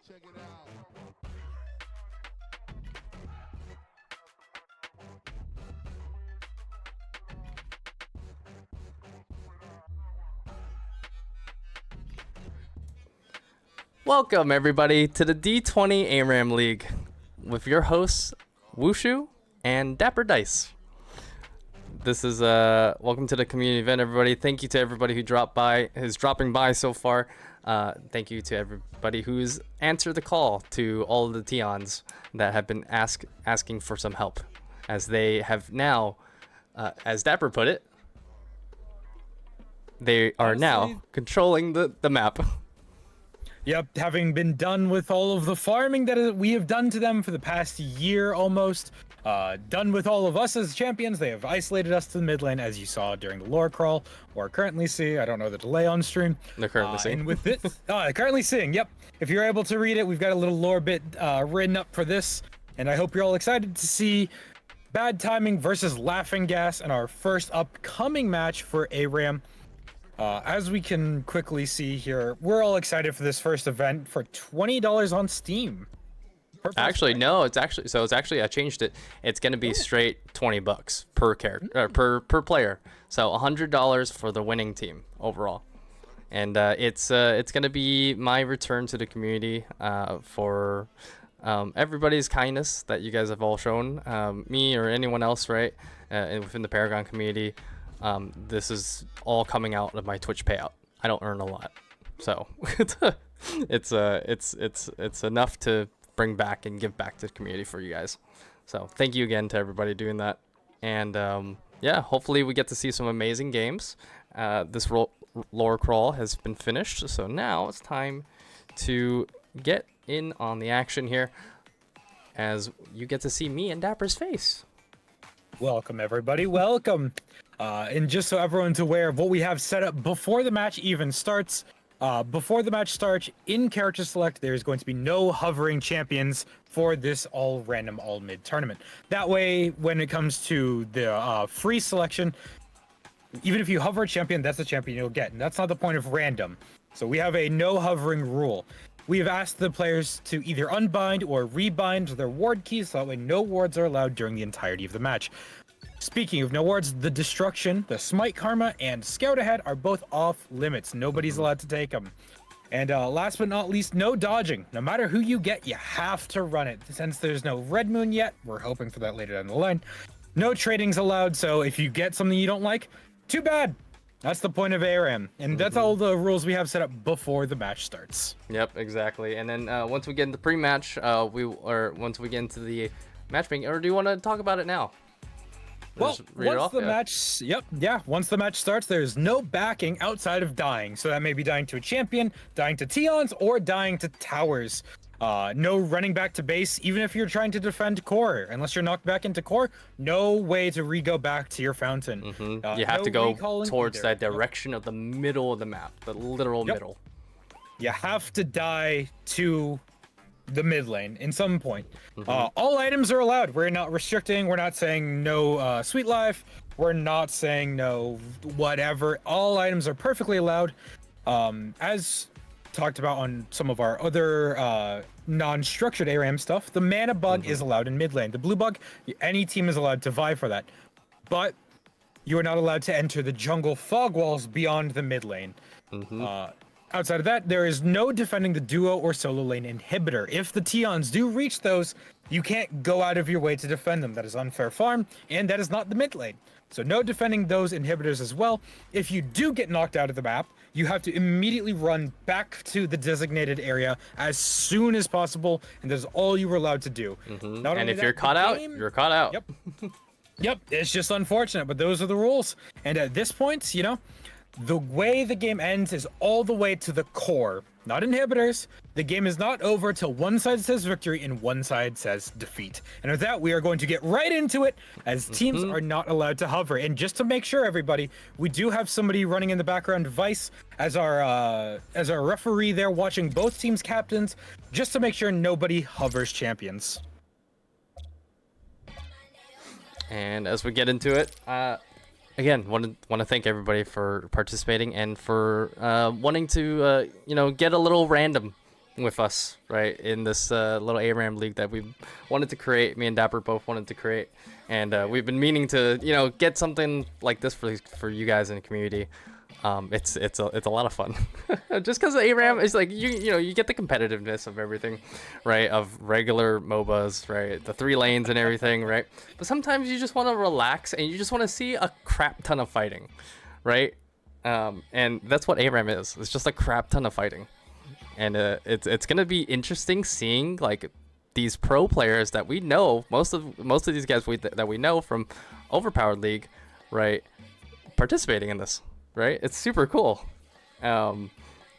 Check it out. Welcome everybody to the D-20 ARAM League with your hosts Wushu and DapperDice. This is welcome to the community event, everybody. Thank you to everybody who's dropping by so far. Thank you to everybody who's answered the call to all of the T-Ons that have been asking for some help, as they have now, as Dapper put it, they are now controlling the map. Yep, having been done with all of the farming that we have done to them for the past year almost, done with all of us as champions, they have isolated us to the mid lane, as you saw during the lore crawl, or currently see. I don't know the delay on stream. They're currently seeing. And with this, currently seeing, yep. If you're able to read it, we've got a little lore bit written up for this, and I hope you're all excited to see Bad Timing versus Laughing Gas in our first upcoming match for ARAM. As we can quickly see here, we're all excited for this first event for $20 on Steam. Actually, no, it's actually I changed it. It's gonna be straight $20 per character, per player. So $100 for the winning team overall, and it's gonna be my return to the community for everybody's kindness that you guys have all shown, me or anyone else, right, within the Paragon community. This is all coming out of my Twitch payout. I don't earn a lot, so it's enough to bring back and give back to the community for you guys. So thank you again to everybody doing that, and yeah, hopefully we get to see some amazing games. This lore crawl has been finished, so now it's time to get in on the action here, as you get to see me and Dapper's face. Welcome everybody, welcome. And just so everyone's aware of what we have set up before the match even starts, in character select, there's going to be no hovering champions for this all random, all mid tournament. That way, when it comes to the free selection, even if you hover a champion, that's the champion you'll get. And that's not the point of random. So we have a no hovering rule. We have asked the players to either unbind or rebind their ward keys, so that way no wards are allowed during the entirety of the match. Speaking of no wards, the Destruction, the Smite Karma, and Scout Ahead are both off limits. Nobody's allowed to take them. And last but not least, no dodging. No matter who you get, you have to run it. Since there's no Red Moon yet, we're hoping for that later down the line. No trading's allowed, so if you get something you don't like, too bad. That's the point of ARAM, and that's all the rules we have set up before the match starts. Yep, exactly. And then once we get into pre-match, once we get into the matchmaking, or do you want to talk about it now? Well, once the match, once the match starts, there's no backing outside of dying. So that may be dying to a champion, dying to T-Ons, or dying to towers. No running back to base, even if you're trying to defend core. Unless you're knocked back into core, no way to re-go back to your fountain. You have to go towards that direction of the middle of the map, the literal middle. You have to die to the mid lane in some point. All items are allowed. We're not restricting. We're not saying no sweet life. We're not saying no whatever. All items are perfectly allowed. As talked about on some of our other non-structured ARAM stuff, the mana bug is allowed in mid lane. The blue bug, any team is allowed to vie for that. But you are not allowed to enter the jungle fog walls beyond the mid lane. Outside of that, there is no defending the duo or solo lane inhibitor. If the T-Ons do reach those, you can't go out of your way to defend them. That is unfair farm, and that is not the mid lane. So no defending those inhibitors as well. If you do get knocked out of the map, you have to immediately run back to the designated area as soon as possible, and that is all you were allowed to do. And if you're caught out, you're caught out. Yep. Yep, it's just unfortunate, but those are the rules. And at this point, you know, the way the game ends is all the way to the core, not inhibitors. The game is not over till one side says victory and one side says defeat. And with that, we are going to get right into it, as teams are not allowed to hover. And just to make sure, everybody, we do have somebody running in the background, Vice, as our referee there, watching both teams' captains, just to make sure nobody hovers champions. And as we get into it, again, want to thank everybody for participating and for wanting to you know, get a little random with us, right, in this little ARAM league that we wanted to create. Me and Dapper both wanted to create, and we've been meaning to, you know, get something like this for you guys in the community. It's a lot of fun. Just because ARAM is like, you know, you get the competitiveness of everything, right, of regular MOBAs, right, the 3 lanes and everything, right, but sometimes you just want to relax and you just want to see a crap ton of fighting, right, and that's what ARAM is. It's just a crap ton of fighting, and it's gonna be interesting seeing like these pro players that we know, most of these guys that we know from Overpowered League, right, participating in this. Right, it's super cool, and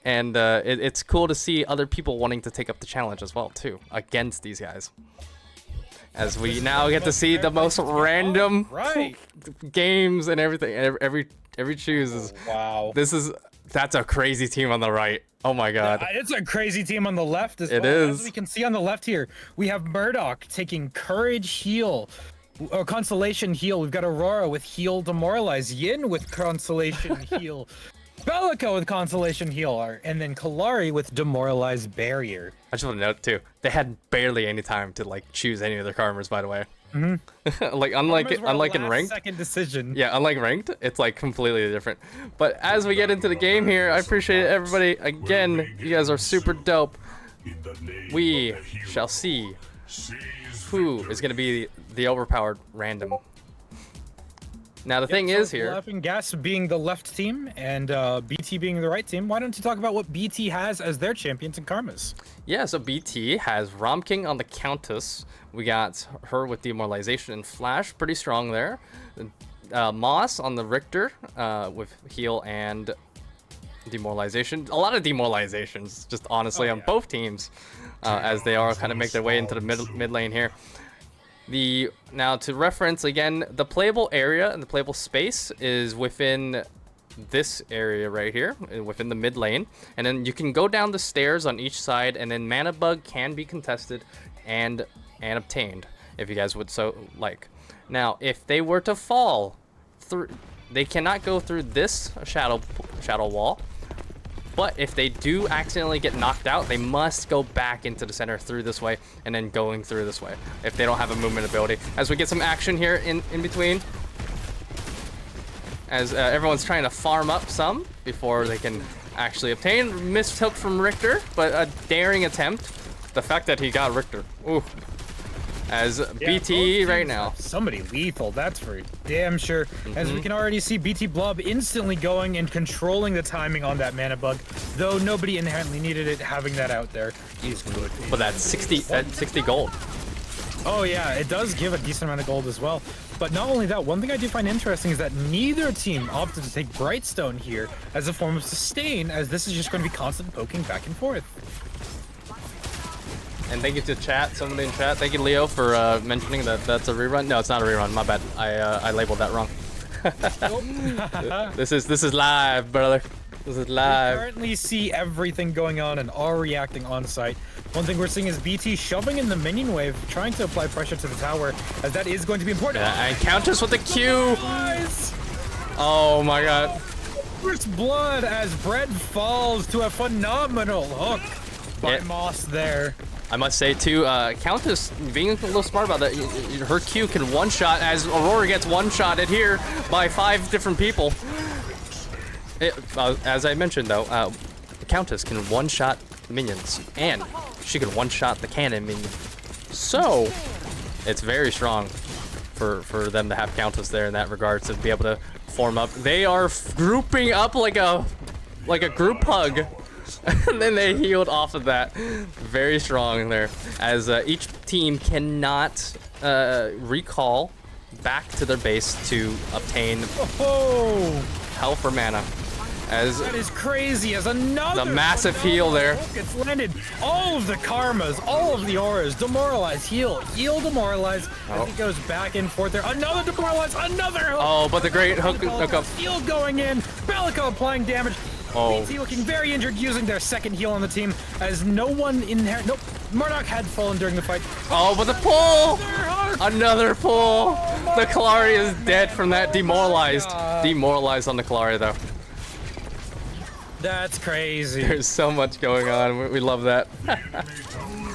it's cool to see other people wanting to take up the challenge as well too against these guys. As we now get to see the most random games and everything. Every choose is wow. That's a crazy team on the right. Oh my god. Yeah, it's a crazy team on the left as well. It is. As we can see on the left here, we have Murdoch taking Courage Heal. Or Constellation Heal. We've got Aurora with Heal Demoralize, Yin with Constellation Heal, Bellico with Constellation Heal, and then Kalari with Demoralize Barrier. I just want to note too, they had barely any time to like choose any of their karmas, by the way. Like unlike in ranked. Second decision. Yeah, unlike ranked, it's like completely different. But as we get into the game here, I appreciate everybody. Again, you guys are super dope. We shall see who is going to be the overpowered random. Now the thing is here, Laughing Gas being the left team and BT being the right team, why don't you talk about what BT has as their champions and karmas? Yeah, so BT has Rom King on the Countess. We got her with Demoralization and Flash, pretty strong there. Moss on the Richter with Heal and Demoralization. A lot of demoralizations, just honestly, on both teams, as they are kind of make their way into the mid lane here. Now to reference again, the playable area and the playable space is within this area right here, within the mid lane, and then you can go down the stairs on each side, and then mana bug can be contested and obtained if you guys would so like. Now if they were to fall through, they cannot go through this shadow wall. But if they do accidentally get knocked out, they must go back into the center through this way and then going through this way if they don't have a movement ability. As we get some action here in between, as everyone's trying to farm up some before they can actually obtain. Mistook from Richter, but a daring attempt. The fact that he got Richter. Ooh. As BT right now. Somebody lethal, that's for damn sure. As we can already see BT Blob instantly going and controlling the timing on that mana bug, though nobody inherently needed it, having that out there is good. But that's 60 gold. Oh yeah, it does give a decent amount of gold as well. But not only that, one thing I do find interesting is that neither team opted to take Brightstone here as a form of sustain, as this is just going to be constant poking back and forth. And thank you to chat, somebody in chat. Thank you, Leo, for mentioning that that's a rerun. No, it's not a rerun. My bad. I labeled that wrong. This is live, brother. This is live. We currently see everything going on and are reacting on site. One thing we're seeing is BT shoving in the minion wave, trying to apply pressure to the tower, as that is going to be important. Yeah, and counters with the Q. Oh my god. First blood as Bread falls to a phenomenal hook by Moss there. I must say too, Countess being a little smart about that. Her Q can one-shot as Aurora gets one-shotted here by 5 different people. As I mentioned though, Countess can one-shot minions, and she can one-shot the cannon minion. So it's very strong for them to have Countess there in that regard, to be able to form up. They are grouping up like a group hug. And then they healed off of that. Very strong there, as each team cannot recall back to their base to obtain health or mana. As that is crazy, as another the massive heal there. It's landed. All of the karmas, all of the auras, demoralize, heal, demoralize. As he goes back and forth there. Another demoralize, another hook. Oh, but the great hook up. Heal going in. Belica applying damage. BT looking very injured, using their second heal on the team, as no one in there. Nope, Murdoch had fallen during the fight. Oh, but the pull! Another pull! The Kalari is dead from that. Demoralized. Demoralized on the Kalari though. That's crazy. There's so much going on. We love that.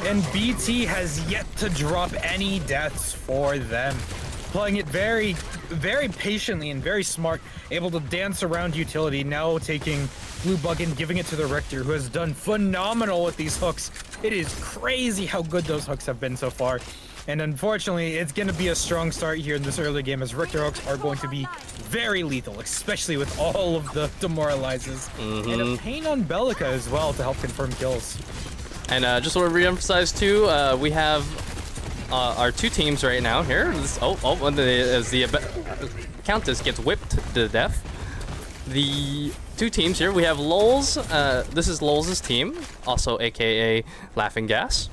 And BT has yet to drop any deaths for them. Playing it very, very patiently and very smart, able to dance around utility, now taking Blue Bug and giving it to the Richter, who has done phenomenal with these hooks. It is crazy how good those hooks have been so far. And unfortunately, it's going to be a strong start here in this early game, as Richter hooks are going to be very lethal, especially with all of the demoralizes. And a pain on Belica as well to help confirm kills. And just want to re-emphasize too, we have our 2 teams right now here. As the Countess gets whipped to death. The 2 teams here, we have Lulz. This is Lulz's team, also aka Laughing Gas.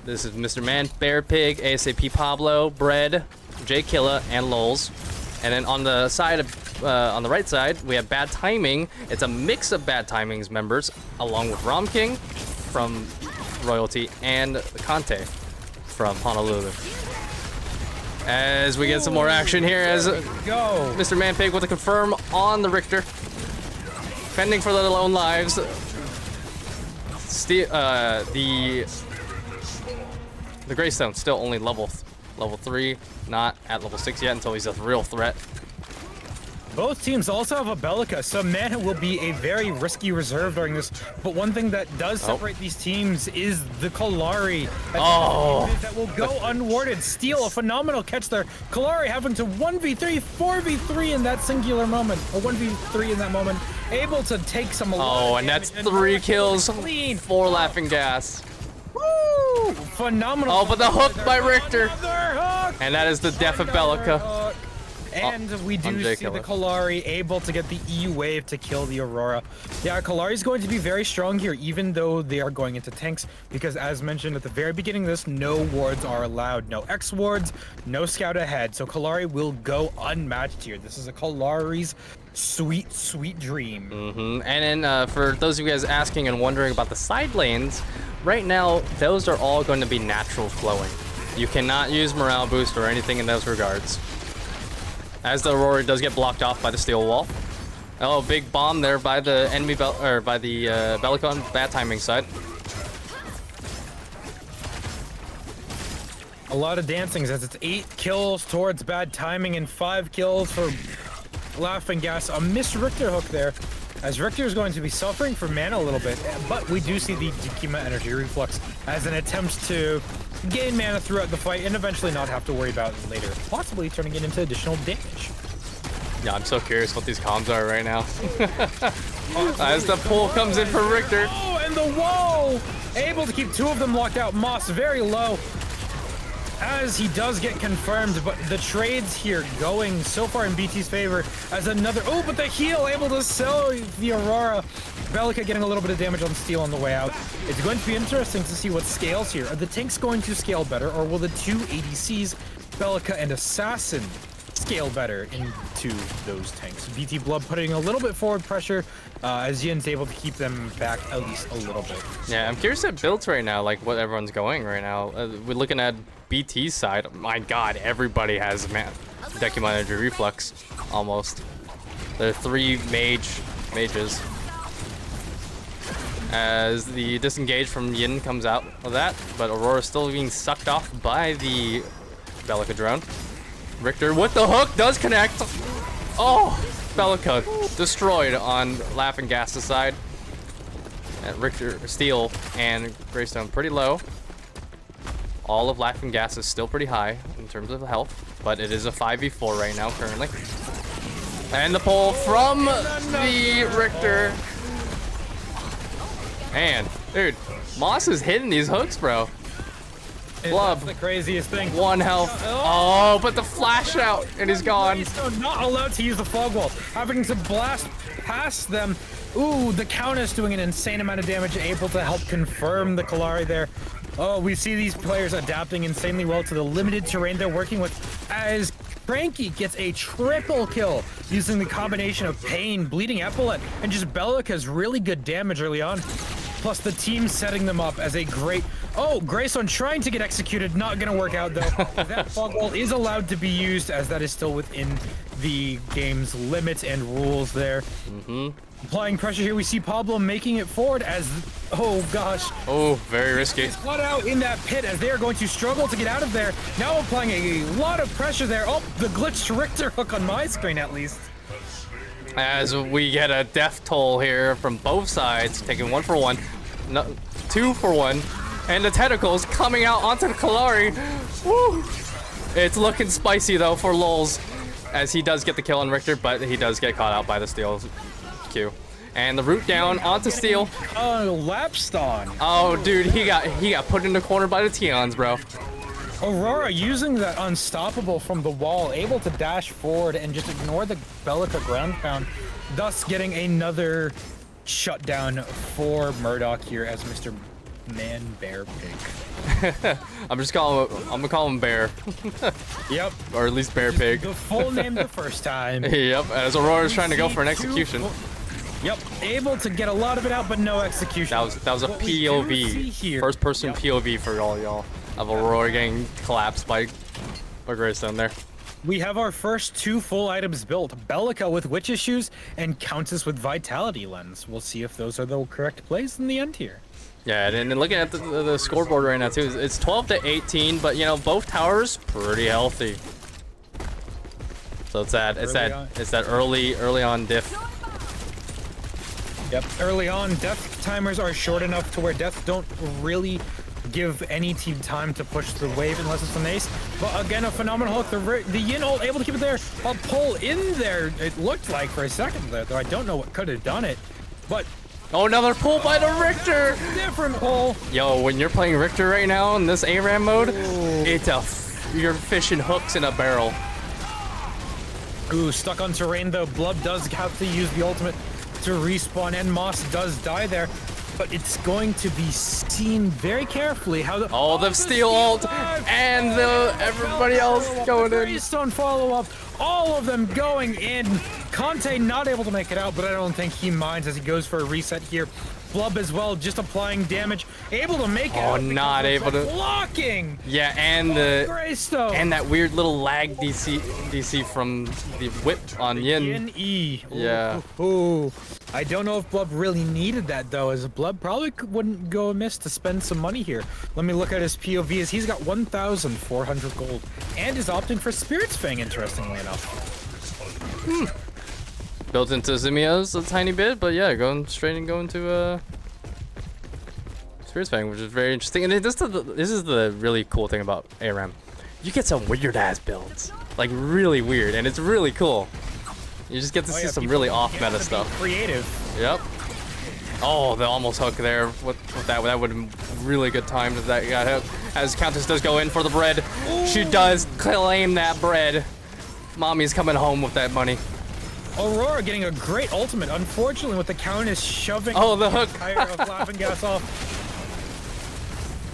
This is Mr. Man, Bear Pig, ASAP Pablo, Bread, J Killa, and Lulz. And then on the side of, on the right side, we have Bad Timing. It's a mix of Bad Timing's members, along with Rom King from Royalty and Conte from Honolulu. As we get some more action here, as Mr. Manpig with a confirm on the Richter, fending for their own lives. The Greystone still only level 3, not at level 6 yet until he's a real threat. Both teams also have a Belica, so mana will be a very risky reserve during this. But one thing that does separate these teams is the Kalari. That will go unwarded. Steal a phenomenal catch there. Kalari having to 1v3, 4v3 in that singular moment. Or 1v3 in that moment. Able to take some and that's 3 kills for Laughing Gas. Woo! Phenomenal. But the hook by Richter. And that is the death of Belica. And we do see the Kalari able to get the E wave to kill the Aurora. Yeah, Kalari is going to be very strong here, even though they are going into tanks, because as mentioned at the very beginning of this, no wards are allowed. No X wards, no scout ahead. So Kalari will go unmatched here. This is a Kalari's sweet, sweet dream. And then for those of you guys asking and wondering about the side lanes, right now, those are all going to be natural flowing. You cannot use morale boost or anything in those regards. As the Aurora does get blocked off by the steel wall. Oh, big bomb there by the enemy Belica on Bad Timing side. A lot of dancings as it's 8 kills towards Bad Timing and 5 kills for Laughing Gas. A missed Richter hook there, as Richter is going to be suffering for mana a little bit, but we do see the Dikima Energy Reflux as an attempt to gain mana throughout the fight and eventually not have to worry about it later, possibly turning it into additional damage. Yeah, I'm so curious what these comms are right now. As the pull comes in for Richter. Oh, and the wall! Able to keep 2 of them locked out. Moss very low, as he does get confirmed, but the trades here going so far in BT's favor as another, but the heal able to sell the Aurora. Belica getting a little bit of damage on steel on the way out. It's going to be interesting to see what scales here. Are the tanks going to scale better, or will the 2 ADCs, Belica and Assassin, scale better into those tanks? BT Blood putting a little bit forward pressure, as Yin's able to keep them back at least a little bit. Yeah, I'm curious at builds right now, like what everyone's going right now. We're looking at BT's side. My God, everybody has Decima Energy Reflux, almost. The 3 mage mages. As the disengage from Yin comes out of that, but Aurora's still being sucked off by the Bellica drone. Richter with the hook does connect. Oh, Bellica destroyed on Laughing Gas's side. Richter, Steel, and Greystone pretty low. All of Laughing Gas is still pretty high in terms of health, but it is a 5v4 right now currently. And the pull from the Richter. Man, dude, Moss is hitting these hooks, bro. Blub, the craziest thing. 1 health. Oh, but the flash out, and he's gone. Not allowed to use the fog wall, having to blast past them. Ooh, the Countess doing an insane amount of damage, able to help confirm the Kalari there. Oh, we see these players adapting insanely well to the limited terrain they're working with, as Cranky gets a triple kill using the combination of Pain, Bleeding Epaulet, and just Bellica's really good damage early on. Plus the team setting them up as a great... Oh, Greystone trying to get executed, not gonna work out though. That fog wall is allowed to be used, as that is still within the game's limits and rules there. Applying pressure here, we see Pablo making it forward as... Oh gosh. Oh, very risky. Spot out in that pit as they are going to struggle to get out of there. Now applying a lot of pressure there. Oh, the glitched Richter hook on my screen at least. As we get a death toll here from both sides, taking 1 for 1, no, 2 for 1, and the tentacles coming out onto the Kalari. Woo! It's looking spicy though for Lols, as he does get the kill on Richter, but he does get caught out by the Steel Q. And the root down onto Steel. Oh, Lapstone. Oh, dude, he got put in the corner by the T-Ons, bro. Aurora using that unstoppable from the wall, able to dash forward and just ignore the Bellica ground pound, thus getting another shutdown for Murdoch here as Mr. Man Bear Pig. I'm gonna call him Bear. Yep. Or at least Bear Pig. The full name the first time. Yep, as Aurora's trying to go for an execution. Yep, able to get a lot of it out, but no execution. That was a POV, first person POV for all y'all of Aurora getting collapsed by Greystone there. We have our first 2 full items built, Bellica with Witch's Shoes and Countess with Vitality Lens. We'll see if those are the correct plays in the end here. Yeah, and looking at the scoreboard right now too, it's 12 to 18, but you know, both towers pretty healthy. So it's that early on diff. Yep, early on, death timers are short enough to where deaths don't really give any team time to push the wave unless it's an ace. But again, a phenomenal hook. The Yin ult able to keep it there. A pull in there, it looked like for a second there, though I don't know what could have done it. But oh, another pull by the Richter! Different pull. Yo, when you're playing Richter right now in this ARAM mode, it's you're fishing hooks in a barrel. Ooh, stuck on terrain though. Blub does have to use the ultimate to respawn, and Moss does die there. But it's going to be seen very carefully how the the Steel ult and everybody else going in. Greystone follow-up, all of them going in. Conte not able to make it out, but I don't think he minds as he goes for a reset here. Blub as well, just applying damage, able to make it out. Oh, not able to. Blocking. Yeah, and the Greystone. and that weird little lag DC from the whip on Yin. Yin E. Yeah. Ooh. I don't know if Blub really needed that though, as Blub probably wouldn't go amiss to spend some money here. Let me look at his POV as he's got 1,400 gold and is opting for Spirit's Fang, interestingly enough. Built into Zimia's a tiny bit, but yeah, going to Spirit's Fang, which is very interesting. And this is the really cool thing about ARAM. You get some weird ass builds, like really weird, and it's really cool. You just get to see some really off meta stuff. Creative. Yep. Oh, the almost hook there with that. That would have been really good time if that got hooked. As Countess does go in for the bread. Ooh. She does claim that bread. Mommy's coming home with that money. Aurora getting a great ultimate. Unfortunately, with the Countess shoving the hook. Laughing Gas off.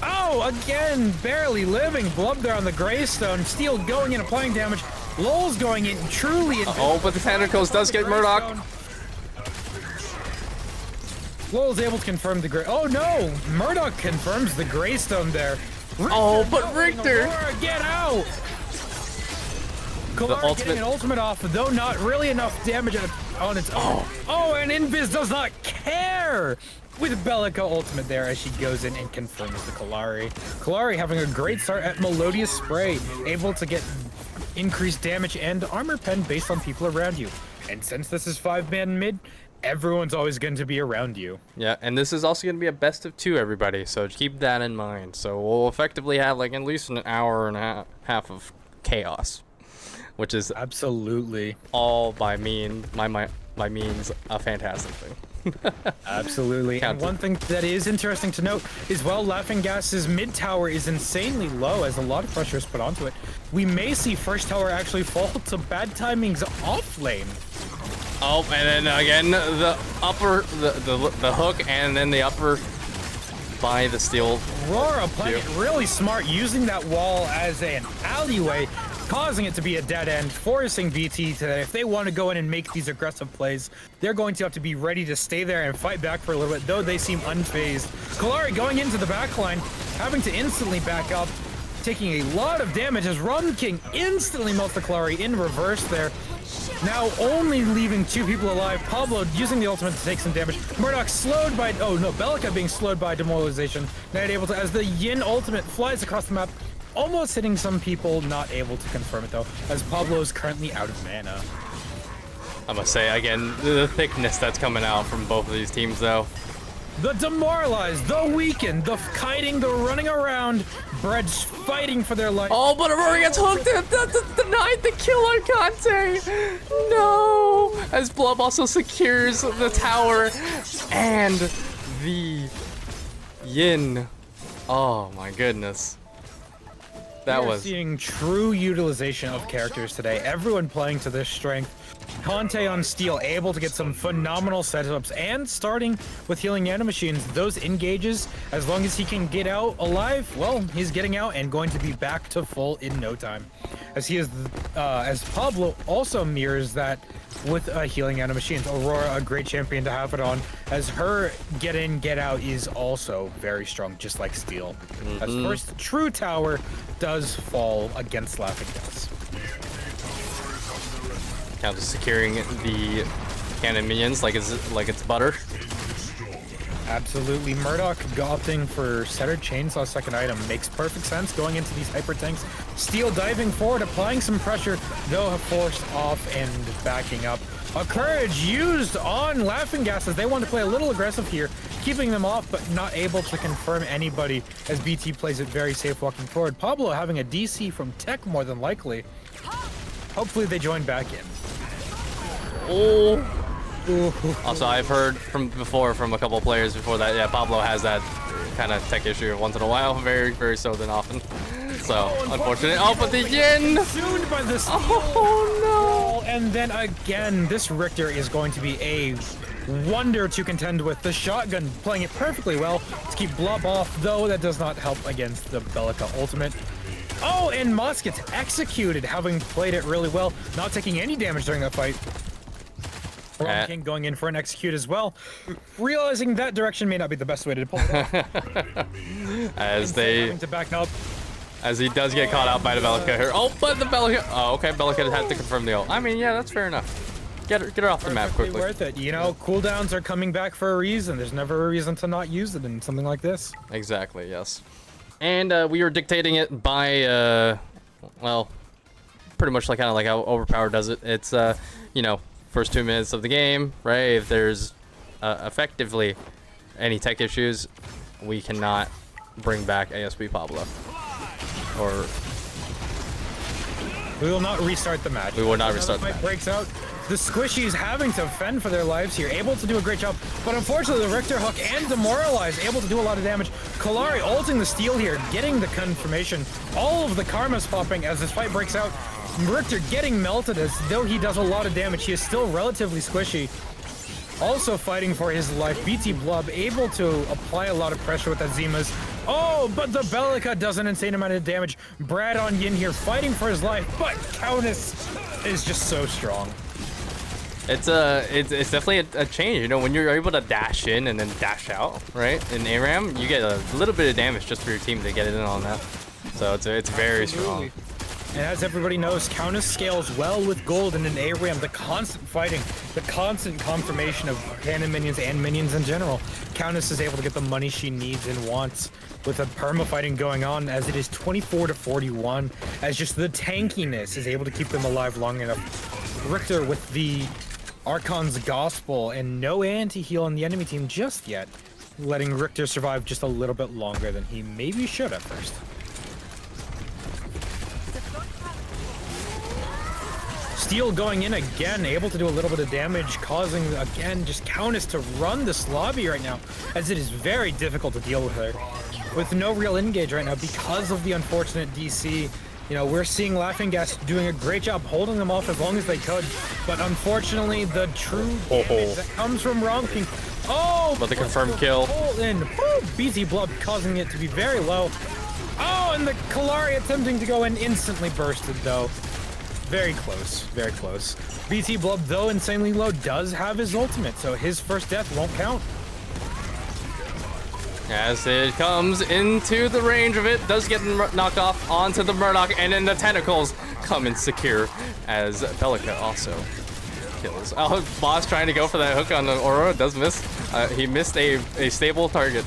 Oh, again, barely living. Blub there on the Greystone. Steel going in, applying damage. Lol's going in, truly. Oh, but the tentacles does get Murdoch. Lol's able to confirm the Grey. Oh no, Murdoch confirms the Greystone there. Oh, but Richter. Aurora, get out. Kalari getting an ultimate off, though not really enough damage on its own. Oh, and Invis does not care with Bellica ultimate there as she goes in and confirms the Kalari. Kalari having a great start at Melodious Spray, able to get increased damage and armor pen based on people around you. And since this is 5-man mid, everyone's always going to be around you. Yeah, and this is also going to be a best of 2, everybody, so keep that in mind. So we'll effectively have like at least an hour and a half of chaos, which is absolutely all by means a fantastic thing. Absolutely. And one thing that is interesting to note is while Laughing Gas's mid tower is insanely low as a lot of pressure is put onto it, we may see first tower actually fall to Bad Timing's off lane. Oh, and then again the upper, the hook, and then the upper by the steal. Aurora playing it really smart, using that wall as an alleyway, causing it to be a dead end, forcing BT to, if they want to go in and make these aggressive plays, they're going to have to be ready to stay there and fight back for a little bit, though they seem unfazed. Kalari going into the backline, having to instantly back up, taking a lot of damage as Rum King instantly melts the Kalari in reverse there. Now only leaving 2 people alive. Pablo using the ultimate to take some damage. Murdoch slowed by, oh no, Bellica being slowed by demoralization. Not able to, as the Yin ultimate flies across the map, almost hitting some people, not able to confirm it though, as Pablo is currently out of mana. I must say, again, the thickness that's coming out from both of these teams though. The demoralized, the weakened, the kiting, the running around, Bread's fighting for their life. Oh, but Aurora gets hooked. Denied the kill on Kante. No. As Blub also secures the tower and the Yin. Oh my goodness. That was seeing true utilization of characters today. Everyone playing to their strength. Conte on Steel able to get some phenomenal setups and starting with healing nanomachines. Those engages, as long as he can get out alive, well, he's getting out and going to be back to full in no time. As he is, as Pablo also mirrors that with healing nanomachines. Aurora, a great champion to have it on, as her get in, get out is also very strong, just like Steel. As first true tower does fall against Laughing Gas. Now just securing the cannon minions like it's butter. Absolutely. Murdoch opting for Setter Chainsaw second item makes perfect sense going into these hyper tanks. Steel diving forward, applying some pressure, though forced off and backing up. A courage used on Laughing Gas as they want to play a little aggressive here, keeping them off but not able to confirm anybody as BT plays it very safe walking forward. Pablo having a DC from Tech more than likely. Hopefully they join back in. Oh. Also, I've heard from a couple of players before that, yeah, Pablo has that kind of tech issue once in a while, very, very so than often. So, unfortunate. Oh, but the Yin! Consumed by the Steel. Oh, no! And then again, this Richter is going to be a wonder to contend with. The shotgun playing it perfectly well to keep Blob off, though that does not help against the Bellica ultimate. Oh, and Moss gets executed, having played it really well, not taking any damage during that fight. King going in for an execute as well, realizing that direction may not be the best way to pull it off. As they having to back up. As he does get caught out by the Bellica here. Oh, but the Bellica. Oh, okay. Bellica had to confirm the ult. I mean, yeah, that's fair enough. Get her off the map quickly. Worth it. You know, cooldowns are coming back for a reason. There's never a reason to not use it in something like this. Exactly. Yes. And we were dictating it by, well, pretty much like kind of like how Overpower does it. It's, you know, first 2 minutes of the game, right? If there's effectively any tech issues, we cannot bring back ASB Pablo. Or we will not restart the match. We will not restart the match. match. Breaks out. The Squishies having to fend for their lives here, able to do a great job, but unfortunately the Richter hook and Demoralize able to do a lot of damage. Kalari ulting the Steel here, getting the confirmation. All of the karmas popping as this fight breaks out. Richter getting melted as though he does a lot of damage. He is still relatively squishy. Also fighting for his life. BT Blub able to apply a lot of pressure with that Zimas. Oh, but the Bellica does an insane amount of damage. Brad on Yin here fighting for his life, but Countess is just so strong. It's definitely a change, you know, when you're able to dash in and then dash out, right? In ARAM, you get a little bit of damage just for your team to get it in on that. So it's very strong. And as everybody knows, Countess scales well with gold, and in ARAM, the constant fighting, the constant confirmation of cannon minions and minions in general, Countess is able to get the money she needs and wants with a perma fighting going on, as it is 24-41, as just the tankiness is able to keep them alive long enough. Richter with the Archon's Gospel and no anti-heal on the enemy team just yet, letting Richter survive just a little bit longer than he maybe should at first. Steel going in again, able to do a little bit of damage, causing, again, just Countess to run this lobby right now, as it is very difficult to deal with her. With no real engage right now because of the unfortunate DC. You know, we're seeing Laughing Gas doing a great job holding them off as long as they could, but unfortunately, the true damage that comes from Ronking. Oh! But the confirmed kill. And BT Blood causing it to be very low. Oh, and the Kalari attempting to go in, instantly bursted though. Very close, very close. BT Blood, though insanely low, does have his ultimate, so his first death won't count. As it comes into the range of it, does get knocked off onto the Murdoch, and then the tentacles come in secure as Bellica also kills. Oh, Boss trying to go for that hook on the Aurora, does miss. He missed a stable target.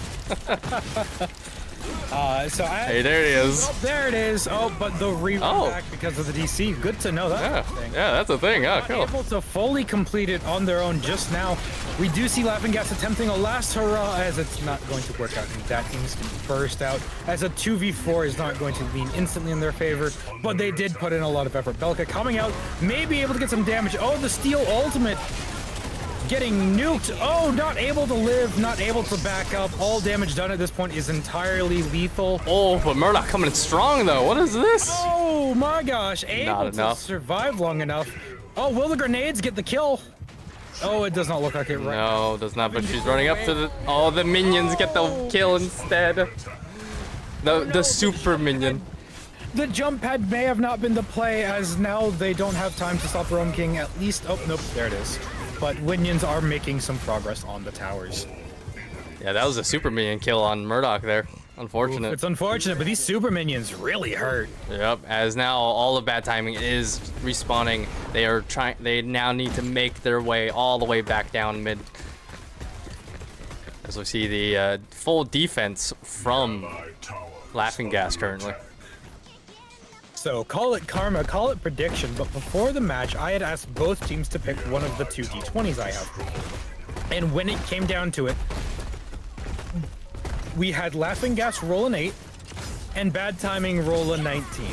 Hey, there it is. Oh, there it is. Oh, but the rerun back because of the DC. Good to know that. Yeah, that's a thing. Oh, cool. Able to fully complete it on their own just now. We do see Laughing Gas attempting a last hurrah, as it's not going to work out in that instant burst out, as a 2v4 is not going to lean instantly in their favor, but they did put in a lot of effort. Belka coming out, may be able to get some damage. Oh, the Steel ultimate getting nuked. Oh, not able to live, not able to back up. All damage done at this point is entirely lethal. Oh, but Murdoch coming in strong though. What is this? Oh my gosh, able to survive long enough. Oh, will the grenades get the kill? Oh, it does not look like it right now. No, does not, but she's running up to the... Oh, the minions get the kill instead. The super minion. The jump pad may have not been the play, as now they don't have time to stop Rome King at least. Oh, nope, there it is. But minions are making some progress on the towers. Yeah, that was a super minion kill on Murdoch there. Unfortunate. Oof, it's unfortunate, but these super minions really hurt. Yep, as now all of bad timing is respawning. They now need to make their way all the way back down mid. As we see the full defense from Laughing Gas currently. So call it karma, call it prediction, but before the match, I had asked both teams to pick one of the two D20s I have. And when it came down to it, we had Laughing Gas roll an 8 and Bad Timing roll a 19.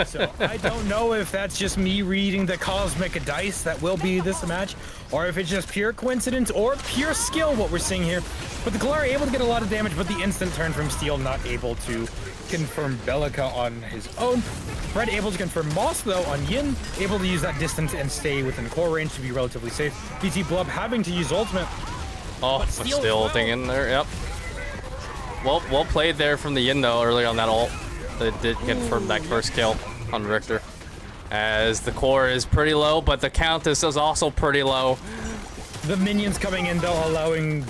So I don't know if that's just me reading the cosmic dice that will be this match, or if it's just pure coincidence or pure skill what we're seeing here. But the Kalari able to get a lot of damage, but the instant turn from Steel not able to confirm Bellica on his own. Fred able to confirm Moss though on Yin, able to use that distance and stay within core range to be relatively safe. BT Blub having to use ultimate. Oh, still thing in there, yep. Well played there from the Yin though early on that ult. They did confirm that first kill on Richter. As the core is pretty low, but the Countess is also pretty low. The minions coming in though, allowing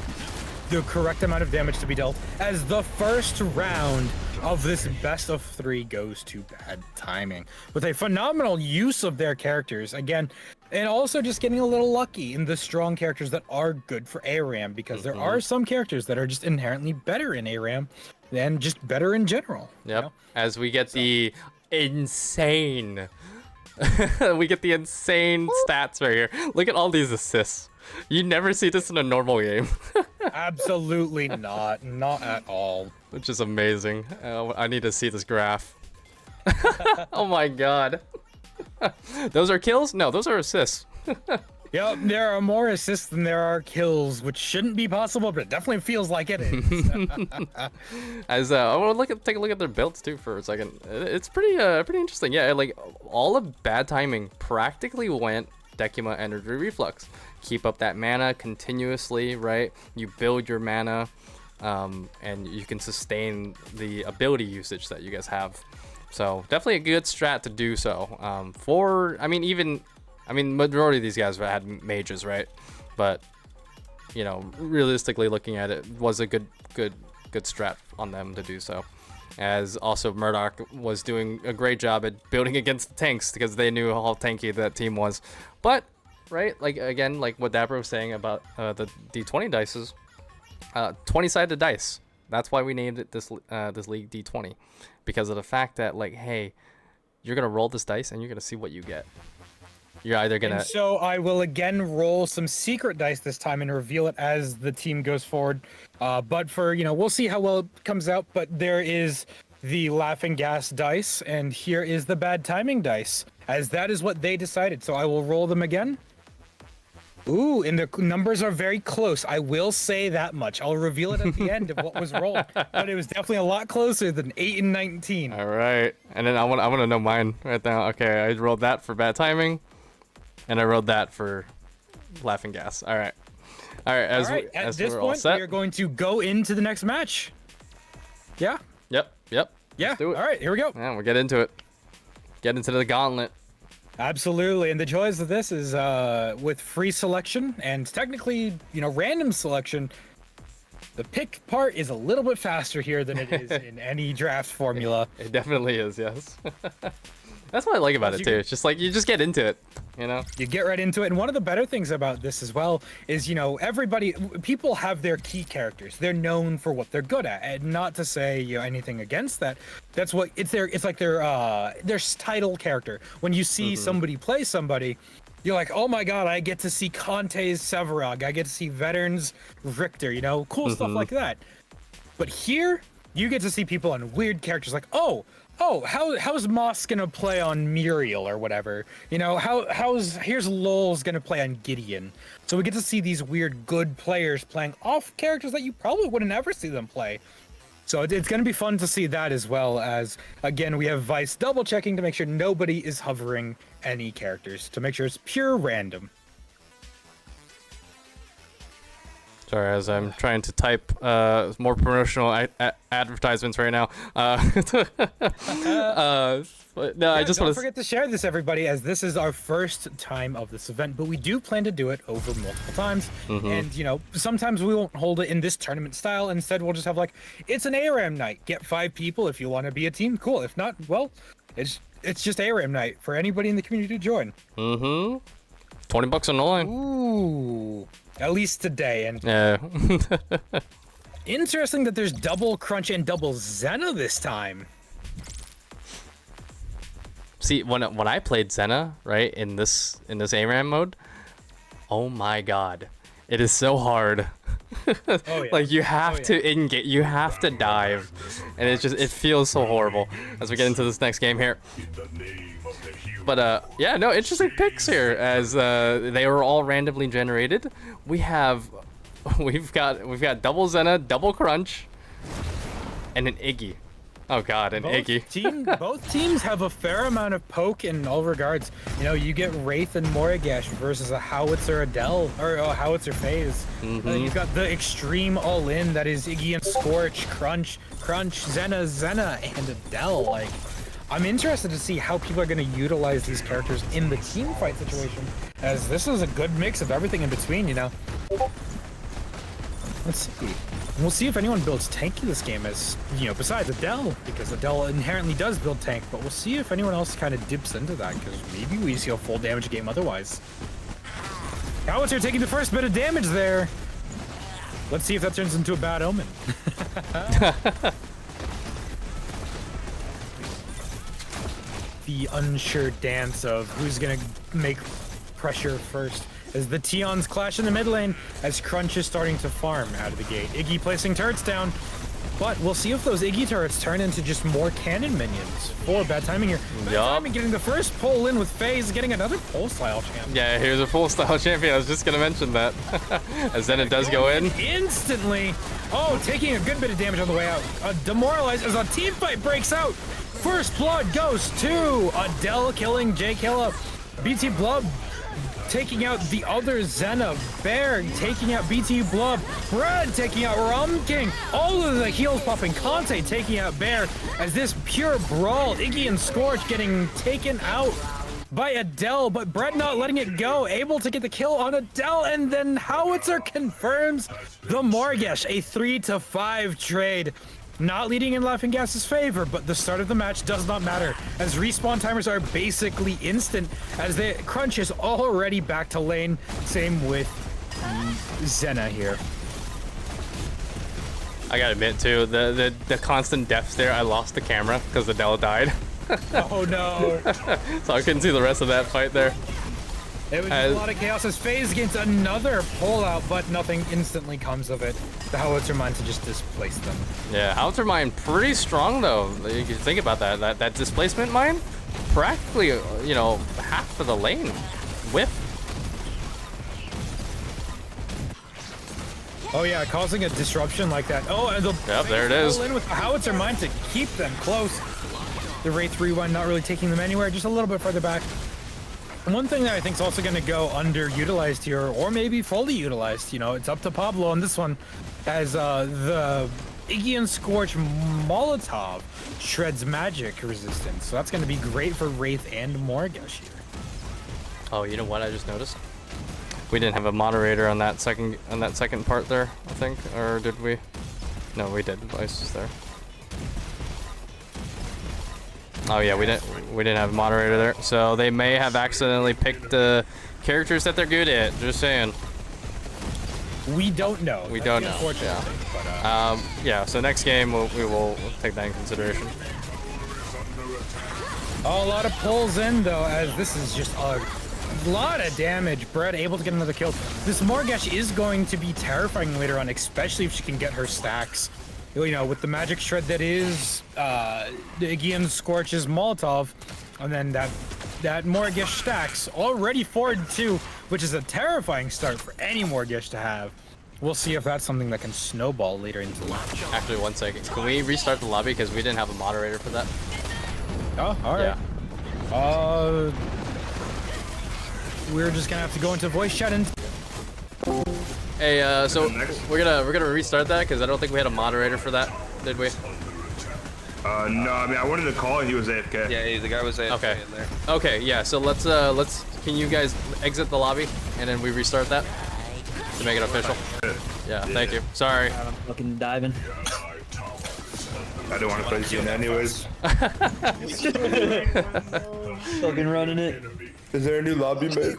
the correct amount of damage to be dealt, as the first round of this best of 3 goes to Bad Timing with a phenomenal use of their characters again, and also just getting a little lucky in the strong characters that are good for ARAM, because there are some characters that are just inherently better in ARAM than just better in general. Yep. You know? As we get the insane stats right here. Look at all these assists. You never see this in a normal game. Absolutely not. Not at all. Which is amazing. I need to see this graph. Oh my god. Those are kills? No, those are assists. Yep, there are more assists than there are kills, which shouldn't be possible, but it definitely feels like it is. As I want to take a look at their builds too for a second. It's pretty interesting. Yeah, like all of Bad Timing practically went Decima Energy Reflux. Keep up that mana continuously, right? You build your mana, and you can sustain the ability usage that you guys have. So definitely a good strat to do so. Majority of these guys had mages, right? But you know, realistically looking at it, was a good strat on them to do so. as also Murdoch was doing a great job at building against the tanks because they knew how tanky that team was. But, right, like again, like what Dapper was saying about the D20 dices, 20-sided dice. That's why we named it this league D20, because of the fact that, like, hey, you're gonna roll this dice and you're gonna see what you get. You're either gonna. And so I will again roll some secret dice this time and reveal it as the team goes forward. But for, we'll see how well it comes out. But there is the laughing gas dice, and here is the bad timing dice, as that is what they decided. So I will roll them again. Ooh, and the numbers are very close. I will say that much. I'll reveal it at the end of what was rolled, but it was definitely a lot closer than 8 and 19. All right, and then I want to know mine right now. Okay, I rolled that for bad timing, and I rolled that for laughing gas. All right. At this point, we are going to go into the next match. Yeah. Yep. Yeah. Let's do it. All right, here we go. Yeah, we'll get into it. Get into the gauntlet. Absolutely, and the joys of this is with free selection and technically, random selection. The pick part is a little bit faster here than it is in any draft formula. It definitely is, yes. That's what I like about it too. It's just like you just get into it, You get right into it, and one of the better things about this as well is, people have their key characters. They're known for what they're good at, and not to say anything against that. That's what it's like their title character. When you see somebody play somebody, you're like, oh my god, I get to see Conte's Severog, I get to see Veterans Richter, cool stuff like that. But here, you get to see people on weird characters, like, how's Moss gonna play on Muriel or whatever? Here's Lowell's gonna play on Gideon. So we get to see these weird good players playing off characters that you probably wouldn't ever see them play. So it's gonna be fun to see that, as well as, again, we have Vice double checking to make sure nobody is hovering any characters, to make sure it's pure random. Sorry, as I'm trying to type more promotional advertisements right now. No, I just want to forget to share this, everybody, as this is our first time of this event, but we do plan to do it over multiple times. And sometimes we won't hold it in this tournament style. Instead, we'll just have it's an ARAM night. Get 5 people if you want to be a team. Cool. If not, well, it's just ARAM night for anybody in the community to join. $20 on the line. Ooh. At least today. And yeah. Interesting that there's double Crunch and double Zena this time. See, when I played Zena, right, in this ARAM mode, oh my god, it is so hard. Oh, yeah. Like you have to engage, you have to dive, and it feels so horrible as we get into this next game here. But yeah, no, interesting picks here, as they were all randomly generated. We've got double Zena, double Crunch, and an Iggy. Oh god, an Iggy. Both teams have a fair amount of poke in all regards. You get Wraith and Morigesh versus a Howitzer Adele, or a Howitzer Phase. You've got the extreme all-in that is Iggy and Scorch, Crunch, Zena, and Adele. I'm interested to see how people are going to utilize these characters in the team fight situation, as this is a good mix of everything in between, Let's see. We'll see if anyone builds tanky this game, as, besides Adele, because Adele inherently does build tank, but we'll see if anyone else kind of dips into that, because maybe we see a full damage game otherwise. Howitzer taking the first bit of damage there. Let's see if that turns into a bad omen. The unsure dance of who's gonna make pressure first, as the T-Ons clash in the mid lane, as Crunch is starting to farm out of the gate. Iggy placing turrets down, but we'll see if those Iggy turrets turn into just more cannon minions. For bad timing here. Bad timing, getting the first pull in with FaZe, getting another pull style champion. Yeah, here's a full style champion. I was just gonna mention that. As then it does go in. Instantly. Oh, taking a good bit of damage on the way out. Demoralized as a team fight breaks out. First blood goes to Adele, killing J-Killa. BT Blood taking out the other Zena. Bear taking out BT Blood. Brad taking out Rum King. All of the heals popping. Conte taking out Bear, as this pure brawl. Iggy and Scorch getting taken out by Adele, but Brett not letting it go, able to get the kill on Adele, and then Howitzer confirms the Morgesh, a 3-to-5 trade. not leading in Laughing Gas's favor, but the start of the match does not matter, as respawn timers are basically instant, as the Crunch is already back to lane. Same with Zena here. I gotta admit too, the constant deaths there, I lost the camera because Adele died. Oh no. So I couldn't see the rest of that fight there. It was just a lot of chaos as FaZe against another pullout, but nothing instantly comes of it. The Howitzer Mine to just displace them. Yeah, Howitzer Mine pretty strong though. You can think about that. That displacement mine, practically, you know, half of the lane whiff. Oh yeah, causing a disruption like that. Oh, and the Yep, there it is. in with the Howitzer Mine to keep them close. The Wraith Rewind not really taking them anywhere, just a little bit further back. One thing that I think is also going to go underutilized here, or maybe fully utilized, you know, it's up to Pablo on this one, as the Iggy Scorch Molotov shreds magic resistance. So that's going to be great for Wraith and Morgesh here. Oh, you know what I just noticed? We didn't have a moderator on that second part there, I think, or did we? No, we did. Vice is there. Oh yeah, we didn't have a moderator there, so they may have accidentally picked the characters that they're good at. Just saying. We don't know. We don't know. Yeah. But, yeah. So next game we'll take that in consideration. a lot of pulls in though, as this is just a lot of damage. Brett able to get another kill. This Morgesh is going to be terrifying later on, especially if she can get her stacks. You know, with the magic shred that is Iggy Scorch's Molotov, and then that Morgesh stacks already 4-2, which is a terrifying start for any Morgesh to have. We'll see if that's something that can snowball later into the match. Actually, 1 second. Can we restart the lobby because we didn't have a moderator for that? Oh, all right. Yeah. We're just gonna have to go into voice chat and. Hey, so we're gonna restart that because I don't think we had a moderator for that, did we? No, I mean I wanted to call and he was AFK. Yeah, the guy was AFK Okay. in there. Okay, yeah. So let's can you guys exit the lobby and then we restart that to make it official? Yeah. Thank you. Sorry. I'm fucking diving. I don't want to play this game anyways. Fucking running it. Is there a new lobby mate?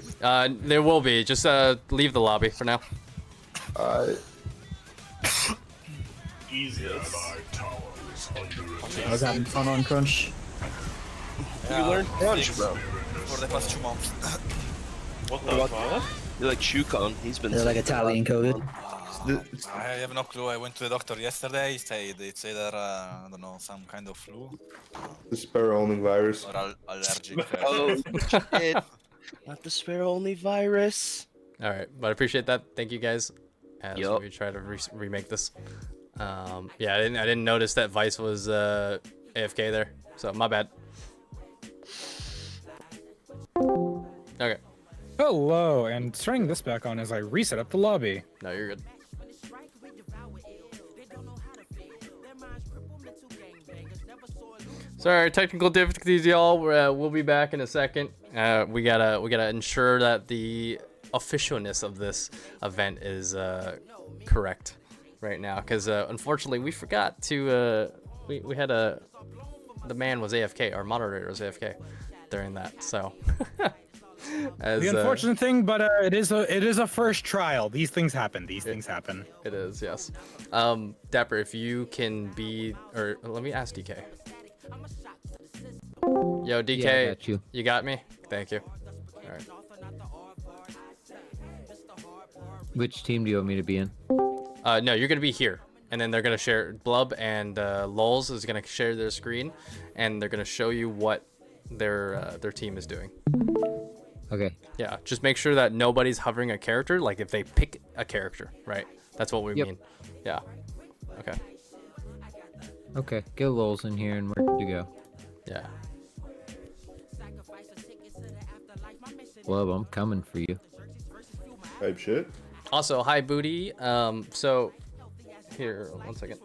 There will be. Just leave the lobby for now. Jesus. I was having fun on Crunch. You learned Crunch, bro. For the past 2 months. What the fuck? You're like Shukon. He's been. They're like Italian COVID. I have no clue. I went to the doctor yesterday. They say that I don't know, some kind of flu The sparrow-only virus. or allergic. Oh shit! Not the sparrow-only virus. All right, but I appreciate that. Thank you guys. As Yup. we try to remake this. Yeah, I didn't notice that Vice was AFK there, so my bad. Okay. Hello, and turning this back on as I reset up the lobby. No, you're good. Sorry, technical difficulties, y'all. We'll be back in a second. We gotta ensure that the officialness of this event is correct right now, because unfortunately we forgot to we had the man was AFK, our moderator was AFK during that, so. The unfortunate thing, but it is a first trial. These things happen. Things happen. It is, yes. Dapper, if you can be, or let me ask DK. Yo, DK, Yeah, I got you. you got me? Thank you. All right. Which team do you want me to be in? No, you're gonna be here, and then they're gonna share. Blub and Lols is gonna share their screen, and they're gonna show you what their team is doing. Okay. Yeah, just make sure that nobody's hovering a character. Like if they pick a character, right? That's what we Yep. mean. Yeah. Okay. Okay. Get Lols in here and we're good to go. Yeah. Blub, I'm coming for you. Type shit. Also, hi Booty. So here, 1 second.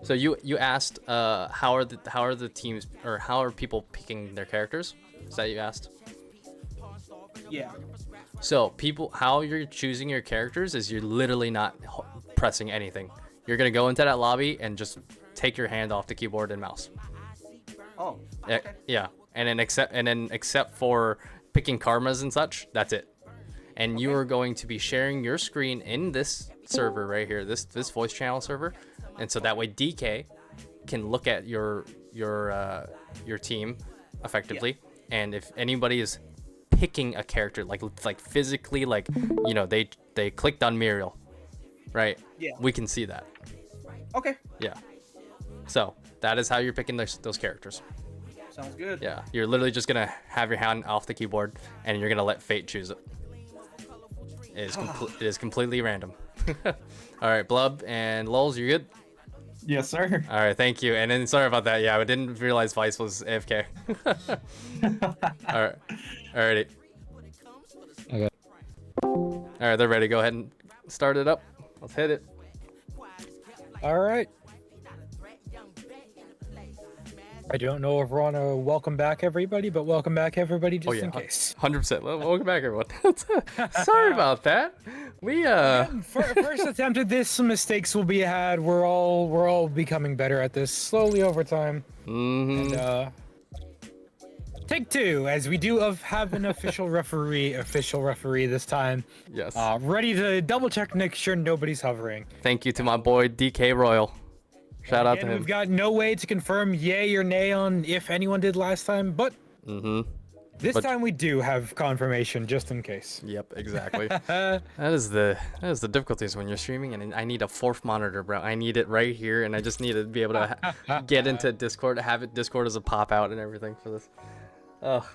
So you asked how are the teams, or how are people picking their characters? Is that you asked? Yeah. So how you're choosing your characters is you're literally not pressing anything. you're gonna go into that lobby and just take your hand off the keyboard and mouse. Oh. Yeah, and then except for picking karmas and such, that's it. And you are going to be sharing your screen in this server right here, this voice channel server, and so that way DK can look at your team effectively, and if anybody is picking a character like physically, like, you know, they clicked on Muriel, right? Yeah. We can see that. Okay. Yeah. So that is how you're picking those characters. Sounds good. Yeah. You're literally just gonna have your hand off the keyboard and you're gonna let fate choose it. It is completely random. All right, Blub and Lulz, you good? Yes, sir. All right, thank you. And then sorry about that. Yeah, I didn't realize Vice was AFK. All right, alrighty. Okay. All right, they're ready. Go ahead and start it up. Let's hit it. All right. I don't know if we're on a welcome back everybody, but welcome back everybody just in case. 100%. Welcome back, everyone. Sorry about that. We First attempt at this, some mistakes will be had. We're all becoming better at this slowly over time. And, take two, as we do have an official referee this time. Yes. Ready to double check to make sure nobody's hovering. Thank you to my boy DK Royal. Shout out to him. We've got no way to confirm yay or nay on if anyone did last time, but this time we do have confirmation just in case. Yep, exactly. that is the difficulties when you're streaming, and I need a fourth monitor, bro. I need it right here, and I just need to be able to get into Discord, have it Discord as a pop out and everything for this. Oh,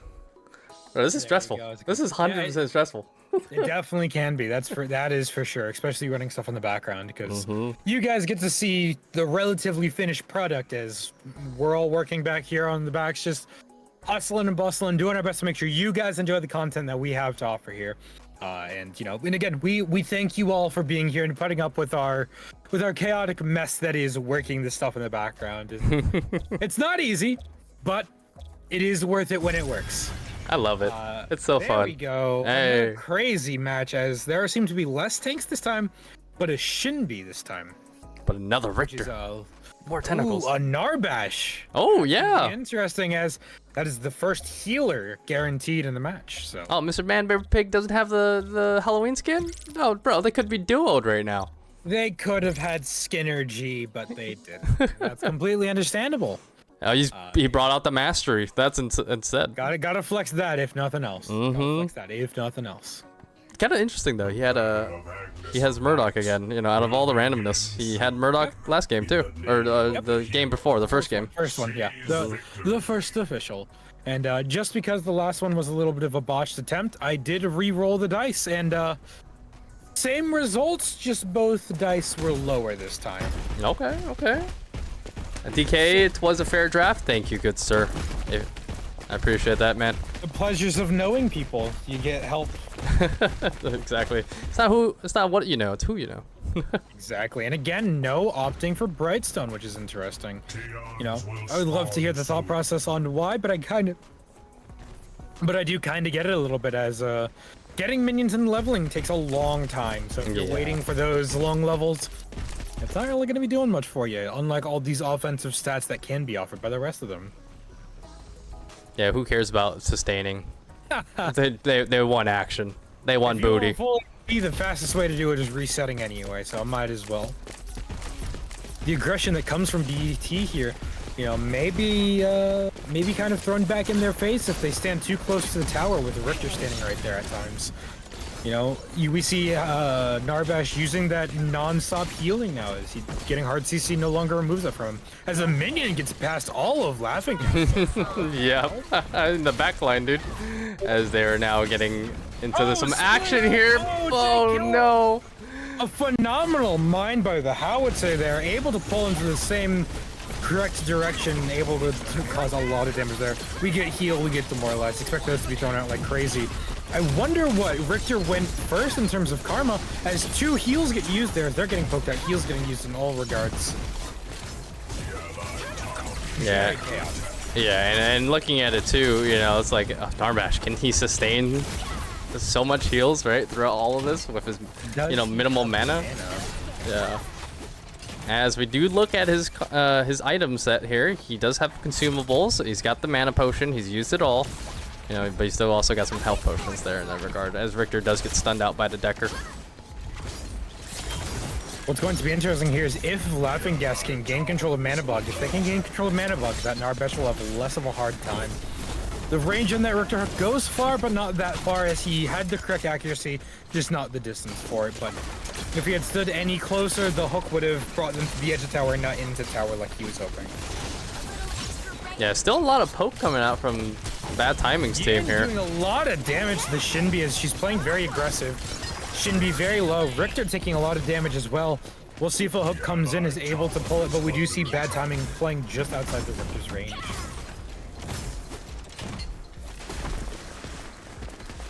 bro, this is stressful. This is 100% stressful. It definitely can be. That is for sure, especially running stuff in the background, because you guys get to see the relatively finished product as we're all working back here on the backs, just hustling and bustling, doing our best to make sure you guys enjoy the content that we have to offer here. And you know, and again, we thank you all for being here and putting up with our chaotic mess that is working this stuff in the background. It's not easy, but it is worth it when it works. I love it. It's so fun. There we go. Hey. Crazy match, as there seem to be less tanks this time, but a Shinbi this time. But another Richter. More tentacles. Ooh, a Narbash. Oh, yeah. Interesting, as that is the first healer guaranteed in the match. So. Oh, Mr. Manbear Pig doesn't have the Halloween skin? Oh, bro, they could be duoed right now. They could have had Skinnergy, but they didn't. That's completely understandable. He brought out the mastery. That's instead. Gotta flex that if nothing else. Gotta flex that if nothing else. Kind of interesting though. He has Murdoch again. You know, out of all the randomness, he had Murdoch last game too, or the game before, the first game. First one, yeah. The first official. And just because the last one was a little bit of a botched attempt, I did re-roll the dice, and same results, just both dice were lower this time. Okay. DK, it was a fair draft. Thank you, good sir. I appreciate that, man. The pleasures of knowing people. You get help. Exactly. It's not what you know, it's who you know. Exactly. And again, no opting for Brightstone, which is interesting. You know, I would love to hear the thought process on why, but I do kind of get it a little bit, as getting minions and leveling takes a long time. So if you're waiting for those long levels, it's not really going to be doing much for you, unlike all these offensive stats that can be offered by the rest of them. Yeah, who cares about sustaining? they want action. They want booty. The fastest way to do it is resetting anyway, so I might as well. The aggression that comes from DT here, you know, maybe kind of thrown back in their face if they stand too close to the tower with Richter standing right there at times. You know, we see Narbash using that non-stop healing now, as he's getting hard CC, no longer removes it from him. As a minion gets past all of Laughing. Yeah, in the back line, dude. As they are now getting into some action here. Oh no! A phenomenal mind by the Howitzer there, able to pull into the same correct direction, able to cause a lot of damage there. We get healed, we get demoralized. Expect those to be thrown out like crazy. I wonder what Richter went first in terms of karma, as two heals get used there. They're getting poked out, heals getting used in all regards. Yeah. And looking at it too, you know, it's like, Narbash, can he sustain so much heals, right, throughout all of this with his, you know, minimal mana? Yeah. As we do look at his item set here, he does have consumables. He's got the mana potion. He's used it all. You know, but he still also got some health potions there in that regard, as Richter does get stunned out by the Decker. What's going to be interesting here is if Laughing Gas can gain control of Mana Bog. If they can gain control of Mana Bog, that Narbash will have less of a hard time. The range on that Richter hook goes far, but not that far, as he had the correct accuracy, just not the distance for it. But if he had stood any closer, the hook would have brought them to the edge of tower, not into tower like he was hoping. Yeah, still a lot of poke coming out from Bad Timing's team here. Doing a lot of damage to the Shinbi as she's playing very aggressive. Shinbi very low. Richter taking a lot of damage as well. We'll see if a hook comes in, is able to pull it, but we do see Bad Timing playing just outside the Richter's range.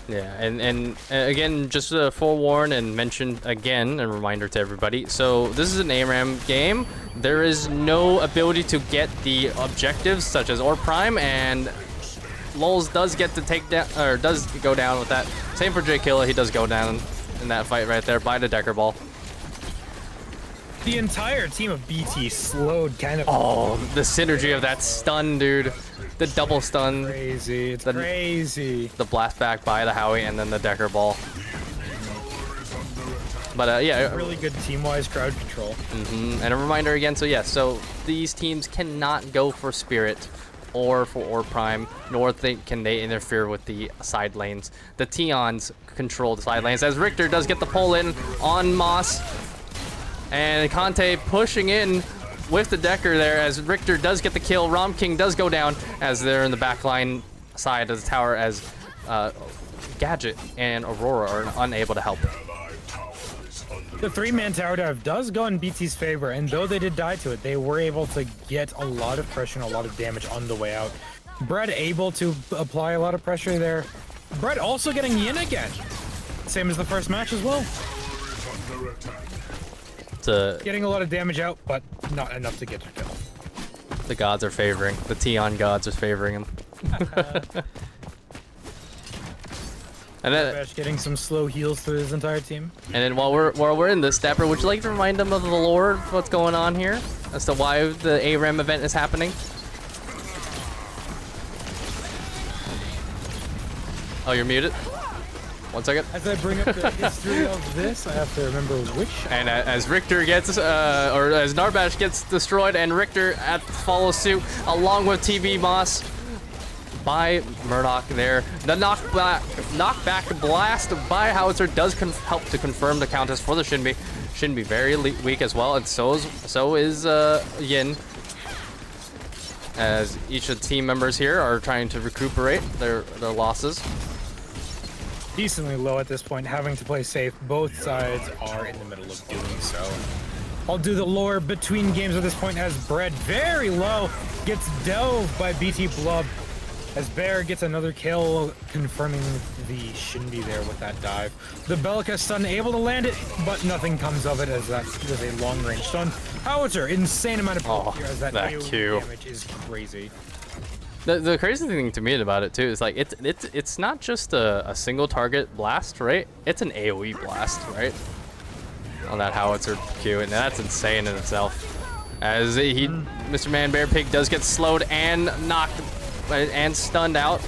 Yeah, and again, just to forewarn and mention again, a reminder to everybody. So this is an ARAM game. There is no ability to get the objectives such as Overprime, and Lulz does get to take down, or does go down with that. Same for J Killa, he does go down in that fight right there by the Decker Ball. The entire team of BT slowed kind of. Oh, the synergy of that stun, dude. The double stun. Crazy, it's crazy. The blast back by the Howie and then the Decker Ball. But yeah. Really good team-wise crowd control. And a reminder again, so yeah, so these teams cannot go for Spirit or for Overprime, nor can they interfere with the side lanes. The T-Ons control the side lanes, as Richter does get the pull in on Moss. And Conte pushing in with the Decker there, as Richter does get the kill. Rom King does go down as they're in the backline side of the tower, as Gadget and Aurora are unable to help. The 3-man tower dive does go in BT's favor, and though they did die to it, they were able to get a lot of pressure and a lot of damage on the way out. Brett able to apply a lot of pressure there. Brett also getting Yin again. Same as the first match as well. Getting a lot of damage out, but not enough to get a kill. The gods are favoring. The T-On gods are favoring him. And then getting some slow heals to his entire team. And then while we're in this, Dapper, would you like to remind them of the lore, what's going on here, as to why the ARAM event is happening? Oh, you're muted. 1 second. As I bring up the history of this, I have to remember which. And as Richter gets, or as Narbash gets destroyed, and Richter follows suit along with TV Moss by Murdoch there. The knockback blast by Howitzer does help to confirm the countess for the Shinbi. Shinbi very weak as well, and so is Yin. As each of the team members here are trying to recuperate their losses. Decently low at this point, having to play safe. Both sides are in the middle of doing so. I'll do the lore between games at this point, as Bread very low gets dove by BT Blub, as Bear gets another kill, confirming the Shinbi there with that dive. The Bellica stun able to land it, but nothing comes of it, as that was a long range stun. Howitzer, insane amount of power here, as that Q damage is crazy. The crazy thing to me about it too is like it's not just a single target blast, right? It's an AoE blast, right? On that Howitzer Q, and that's insane in itself. As Mr. Man Bear Pig does get slowed and knocked and stunned out.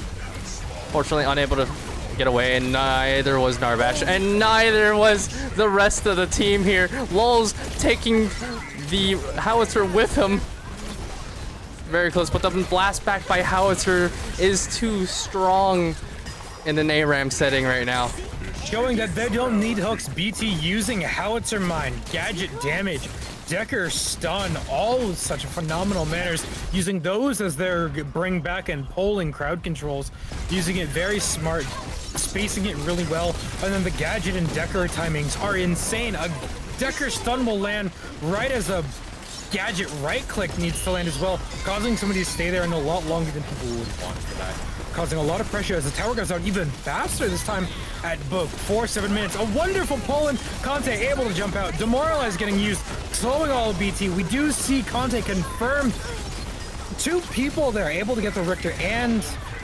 Fortunately unable to get away, and neither was Narbash, and neither was the rest of the team here. Lulz taking the Howitzer with him. Very close, but the blast back by Howitzer is too strong in an ARAM setting right now. Showing that they don't need hooks. BT using Howitzer Mine, Gadget damage, Decker stun, all such phenomenal manners, using those as their bring back and polling crowd controls, using it very smart, spacing it really well, and then the Gadget and Decker timings are insane. A Decker stun will land right as a Gadget right click needs to land as well, causing somebody to stay there in a lot longer than people would want for that. Causing a lot of pressure as the tower goes out even faster this time at book 7 minutes. A wonderful pull-in. Conte able to jump out. Demoralize getting used, slowing all of BT. We do see Conte confirm 2 people there able to get the Richter and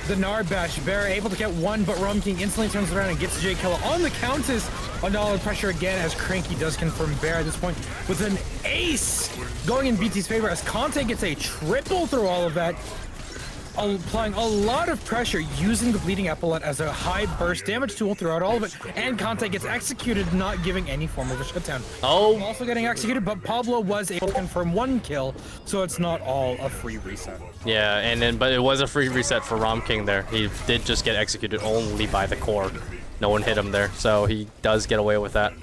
the Narbash. Bear able to get one, but Rum King instantly turns around and gets J Killer on the Countess. Another pressure again as Cranky does confirm Bear at this point with an ace going in BT's favor as Conte gets a triple through all of that. Applying a lot of pressure using the Bleeding Epaulette as a high burst damage tool throughout all of it, and Conte gets executed, not giving any form of a shutdown. Oh, Also getting executed, but Pablo was able to confirm 1 kill, so it's not all a free reset. yeah, and then but it was a free reset for Rom King there. He did just get executed only by the core. No one hit him there, so he does get away with that.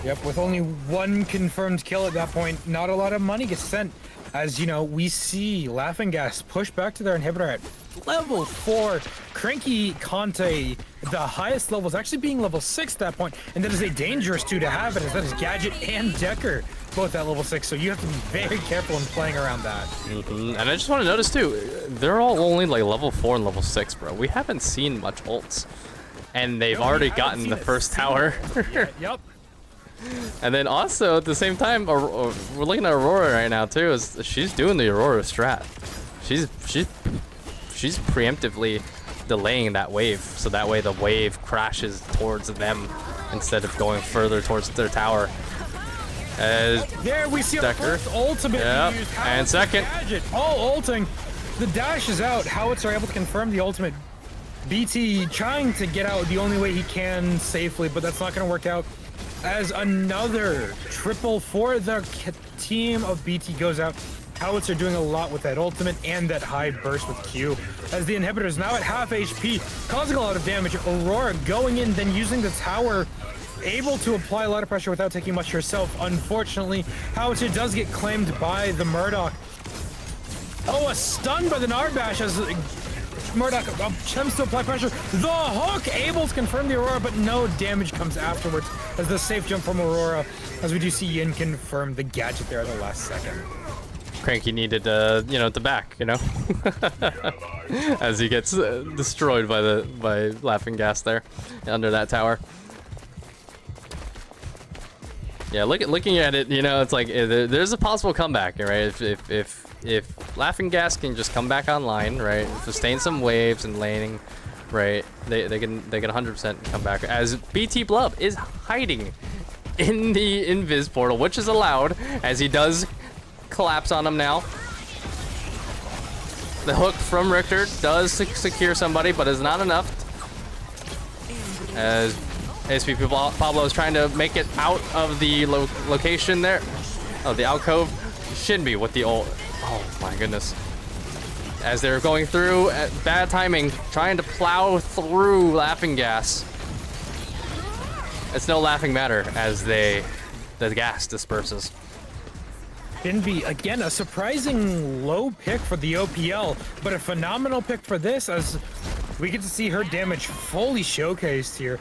Yep, with only 1 confirmed kill at that point, not a lot of money gets sent. As you know, we see Laughing Gas push back to their inhibitor at level 4. Cranky Conte, the highest level, is actually being level 6 at that point, and that is a dangerous 2 to have, and that is Gadget and Decker both at level 6, so you have to be very careful in playing around that. And I just want to notice too, they're all only like level 4 and level 6, bro. We haven't seen much ults, and they've already gotten the first tower. Yep. And then also at the same time, we're looking at Aurora right now too. Is she's doing the Aurora strat? She's preemptively delaying that wave, so that way the wave crashes towards them instead of going further towards their tower. As There we see our Decker. first ultimate Yep, used. and second. Gadget, all ulting. The dash is out. Howitzer able to confirm the ultimate. BT trying to get out the only way he can safely, but that's not going to work out. As another triple for the team of BT goes out. Howitzer doing a lot with that ultimate and that high burst with Q. As the inhibitor is now at half HP, causing a lot of damage. Aurora going in, then using the tower, able to apply a lot of pressure without taking much herself. Unfortunately, Howitzer does get claimed by the Murdoch. Oh, a stun by the Narbash as Murdoch attempts to apply pressure. The hook able to confirm the Aurora, but no damage comes afterwards as the safe jump from Aurora, as we do see Yin confirm the Gadget there at the last second. Cranky needed, you know, to back, you know, as he gets destroyed by Laughing Gas there under that tower. Yeah, looking at it, you know, it's like there's a possible comeback, right? If Laughing Gas can just come back online, right, sustain some waves and laning, right, they can 100% come back. As BT Blub is hiding in the invis portal, which is allowed, as he does collapse on him now. The hook from Richter does secure somebody, but is not enough. As ASP Pablo is trying to make it out of the location there, of the alcove. Shinbi with the ult. Oh my goodness. As they're going through at bad timing, trying to plow through Laughing Gas. It's no laughing matter as the gas disperses. Shinbi, again, a surprising low pick for the OPL, but a phenomenal pick for this as we get to see her damage fully showcased here.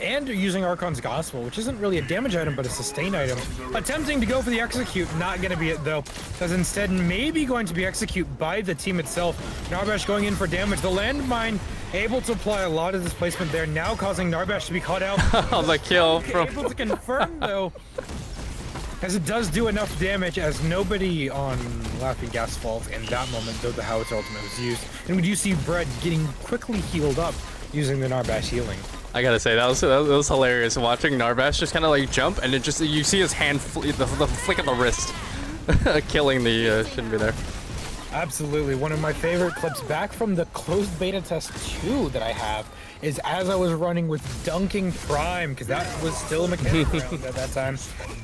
And using Archon's Gospel, which isn't really a damage item, but a sustain item. Attempting to go for the execute, not going to be it though, as instead maybe going to be execute by the team itself. Narbash going in for damage. The landmine able to apply a lot of displacement there, now causing Narbash to be caught out. On the kill from... Able to confirm though, as it does do enough damage as nobody on Laughing Gas falls in that moment, though the Howitzer ultimate was used. And we do see Bread getting quickly healed up using the Narbash healing. I gotta say, that was hilarious watching Narbash just kind of like jump, and it just, you see his hand, the flick of the wrist, killing the Shinbi there. Absolutely. One of my favorite clips back from the closed beta test 2 that I have is as I was running with Dunking Prime, because that was still a mechanic round at that time,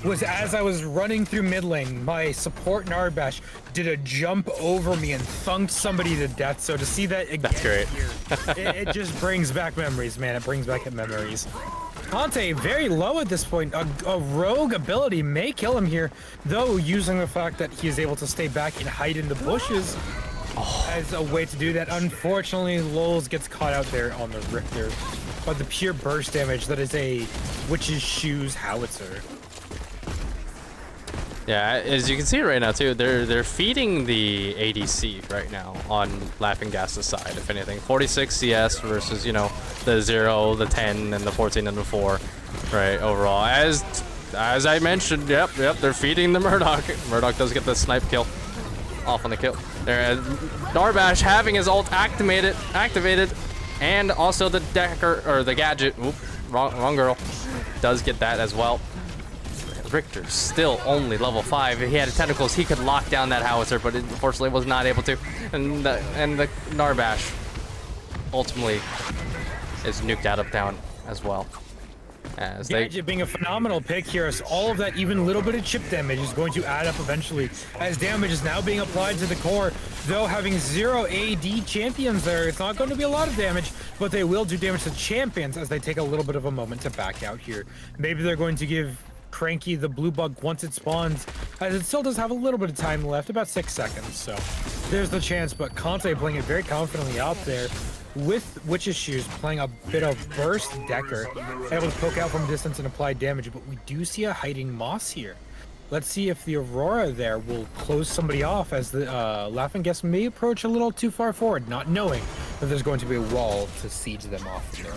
was as I was running through mid lane, my support Narbash did a jump over me and thunked somebody to death. So to see that again, That's great. here, it just brings back memories, man. It brings back memories. Conte very low at this point. A rogue ability may kill him here, though using the fact that he is able to stay back and hide in the bushes as a way to do that. Unfortunately, Lols gets caught out there on the Richter, but the pure burst damage, that is a Witch's Shoes Howitzer. Yeah, as you can see right now too, they're feeding the ADC right now on Laughing Gas's side, if anything. 46 CS versus, you know, the 0, the 10, and the 14 and the 4, right, overall. As I mentioned, yep, they're feeding the Murdoch. Murdoch does get the snipe kill. off on the kill. There, Narbash having his ult activated, and also the Decker or the gadget. Oop, wrong girl. Does get that as well. Richter still only level 5. If he had tentacles, he could lock down that howitzer, but unfortunately was not able to. And the Narbash ultimately is nuked out of town as well. As Gadget being a phenomenal pick here, as all of that even little bit of chip damage is going to add up eventually, as damage is now being applied to the core. Though having 0 AD champions there, it's not going to be a lot of damage, but they will do damage to champions as they take a little bit of a moment to back out here. Maybe they're going to give Cranky the blue bug once it spawns, as it still does have a little bit of time left, about 6 seconds, so there's the chance. But Conte playing it very confidently out there with Witch's Shoes, playing a bit of burst Decker, able to poke out from a distance and apply damage. But we do see a hiding Moss here. Let's see if the Aurora there will close somebody off, as the Laughing Guest may approach a little too far forward, not knowing that there's going to be a wall to siege them off there.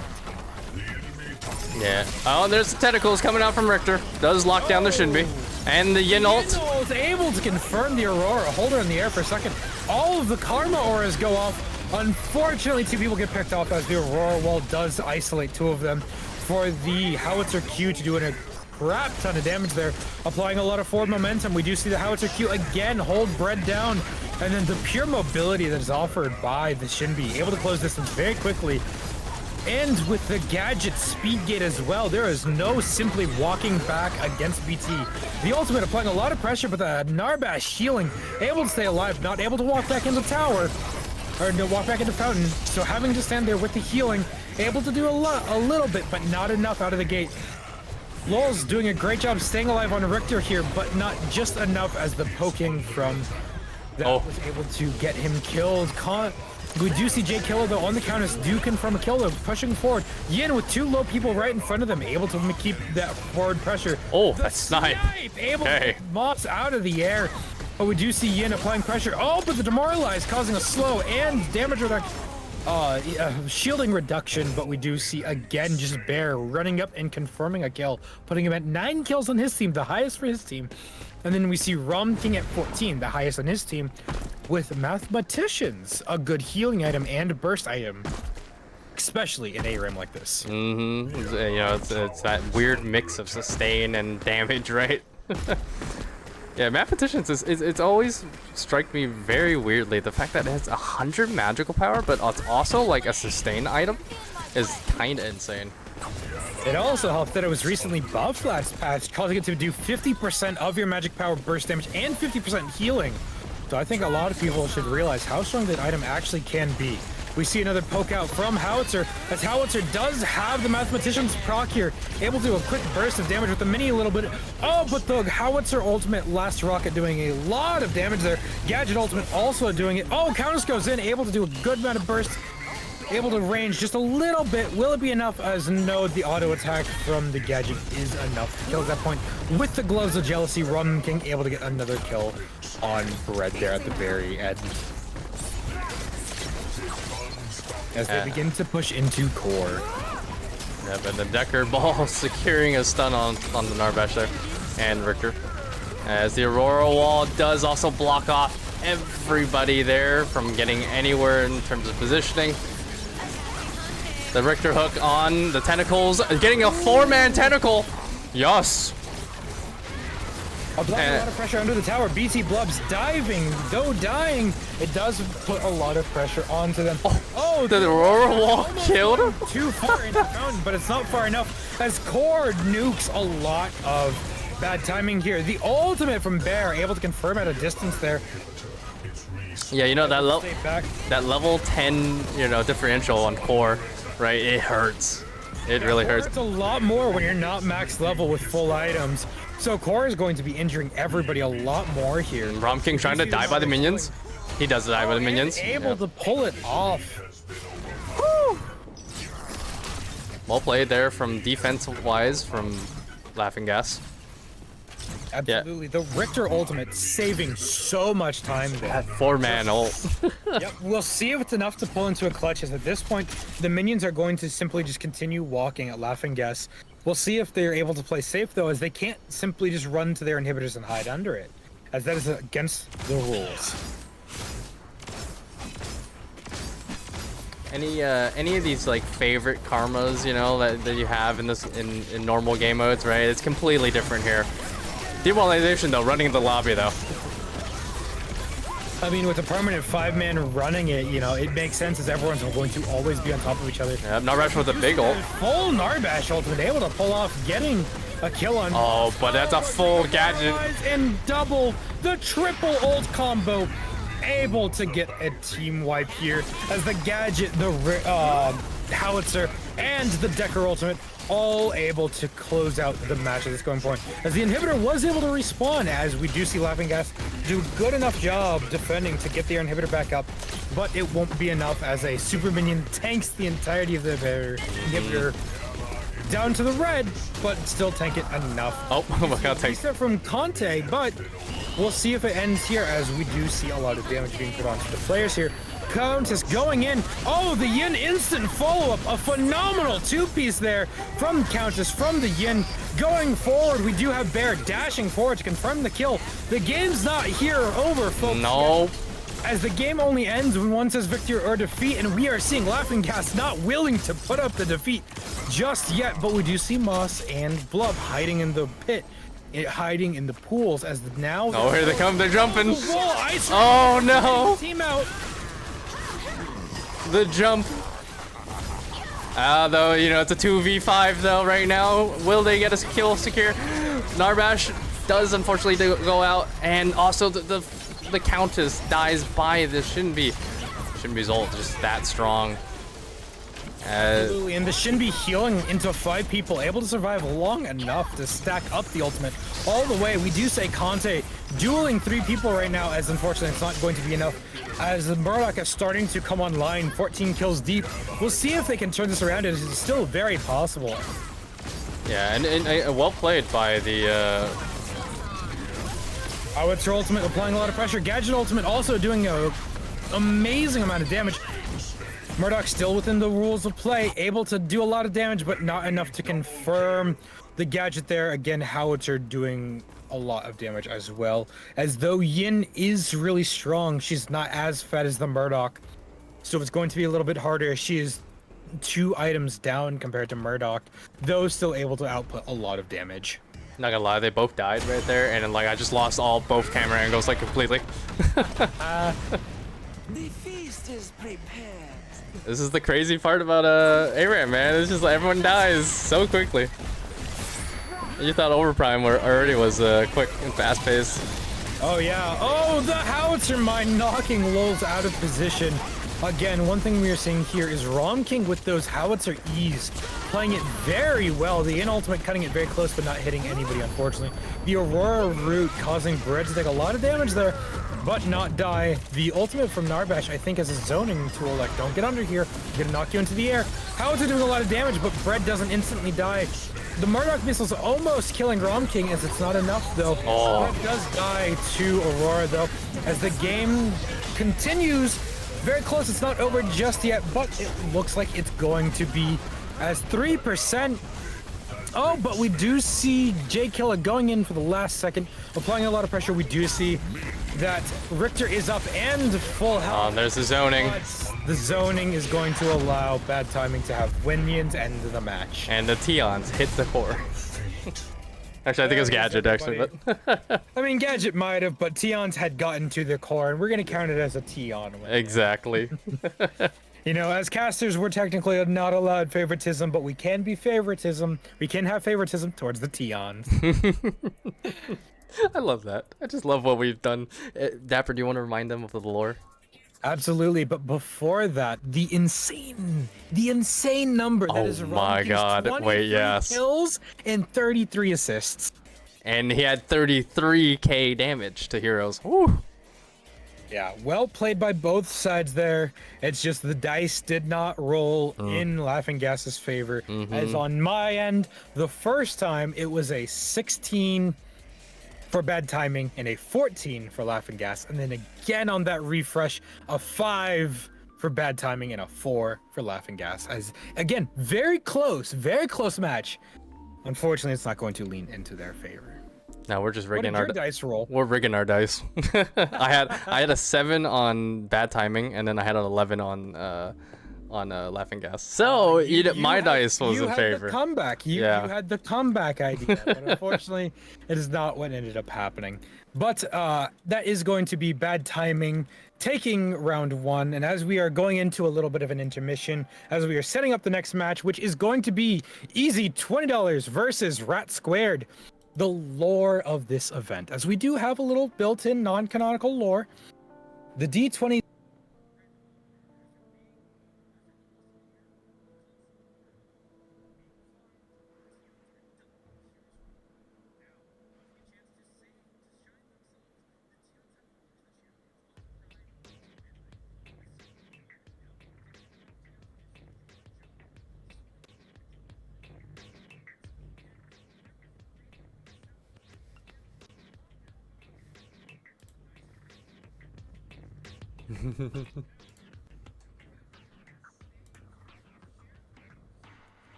Yeah. Oh, there's the tentacles coming out from Richter. Does lock down the Shinbi. And the Yin ult. Is able to confirm the Aurora. Hold her in the air for a second. All of the Karma auras go off. Unfortunately, 2 people get picked off, as the Aurora wall does isolate 2 of them for the Howitzer Q to do a crap ton of damage there, applying a lot of forward momentum. We do see the Howitzer Q again hold Bread down, and then the pure mobility that is offered by the Shinbi, able to close distance very quickly. And with the gadget speed gate as well, there is no simply walking back against BT. The ultimate applying a lot of pressure, but the Narbash healing, able to stay alive, not able to walk back into tower, or no, walk back into fountain. So having to stand there with the healing, able to do a little bit, but not enough out of the gate. Lol's doing a great job staying alive on Richter here, but not just enough, as the poking from that was able to get him killed. We do see Jay Killer, though, on the counters, do confirm a kill, though, pushing forward. Yin with 2 low people right in front of them, able to keep that forward pressure. Oh, that's snipe. Able to get Moss out of the air. But we do see Yin applying pressure. Oh, but the Demoralize causing a slow and damage reduction. Shielding reduction, but we do see, again, just Bear running up and confirming a kill, putting him at 9 kills on his team, the highest for his team. And then we see Rum King at 14, the highest on his team, with Mathematicians, a good healing item and a burst item, especially in ARAM like this. You know, it's that weird mix of sustain and damage, right? Yeah, Mathematicians it's always struck me very weirdly. The fact that it has 100 magical power, but it's also like a sustain item, is kind of insane. It also helped that it was recently buffed last patch, causing it to do 50% of your magic power burst damage and 50% healing. So I think a lot of people should realize how strong that item actually can be. We see another poke out from Howitzer, as Howitzer does have the Mathematician's proc here, able to do a quick burst of damage with the mini a little bit. Oh, but the Howitzer ultimate last rocket doing a lot of damage there. Gadget ultimate also doing it. Oh, Countess goes in, able to do a good amount of burst, able to range just a little bit. Will it be enough? As no, the auto attack from the Gadget is enough to kill at that point. With the Gloves of Jealousy, Rum King able to get another kill on Bread there at the very end, as they begin to push into core. Yeah, but the Decker ball securing a stun on the Narbash there, and Richter. As the Aurora wall does also block off everybody there from getting anywhere in terms of positioning. The Richter hook on the tentacles, getting a 4-man tentacle. Yes. Applying a lot of pressure under the tower. BT Blubs diving, though dying, it does put a lot of pressure onto them. Oh, the Aurora wall killed him? Too far into the fountain, but it's not far enough, as Core nukes a lot of bad timing here. The ultimate from Bear, able to confirm at a distance there. Yeah, you know, that level 10, you know, differential on Core, right? It hurts. It really hurts. It's a lot more when you're not max level with full items. So Core is going to be injuring everybody a lot more here. Rom King trying to die by the minions. He does die by the minions. Able to pull it off. Woo! Well played there from defensive-wise from Laughing Gas. Absolutely. The Richter ultimate saving so much time there. That 4-man ult. Yep, we'll see if it's enough to pull into a clutch, as at this point, the minions are going to simply just continue walking at Laughing Gas. We'll see if they're able to play safe, though, as they can't simply just run to their inhibitors and hide under it. as that is against the rules. Any of these like favorite karmas, you know, that you have in this in normal game modes, right? It's completely different here. Demoralization though, running the lobby though. I mean, with a permanent 5-man running it, you know, it makes sense as everyone's going to always be on top of each other. Yeah, Narbash with a big ult. Full Narbash ultimate, able to pull off getting a kill on. Oh, but that's a full gadget. And double the triple ult combo. Able to get a team wipe here as the gadget, the howitzer, and the Decker ultimate all able to close out the match at this going point. As the inhibitor was able to respawn, as we do see Laughing Gas do good enough job defending to get their inhibitor back up, but it won't be enough as a super minion tanks the entirety of the inhibitor down to the red, but still tank it enough. Oh my god, tank. Reset from Conte, but we'll see if it ends here as we do see a lot of damage being put onto the players here. Countess going in. Oh, the Yin instant follow-up. A phenomenal two-piece there from Countess, from the Yin. Going forward, we do have Bear dashing forward to confirm the kill. The game's not here over, folks. No. As the game only ends when one says victory or defeat, and we are seeing Laughing Gas not willing to put up the defeat just yet, but we do see Moss and Blub hiding in the pit. Hiding in the pools as now. Oh, here they come! They're jumping! Ice Oh no! Team out. The jump. Though you know it's a 2v5 though right now. Will they get a kill secure? Narbash does unfortunately go out, and also the Countess dies by the Shinbi's ult, just that strong. Absolutely, and the Shinbi healing into 5 people, able to survive long enough to stack up the ultimate all the way. We do say Conte dueling 3 people right now, as unfortunately it's not going to be enough. As the Murdoch is starting to come online, 14 kills deep. We'll see if they can turn this around. It is still very possible. Yeah, and well played by the. Howitzer ultimate applying a lot of pressure. Gadget ultimate also doing an amazing amount of damage. Murdoch still within the rules of play, able to do a lot of damage, but not enough to confirm the gadget there. Again, Howitzer doing a lot of damage as well. As though Yin is really strong, she's not as fat as the Murdoch. So it's going to be a little bit harder. She is 2 items down compared to Murdoch, though still able to output a lot of damage. Not gonna lie, they both died right there, and like I just lost both camera angles like completely. The feast is prepared. This is the crazy part about ARAM, man. It's just like everyone dies so quickly. You thought Overprime already was quick and fast-paced. Oh yeah. Oh, the Howitzer mine knocking Lulz out of position. Again, one thing we are seeing here is Rom King with those Howitzer E's, playing it very well. The in ultimate cutting it very close, but not hitting anybody, unfortunately. The Aurora root causing Bread to take a lot of damage there, but not die. The ultimate from Narbash, I think, is a zoning tool, like, don't get under here, I'm gonna knock you into the air. Howitzer doing a lot of damage, but Bread doesn't instantly die. The Murdoch missile's almost killing Rom King, as it's not enough, though. Oh. Bread does die to Aurora, though, as the game continues. Very close, it's not over just yet, but it looks like it's going to be as 3%. Oh, but we do see J Killa going in for the last second, applying a lot of pressure. We do see that Richter is up and full health. Oh, there's the zoning. But the zoning is going to allow bad timing to have Winions end the match. And the T-Ons hit the core. Actually, I think it was Gadget, actually, but... I mean, Gadget might have, but T-Ons had gotten to the core, and we're going to count it as a T-On win. Exactly. You know, as casters, we're technically not allowed favoritism, but we can be favoritism. We can have favoritism towards the T-Ons. I love that. I just love what we've done. Dapper, do you want to remind them of the lore? Absolutely, but before that, the insane number that is Oh my god, wait, yes. kills and 33 assists. And he had 33k damage to heroes. Woo. Yeah, well played by both sides there. It's just the dice did not roll in Laughing Gas's favor. As on my end, the first time it was a 16 for bad timing and a 14 for Laughing Gas, and then again on that refresh, a 5 for bad timing and a 4 for Laughing Gas. As again, very close match. Unfortunately, it's not going to lean into their favor. No, we're just What rigging did our your dice roll? we're rigging our dice. I had a 7 on bad timing, and then I had an 11 on laughing gas. So my dice was you in had favor. The comeback. You had the comeback idea, but unfortunately, it is not what ended up happening. But that is going to be bad timing, taking round 1. And as we are going into a little bit of an intermission, as we are setting up the next match, which is going to be easy $20 versus Rat Squared. The lore of this event, as we do have a little built-in non-canonical lore. The D-20.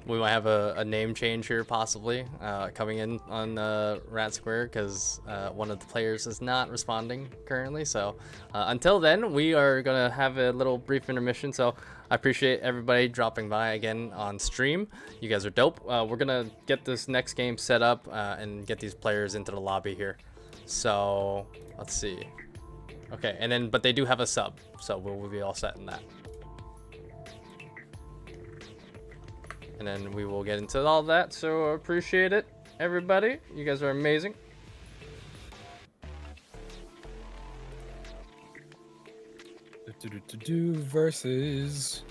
We might have a name change here, possibly, coming in on Rat Square, because one of the players is not responding currently. So until then, we are going to have a little brief intermission. So I appreciate everybody dropping by again on stream. You guys are dope. We're going to get this next game set up and get these players into the lobby here. So let's see. Okay, and then, but they do have a sub, so we'll be all set in that. And then we will get into all that. So appreciate it, everybody. You guys are amazing. Versus.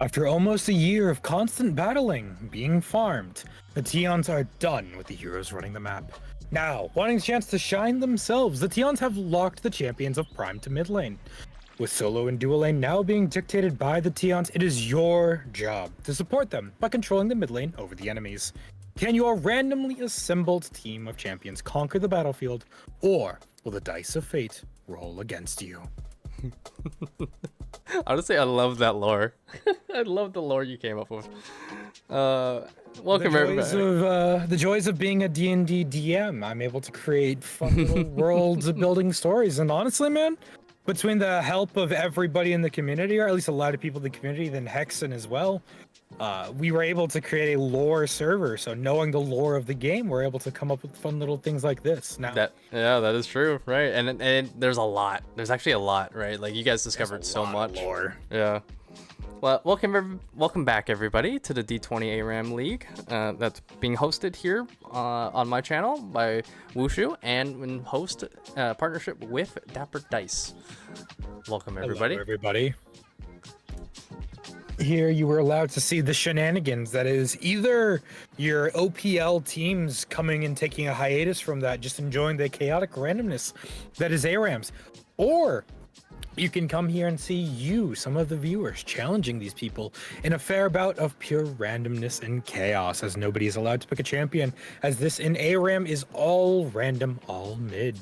After almost a year of constant battling, being farmed, the T-Ons are done with the heroes running the map. Now, wanting a chance to shine themselves, the T-Ons have locked the champions of Prime to mid lane. With solo and dual lane now being dictated by the T-Ons, it is your job to support them by controlling the mid lane over the enemies. Can your randomly assembled team of champions conquer the battlefield, or will the dice of fate roll against you? Honestly, I love that lore. I love the lore you came up with. Welcome everybody. The joys of being a D&D DM. I'm able to create fun little worlds building stories. And honestly, man, between the help of everybody in the community, or at least a lot of people in the community, then Hexen as well, we were able to create a lore server. So knowing the lore of the game, we're able to come up with fun little things like this. Now, that is true, right? And there's a lot. There's actually a lot, right? Like you guys discovered so much lore. Yeah. Well, welcome back everybody to the D-20 ARAM League. That's being hosted here on my channel by Wushu and in host partnership with DapperDice. Welcome everybody. Hello, everybody. Here you were allowed to see the shenanigans. That is either your OPL teams coming and taking a hiatus from that, just enjoying the chaotic randomness that is ARAMs, or you can come here and see you, some of the viewers, challenging these people in a fair bout of pure randomness and chaos, as nobody is allowed to pick a champion, as this in ARAM is all random, all mid.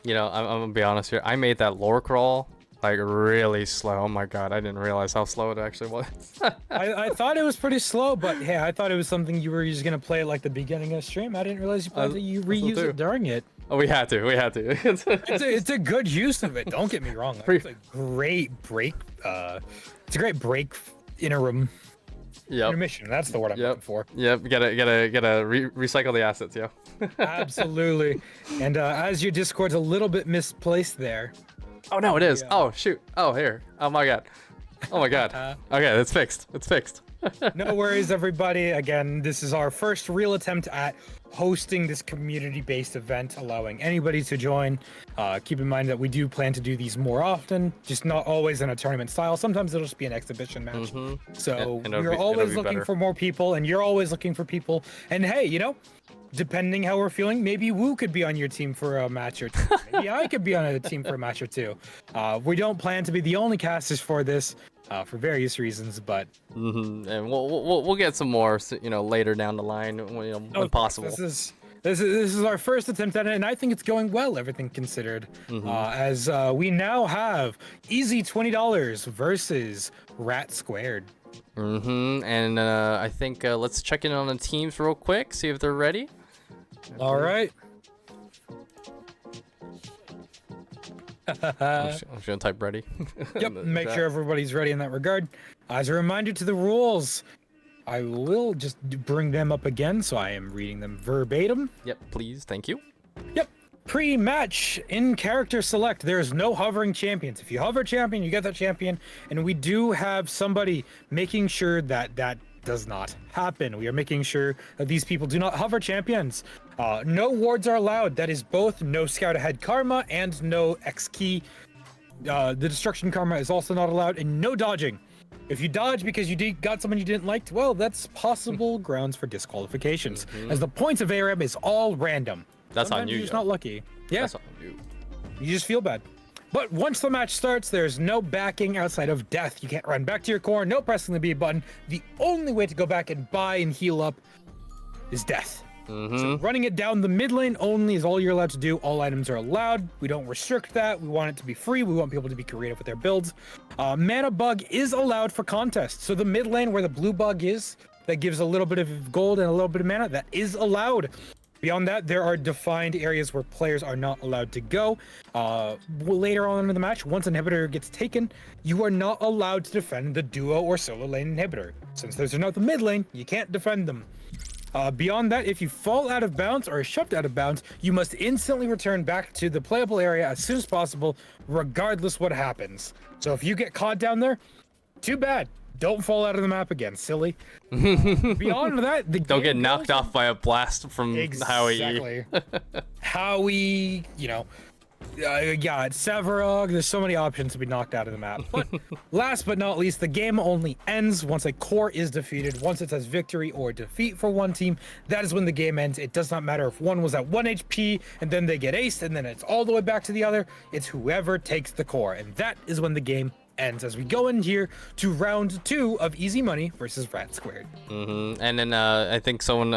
You know, I'm gonna be honest here. I made that lore crawl like really slow. Oh my god, I didn't realize how slow it actually was. I thought it was pretty slow, but hey, I thought it was something you were just gonna play at like the beginning of the stream. I didn't realize you reuse it during it. Oh, we had to. It's a good use of it. Don't get me wrong. It's a great break. It's a great break interim. Yep. Intermission. That's the word I'm looking for. Yep. Gotta recycle the assets. Yeah. Absolutely. And as your Discord's a little bit misplaced there. Oh no, it is. Oh shoot. Oh here. Oh my god. Oh my god. Okay, it's fixed. It's fixed. No worries, everybody. Again, this is our first real attempt at hosting this community-based event, allowing anybody to join. Keep in mind that we do plan to do these more often, just not always in a tournament style. Sometimes it'll just be an exhibition match. So we're always looking for more people, and you're always looking for people. And hey, you know, depending how we're feeling, maybe Wu could be on your team for a match or two. Maybe I could be on a team for a match or two. We don't plan to be the only casters for this, for various reasons, but and we'll get some more, you know, later down the line, when possible. This is our first attempt at it, and I think it's going well, everything considered. As we now have easy $20 versus Rat Squared. And I think let's check in on the teams real quick, see if they're ready. All right. I'm just gonna type ready. Yep, make sure everybody's ready in that regard. As a reminder to the rules, I will just bring them up again, so I am reading them verbatim. Yep, please, thank you. Yep. Pre-match in character select, there's no hovering champions. If you hover champion, you get that champion, and we do have somebody making sure that that does not happen. We are making sure that these people do not hover champions. No wards are allowed. That is both no scout ahead karma and no X key. The destruction karma is also not allowed, and no dodging. If you dodge because you got someone you didn't like, well, that's possible grounds for disqualifications. As the points of ARAM is all random. That's Sometimes on you. You're just not lucky. Yeah. That's on you. You just feel bad. But once the match starts, there's no backing outside of death. You can't run back to your core, no pressing the B button. The only way to go back and buy and heal up is death. So running it down the mid lane only is all you're allowed to do. All items are allowed. We don't restrict that. We want it to be free. We want people to be creative with their builds. Mana bug is allowed for contests. So the mid lane where the blue bug is, that gives a little bit of gold and a little bit of mana, that is allowed. Beyond that, there are defined areas where players are not allowed to go. Later on in the match, once an inhibitor gets taken, you are not allowed to defend the duo or solo lane inhibitor. Since those are not the mid lane, you can't defend them. Beyond that, if you fall out of bounds or are shoved out of bounds, you must instantly return back to the playable area as soon as possible, regardless what happens. So if you get caught down there, too bad. Don't fall out of the map again, silly. Beyond that, don't get knocked off by a blast from Howie. Exactly. Howie, you know, Yeah, it's Severog. There's so many options to be knocked out of the map. But last but not least, the game only ends once a core is defeated. Once it says victory or defeat for one team, that is when the game ends. It does not matter if one was at 1 HP and then they get aced and then it's all the way back to the other. It's whoever takes the core. And that is when the game ends as we go in here to round 2 of Easy Money versus Rat Squared. And then I think someone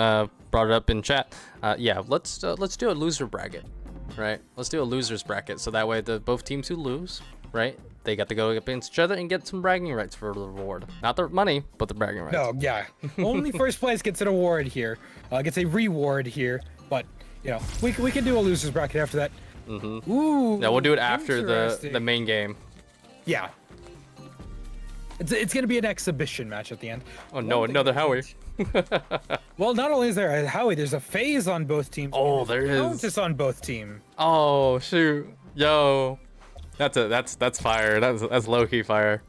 brought it up in chat. Yeah, let's do a loser bracket. Right, let's do a losers bracket, so that way both teams who lose, right, they got to go against each other and get some bragging rights for the reward. Not the money, but the bragging rights. No, yeah. Only first place gets an award here, gets a reward here. But you know, we can do a losers bracket after that. Ooh. Yeah, we'll do it after the interesting. main game. Yeah. It's gonna be an exhibition match at the end. Oh no, another Howie. Well, not only is there a Howie, there's a phase on both teams. Oh, there is. Countess on both teams. Oh shoot, yo, that's fire. That's low key fire.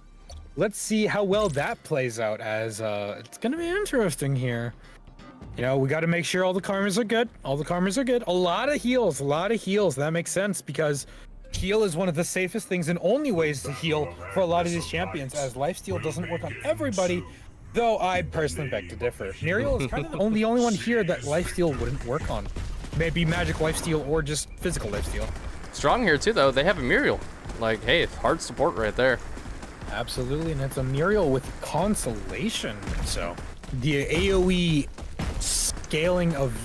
Let's see how well that plays out. As it's gonna be interesting here. You know, we got to make sure all the karmas are good. All the karmas are good. A lot of heals. That makes sense because heal is one of the safest things and only ways to heal for a lot of these champions, as lifesteal doesn't work on everybody. Though I personally beg to differ. Muriel is kind of the only one here that lifesteal wouldn't work on. Maybe magic lifesteal or just physical lifesteal. Strong here too, though. They have a Muriel. Like, hey, hard support right there. Absolutely, and it's a Muriel with consolation. So the AoE scaling of,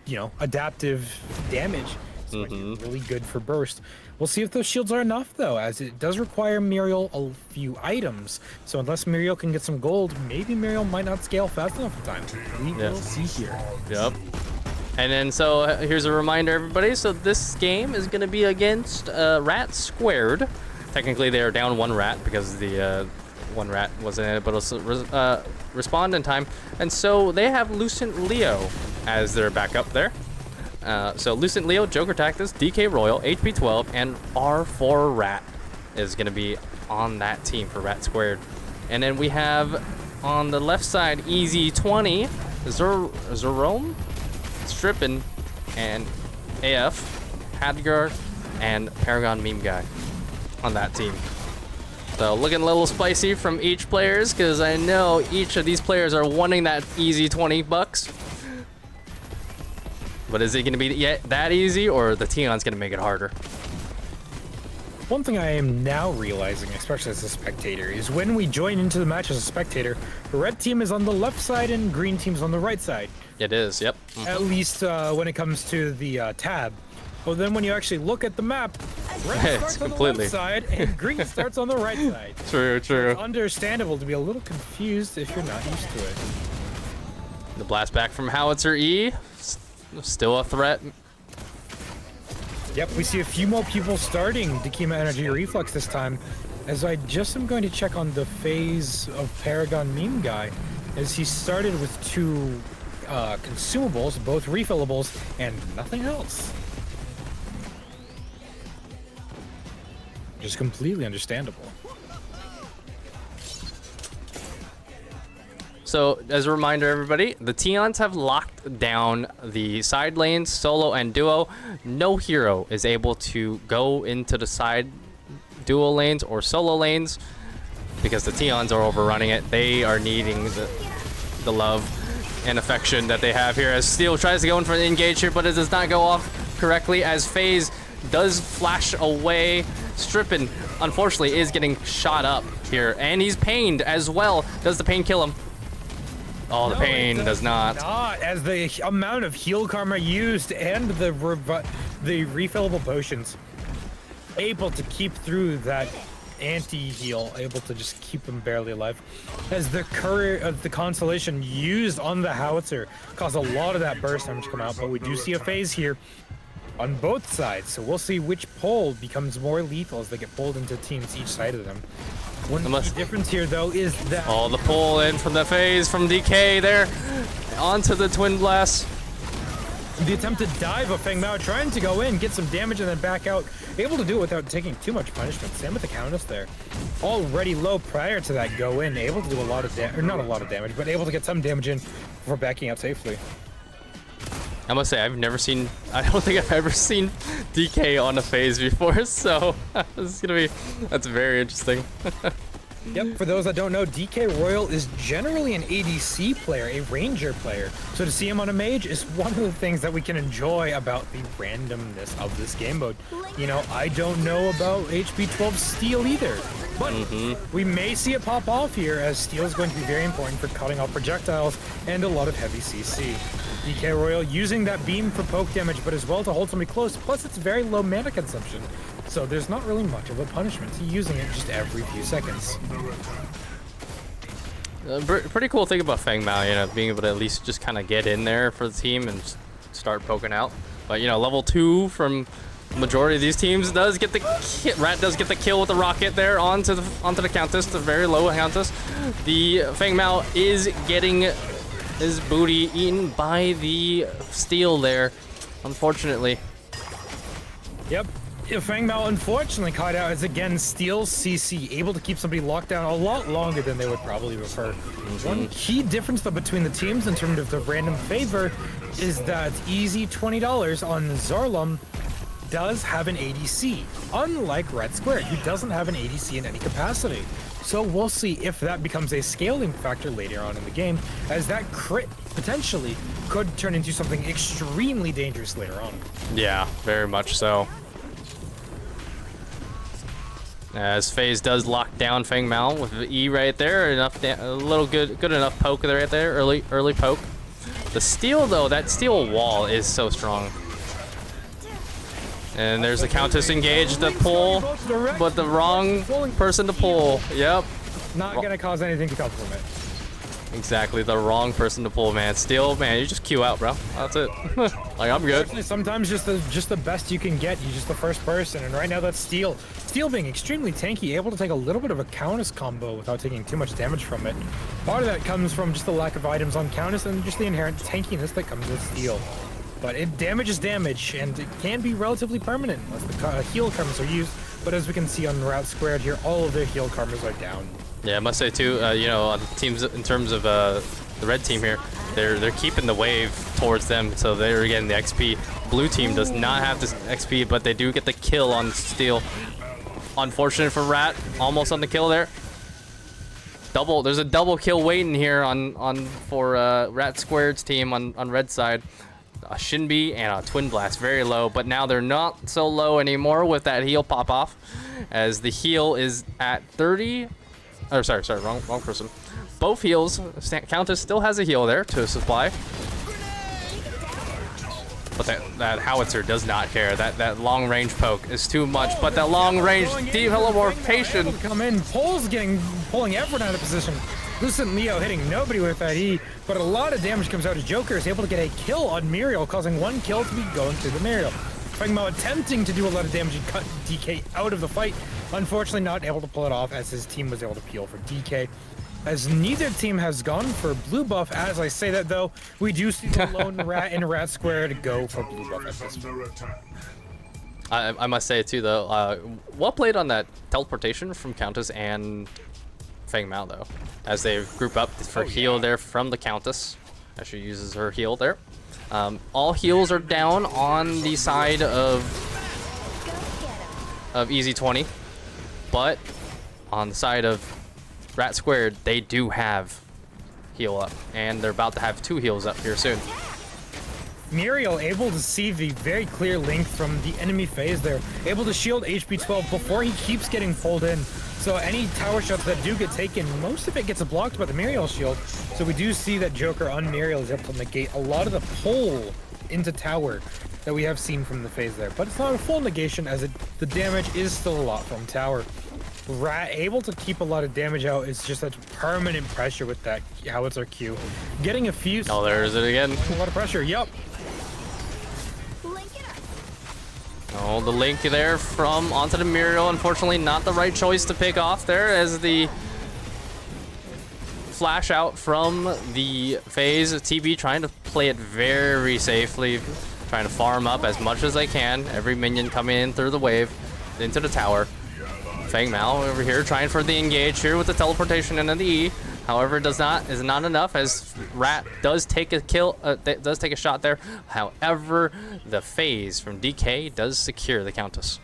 you know, adaptive damage is going to be really good for burst. We'll see if those shields are enough, though, as it does require Muriel a few items. So unless Muriel can get some gold, maybe Muriel might not scale fast enough in time. We will see here. Yep. And then, so here's a reminder, everybody. So this game is going to be against Rat Squared. Technically, they are down 1 rat because the one rat wasn't in it, but also respond in time. And so they have Lucent Leo as their backup there. So Lucent Leo, Joker Tactics, DK Royal, HP 12, and R4 Rat is going to be on that team for Rat Squared. And then we have on the left side Easy 20, Zerome, Strippin, and AF, Hadgar, and Paragon Meme Guy on that team. So looking a little spicy from each players because I know each of these players are wanting that easy 20 bucks. But is it going to be that easy, or the T-Ons going to make it harder? One thing I am now realizing, especially as a spectator, is when we join into the match as a spectator, the red team is on the left side and green team's on the right side. It is, yep. At least when it comes to the tab. Well, then when you actually look at the map, red starts on the left side and green starts on the right side. True. It's understandable to be a little confused if you're not used to it. The blast back from Howitzer E. Still a threat. Yep, we see a few more people starting Dakima Energy Reflex this time, as I just am going to check on the phase of Paragon Meme Guy, as he started with 2 consumables, both refillables, and nothing else. Just completely understandable. So, as a reminder, everybody, the T-Ons have locked down the side lanes, solo and duo. No hero is able to go into the side duo lanes or solo lanes because the T-Ons are overrunning it. They are needing the love and affection that they have here, as Steel tries to go in for the engage here, but it does not go off correctly, as FaZe does flash away. Strippin, unfortunately, is getting shot up here, and he's pained as well. Does the pain kill him? Oh, the pain does not. As the amount of heal karma used and the refillable potions able to keep through that anti-heal, able to just keep him barely alive. As the courier of the consolation used on the howitzer caused a lot of that burst damage to come out, but we do see a phase here on both sides, so we'll see which pole becomes more lethal as they get pulled into teams each side of them. One key difference here, though, is that... Oh, the pull in from the phase from DK there. Onto the Twin Blast. The attempt to dive of Feng Mao, trying to go in, get some damage, and then back out. Able to do it without taking too much punishment. Same with the Countess there. Already low prior to that go in. Able to do a lot of damage, or not a lot of damage, but able to get some damage in before backing out safely. I must say, I don't think I've ever seen DK on a phase before, so that's very interesting. Yep, for those that don't know, DK Royal is generally an ADC player, a Ranger player. So to see him on a mage is one of the things that we can enjoy about the randomness of this game mode. You know, I don't know about HP 12 Steel either, but we may see it pop off here, as Steel is going to be very important for cutting off projectiles and a lot of heavy CC. DK Royal using that beam for poke damage, but as well to hold somebody close, plus it's very low mana consumption. So there's not really much of a punishment to using it just every few seconds. Pretty cool thing about Feng Mao, you know, being able to at least just kind of get in there for the team and just start poking out. But, you know, level 2 from the majority of these teams does get the Rat does get the kill with the rocket there onto the Countess, the very low Countess. The Feng Mao is getting his booty eaten by the Steel there, unfortunately. Yep. Feng Mao unfortunately caught out as again Steel CC, able to keep somebody locked down a lot longer than they would probably prefer. One key difference though between the teams in terms of the random favor is that easy $20 on Zarlum does have an ADC, unlike Red Square, who doesn't have an ADC in any capacity. So we'll see if that becomes a scaling factor later on in the game, as that crit potentially could turn into something extremely dangerous later on. Yeah, very much so. As FaZe does lock down Feng Mao with the E right there, a little good enough poke there right there, early poke. The Steel though, that Steel wall is so strong. And there's the Countess engaged the pull, but the wrong person to pull. Yep. Not gonna cause anything to come from it. Exactly, the wrong person to pull, man. Steel, man, you just queue out, bro. That's it. Like, I'm good. Sometimes just the best you can get, you're just the first person, and right now that's Steel. Steel being extremely tanky, able to take a little bit of a Countess combo without taking too much damage from it. Part of that comes from just the lack of items on Countess and just the inherent tankiness that comes with Steel. But it damages damage, and it can be relatively permanent unless the heal karmas are used. But as we can see on Route Squared here, all of their heal karmas are down. Yeah, I must say too, you know, on teams in terms of the red team here, they're keeping the wave towards them, so they're getting the XP. Blue team does not have this XP, but they do get the kill on Steel. Unfortunate for Rat, almost on the kill there. There's a double kill waiting here for Rat Squared's team on red side. A Shinbi and a Twin Blast, very low, but now they're not so low anymore with that heal pop off, as the heal is at 30. Oh, sorry, wrong person. Both heals. Countess still has a heal there to supply, but that howitzer does not care. That long range poke is too much. But that long range teleportation come in. Pulling everyone out of position. Lucent Leo hitting nobody with that E, but a lot of damage comes out as Joker is able to get a kill on Muriel, causing one kill to be going through the Muriel. Feng Mao attempting to do a lot of damage and cut DK out of the fight. Unfortunately not able to pull it off, as his team was able to peel for DK. As neither team has gone for blue buff, as I say that though, we do see the lone Rat in Rat Square to go for blue buff at this point. I must say too though, well played on that teleportation from Countess and Feng Mao though, as they group up for heal there from the Countess, as she uses her heal there. All heals are down on the side of Easy 20, but on the side of Rat Squared, they do have heal up, and they're about to have 2 heals up here soon. Muriel able to see the very clear link from the enemy phase there, able to shield HP 12 before he keeps getting pulled in. So any tower shots that do get taken, most of it gets blocked by the Muriel shield. So we do see that Joker on Muriel is able to negate a lot of the pull into tower that we have seen from the phase there. But it's not a full negation, as the damage is still a lot from tower. Rat able to keep a lot of damage out is just that permanent pressure with that howitzer Q. Getting a few... Oh, there's it again. A lot of pressure, yup. Oh, the link there from onto the Muriel, unfortunately not the right choice to pick off there, as the flash out from the phase. TB trying to play it very safely, trying to farm up as much as they can. Every minion coming in through the wave into the tower. Feng Mao over here trying for the engage here with the teleportation and then the E. However, is not enough as Rat does take a kill, does take a shot there. However, the phase from DK does secure the Countess.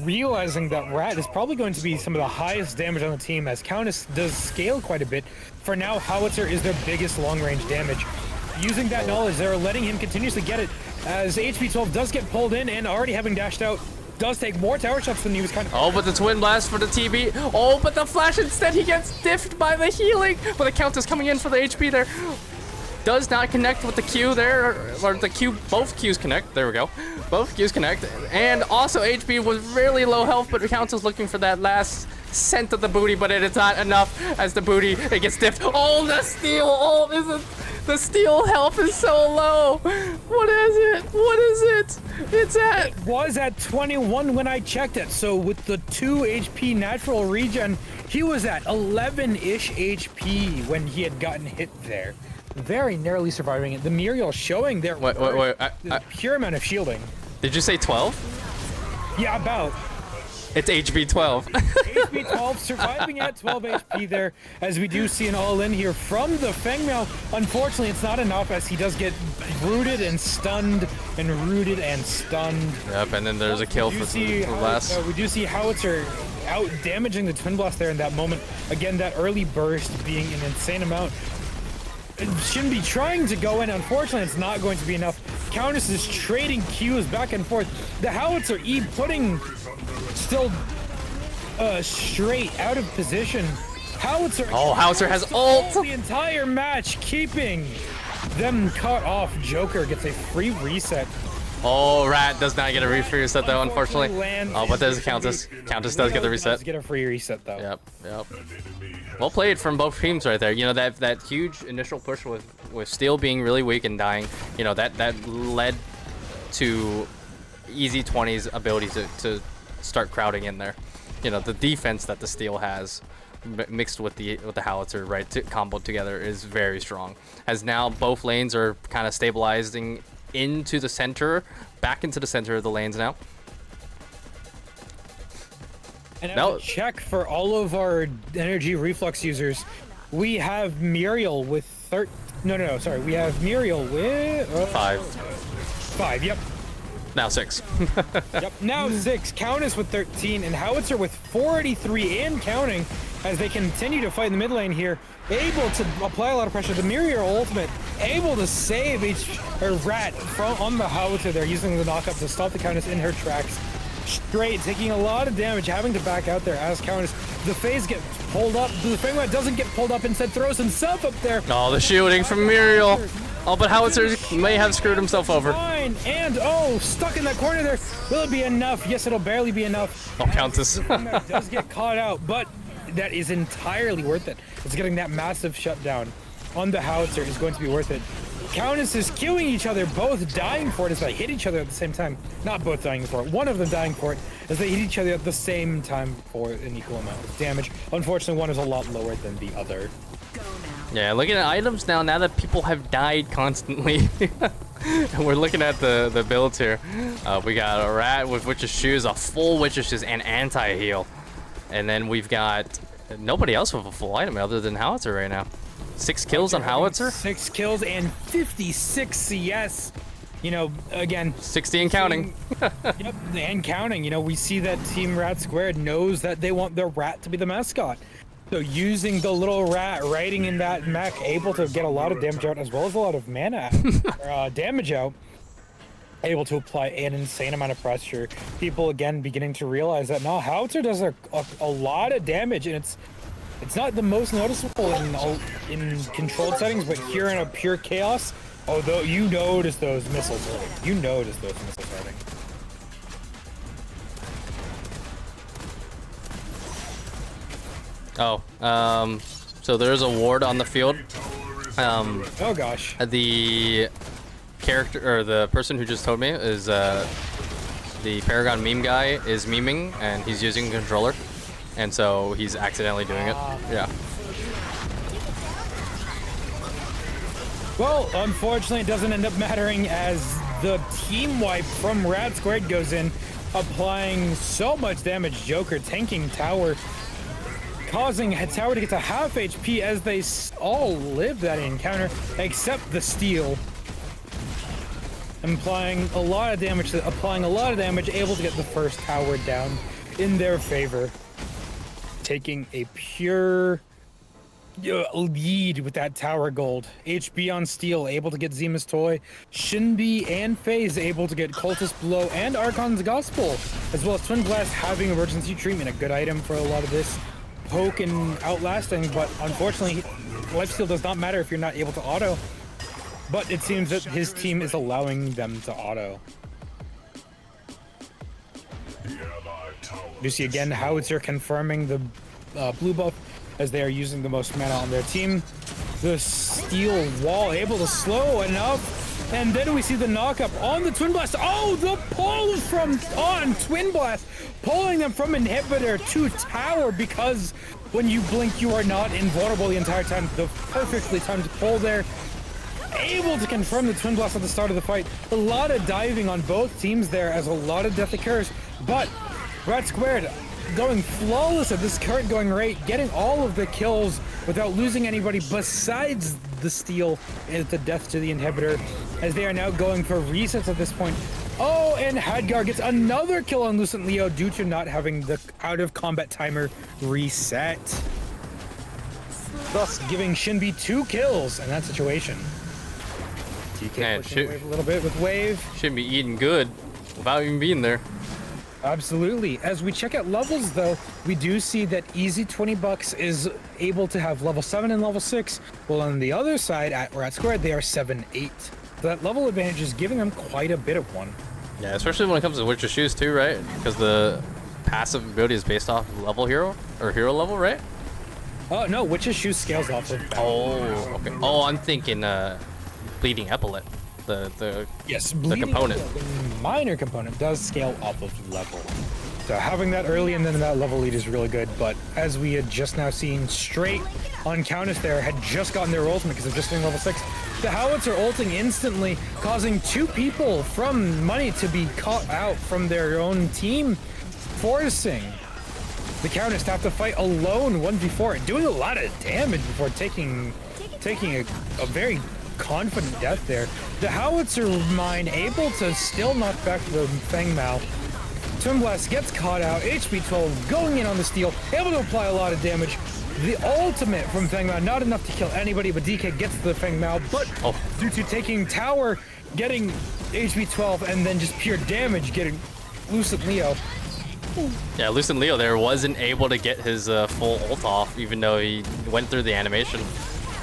Realizing that Rat is probably going to be some of the highest damage on the team, as Countess does scale quite a bit. For now, Howitzer is their biggest long-range damage. Using that knowledge, they're letting him continuously get it, as HP 12 does get pulled in, and already having dashed out, does take more tower shots than he was kind of... Oh, but the Twin Blast for the TB. Oh, but the Flash instead, he gets diffed by the healing. But the Countess coming in for the HP there. Does not connect with the Q there, or the Q, both Qs connect. There we go. Both Qs connect. And also HP was really low health, but the Countess looking for that last cent of the booty, but it is not enough as the booty, it gets diffed. Oh, the steal. Oh, this is... The steal health is so low. What is it? What is it? It's at... It was at 21 when I checked it. So with the 2 HP natural regen, he was at 11-ish HP when he had gotten hit there. Very narrowly surviving it. The Muriel showing their pure amount of shielding. Did you say 12? Yeah, about. It's HP 12. HP 12 surviving at 12 HP there, as we do see an all-in here from the Fangmail. Unfortunately, it's not enough, as he does get rooted and stunned and rooted and stunned. Yep, and then there's a kill for last. We do see Howitzer out damaging the Twin Blast there in that moment. Again, that early burst being an insane amount. It shouldn't be trying to go in. Unfortunately, it's not going to be enough. Countess is trading Qs back and forth. The Howitzer E putting still straight out of position. Howitzer. Oh, Howitzer has ult. The entire match, keeping them cut off. Joker gets a free reset. Oh, Rat does not get a free reset though, unfortunately. Oh, but there's a Countess. Countess does get the reset. Does get a free reset though. Yep. Well played from both teams right there. You know, that huge initial push with Steel being really weak and dying, you know, that led to Easy 20's ability to start crowding in there. You know, the defense that the Steel has mixed with the Howitzer, right, comboed together is very strong. As now both lanes are kind of stabilizing into the center, back into the center of the lanes now. And as a check for all of our energy reflux users, we have Muriel with we have Muriel with 5, yep. Now 6. Yep, now 6. Countess with 13 and Howitzer with 483 and counting, as they continue to fight in the mid lane here, able to apply a lot of pressure. The Muriel ultimate able to save Rat on the Howitzer there, using the knockup to stop the Countess in her tracks. Straight, taking a lot of damage, having to back out there as Countess. The phase gets pulled up. The Fangman doesn't get pulled up, instead throws himself up there. Oh, the shielding from Muriel. Oh, but Howitzer may have screwed himself over. Fine. And stuck in that corner there. Will it be enough? Yes, it'll barely be enough. Oh, Countess. The does get caught out, but that is entirely worth it. It's getting that massive shutdown on the Howitzer is going to be worth it. Countess is killing each other, both dying for it as they hit each other at the same time. Not both dying for it, one of them dying for it as they hit each other at the same time for an equal amount of damage. Unfortunately, one is a lot lower than the other. Yeah, looking at items now that people have died constantly. And we're looking at the builds here. We got a Rat with Witch's Shoes, a full Witch's Shoes, and anti-heal. And then we've got nobody else with a full item other than Howitzer right now. 6 kills on Howitzer. 6 kills and 56 CS. You know, again, 60 and counting. Yep, and counting. You know, we see that Team Rat Squared knows that they want their Rat to be the mascot. So using the little Rat, riding in that mech, able to get a lot of damage out as well as a lot of mana damage out. Able to apply an insane amount of pressure. People again beginning to realize that now Howitzer does a lot of damage, and it's not the most noticeable in controlled settings, but here in a pure chaos, although you notice those missiles hurting. You notice those missiles hurting. So there's a ward on the field. Oh gosh. The character, or the person who just told me, is the Paragon meme guy is meming, and he's using a controller. And so he's accidentally doing it. Yeah. Well, unfortunately, it doesn't end up mattering, as the team wipe from Rat Squared goes in, applying so much damage. Joker tanking tower. causing Tower to get to half HP as they all live that encounter, except the steal. Applying a lot of damage, able to get the first tower down in their favor. Taking a pure lead with that tower gold. HB on Steel able to get Zima's Toy. Shinbi and FaZe able to get Cultist Blow and Archon's Gospel, as well as Twin Blast having emergency treatment, a good item for a lot of this poke and outlasting, but unfortunately lifesteal does not matter if you're not able to auto. But it seems that his team is allowing them to auto. You see again Howitzer confirming the blue buff as they are using the most mana on their team. The steel wall able to slow enough, and then we see the knockup on the Twin Blast. Oh, the pull from on Twin Blast, pulling them from inhibitor to tower, because when you blink you are not invulnerable the entire time. The perfectly timed pull there, able to confirm the Twin Blast at the start of the fight. A lot of diving on both teams there as a lot of death occurs, but Rat Squared going flawless at this current going rate, getting all of the kills without losing anybody besides the steal and the death to the inhibitor, as they are now going for resets at this point. Oh, and Hadgar gets another kill on Lucent Leo due to not having the out of combat timer reset, thus giving Shinbi 2 kills in that situation. TK Man, pushing Wave a little bit with Wave. Should be eating good without even being there. Absolutely. As we check out levels, though, we do see that easy 20 bucks is able to have level 7 and level 6, while on the other side, at Rat Squared, they are 7-8. That level advantage is giving them quite a bit of one. Yeah, especially when it comes to Witcher Shoes too, right? Because the passive ability is based off level hero, or hero level, right? Oh, no, Witch's Shoe scales off of that. Oh, okay. Oh, I'm thinking Bleeding Epaulet. Yes, the component. The minor component does scale off of level. So having that early and then that level lead is really good, but as we had just now seen, straight on Countess there had just gotten their ultimate because they're just doing level 6. The Howitzer ulting instantly, causing 2 people from Money to be caught out from their own team, forcing the Countess to have to fight alone 1v4, doing a lot of damage before taking a very confident death there. The Howitzer mine able to still knock back the Feng Mao. Twin Blast gets caught out, HP 12 going in on the steal, able to apply a lot of damage. The ultimate from Feng Mao, not enough to kill anybody, but DK gets the Feng Mao, but due to taking tower, getting HP 12, and then just pure damage, getting Lucent Leo. Yeah, Lucent Leo there wasn't able to get his full ult off, even though he went through the animation,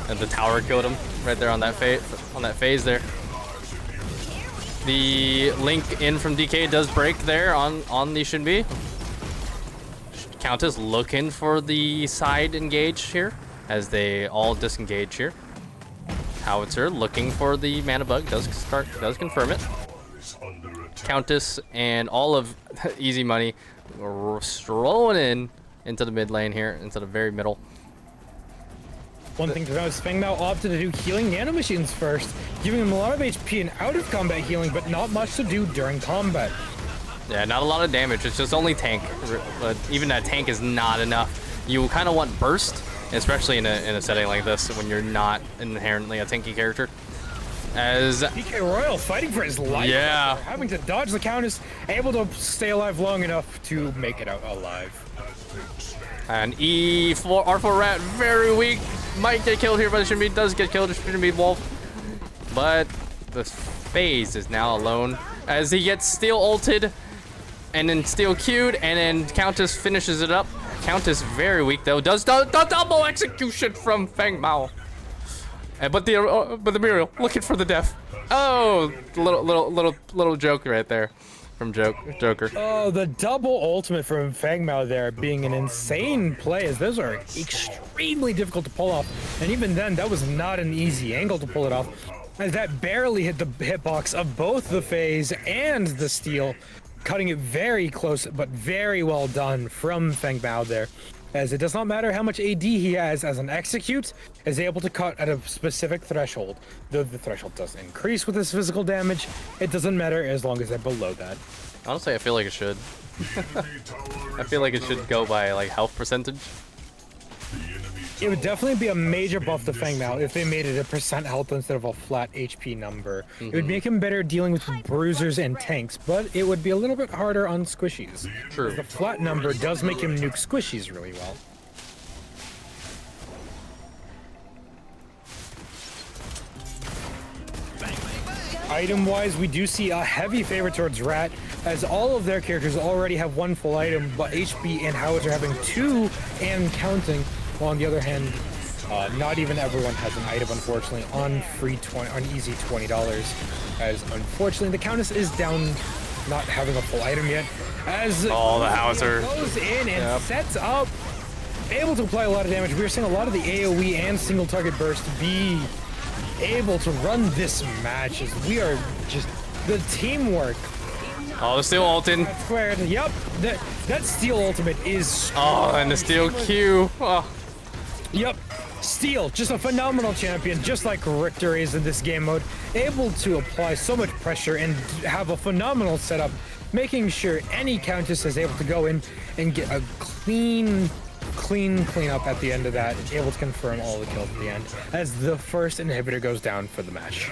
and the tower killed him right there on that phase there. The link in from DK does break there on the Shinbi. Countess looking for the side engage here as they all disengage here. Howitzer looking for the mana bug, does confirm it. Countess and all of Easy Money strolling in into the mid lane here, into the very middle. One thing to note is Feng Mao opted to do healing nanomachines first, giving him a lot of HP and out of combat healing, but not much to do during combat. Yeah, not a lot of damage. It's just only tank, but even that tank is not enough. You kind of want burst, especially in a setting like this when you're not inherently a tanky character. As DK Royal fighting for his life, yeah, having to dodge the Countess, able to stay alive long enough to make it out alive. And R4 Rat very weak, might get killed here, but it Shinbi does get killed. It Shinbi Wolf, but the phase is now alone as he gets Steel ulted. And then Steel Q'd, and then Countess finishes it up. Countess very weak though. Does the double execution from Feng Mao. But the Muriel looking for the death. Oh, little joke right there from Joker. Oh, the double ultimate from Feng Mao there being an insane play, as those are extremely difficult to pull off. And even then, that was not an easy angle to pull it off, as that barely hit the hitbox of both the phase and the Steel, cutting it very close, but very well done from Feng Mao there. As it does not matter how much AD he has, as an execute is able to cut at a specific threshold. Though the threshold does increase with his physical damage, it doesn't matter as long as they're below that. Honestly, I feel like it should. I feel like it should go by like health percentage. It would definitely be a major buff to Feng Mao if they made it a percent health instead of a flat HP number. It would make him better dealing with bruisers and tanks, but it would be a little bit harder on squishies. True. The flat number does make him nuke squishies really well. Item-wise, we do see a heavy favor towards Rat, as all of their characters already have one full item, but HB and Howitzer having 2 and counting, while on the other hand, not even everyone has an item, unfortunately, on easy $20, as unfortunately the Countess is down, not having a full item yet, as the Howitzer goes in and sets up, able to apply a lot of damage. We're seeing a lot of the AoE and single target burst be able to run this match, as we are just the teamwork. Oh, the steel ulting. Squared. Yep, that steel ultimate is. Oh, and the steel Q. Oh. Yep, Steel, just a phenomenal champion, just like Richter is in this game mode, able to apply so much pressure and have a phenomenal setup, making sure any Countess is able to go in and get a clean up at the end of that, able to confirm all the kills at the end, as the first inhibitor goes down for the match.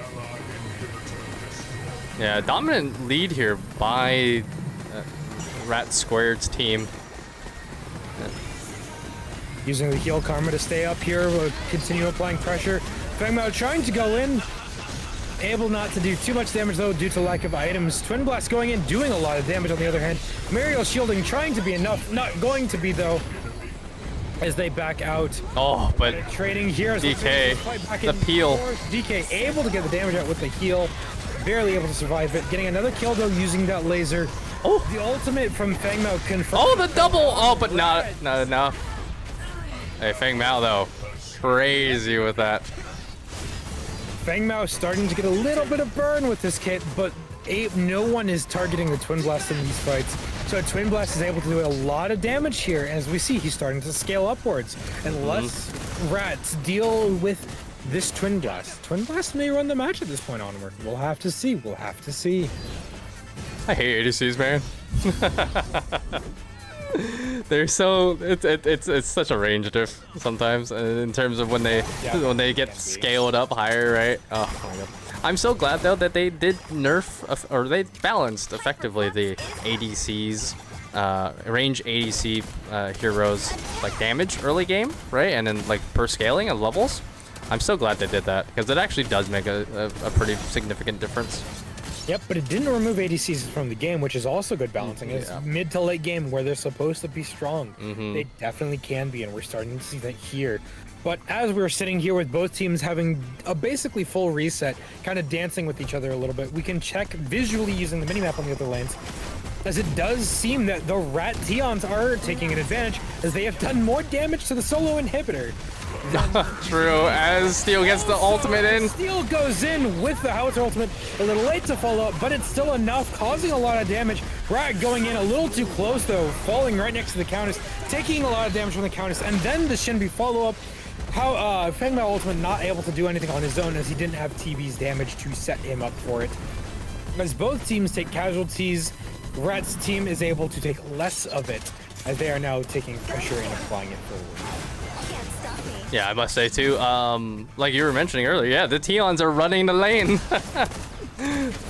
Yeah, dominant lead here by Rat Squared's team. Using the heal karma to stay up here, we'll continue applying pressure. Feng Mao trying to go in, able not to do too much damage though due to lack of items. Twin Blast going in, doing a lot of damage on the other hand. Mariel shielding trying to be enough, not going to be though, as they back out. Oh, but trading here. DK, the peel. DK able to get the damage out with the heal, barely able to survive it. Getting another kill though using that laser. Oh, the ultimate from Feng Mao confirmed. Oh, the double. Oh, but not enough. Hey, Feng Mao though, crazy with that. Feng Mao starting to get a little bit of burn with this kit, but no one is targeting the Twin Blast in these fights. So Twin Blast is able to do a lot of damage here. As we see, he's starting to scale upwards. And less Rats deal with this Twin Blast. Twin Blast may run the match at this point onward. We'll have to see. We'll have to see. I hate ADCs, man. They're so it's such a range diff sometimes in terms of when they get scaled up higher, right? Oh my god. I'm so glad though that they did nerf or they balanced effectively the ADCs range ADC heroes like damage early game, right? And then like per scaling of levels. I'm so glad they did that because it actually does make a pretty significant difference. Yep, but it didn't remove ADCs from the game, which is also good balancing. It's mid to late game where they're supposed to be strong. They definitely can be, and we're starting to see that here. But as we're sitting here with both teams having a basically full reset, kind of dancing with each other a little bit, we can check visually using the minimap on the other lanes, as it does seem that the Rat T-Ons are taking an advantage, as they have done more damage to the solo inhibitor. True, as Steel gets the ultimate in. Steel goes in with the Howitzer ultimate, a little late to follow up, but it's still enough, causing a lot of damage. Rat going in a little too close though, falling right next to the Countess, taking a lot of damage from the Countess, and then the Shinbi follow-up. Feng Mao ultimate not able to do anything on his own as he didn't have TV's damage to set him up for it. As both teams take casualties, Rat's team is able to take less of it, as they are now taking pressure and applying it forward. Yeah, I must say too, like you were mentioning earlier, yeah, the T-Ons are running the lane.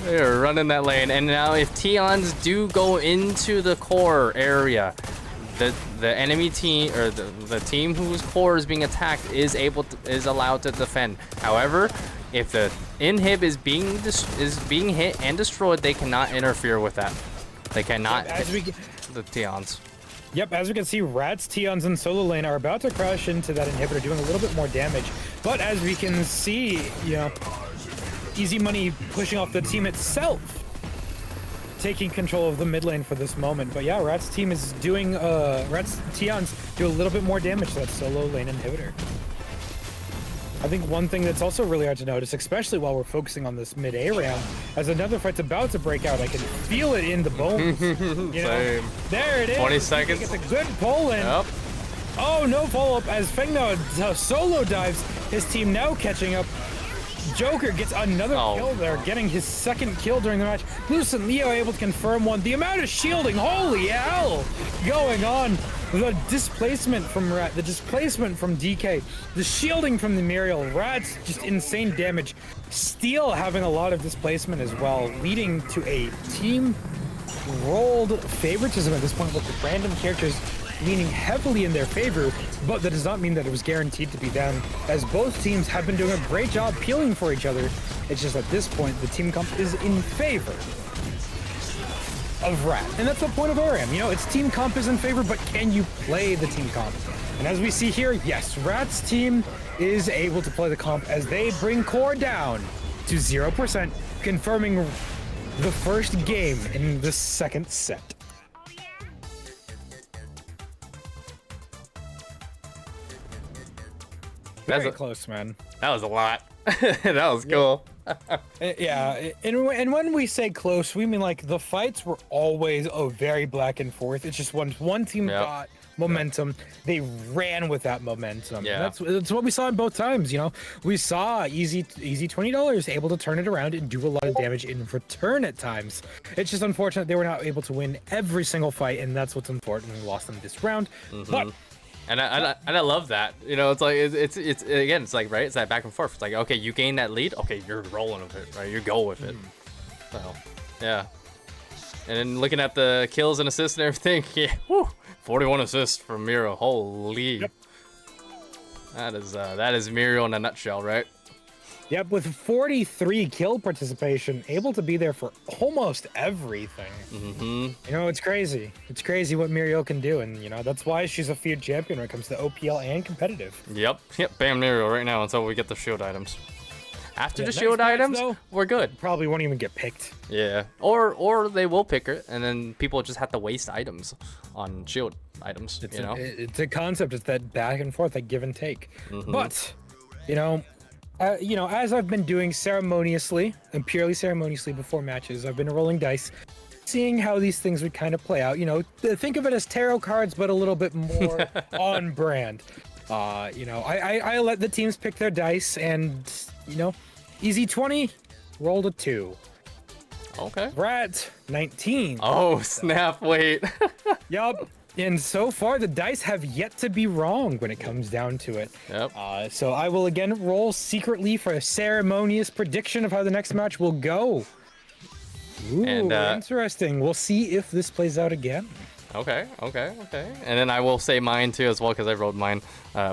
They're running that lane, and now if T-Ons do go into the core area, the enemy team or the team whose core is being attacked is allowed to defend. However, if the inhib is being hit and destroyed, they cannot interfere with that. They cannot hit the T-Ons. Yep, as we can see, Rats, T-Ons, and solo lane are about to crash into that inhibitor, doing a little bit more damage. But as we can see, you know, Easy Money pushing off the team itself, taking control of the mid lane for this moment. But yeah, Rats team is doing, Rats T-Ons do a little bit more damage to that solo lane inhibitor. I think one thing that's also really hard to notice, especially while we're focusing on this mid ARAM, as another fight's about to break out, I can feel it in the bones. You know, there it is. 20 seconds. It's a good pull in. Yep. Oh, no follow-up as Feng Mao solo dives. His team now catching up. Joker gets another kill there, getting his second kill during the match. Luce and Leo able to confirm one. The amount of shielding, holy hell, going on The displacement from Rat, the displacement from DK, the shielding from the Muriel, Rat's just insane damage. Steel having a lot of displacement as well, leading to a team rolled favoritism at this point with the random characters leaning heavily in their favor, but that does not mean that it was guaranteed to be them, as both teams have been doing a great job peeling for each other. It's just at this point, the team comp is in favor of Rat. And that's the point of ARAM. You know, it's team comp is in favor, but can you play the team comp? And as we see here, yes, Rat's team is able to play the comp as they bring core down to 0%, confirming the first game in the second set. Very close, man. That was a lot. That was cool. Yeah, and when we say close, we mean like the fights were always very back and forth. It's just one team got momentum, they ran with that momentum. Yeah, that's what we saw in both times. You know, we saw easy $20 able to turn it around and do a lot of damage in return at times. It's just unfortunate they were not able to win every single fight, and that's what's unfortunate. We lost them this round, but. And I love that. You know, it's like it's again, it's like, right, it's that back and forth. It's like, okay, you gain that lead, okay, you're rolling with it, right? You go with it. So yeah. And then looking at the kills and assists and everything, yeah, whew, 41 assists from Miro. Holy. Yep. That is Miro in a nutshell, right? Yep, with 43 kill participation, able to be there for almost everything. You know, it's crazy. It's crazy what Muriel can do, and you know that's why she's a feared champion when it comes to OPL and competitive. Yep. Bam Muriel right now until we get the shield items. After the shield match, items, though, we're good. Probably won't even get picked. Yeah. Or they will pick her, and then people just have to waste items on shield items. It's a concept. It's that back and forth, that give and take. But you know, as I've been doing ceremoniously and purely ceremoniously before matches, I've been rolling dice, seeing how these things would kind of play out. You know, think of it as tarot cards, but a little bit more on brand. You know, I let the teams pick their dice, and you know, easy 20 rolled a 2. Okay. Rat 19. Oh snap! Wait. Yup. And so far, the dice have yet to be wrong when it comes down to it. Yep. So I will again roll secretly for a ceremonious prediction of how the next match will go. Ooh, And, interesting. We'll see if this plays out again. Okay. And then I will say mine too as well, because I rolled mine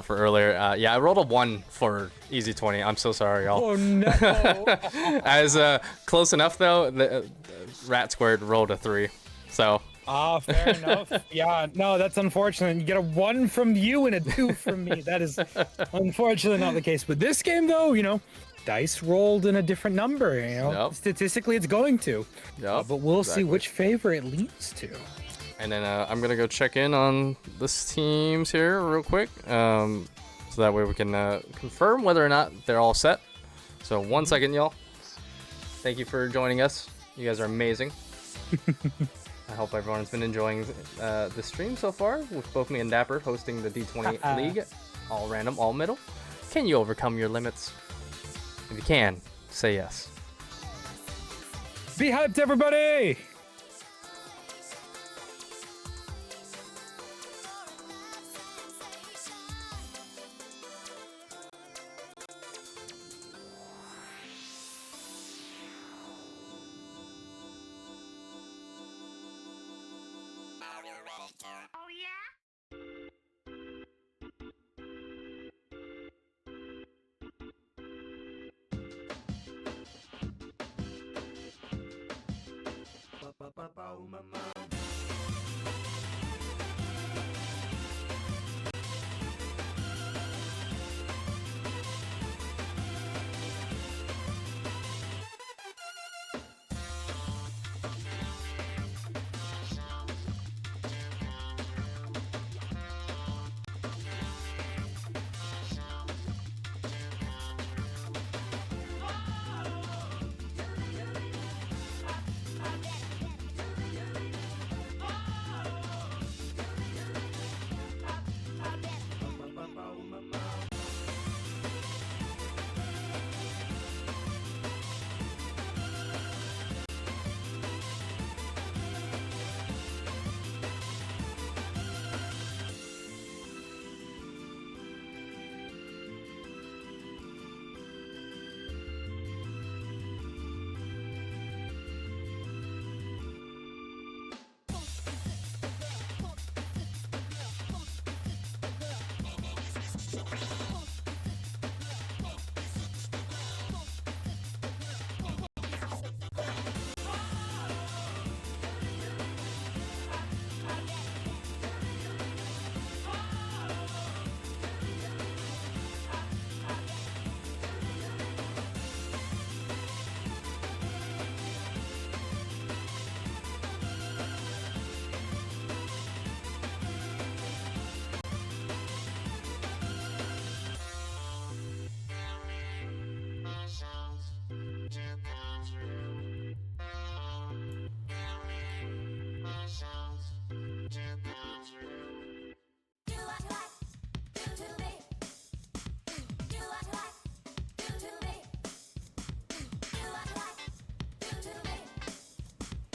for earlier. Yeah, I rolled a 1 for easy 20. I'm so sorry, y'all. Oh no! As close enough though, the Rat Squared rolled a 3. So. Fair enough. Yeah, no, that's unfortunate. You get a 1 from you and a 2 from me. That is unfortunately not the case. But this game, though, you know, dice rolled in a different number. You know, statistically, it's going to. Yep. But we'll see which favor it leads to. And then I'm gonna go check in on this teams here real quick, so that way we can confirm whether or not they're all set. So 1 second, y'all. Thank you for joining us. You guys are amazing. I hope everyone's been enjoying the stream so far with both me and Dapper hosting the D20 League. All random, all middle. Can you overcome your limits? If you can, say yes. Be hyped, everybody!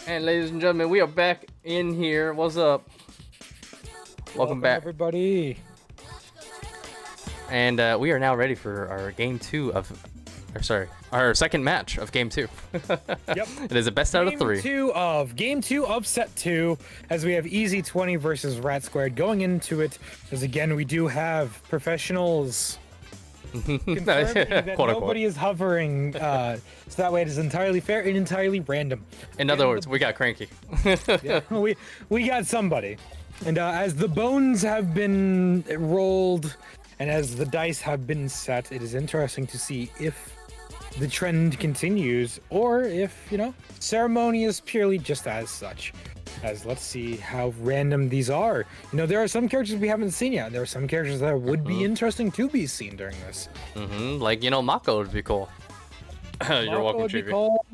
And ladies and gentlemen, we are back in here. What's up? Welcome back, everybody. And we are now ready for our game 2 of, or sorry, our second match of game 2. Yep. It is a best out of 3. Game two of set 2, as we have Easy 20 versus Rat Squared going into it. As again, we do have professionals confirming that Quote, nobody is hovering, so that way it is entirely fair and entirely random. In other words, we got cranky. Yeah, we got somebody. And as the bones have been rolled and as the dice have been set, it is interesting to see if the trend continues or if, you know, ceremony is purely just as such. As let's see how random these are. You know, there are some characters we haven't seen yet. There are some characters that would be interesting to be seen during this. Like, you know, Mako would be cool. You're welcome, would be Chibi. cool.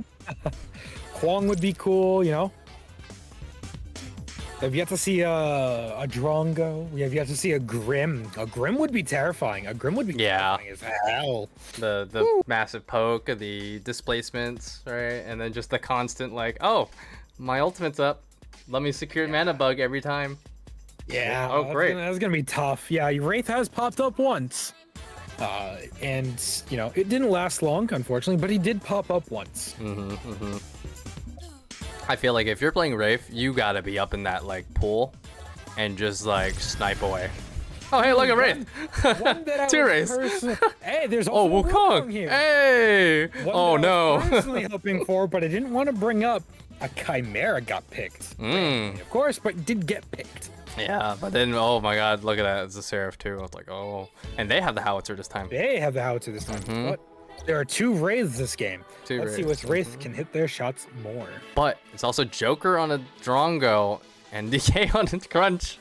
Kwong would be cool, you know. I've yet to see a Drongo. We have yet to see a Grim. A Grim would be terrifying. A Grim would be terrifying as hell. The massive poke, the displacements, right? And then just the constant like, oh, my ultimate's up. Let me secure mana bug every time. Yeah. Oh, great. That's gonna be tough. Yeah, Wraith has popped up once. And, you know, it didn't last long, unfortunately, but he did pop up once. I feel like if you're playing Wraith, you gotta be up in that like pool and just like snipe away. Oh, hey, look at Wraith. One that I 2 was Wraiths. Hey, there's Oh, also a Wukong. here. Hey. One Oh that I no. was personally hoping for, but I didn't want to bring up a Chimera got picked. Of course, but did get picked. Yeah, but then oh my god, look at that. It's a Seraph too. I was like, oh, and they have the howitzer this time. They have the howitzer this time. But there are 2 Wraiths this game. Let's see which Wraith can hit their shots more. But it's also Joker on a Drongo and DK on a Crunch.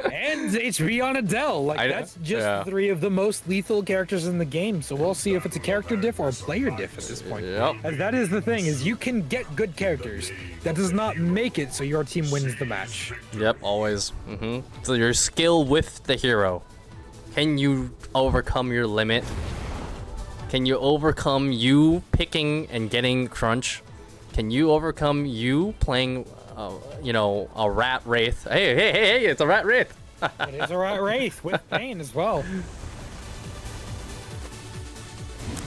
And HB on Adele. Like, that's just 3 of the most lethal characters in the game. So we'll see if it's a character diff or a player diff at this point. Yep. As that is the thing, is you can get good characters. That does not make it so your team wins the match. Yep, always. So your skill with the hero. Can you overcome your limit? Can you overcome you picking and getting Crunch? Can you overcome you playing, you know, a Rat Wraith? Hey, it's a Rat Wraith. It is a Rat Wraith with pain as well.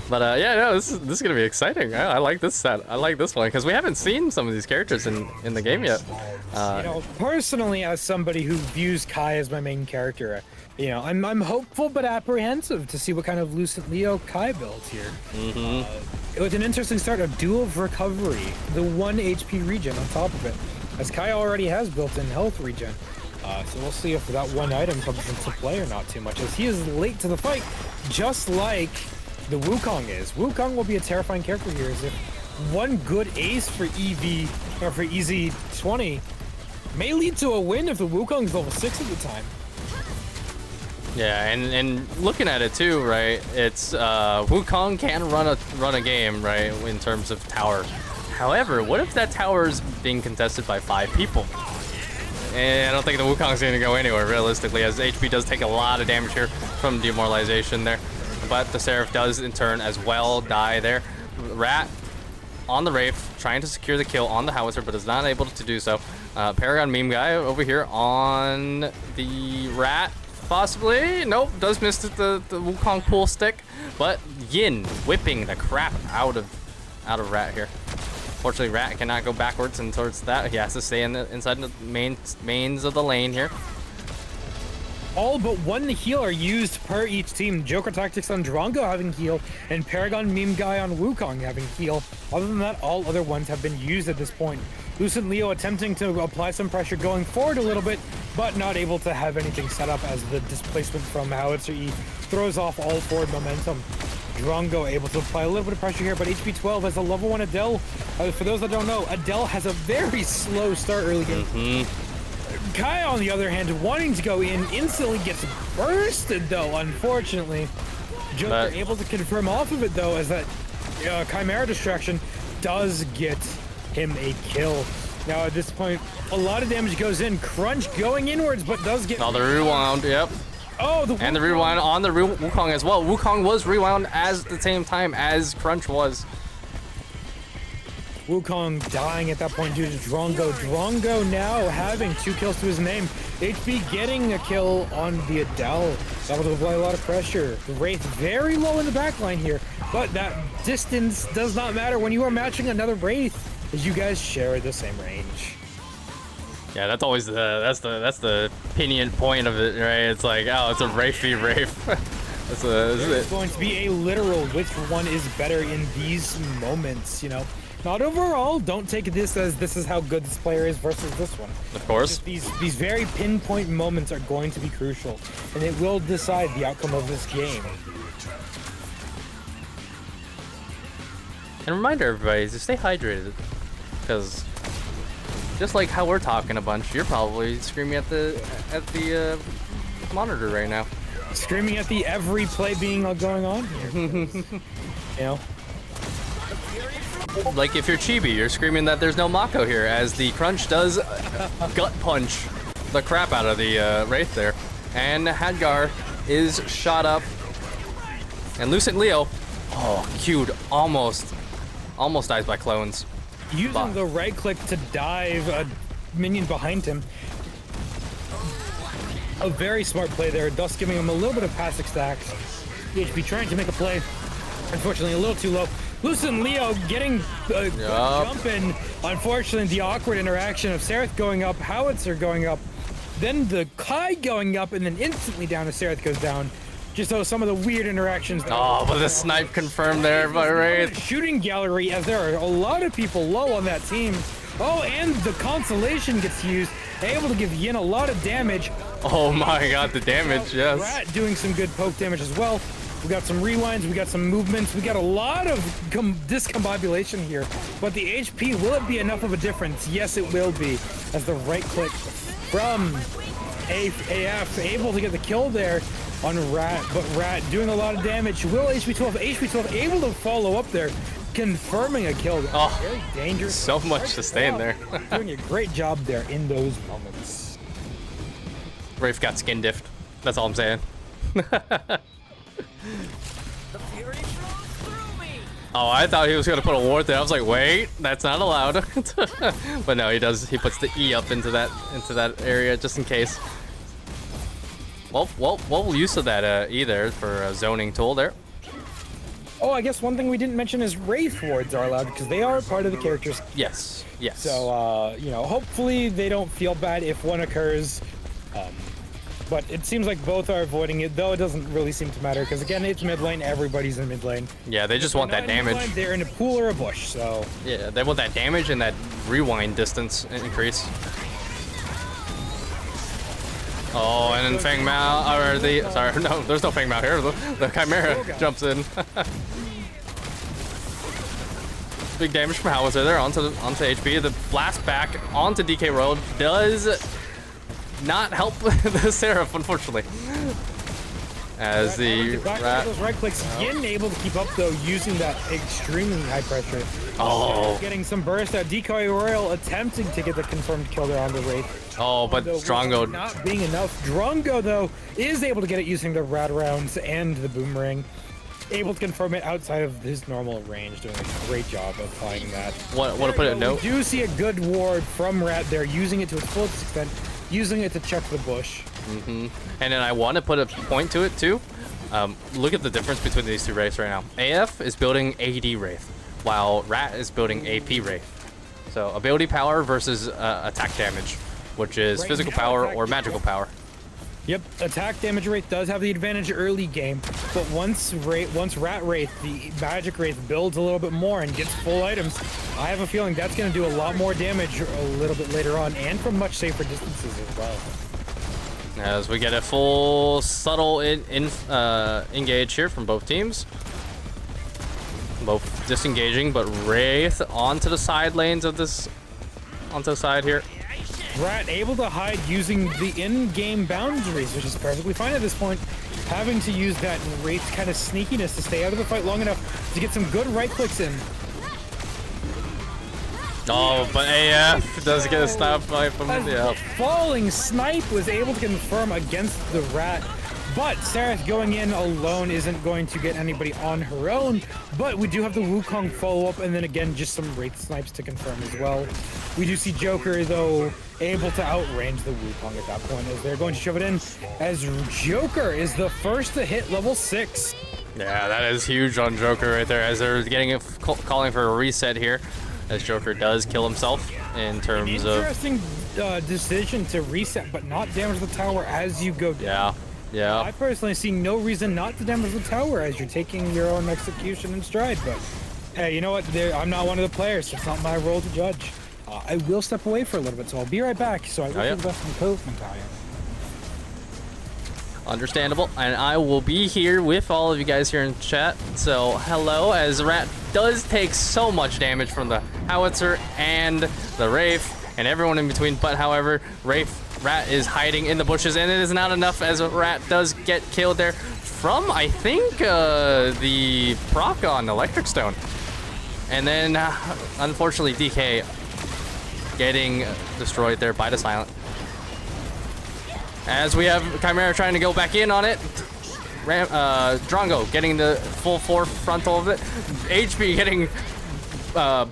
But yeah, no, this is gonna be exciting. I like this set. I like this one because we haven't seen some of these characters in the game yet. You know, personally, as somebody who views Kai as my main character, you know, I'm hopeful but apprehensive to see what kind of Lucent Leo Kai builds here. With an interesting start, a Duel of Recovery, the 1 HP regen on top of it, as Kai already has built-in health regen. So we'll see if that one item comes into play or not too much, as he is late to the fight, just like the Wukong is. Wukong will be a terrifying character here, as if one good ace for EV, or for Easy 20, may lead to a win if the Wukong's level 6 at the time. Yeah, and looking at it too, right? It's Wukong can run a game, right, in terms of tower. However, what if that tower is being contested by 5 people? And I don't think the Wukong's going to go anywhere, realistically, as HP does take a lot of damage here from demoralization there. But the Seraph does, in turn, as well, die there. Rat on the Wraith, trying to secure the kill on the Howitzer, but is not able to do so. Paragon meme guy over here on the Rat. Possibly. Nope. Does miss the Wukong pool stick. But Yin whipping the crap out of Rat here. Fortunately, Rat cannot go backwards and towards that. He has to stay inside the mains of the lane here. All but 1 heal are used per each team. Joker Tactics on Drongo having heal, and Paragon Meme Guy on Wukong having heal. Other than that, all other ones have been used at this point. Lucent Leo attempting to apply some pressure going forward a little bit, but not able to have anything set up as the displacement from Howitzer E throws off all forward momentum. Drongo able to apply a little bit of pressure here, but HP 12 has a level 1 Adele. For those that don't know, Adele has a very slow start early game. Kai, on the other hand, wanting to go in, instantly gets bursted, though, unfortunately. Joker able to confirm off of it, though, as that Chimera distraction does get him a kill. Now, at this point, a lot of damage goes in. Crunch going inwards, but does get... Another rewound, yep. Oh, and the rewind on the Wukong as well. Wukong was rewound at the same time as Crunch was. Wukong dying at that point due to Drongo. Drongo now having 2 kills to his name. HP getting a kill on the Adele. Able to apply a lot of pressure. The Wraith very low in the backline here, but that distance does not matter when you are matching another Wraith, as you guys share the same range. Yeah, that's always that's the opinion point of it, right? It's like, oh, it's a Wraith v Wraith. It's going to be a literal which one is better in these moments, you know. Not overall, don't take this as this is how good this player is versus this one. Of course. Just these very pinpoint moments are going to be crucial, and it will decide the outcome of this game. And reminder everybody to stay hydrated, because just like how we're talking a bunch, you're probably screaming at the monitor right now. Screaming at the every play being going on here. You know? Like if you're Chibi, you're screaming that there's no Mako here, as the crunch does gut punch the crap out of the Wraith there. And Hadgar is shot up. And Lucent Leo, oh, Q'd almost dies by clones. Using the right click to dive a minion behind him. A very smart play there, thus giving him a little bit of passive stacks. PHP trying to make a play. Unfortunately, a little too low. Lucent Leo getting a jump in. Unfortunately, the awkward interaction of Sereth going up, Howitzer going up, then the Kai going up, and then instantly down as Sereth goes down. Just so some of the weird interactions. Oh, but the snipe confirmed there by Wraith. Shooting gallery, as there are a lot of people low on that team. Oh, and the consolation gets used, able to give Yin a lot of damage. Oh my god, the damage, yes. Rat doing some good poke damage as well. We got some rewinds, we got some movements, we got a lot of discombobulation here. But the HP, will it be enough of a difference? Yes, it will be. As the right click from AF able to get the kill there on Rat, but Rat doing a lot of damage. Will HP12 able to follow up there, confirming a kill. Oh, very dangerous. So much to stay in there. Doing a great job there in those moments. Wraith got skin diffed. That's all I'm saying. Oh, I thought he was gonna put a ward there. I was like, wait, that's not allowed. But no, he does. He puts the E up into that area just in case. Well use of that E there for a zoning tool there. Oh, I guess one thing we didn't mention is Wraith wards are allowed because they are part of the characters. Yes. Yes. So you know, hopefully they don't feel bad if one occurs. But it seems like both are avoiding it, though it doesn't really seem to matter, because again, it's mid lane, everybody's in mid lane. Yeah, they just want that damage. Lane, they're in a pool or a bush, so... Yeah, they want that damage and that rewind distance increase. Oh, and then Feng Mao, or the... Sorry, no, there's no Feng Mao here. The Chimera jumps in. Big damage from Howitzer there onto HP. The blast back onto DK Road does... not help the Seraph, unfortunately. As the Rat... Those right clicks, Yin able to keep up though, using that extremely high pressure. Oh. Getting some burst out. Decoy Royal attempting to get the confirmed kill there on the Wraith. Oh, but Drongo... not being enough. Drongo though, is able to get it using the Rat rounds and the Boomerang. Able to confirm it outside of his normal range, doing a great job of finding that. Want to put it in note? We do see a good ward from Rat there, using it to its fullest extent. Using it to check the bush. And then I want to put a point to it too. Look at the difference between these two Wraiths right now. AF is building AD Wraith, while Rat is building AP Wraith. So ability power versus attack damage, which is physical power or magical power. Yep, attack damage Wraith does have the advantage early game, but once Rat Wraith, the magic Wraith, builds a little bit more and gets full items, I have a feeling that's going to do a lot more damage a little bit later on, and from much safer distances as well. As we get a full subtle engage here from both teams. Both disengaging, but Wraith onto the side lanes of this, onto the side here. Rat able to hide using the in-game boundaries, which is perfectly fine at this point. Having to use that Wraith kind of sneakiness to stay out of the fight long enough to get some good right clicks in. Oh, but AF does get a stop by from the Falling Snipe was able to confirm against the Rat. But Seraph going in alone isn't going to get anybody on her own, but we do have the Wukong follow-up, and then again, just some Wraith snipes to confirm as well. We do see Joker, though, able to outrange the Wukong at that point, as they're going to shove it in, as Joker is the first to hit level 6. Yeah, that is huge on Joker right there, as they're getting it, calling for a reset here, as Joker does kill himself in terms of... Interesting decision to reset, but not damage the tower as you go down. Yeah. I personally see no reason not to damage the tower as you're taking your own execution in stride, but hey, you know what? I'm not one of the players, so it's not my role to judge. I will step away for a little bit, so I'll be right back. So I wish you the best in Cove, Natalia. Understandable, and I will be here with all of you guys here in chat. So hello, as Rat does take so much damage from the Howitzer and the Wraith and everyone in between, but however, Rat is hiding in the bushes, and it is not enough as Rat does get killed there from, I think, the Paragon Electric Stone. And then, unfortunately, DK getting destroyed there by the Silent. As we have Chimera trying to go back in on it. Drongo getting the full frontal of it. HP getting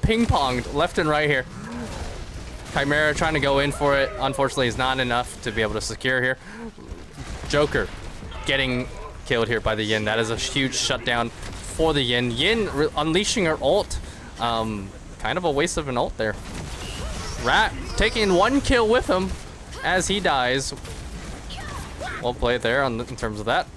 ping-ponged left and right here. Chimera trying to go in for it. Unfortunately, is not enough to be able to secure here. Joker getting killed here by the Yin. That is a huge shutdown for the Yin. Yin unleashing her ult. Kind of a waste of an ult there. Rat taking 1 kill with him as he dies. Well played there in terms of that.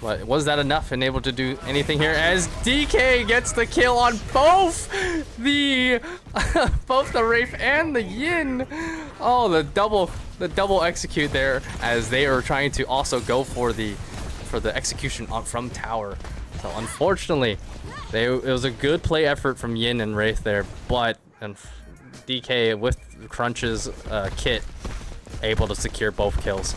But was that enough and able to do anything here as DK gets the kill on both the Wraith and the Yin. Oh, the double execute there as they are trying to also go for the execution from tower. So unfortunately, it was a good play effort from Yin and Wraith there, but DK with Crunch's kit able to secure both kills.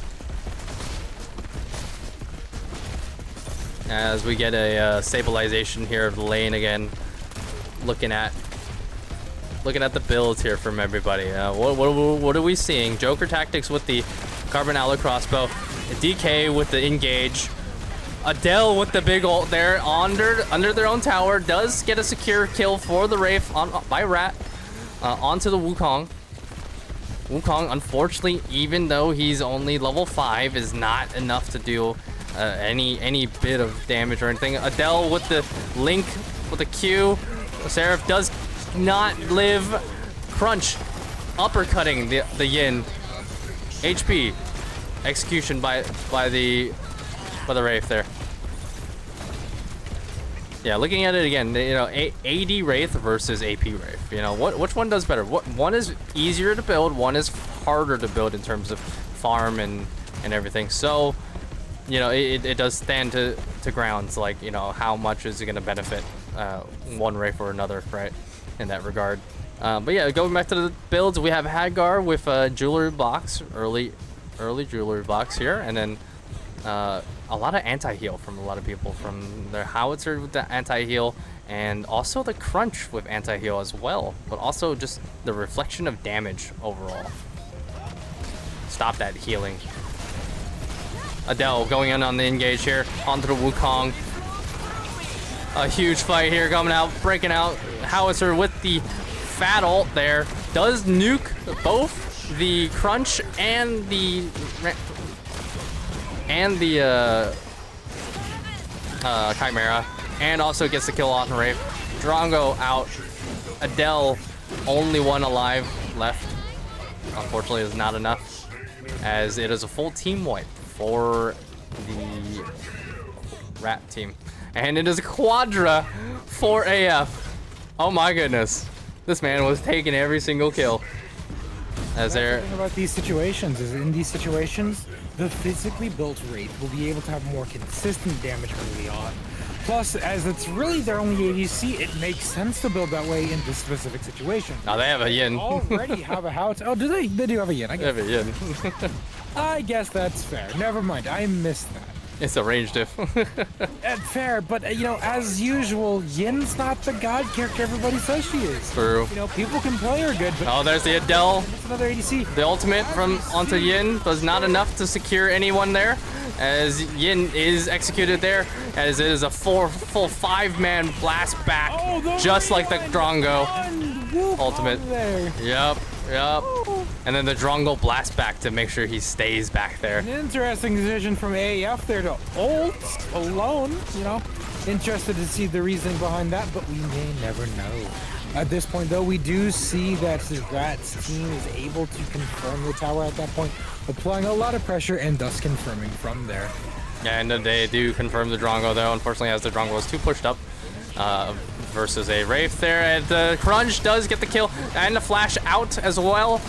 As we get a stabilization here of the lane again, looking at the builds here from everybody. What are we seeing? Joker tactics with the Carbon Aloe crossbow, DK with the engage, Adele with the big ult there under their own tower, does get a secure kill for the Wraith by Rat onto the Wukong. Wukong, unfortunately, even though he's only level 5, is not enough to do any bit of damage or anything. Adele with the link with the Q. Seraph does not live. Crunch uppercutting the Yin. HP execution by the Wraith there. Yeah, looking at it again, you know, AD Wraith versus AP Wraith. You know, which one does better? One is easier to build, one is harder to build in terms of farm and everything. So, you know, it does stand to grounds, like, you know, how much is it going to benefit one Wraith or another, right, in that regard. But yeah, going back to the builds, we have Hagar with a jewelry box, early jewelry box here, and then a lot of anti-heal from a lot of people, from their Howitzer with the anti-heal, and also the Crunch with anti-heal as well, but also just the reflection of damage overall. Stop that healing. Adele going in on the engage here, onto the Wukong. A huge fight here coming out, breaking out. Howitzer with the fat ult there. Does nuke both the Crunch and the Chimera, and also gets the kill on Wraith. Drongo out. Adele, only one alive left. Unfortunately, is not enough, as it is a full team wipe for the Rat team. And it is a Quadra for AF. Oh my goodness. This man was taking every single kill. As The thing about these situations is, in these situations, the physically built Wraith will be able to have more consistent damage early on. Plus, as it's really their only ADC, it makes sense to build that way in this specific situation. Now they have a Yin. They already have a house. Oh, do they? They do have a Yin. I They guess. have a Yin. I guess that's fair. Never mind. I missed that. It's a range diff. Fair, but you know, as usual, Yin's not the god character everybody says she is. True. You know, people can play her good, but Oh, there's the Adele. it's another ADC. The ultimate from onto Yin was not enough to secure anyone there, as Yin is executed there, as it is a full 5-man blast back, just like the Drongo ultimate. There. Yep. And then the Drongo blast back to make sure he stays back there. An interesting decision from AAF there to ult alone, you know. Interested to see the reasoning behind that, but we may never know. At this point, though, we do see that the Rats team is able to confirm the tower at that point, applying a lot of pressure and thus confirming from there. Yeah, and they do confirm the Drongo, though, unfortunately, as the Drongo was too pushed up versus a Wraith there. And the Crunch does get the kill, and the flash out as well.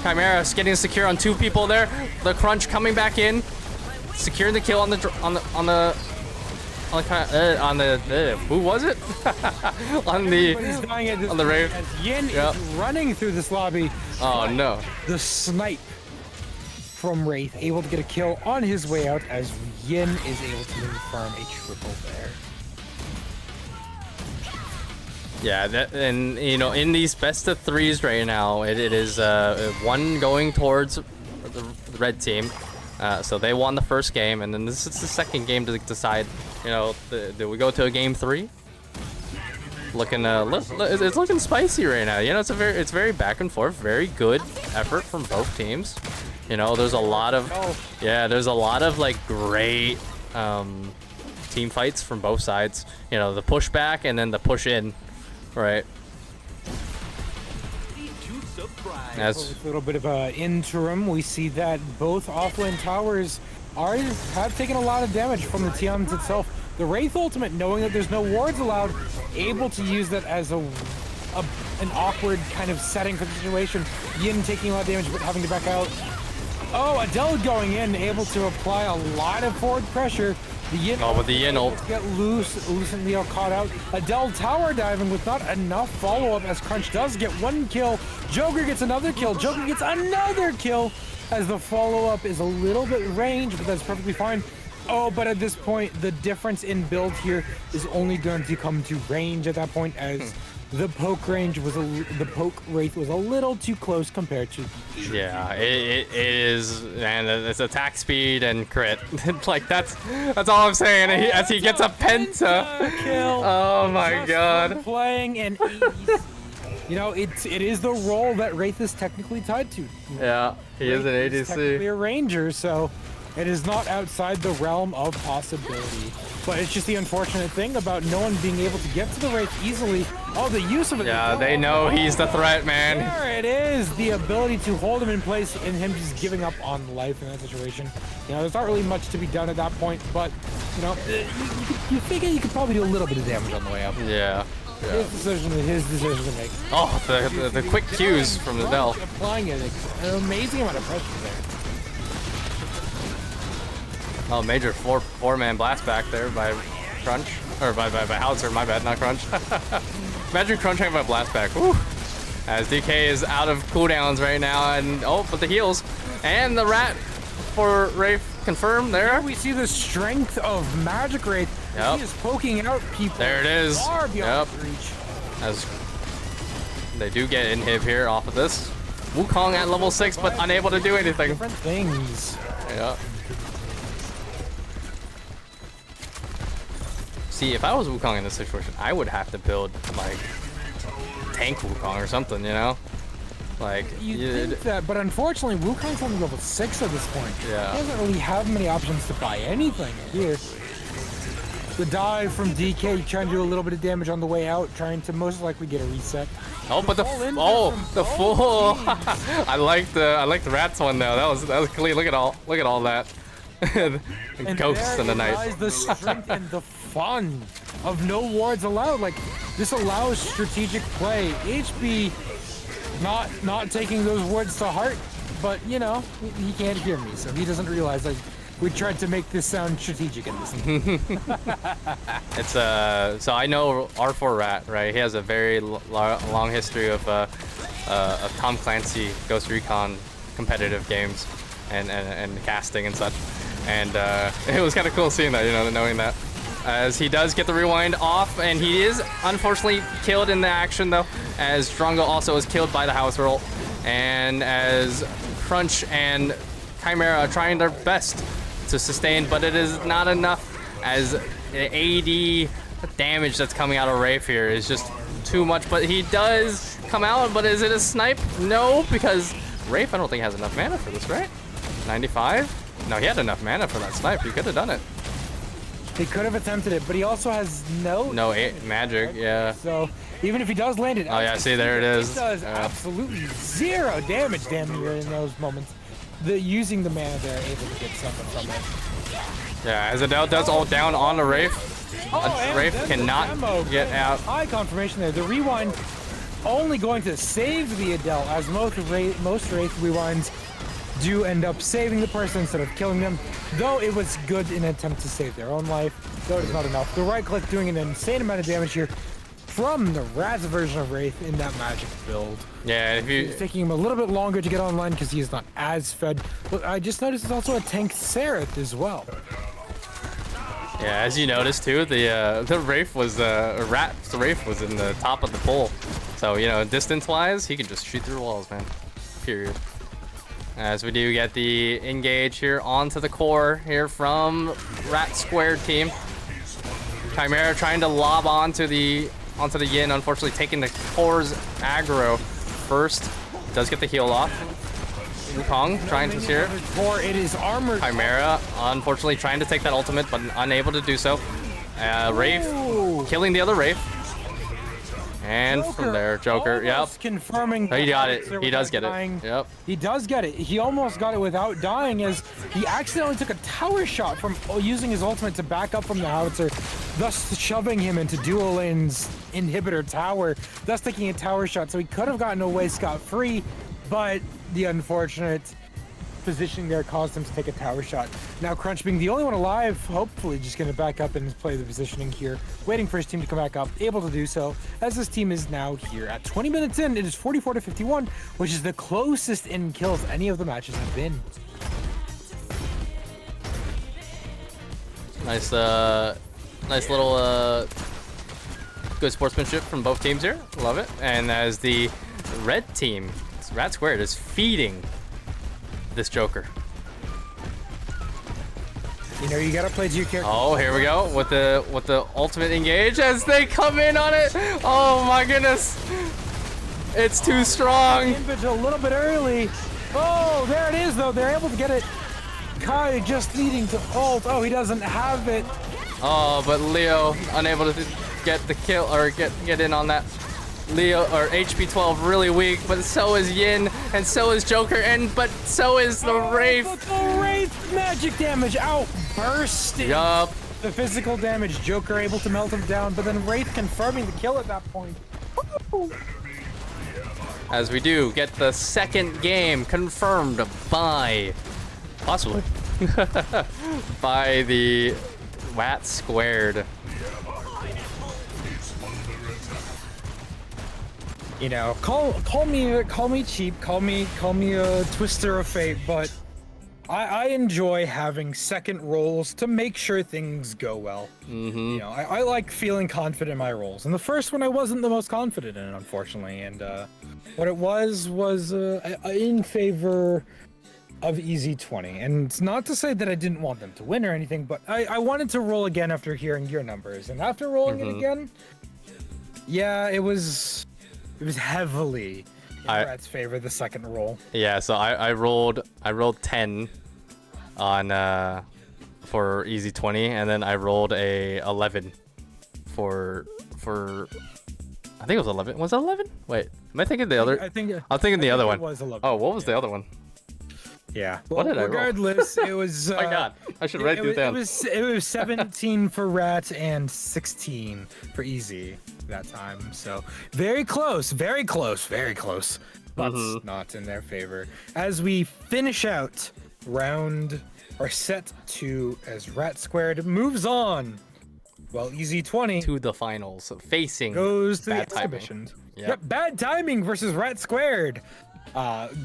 Chimera getting secure on 2 people there. The Crunch coming back in, securing the kill on the who was it? on the Wraith. As Yin is running through this lobby. Oh no! The snipe from Wraith able to get a kill on his way out, as Yin is able to confirm a triple there. Yeah, and you know, in these best of 3s right now, it is 1 going towards the red team. So they won the first game, and then this is the second game to decide, you know, do we go to a game 3? Looking, it's looking spicy right now. You know, it's very back and forth, very good effort from both teams. You know, there's a lot of, there's a lot of like great team fights from both sides. You know, the push back and then the push in, right? As a little bit of an interim, we see that both offlane towers have taken a lot of damage from the T-Ons itself. The Wraith ultimate, knowing that there's no wards allowed, able to use that as an awkward kind of setting for the situation. Yin taking a lot of damage, but having to back out. Oh, Adele going in, able to apply a lot of forward pressure. The Yin with the Yin ult. Get loose, and Leo caught out. Adele tower diving with not enough follow-up, as Crunch does get 1 kill. Joker gets another kill. Joker gets another kill, as the follow-up is a little bit range, but that's perfectly fine. Oh, but at this point, the difference in build here is only going to come to range at that point, as the poke range was the poke Wraith was a little too close compared to. Yeah, it is, and it's attack speed and crit. Like that's all I'm saying. As he gets a penta kill. Oh my god. Playing an ADC. You know, it is the role that Wraith is technically tied to. Yeah, he is an ADC. He's technically a ranger, so it is not outside the realm of possibility. But it's just the unfortunate thing about no one being able to get to the Wraith easily. Oh, the use of it. Yeah, they know he's the threat, man. There it is. The ability to hold him in place and him just giving up on life in that situation. You know, there's not really much to be done at that point, but, you know, you figure you could probably do a little bit of damage on the way up. Yeah. His decision to make. Oh, the quick cues from the Dell. Applying it, an amazing amount of pressure there. Oh, major four-man blast back there by Crunch. Or by Howitzer, my bad, not Crunch. Imagine Crunch having a blast back. Woo! As DK is out of cooldowns right now, and but the heals. And the rat for Wraith confirmed there. Here we see the strength of Magic Wraith. Yep. He is poking out people. There it is. Far beyond reach. As they do get inhib here off of this. Wukong at level 6, but unable to do anything. Different things. Yeah. See, if I was Wukong in this situation, I would have to build, like, tank Wukong or something, you know? Like, you think that, but unfortunately, Wukong's only level 6 at this point. Yeah. He doesn't really have many options to buy anything here. The dive from DK, trying to do a little bit of damage on the way out, trying to most likely get a reset. Oh, but the full. I like the rats one though. That was clean. Look at all that. And ghosts in the night. Lies the strength and the fun of no wards allowed. Like, this allows strategic play. HB not taking those words to heart, but you know, he can't hear me, so he doesn't realize like we tried to make this sound strategic in this. It's so I know R4 Rat, right? He has a very long history of Tom Clancy Ghost Recon competitive games. and casting and such. And it was kind of cool seeing that, you know, knowing that. As he does get the rewind off, and he is unfortunately killed in the action though, as Drongo also is killed by the house roll, and as Crunch and Chimera are trying their best to sustain, but it is not enough, as the AD damage that's coming out of Rafe here is just too much. But he does come out, but is it a snipe? No, because Rafe I don't think has enough mana for this, right? 95? No, he had enough mana for that snipe. He could have done it. He could have attempted it, but he also has no magic, yeah. So even if he does land it, oh yeah, see there it is. He does absolutely zero damage damn near in those moments. Using the mana, they're able to get something from it. Yeah, as Adele does all down on the Rafe. Rafe cannot get out. High confirmation there. The rewind only going to save the Adele, as most Wraith rewinds do end up saving the person instead of killing them, though it was good in an attempt to save their own life, though it is not enough. The right click doing an insane amount of damage here from the Raz version of Wraith in that magic build. Yeah, if you... It's taking him a little bit longer to get online because he is not as fed. But I just noticed there's also a tank Seraph as well. Yeah, as you noticed too, the Wraith was the Wraith was in the top of the pole, so you know, distance-wise, he can just shoot through walls, man. Period. As we do get the engage here onto the core here from Rat Squared team. Chimera trying to lob onto the Yin, unfortunately taking the core's aggro first. Does get the heal off. Wukong trying to steer it. Core, it is armored. Chimera unfortunately trying to take that ultimate, but unable to do so. Wraith killing the other Wraith. And Joker, from there, Joker, yep. Confirming he got it. He does get dying. it. Yep. He does get it. He almost got it without dying, as he accidentally took a tower shot from using his ultimate to back up from the howitzer, thus shoving him into Dual Lane's inhibitor tower, thus taking a tower shot. So he could have gotten away scot-free, but the unfortunate positioning there caused him to take a tower shot. Now Crunch, being the only one alive, hopefully just going to back up and play the positioning here, waiting for his team to come back up, able to do so, as this team is now here at 20 minutes in. It is 44-51, which is the closest in kills any of the matches have been. Nice little good sportsmanship from both teams here. Love it. And as the red team, Rat Squared, is feeding this Joker. You know, you gotta play to your character. Oh, here we go with the ultimate engage as they come in on it. Oh my goodness, it's too strong. A little bit early. Oh, there it is though. They're able to get it. Kai just needing to ult. Oh, he doesn't have it. Oh, but Leo unable to get the kill or get in on that. Leo or HP 12 really weak, but so is Yin and so is Joker, but so is the Wraith. The Wraith magic damage outbursting. Yup. The physical damage, Joker able to melt him down, but then Wraith confirming the kill at that point. Woo! As we do get the second game confirmed by, possibly, by the Rat Squared. You know, call me cheap, call me a twister of fate, but I enjoy having second rolls to make sure things go well. You know, I like feeling confident in my rolls, and the first one I wasn't the most confident in, unfortunately, and what it was in favor of EZ20, and it's not to say that I didn't want them to win or anything, but I wanted to roll again after hearing your numbers, and after rolling it again, yeah, it was heavily in Brad's favor, the second roll. Yeah, so I rolled 10 on for EZ20, and then I rolled a 11 for I think it was 11. Was it 11? Wait, am I thinking the other? I'm thinking the other one. Was 11, oh, what was the other one? Yeah. What did I roll? Regardless, it was. My God, I should write these down. It was 17 for Rat and 16 for Easy that time. So very close, very close, very close, but not in their favor. As we finish out set 2, as Rat Squared moves on, well, EZ20 to the finals, facing goes to bad the exhibitions. Yep. Bad timing versus Rat Squared.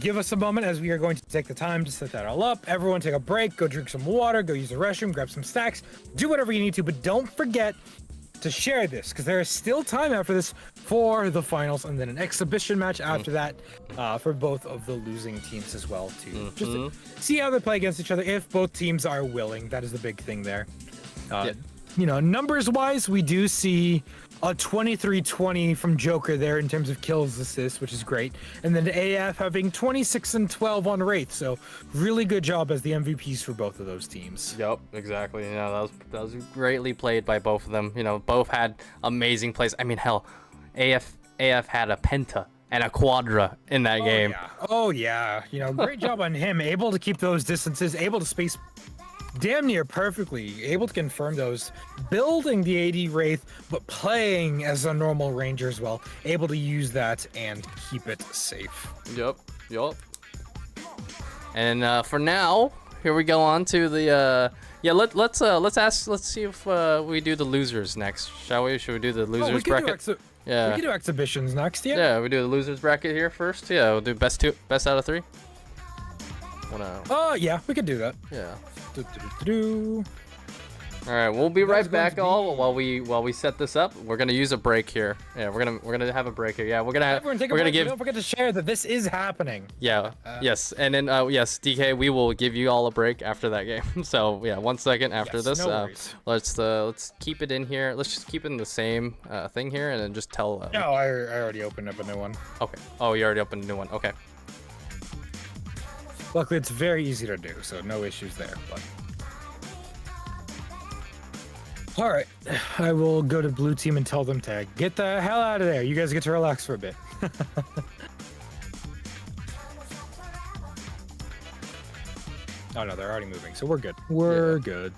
Give us a moment as we are going to take the time to set that all up. Everyone take a break, go drink some water, go use the restroom, grab some snacks, do whatever you need to, but don't forget to share this because there is still time after this for the finals and then an exhibition match after that for both of the losing teams as well too. Just to see how they play against each other if both teams are willing. That is the big thing there. You know, numbers wise, we do see a 23-20 from Joker there in terms of kills, assists, which is great. And then AF having 26 and 12 on Wraith. So really good job as the MVPs for both of those teams. Yep, exactly. You know, that was greatly played by both of them. You know, both had amazing plays. I mean, hell, AF had a penta and a quadra in that game. Yeah. Oh yeah. You know, great job on him. Able to keep those distances, able to space damn near perfectly, able to confirm those, building the AD Wraith, but playing as a normal Ranger as well, able to use that and keep it safe. Yep. And for now, here we go on to the let's see if we do the losers next, shall we? Should we do the losers bracket? We can do exhibitions next, yeah. Yeah, we do the losers bracket here first. Yeah, we'll do best out of 3. Yeah, we could do that. Yeah. Do. All right, we'll be right back while we set this up. We're gonna use a break here. Yeah, we're gonna have a break here. Yeah, we're gonna give. Don't forget to share that this is happening. Yeah. Yes, and then yes, DK, we will give you all a break after that game. So yeah, 1 second after this. No worries. Let's keep it in here. Let's just keep it in the same thing here, and then just tell. No, I already opened up a new one. Okay. Oh, you already opened a new one. Okay. Luckily, it's very easy to do, so no issues there. But all right, I will go to blue team and tell them to get the hell out of there. You guys get to relax for a bit. Oh no, they're already moving, so we're good. We're good.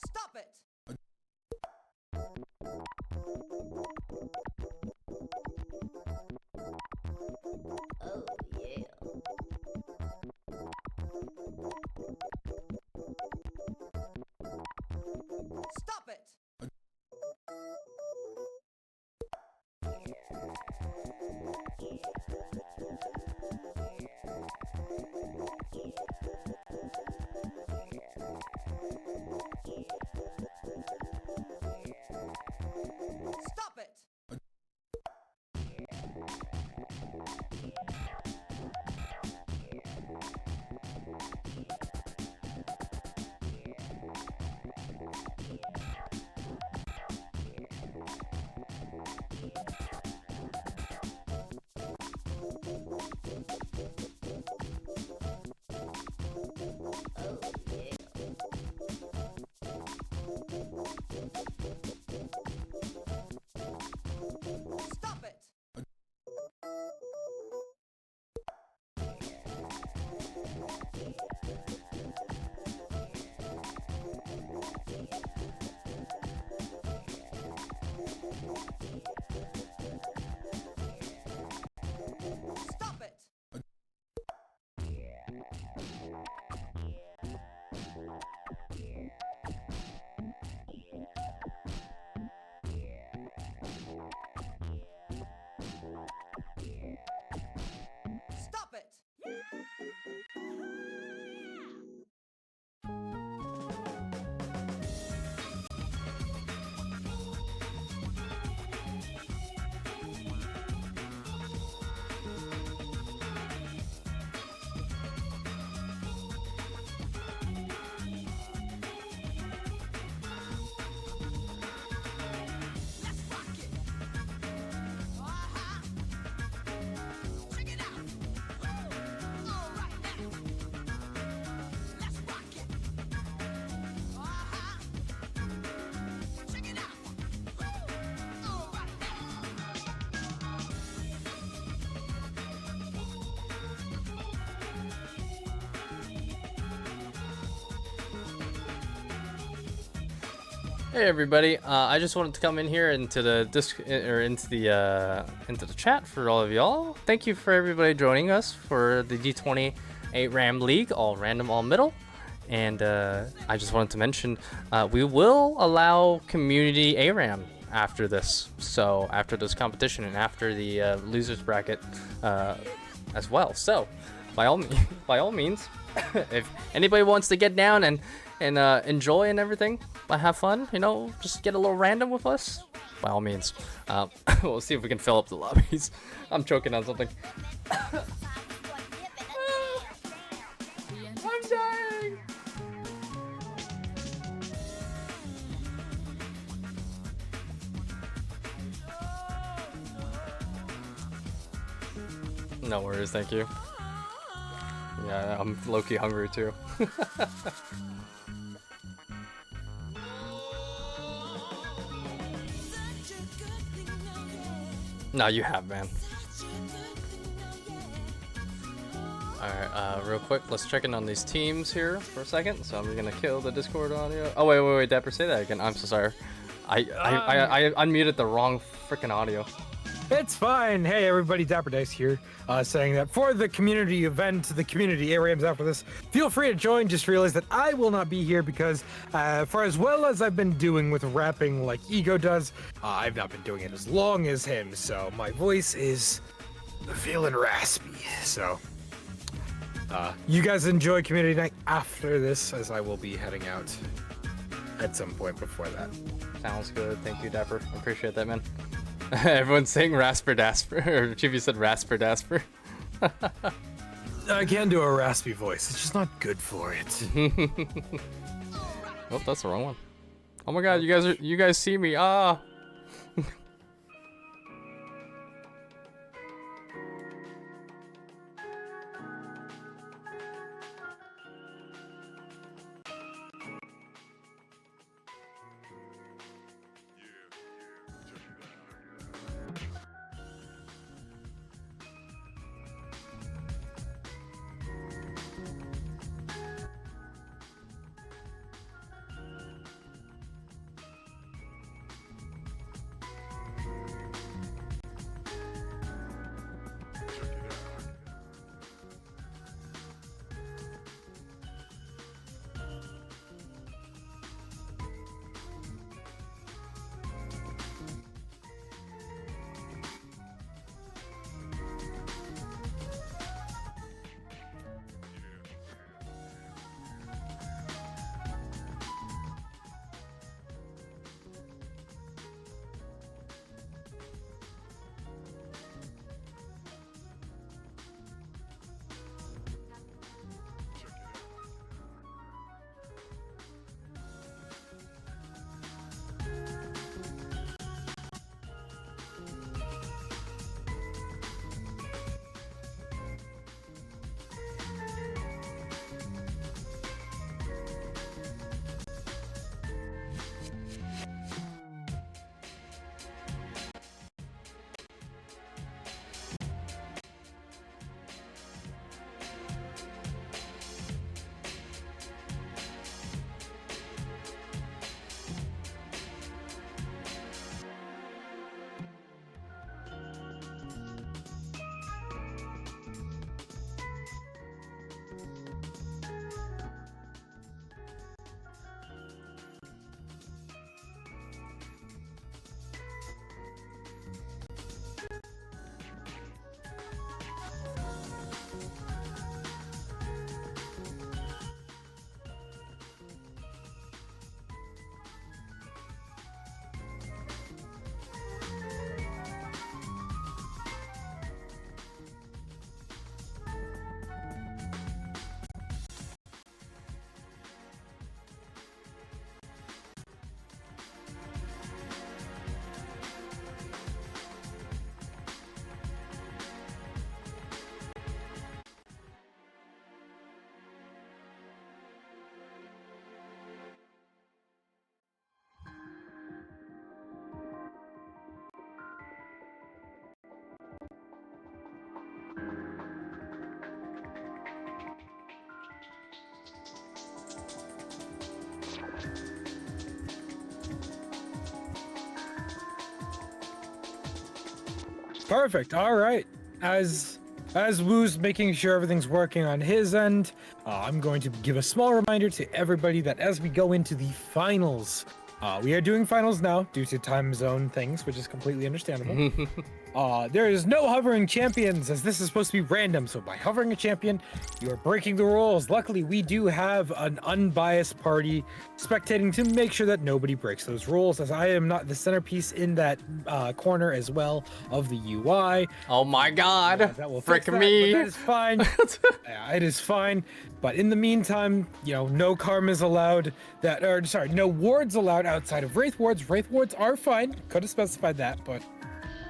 Stop it! Stop it! Stop it! Stop it! Stop it! Stop it! Let's rock it! Check it out! All right now! Let's rock it! Check it out! All right now! Hey everybody! I just wanted to come in here into the into the chat for all of y'all. Thank you for everybody joining us for the D-20 ARAM League, all random, all middle. And I just wanted to mention we will allow community ARAM after this. So after this competition and after the losers bracket as well. So by all means, if anybody wants to get down and enjoy and everything, have fun, you know, just get a little random with us, by all means. We'll see if we can fill up the lobbies. I'm choking on something. I'm dying. No worries, thank you. Yeah, I'm low-key hungry too. No, you have, man. Alright, real quick, let's check in on these teams here for a second. So I'm gonna kill the Discord audio. Oh, wait, Dapper, say that again. I'm so sorry. I unmuted the wrong freaking audio. It's fine. Hey, everybody, DapperDice here, saying that for the community event, the community ARAMs after this, feel free to join. Just realize that I will not be here because for as well as I've been doing with rapping like Ego does, I've not been doing it as long as him, so my voice is feeling raspy. So you guys enjoy community night after this, as I will be heading out at some point before that. Sounds good. Thank you, Dapper. Appreciate that, man. Everyone's saying Rasper, or Chibi said Rasper. I can do a raspy voice. It's just not good for it. Oh, that's the wrong one. Oh my God, you guys see me? Ah. Perfect. All right. As Woo's making sure everything's working on his end, I'm going to give a small reminder to everybody that as we go into the finals, we are doing finals now due to time zone things, which is completely understandable. There is no hovering champions, as this is supposed to be random. So by hovering a champion, you are breaking the rules. Luckily, we do have an unbiased party spectating to make sure that nobody breaks those rules, as I am not the centerpiece in that corner as well of the UI. Oh my God. That will Frick fix that, me. but that is fine. Yeah, it is fine. But in the meantime, you know, no karmas allowed no wards allowed outside of Wraith wards. Wraith wards are fine. Could have specified that, but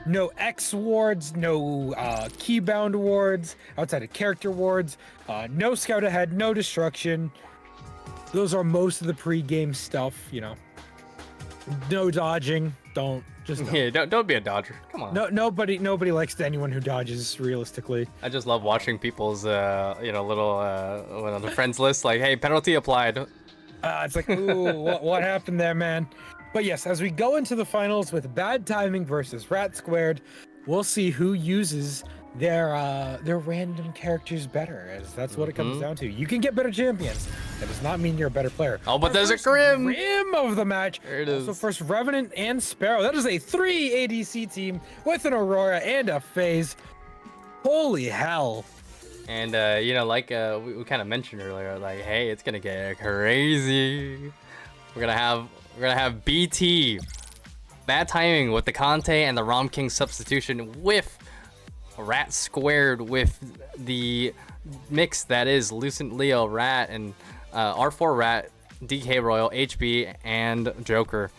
no X wards, no keybound wards, outside of character wards, no scout ahead, no destruction. Those are most of the pre-game stuff, you know. No dodging, don't. Just don't. Yeah, don't be a dodger. Come on. No, nobody likes anyone who dodges. Realistically, I just love watching people's little the friends list like, hey, penalty applied. it's like, ooh, what happened there, man? But yes, as we go into the finals with Bad Timing versus Rat Squared, we'll see who uses their random characters better, as that's what it comes down to. You can get better champions. That does not mean you're a better player. Oh, but Our there's a first Grim. Grim of the match. There it Also is. first Revenant and Sparrow. That is a 3 ADC team with an Aurora and a FaZe. Holy hell. And we kind of mentioned earlier, like, hey, it's gonna get crazy. We're gonna have BT, Bad Timing with the Conte and the Rom King substitution with Rat Squared with the mix that is Lucent Leo, Rat, and R4 Rat, DK Royal, HB, and Joker.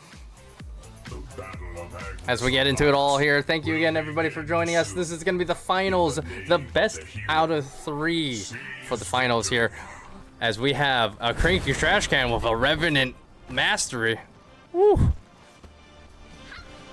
As we get into it all here, thank you again, everybody, for joining us. This is going to be the finals, the best out of 3 for the finals here, as we have a Cranky Trash Can with a Revenant Mastery. Woo!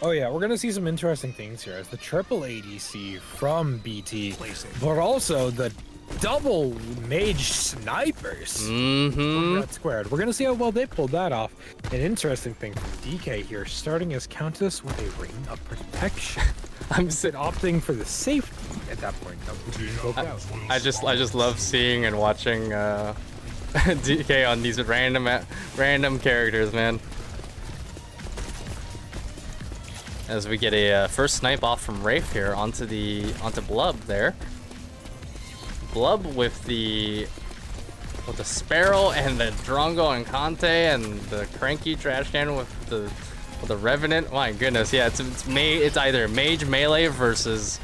Oh yeah, we're gonna see some interesting things here as the triple ADC from BT, but also the double mage snipers from Red Squared. We're gonna see how well they pulled that off. An interesting thing from DK here, starting as Countess with a ring of protection. I'm opting for the safety at that point of being scoped out. I just love seeing and watching DK on these random characters, man. As we get a first snipe off from Rafe here onto Blub there. Blub with the Sparrow and the Drongo and Conte and the Cranky Trash Can with the Revenant. My goodness, yeah, it's either Mage melee versus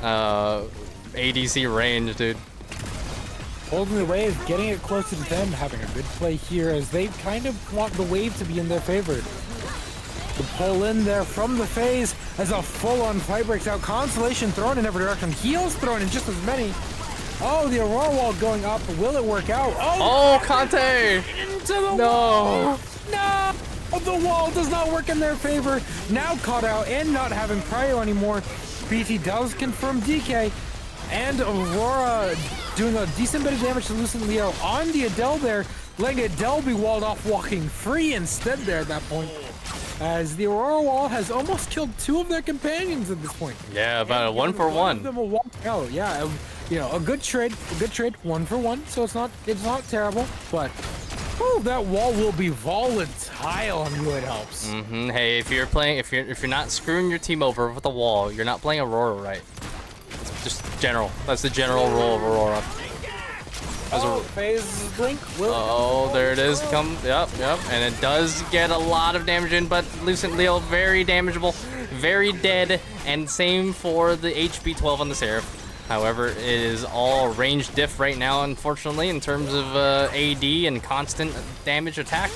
ADC range, dude. Holding the wave, getting it closer to them, having a good play here as they kind of want the wave to be in their favor. The pull in there from the FaZe as a full-on fight breaks out. Constellation thrown in every direction. Heals thrown in just as many. Oh, the Aurora wall going up. Will it work out? Oh, Conte! Into the No! wall. No! The wall does not work in their favor. Now caught out and not having prio anymore. BT does confirm DK. And Aurora doing a decent bit of damage to Lucent Leo on the Adele there. Letting Adele be walled off, walking free instead there at that point. As the Aurora wall has almost killed 2 of their companions at this point. Yeah, about a 1-for-1. Give them a walk out. Yeah, a good trade, 1-for-1. So it's not terrible, but that wall will be volatile on you. It helps. Hey, if you're not screwing your team over with a wall, you're not playing Aurora right. It's just general. That's the general rule of Aurora. FaZe blink. There it is. Yep. And it does get a lot of damage in, but Lucent Leo, very damageable, very dead, and same for the HB 12 on the Seraph. However, it is all range diff right now, unfortunately, in terms of AD and constant damage attack.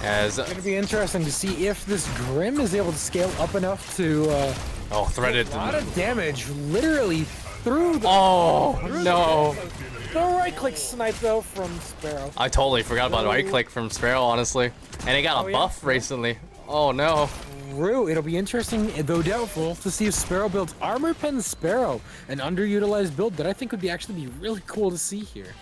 It's going to be interesting to see if this Grim is able to scale up enough to threaded. a lot of damage, literally through the... No. The right-click snipe, though, from Sparrow. I totally forgot about right-click from Sparrow, honestly. And it got a buff recently. Oh, no. True. It'll be interesting, though doubtful, to see if Sparrow builds Armor Pen Sparrow, an underutilized build that I think would actually be really cool to see here.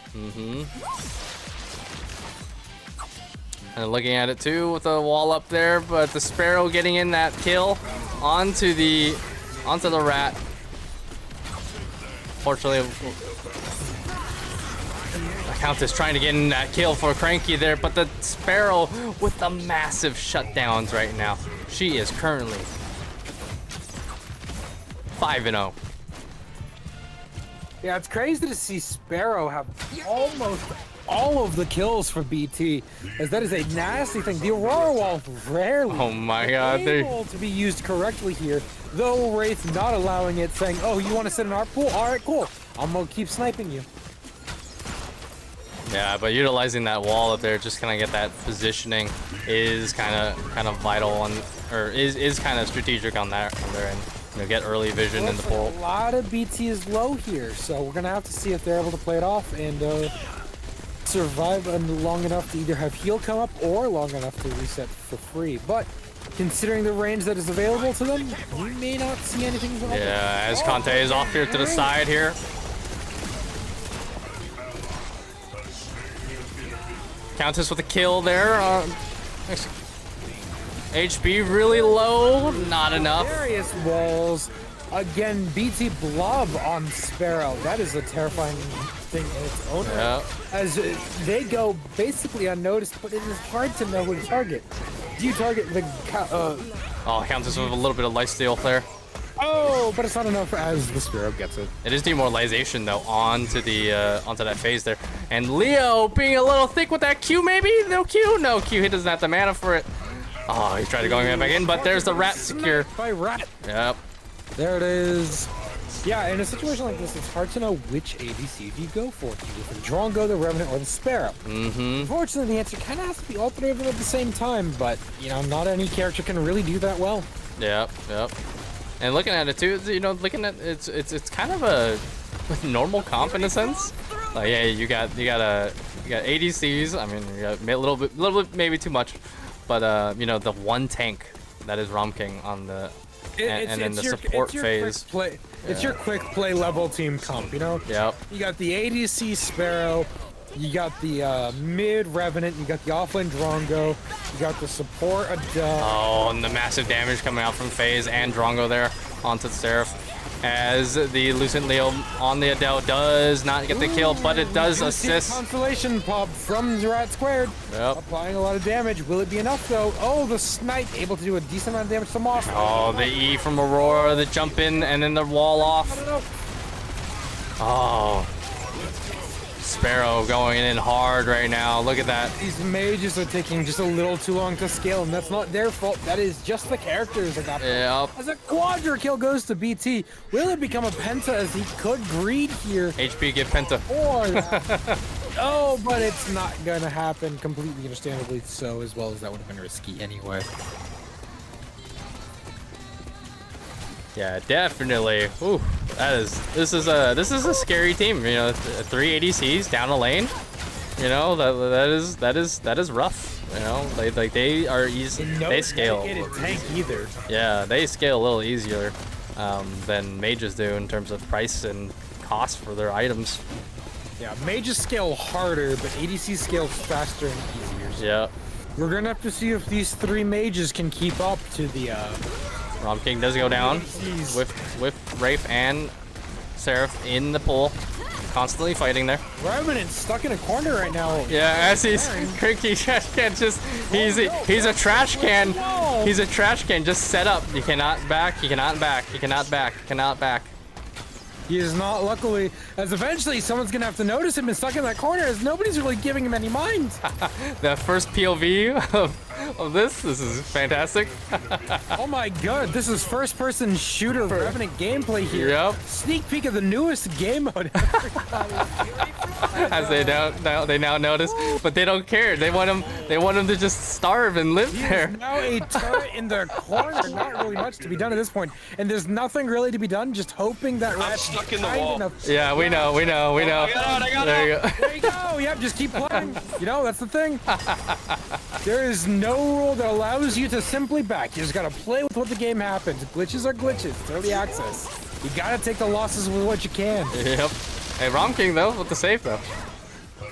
And looking at it, too, with the wall up there, but the Sparrow getting in that kill onto the Rat. Fortunately, Countess trying to get in that kill for Cranky there, but the Sparrow with the massive shutdowns right now. She is currently 5-0. Yeah, it's crazy to see Sparrow have almost all of the kills for BT, as that is a nasty thing. The Aurora wall rarely able to be used correctly here, though Wraith not allowing it, saying, oh, you want to sit in our pool? All right, cool. I'm going to keep sniping you. Yeah, but utilizing that wall up there, just kind of get that positioning, is kind of vital or is kind of strategic on their end. Get early vision in the pool. A lot of BT is low here, so we're gonna have to see if they're able to play it off and survive long enough to either have heal come up or long enough to reset for free. But considering the range that is available to them, you may not see anything. Yeah, as Conte is off here to the side here. Countess with a kill there. HP really low, not enough. Various walls. Again, BT blob on Sparrow. That is a terrifying thing in its own right. Yeah. As they go basically unnoticed, but it is hard to know who to target. Do you target the Oh, Countess with a little bit of lifesteal there. Oh, but it's not enough as the Sparrow gets it. It is demoralization though onto that phase there, and Leo being a little thick with that Q. Maybe no Q. He doesn't have the mana for it. Oh, he's trying to go back in, but there's the rat secure. By rat. Yep. There it is. Yeah, in a situation like this, it's hard to know which ADC do you go for. Do you go for the Drongo, the Revenant, or the Sparrow? Mm-hmm. Unfortunately, the answer kind of has to be all three of them at the same time, but, you know, not any character can really do that well. Yep. And looking at it too, you know, it's kind of a normal comp in a sense. Like, yeah, you got ADCs. I mean, you got a little bit, maybe too much, but you know, the one tank that is Rom King on the. And then the support phase. It's your quick play level team comp, you know? Yep. You got the ADC Sparrow, you got the mid Revenant, you got the offlane Drongo, you got the support Adele. Oh, and the massive damage coming out from FaZe and Drongo there onto the Seraph. As the Lucent Leo on the Adele does not get the kill, but it does assist. Constellation pop from Rat Squared. Yep. Applying a lot of damage. Will it be enough though? Oh, the snipe able to do a decent amount of damage to Moss. Oh, the E from Aurora, the jump in, and then the wall off. Oh. Sparrow going in hard right now. Look at that. These mages are taking just a little too long to scale, and that's not their fault. That is just the characters that got Yep. As a quadra kill goes to BT, will it become a penta as he could greed here? HP give Penta. Or that. Oh, but it's not gonna happen completely understandably so, as well as that would have been risky anyway. Yeah, definitely. Ooh, this is a scary team. You know, 3 ADCs down a lane. You know, that is rough. You know, they are easy. They scale. Tank either. Yeah, they scale a little easier than mages do in terms of price and cost for their items. Yeah, mages scale harder, but ADC scales faster and easier. So Yeah. we're gonna have to see if these 3 mages can keep up to the Rom King does go down with Wraith and Seraph in the pool, constantly fighting there. Revenant's stuck in a corner right now. Yeah, as he's Cranky Trash Can just he's a trash can. He's a trash can just set up. You cannot back, you cannot back, you cannot back, you cannot back. He is not, luckily, as eventually someone's gonna have to notice him and stuck in that corner as nobody's really giving him any mind. The first POV of this is fantastic. Oh my god, this is first-person shooter Revenant gameplay here. Yep. Sneak peek of the newest game mode. As they now notice, but they don't care. They want him to just starve and live there. Now a turret in the corner. Not really much to be done at this point, and there's nothing really to be done. Just hoping that Rat's stuck in the kind wall. enough. Yeah, we know. I got There you go. There you go. Yep, just keep playing. You know, that's the thing. There is no rule that allows you to simply back. You just gotta play with what the game happens. Glitches are glitches. It's early access. You gotta take the losses with what you can. Yep. Hey, Rom King though with the save though.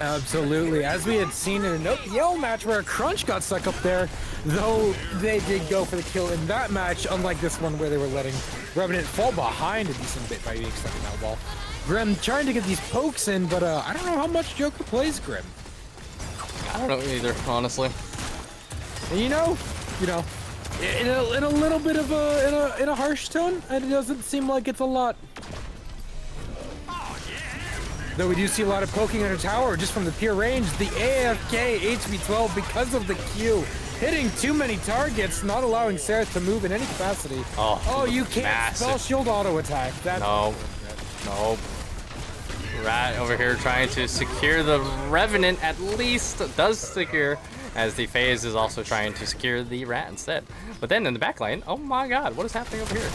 Absolutely. As we had seen in an Yell match where Crunch got stuck up there, though they did go for the kill in that match, unlike this one where they were letting Revenant fall behind a decent bit by being stuck in that wall. Grim trying to get these pokes in, but I don't know how much Joker plays Grim. I don't know either, honestly. And you know, in a little bit of in a harsh tone, it doesn't seem like it's a lot. Though we do see a lot of poking under tower just from the pure range. The AFK HV12 because of the Q. Hitting too many targets, not allowing Sarah to move in any capacity. Oh, you can't massive. spell shield auto attack. That's No. Rat over here trying to secure the Revenant, at least does secure, as the FaZe is also trying to secure the Rat instead. But then in the back lane, oh my god, what is happening over here?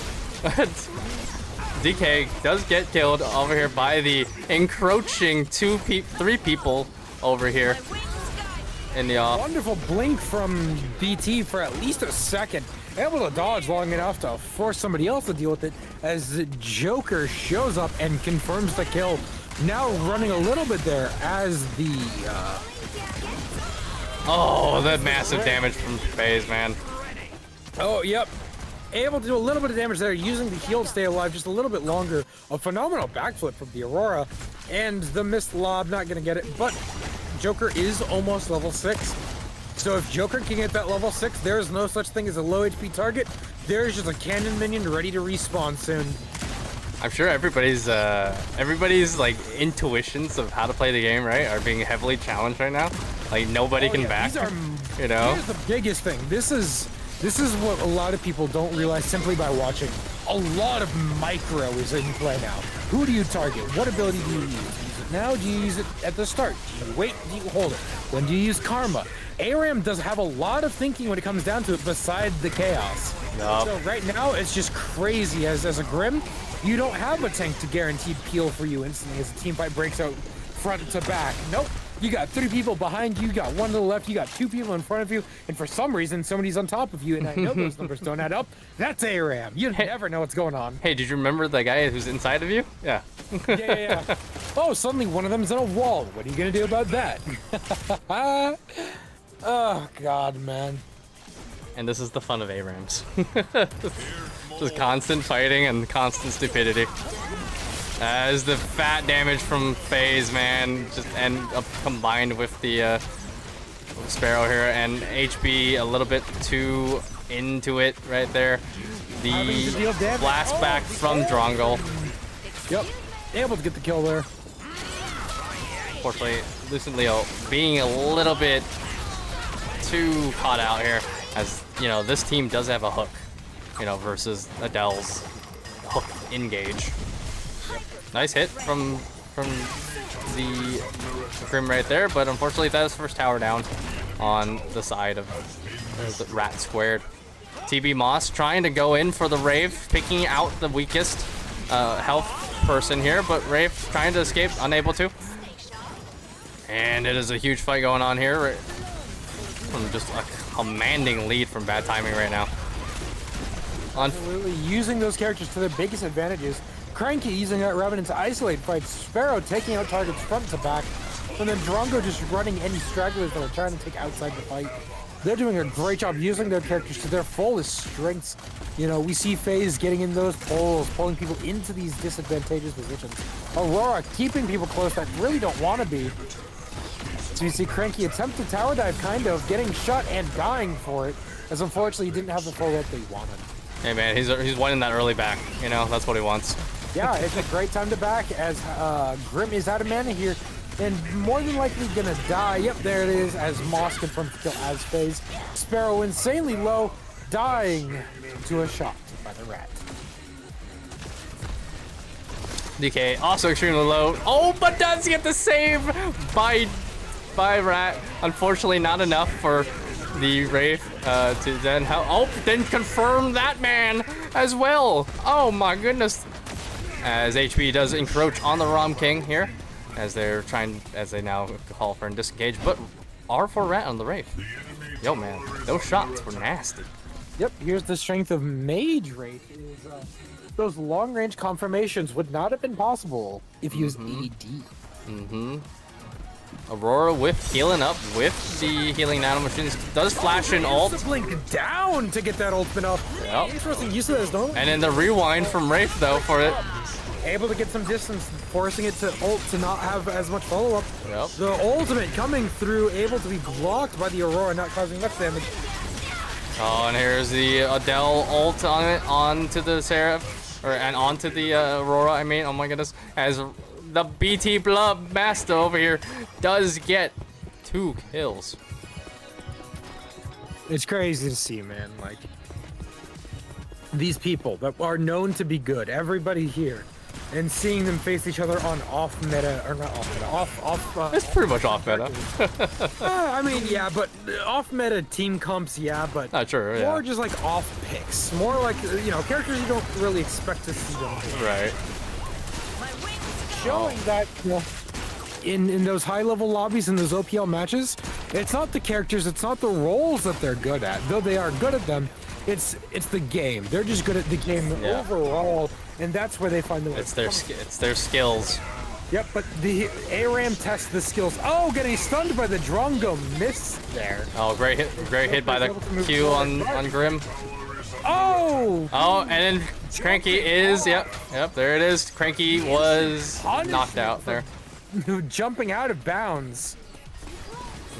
DK does get killed over here by the encroaching 3 people over here. in the off. Wonderful blink from BT for at least a second. Able to dodge long enough to force somebody else to deal with it as Joker shows up and confirms the kill. Now running a little bit there as the... Oh, that massive damage from FaZe, man. Oh, yep. Able to do a little bit of damage there, using the heal to stay alive just a little bit longer. A phenomenal backflip from the Aurora. And the missed lob, not going to get it. But Joker is almost level 6. So if Joker can get that level 6, there's no such thing as a low HP target. There's just a cannon minion ready to respawn soon. I'm sure everybody's like intuitions of how to play the game, right, are being heavily challenged right now. Like nobody can back. You know. Here's the biggest thing. This is what a lot of people don't realize simply by watching. A lot of micro is in play now. Who do you target? What ability do you use? Do you use it now? Do you use it at the start? Do you wait? Do you hold it? When do you use Karma? ARAM does have a lot of thinking when it comes down to it, beside the chaos. Yup. So right now it's just crazy. As a Grim, you don't have a tank to guaranteed peel for you instantly as a team fight breaks out front to back. Nope. You got 3 people behind you, you got 1 to the left, you got 2 people in front of you, and for some reason somebody's on top of you, and I know those numbers don't add up. That's ARAM. You never know what's going on. Hey, did you remember the guy who's inside of you? Yeah. Yeah. Oh, suddenly one of them's in a wall. What are you gonna do about that? Oh God, man. And this is the fun of ARAMs. Just constant fighting and constant stupidity. As the fat damage from FaZe, man, just end up combined with the Sparrow here, and HB a little bit too into it right there. The blast back from Drongo. Yep, able to get the kill there. Unfortunately, Lucent Leo being a little bit too caught out here, as you know, this team does have a hook, you know, versus Adele's hook engage. Nice hit from the Grim right there, but unfortunately that is first tower down on the side of the Rat Squared. TB Moss trying to go in for the Rave, picking out the weakest health person here, but Rave trying to escape, unable to. And it is a huge fight going on here, right? From just a commanding lead from Bad Timing right now. Absolutely using those characters to their biggest advantages. Cranky using that Revenant to isolate fights. Sparrow taking out targets front to back. And then Drongo just running any stragglers that are trying to take outside the fight. They're doing a great job using their characters to their fullest strengths. You know, we see FaZe getting in those poles, pulling people into these disadvantageous positions. Aurora keeping people close that really don't want to be. So you see Cranky attempt to tower dive, kind of, getting shot and dying for it, as unfortunately he didn't have the full ult that he wanted. Hey man, he's wanting that early back, you know, that's what he wants. Yeah, it's a great time to back as Grim is out of mana here and more than likely gonna die. Yep, there it is, as Moss confirms the kill as FaZe. Sparrow insanely low, dying to a shot by the Rat. DK also extremely low. Oh, but does get the save by Rat. Unfortunately, not enough for the Wraith to then help. Oh, then confirm that man as well. Oh my goodness. As HB does encroach on the Rom King here, as they now call for a disengage, but R4 Rat on the Wraith. Yo man, those shots were nasty. Yep, here's the strength of Mage Wraith. Those long range confirmations would not have been possible if you used AD. Aurora with healing up with the healing nano machines, does flash an ult. Blink down to get that ultimate off. Yep. Interesting use of this, though. And then the rewind from Wraith though for it. Able to get some distance, forcing it to ult to not have as much follow-up. Yep. The ultimate coming through, able to be blocked by the Aurora, not causing much damage. Oh, and here's the Adele ult on it, onto the Seraph, and onto the Aurora, I mean, oh my goodness. As the BT Blood Master over here does get 2 kills. It's crazy to see, man. Like, these people that are known to be good, everybody here, and seeing them face each other on off meta, or not off meta, off It's pretty much off meta. I mean, yeah, but off meta team comps, yeah, but Not true, yeah. more just like off picks, more like, you know, characters you don't really expect to see them do. Right. Showing that, you know, in those high level lobbies in those OPL matches, It's not the characters, it's not the roles that they're good at, though they are good at them. It's the game. They're just good at the game overall, and that's where they find the way. It's their skills. Yep, but the ARAM tests the skills. Oh, getting stunned by the Drongo, missed there. Oh, great hit by the Q on Grim. Oh! Oh, and then Cranky is, yep, there it is. Cranky was knocked out there. Jumping out of bounds.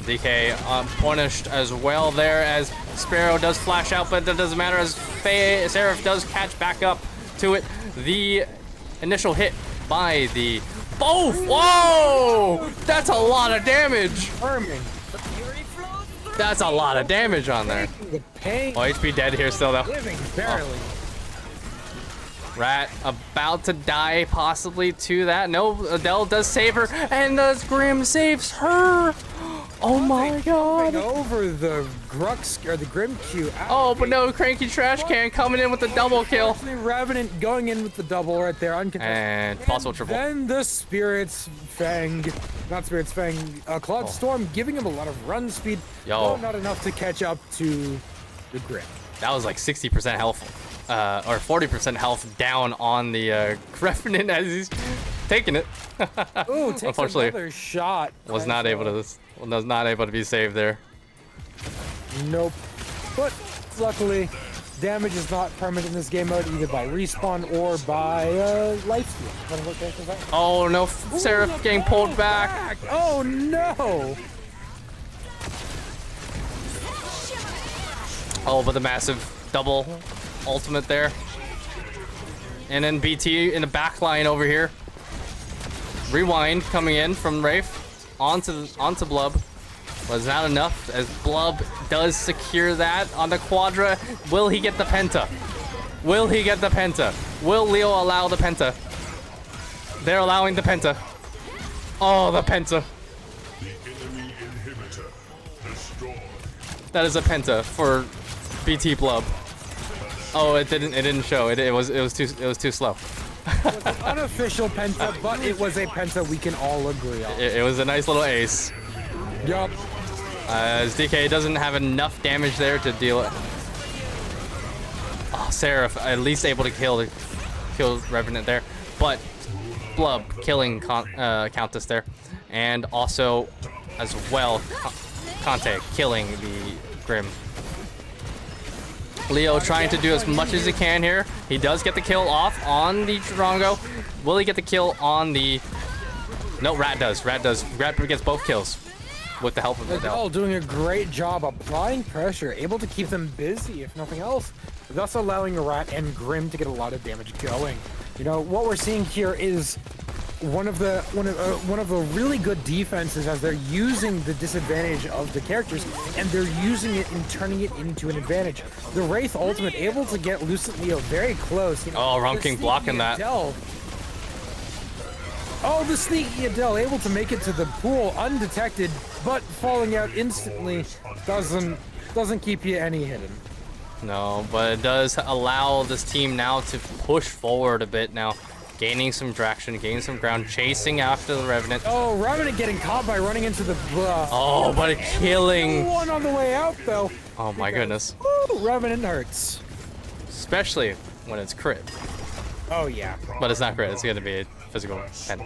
DK punished as well there as Sparrow does flash out, but that doesn't matter as Seraph does catch back up to it. The initial hit by the both. Whoa! That's a lot of damage. That's a lot of damage on there. The pain. Oh, HP dead here still though. Living barely. Rat about to die possibly to that. No, Adele does save her, and the Grim saves her. Oh my god. Over the Grux or the Grim Q. Oh, but no, Cranky Trash Can coming in with the double kill. Revenant going in with the double right there, uncontested. And possible triple. Then the Spirit's Fang, not Spirit's Fang, Cloud Storm giving him a lot of run speed. Yo. Not enough to catch up to the Grim. That was like 60% health, or 40% health down on the Revenant as he's taking it. Ooh, takes unfortunately, another shot. was not able to be saved there. Nope. But luckily, damage is not permanent in this game mode, either by respawn or by lifesteal. Oh no, Seraph getting pulled back. Oh no! Oh, but the massive double ultimate there. And then BT in the back line over here. Rewind coming in from Wraith onto Blub. Was not enough as Blub does secure that on the Quadra. Will he get the Penta? Will he get the Penta? Will Leo allow the Penta? They're allowing the Penta. Oh, the Penta. That is a Penta for BT Blub. Oh, it didn't show. It was too slow. It was an unofficial Penta, but it was a Penta we can all agree on. It was a nice little ace. Yup. As DK doesn't have enough damage there to deal it. Oh, Seraph at least able to kill Revenant there, but Blub killing Countess there, and also as well Conte killing the Grim. Leo trying to do as much as he can here. He does get the kill off on the Drongo. Will he get the kill on the... No, Rat does. Rat gets both kills with the help of They're all Adele. doing a great job applying pressure, able to keep them busy, if nothing else, thus allowing Rat and Grim to get a lot of damage going. You know, what we're seeing here is one of the really good defenses as they're using the disadvantage of the characters and they're using it and turning it into an advantage. The Wraith ultimate able to get Lucent Leo very close. You know, Oh, Rum King blocking that. Oh, the sneaky Adele able to make it to the pool undetected, but falling out instantly doesn't keep you any hidden. No, but it does allow this team now to push forward a bit now. Gaining some traction, gaining some ground, chasing after the Revenant. Oh, Revenant getting caught by running into the... Oh, but a killing. One on the way out, though. Oh my goodness. Woo, Revenant hurts. Especially when it's crit. Oh, yeah. But it's not crit, it's gonna be a physical 10.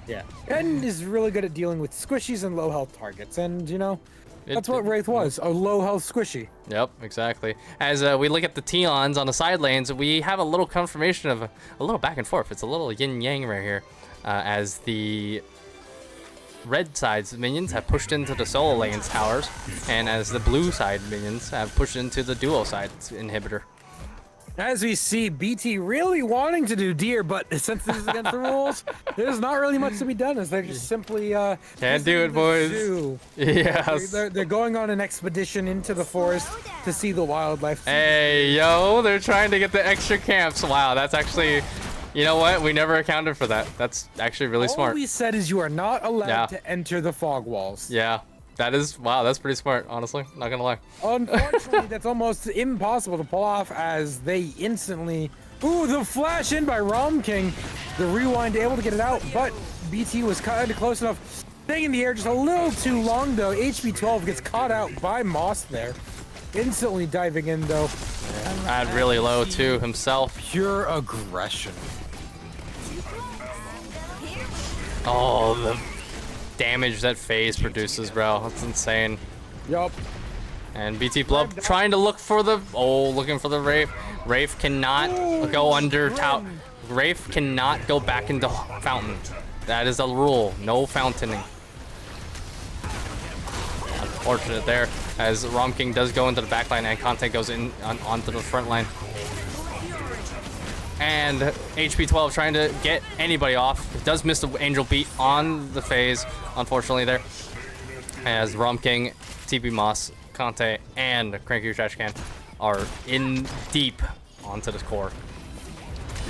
Yeah. And is really good at dealing with squishies and low health targets. And, you know, that's what Wraith was, a low health squishy. Yep, exactly. As we look at the T-Ons on the side lanes, we have a little confirmation of a little back and forth. It's a little yin-yang right here. As the red side's minions have pushed into the solo lane's towers, and as the blue side minions have pushed into the duo side's inhibitor. As we see, BT really wanting to do Deer, but since this is against the rules, there's not really much to be done, as they're just simply... Can't do it, boys. Zoo. Yes. They're going on an expedition into the forest to see the wildlife. Hey, yo, they're trying to get the extra camps. Wow, that's actually... You know what? We never accounted for that. That's actually really smart. All we said is you are not allowed to enter the fog walls. Yeah. That is, wow, that's pretty smart, honestly. Not gonna lie. Unfortunately, that's almost impossible to pull off as they instantly... Ooh, the flash in by Rom King. The rewind able to get it out, but BT was kind of close enough. Staying in the air just a little too long though. HP12 gets caught out by Moss there. Instantly diving in though. Rad really low too himself. Pure aggression. Oh, the damage that phase produces, bro. That's insane. Yup. And BT Blub trying to look for the looking for the Wraith. Wraith cannot go under Wraith cannot go back into fountain. That is a rule. No fountaining. Unfortunate there, as Rom King does go into the back line and Conte goes in onto the front line. And HP12 trying to get anybody off. It does miss the Angel Beat on the phase, unfortunately there. As Rom King, TP Moss, Conte, and Cranky Trash Can are in deep onto the core.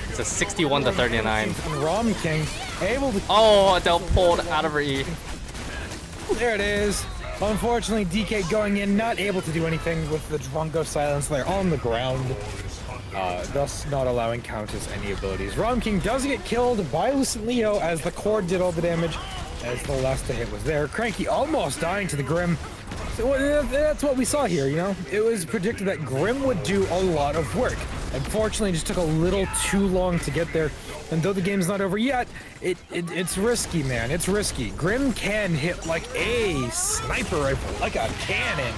It's a 61 to 39. And Rom King able to. Oh, Adele pulled out of her E. There it is. Unfortunately, DK going in, not able to do anything with the Drungo Silence there on the ground. Thus not allowing Countess any abilities. Rom King does get killed by Lucent Leo as the core did all the damage, as the last to hit was there. Cranky almost dying to the Grim. So that's what we saw here, you know? It was predicted that Grim would do a lot of work. Unfortunately, it just took a little too long to get there. And though the game's not over yet, it's risky, man. It's risky. Grim can hit like a sniper rifle, like a cannon.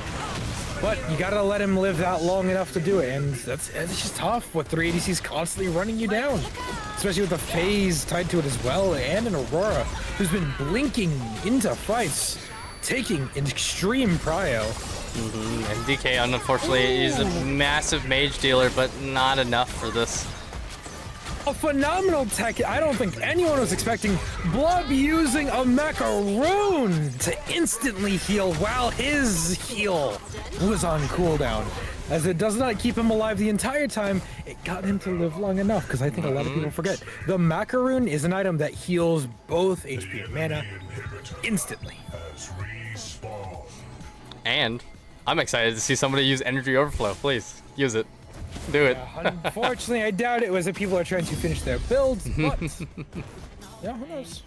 But you gotta let him live that long enough to do it, and it's just tough with 3 ADCs constantly running you down. Especially with the phase tied to it as well, and an Aurora who's been blinking into fights, taking an extreme prio. And DK, unfortunately, is a massive mage dealer, but not enough for this. A phenomenal tech. I don't think anyone was expecting Blub using a macaroon to instantly heal while his heal was on cooldown. As it does not keep him alive the entire time, it got him to live long enough, because I think a lot of people forget. The macaroon is an item that heals both HP and mana instantly. And I'm excited to see somebody use energy overflow. Please, use it. Do it. Unfortunately, I doubt it was that people are trying to finish their builds, but yeah, who knows?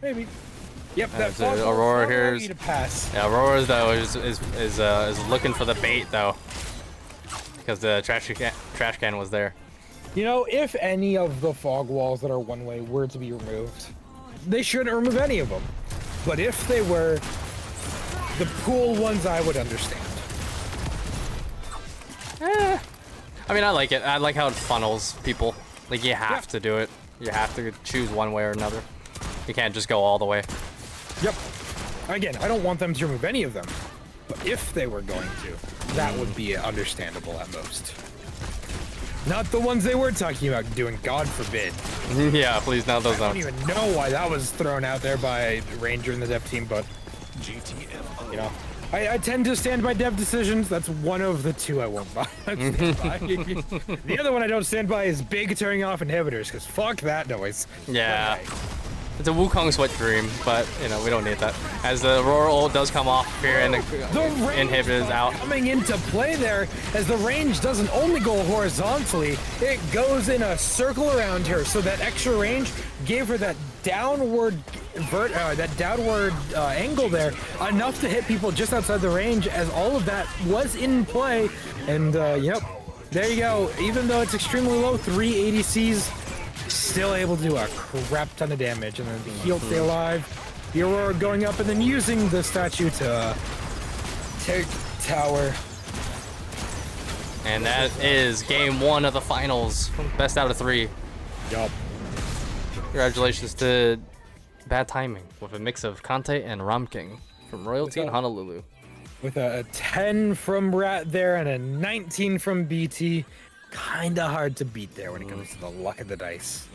Maybe. Yep, that's Aurora here. To pass. Yeah, Aurora though is looking for the bait though, because the trash can was there. You know, if any of the fog walls that are one way were to be removed, they shouldn't remove any of them. But if they were, the pool ones I would understand. I mean, I like it. I like how it funnels people. Like, you have to do it. You have to choose one way or another. You can't just go all the way. Yep. Again, I don't want them to remove any of them. But if they were going to, that would be understandable at most. Not the ones they were talking about doing, God forbid. Yeah, please, not those I ones. don't even know why that was thrown out there by Ranger and the dev team, but you know, I tend to stand by dev decisions. That's one of the two I won't buy. The other one I don't stand by is big turning off inhibitors, because fuck that noise. Yeah. It's a Wukong sweat dream, but, you know, we don't need that. As the Aurora ult does come off here and the inhibitor is out. Coming into play there, as the range doesn't only go horizontally, it goes in a circle around her, so that extra range gave her that downward angle there, enough to hit people just outside the range, as all of that was in play. And yep, there you go. Even though it's extremely low, 3 ADCs still able to do a crap ton of damage, and then the heal stay alive. The Aurora going up and then using the statue to take tower. And that is game 1 of the finals. Best out of 3. Yup. Congratulations to Bad Timing with a mix of Conte and Rom King from Royalty in Honolulu. With a 10 from Rat there and a 19 from BT. Kinda hard to beat there when it comes to the luck of the dice.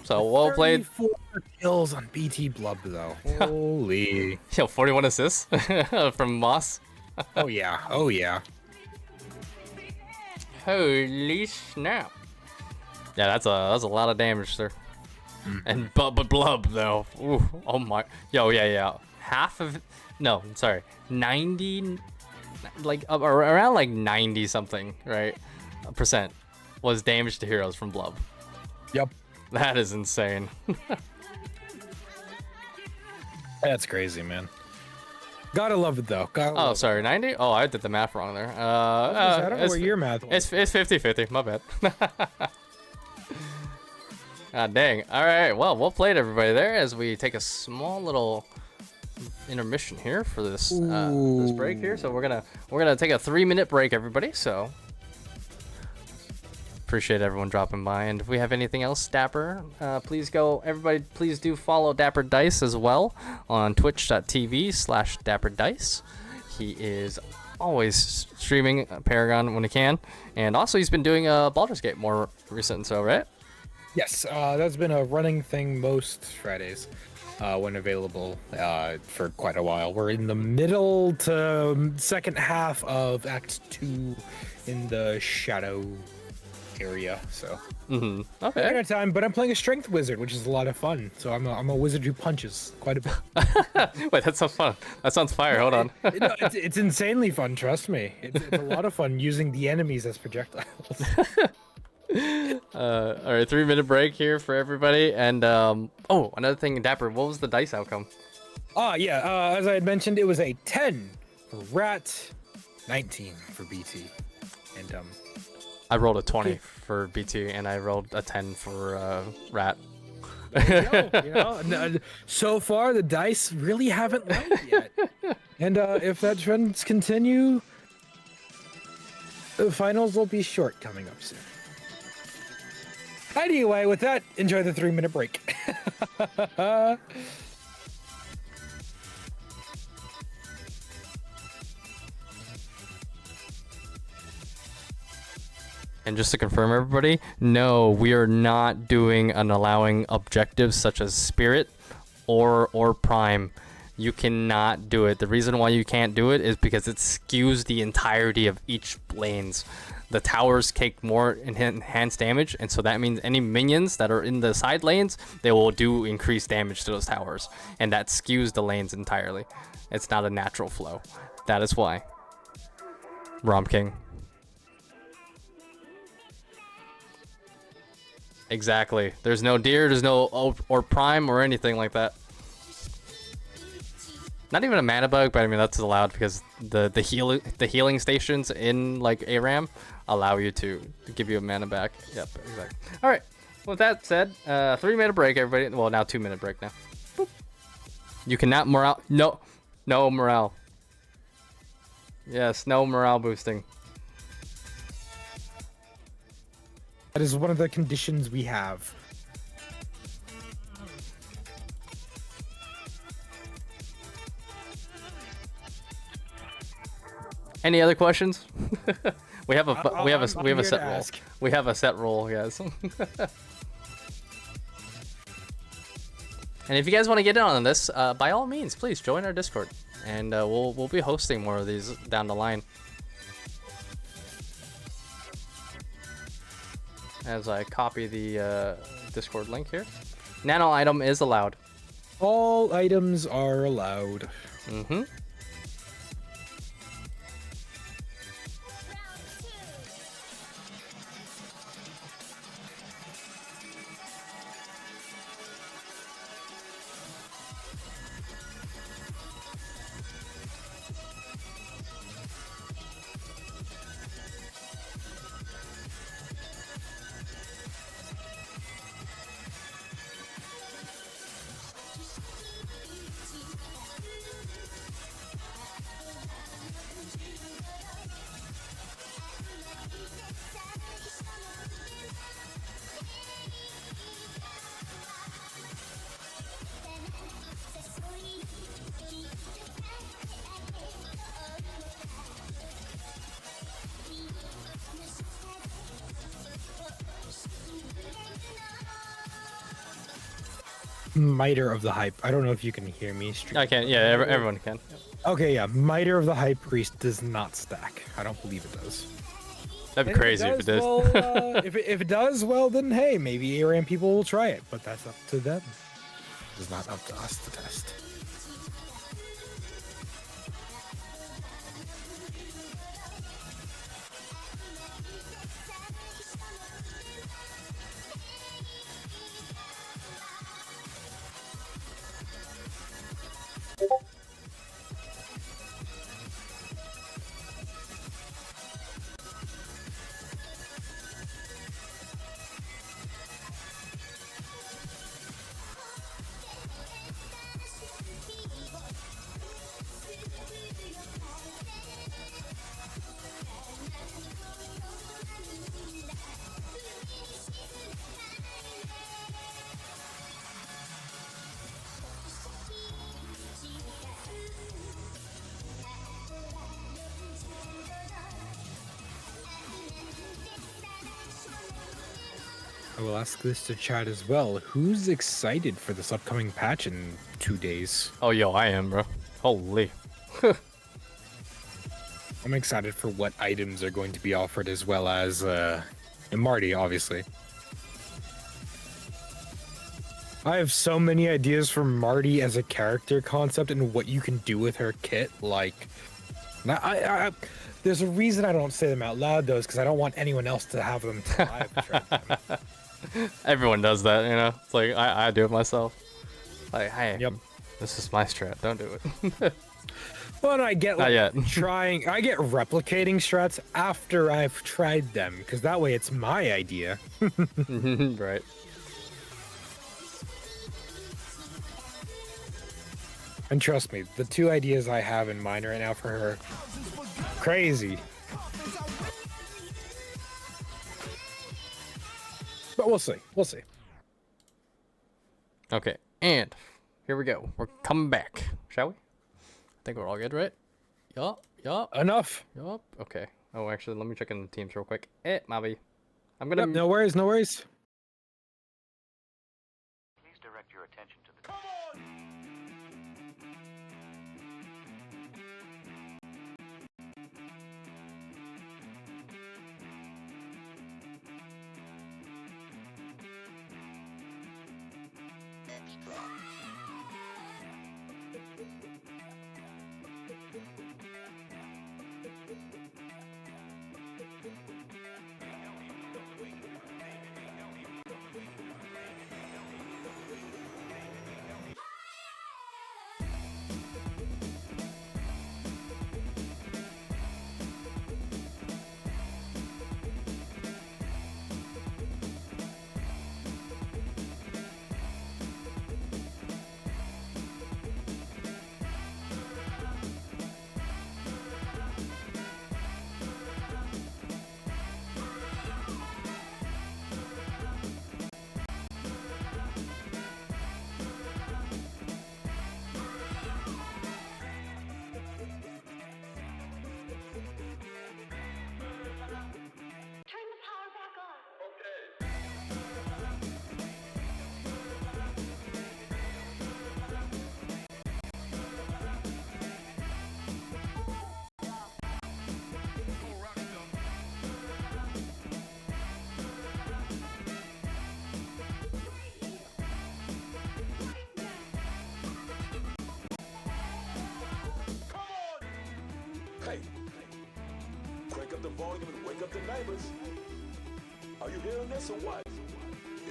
So well played. 34 kills on BT Blub though. Holy. Yo, 41 assists from Moss. Oh yeah. Oh yeah. Holy snap. Yeah, that's a lot of damage, sir. And but Blub though. Ooh, oh my. Yo, yeah. Half of 90, like around like 90 something, right? % was damage to heroes from Blub. Yep. That is insane. That's crazy, man. Gotta love it though. Gotta Oh, love sorry, 90? Oh, I did the math wrong there. I don't know it's where your math was. It's 50-50. My bad. Ah, dang. All right. Well played, everybody. There, as we take a small little intermission here for this this break here. So we're gonna take a 3-minute break, everybody. So appreciate everyone dropping by. And if we have anything else, Dapper, please go. Everybody, please do follow DapperDice as well on twitch.tv/DapperDice. He is always streaming Paragon when he can, and also he's been doing Baldur's Gate more recent. So right. Yes, that's been a running thing most Fridays when available for quite a while. We're in the middle to second half of Act 2 in the Shadow area, so Mm-hmm. I Okay. got time, but I'm playing a strength wizard, which is a lot of fun. So I'm a wizard who punches quite a bit. Wait, that sounds fun. That sounds fire. Hold on. No, it's insanely fun, trust me. It's a lot of fun using the enemies as projectiles. All right, 3-minute break here for everybody. And oh, another thing, Dapper, what was the dice outcome? Yeah, as I had mentioned, it was a 10 for Rat, 19 for BT, and I rolled a 20 for BT, and I rolled a 10 for Rat. So far the dice really haven't lied yet, and if that trends continue, the finals will be short coming up soon. Anyway, with that, enjoy the 3-minute break. And just to confirm, everybody, no, we are not doing and allowing objectives such as Spirit or Prime. You cannot do it. The reason why you can't do it is because it skews the entirety of each lanes. The towers take more enhanced damage, and so that means any minions that are in the side lanes, they will do increased damage to those towers, and that skews the lanes entirely. It's not a natural flow. That is why. Rom King. Exactly. There's no deer, there's no or prime or anything like that. Not even a mana bug, but I mean that's allowed because the healing stations in like ARAM allow you to give you a mana back. Yep, exactly. All right. With that said, 3-minute break, everybody. Well, now 2-minute break now. Boop. You cannot morale. No morale. Yes, no morale boosting. That is one of the conditions we have. Any other questions? we have a I'm set here to roll. ask. We have a set roll, yes. And if you guys want to get in on this, by all means, please join our Discord, and we'll be hosting more of these down the line. As I copy the Discord link here, nano item is allowed. All items are allowed. Mm-hmm. Miter of the Hype. I don't know if you can hear me. I can. Yeah, everyone can. Okay, yeah. Miter of the High Priest does not stack. I don't believe it does. That'd be crazy if it did. Well, if it does, well then hey, maybe ARAM people will try it, but that's up to them. It's not up to us to test. I will ask this to chat as well. Who's excited for this upcoming patch in 2 days? Oh, yo, I am, bro. Holy. I'm excited for what items are going to be offered, as well as and Marty, obviously. I have so many ideas for Marty as a character concept and what you can do with her kit. Like, there's a reason I don't say them out loud, though, is because I don't want anyone else to have them till I've tried them. Everyone does that, you know? It's like, I do it myself. Like, hey, Yep. this is my strat. Don't do it. Well, and I get Not yet. I get replicating strats after I've tried them, because that way it's my idea. Right. And trust me, the 2 ideas I have in mind right now for her, crazy. But we'll see. We'll see. Okay, and here we go. We're coming back, shall we? I think we're all good, right? Yup, yup, Enough. yup. Okay. Oh, actually, let me check in the teams real quick. Mabby. I'm Yep, gonna. no worries, no worries. Please direct your attention to the Hey, crank up the volume and wake up the neighbors. Are you hearing this or what?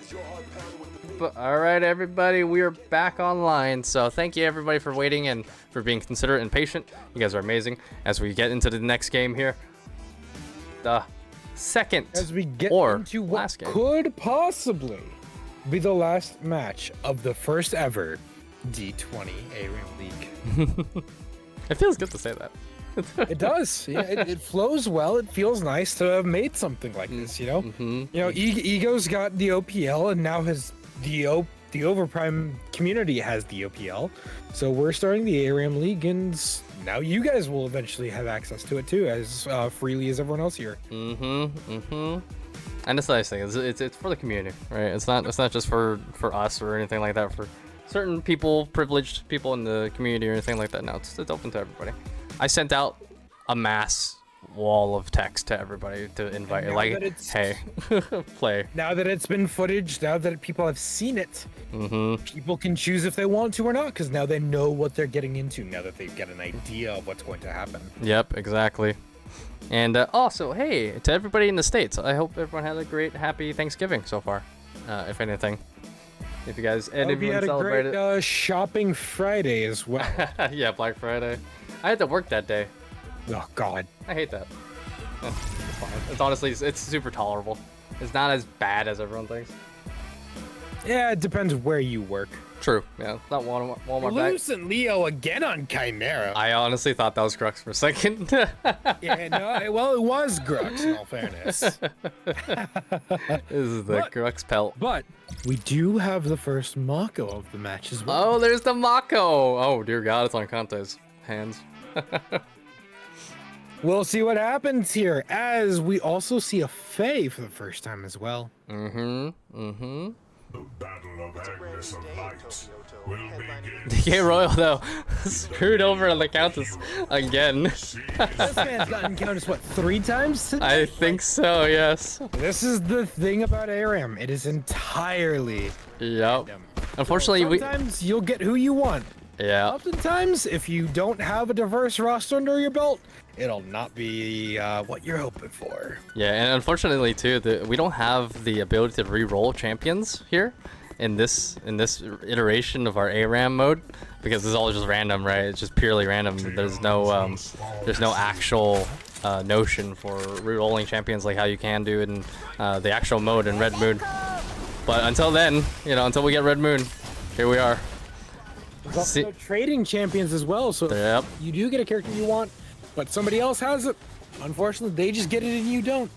Is your heart pounding with the beat? But, all right, everybody, we are back online. So thank you, everybody, for waiting and for being considerate and patient. You guys are amazing. As we get into the next game here, the second As we get or into what last game. could possibly be the last match of the first ever D-20 ARAM League. It feels good to say that. It does. Yeah, it flows well. It feels nice to have made something like this, you know? You know, Ego's got the OPL, and now the Overprime community has the OPL. So we're starting the ARAM League, and now you guys will eventually have access to it too, as freely as everyone else here. And that's the nice thing. It's for the community, right? It's not just for us or anything like that. For certain people, privileged people in the community or anything like that. No, it's open to everybody. I sent out a mass wall of text to everybody to invite, like, hey, play. Now that it's been footage, now that people have seen it, people can choose if they want to or not, because now they know what they're getting into, now that they've got an idea of what's going to happen. Yep, exactly. And also, hey, to everybody in the States, I hope everyone had a great, happy Thanksgiving so far, if anything. If you guys, and if you had a celebrated great shopping Friday as well. yeah, Black Friday. I had to work that day. Oh, God. I hate that. It's fine. It's honestly, it's super tolerable. It's not as bad as everyone thinks. Yeah, it depends where you work. True. Yeah, not Walmart back. Luce and Leo again on Chimera. I honestly thought that was Crux for a second. Yeah, no, well, it was Grux, in all fairness. This is the Crux pelt. But we do have the first Mako of the match as well. Oh, there's the Mako. Oh, dear God, it's on Kante's hands. We'll see what happens here, as we also see a Fae for the first time as well. The battle of Agnes of Light will begin. DK Royal though screwed over on the Countess again. This man's gotten Countess what, 3 times today? I think so, yes. This is the thing about ARAM. It is entirely Yep. Unfortunately, sometimes you'll get who you want. yeah. Oftentimes, if you don't have a diverse roster under your belt, it'll not be what you're hoping for. Yeah, and unfortunately too, we don't have the ability to re-roll champions here in this iteration of our ARAM mode, because it's all just random, right? It's just purely random. There's no actual notion for re-rolling champions like how you can do in the actual mode in Red Moon. But until then, you know, until we get Red Moon, here we are. There's also trading champions as well, so Yep. if you do get a character you want, but somebody else has it, unfortunately, they just get it and you don't.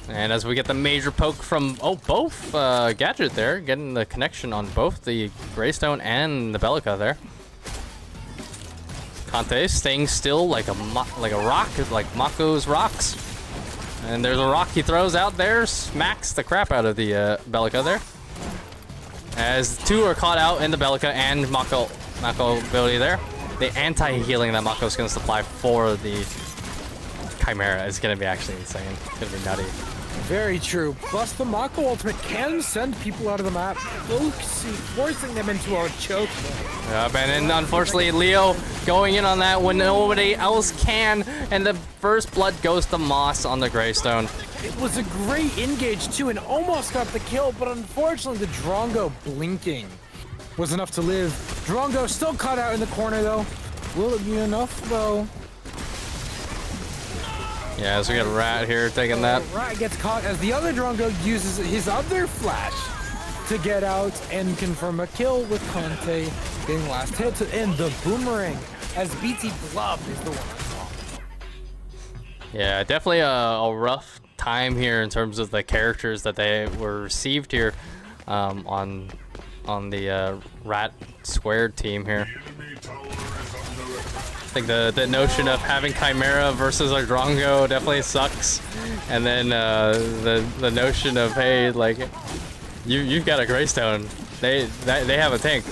And as we get the major poke from both Gadget there, getting the connection on both the Greystone and the Bellica there. Kante staying still like a rock, like Mako's rocks. And there's a rock he throws out there, smacks the crap out of the Bellica there. As 2 are caught out in the Bellica and Mako ability there. The anti-healing that Mako's going to supply for the Chimera is going to be actually insane. It's going to be nutty. Very true. Plus, the Mako ultimate can send people out of the map, forcing them into a choke. Yep, and then unfortunately Leo going in on that when nobody else can, and the first blood goes to Moss on the Greystone. It was a great engage too, and almost got the kill, but unfortunately the Drongo blinking was enough to live. Drongo still caught out in the corner though. Will it be enough though? Yeah, so we got Rat here taking that. Rat gets caught as the other Drongo uses his other flash to get out and confirm a kill, with Conte getting last hit to end the boomerang as BT Glove is the one. Yeah, definitely a rough time here in terms of the characters that they were received here on the Rat Squared team here. I think the notion of having Chimera versus a Drongo definitely sucks, and then the notion of, hey, like you've got a Greystone, they have a tank,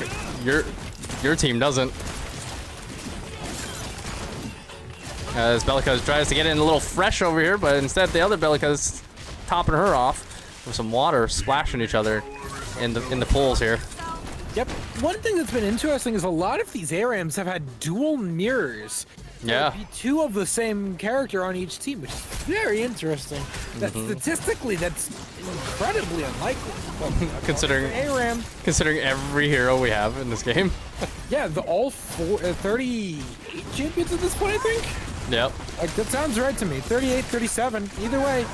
your team doesn't. As Bellica tries to get in a little fresh over here, but instead the other Bellica's topping her off with some water splashing each other in the pools here. Yep. One thing that's been interesting is a lot of these ARAMs have had dual mirrors. Yeah. Be 2 of the same character on each team, which is very interesting. That statistically, that's incredibly unlikely. Considering ARAM, considering every hero we have in this game. yeah, all 38 champions at this point, I think. Yep. Like, that sounds right to me. 38, 37. Either way,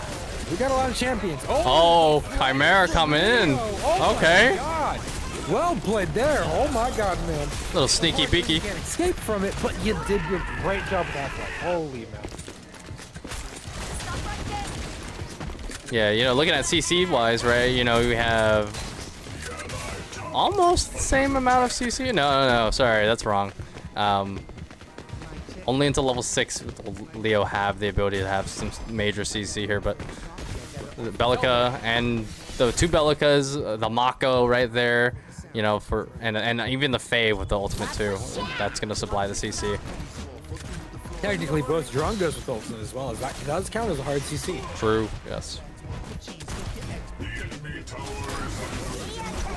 we got a lot of champions. Oh, Chimera coming in. Oh Okay. my God. Well played there. Oh my God, man. Little sneaky beaky. You can't escape from it, but you did a great job with that play. Holy man. Yeah, you know, looking at CC wise, right? You know, we have almost the same amount of CC. No, sorry, that's wrong. Only until level 6 will Leo have the ability to have some major CC here, but Bellica and the 2 Bellicas, the Mako right there, you know, and even the Fae with the ultimate too. That's gonna supply the CC. Technically, both Drongos with ultimate as well, as that does count as a hard CC. True. Yes.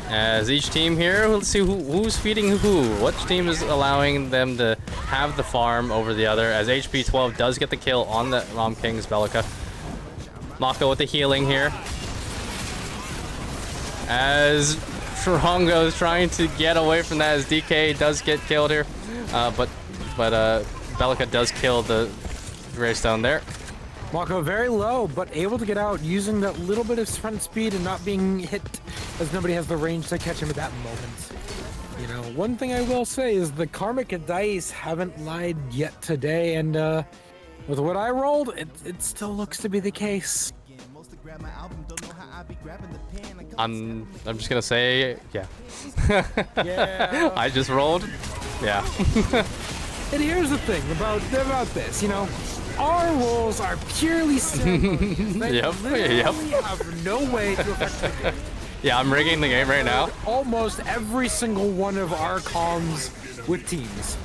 As each team here, let's see who's feeding who. Which team is allowing them to have the farm over the other, as HP 12 does get the kill on the Rom King's Bellica. Mako with the healing here. As Drongo is trying to get away from that, as DK does get killed here. But Bellica does kill the Greystone there. Mako very low, but able to get out using that little bit of front speed and not being hit, as nobody has the range to catch him at that moment. You know, one thing I will say is the karmic dice haven't lied yet today, and with what I rolled, it still looks to be the case. I'm just gonna say, yeah. Yeah. I just rolled, yeah. And here's the thing about this, you know, our roles are purely ceremonious. They literally have no way to affect the game. Yeah, I'm rigging the game right now. Almost every single one of our comms with teams.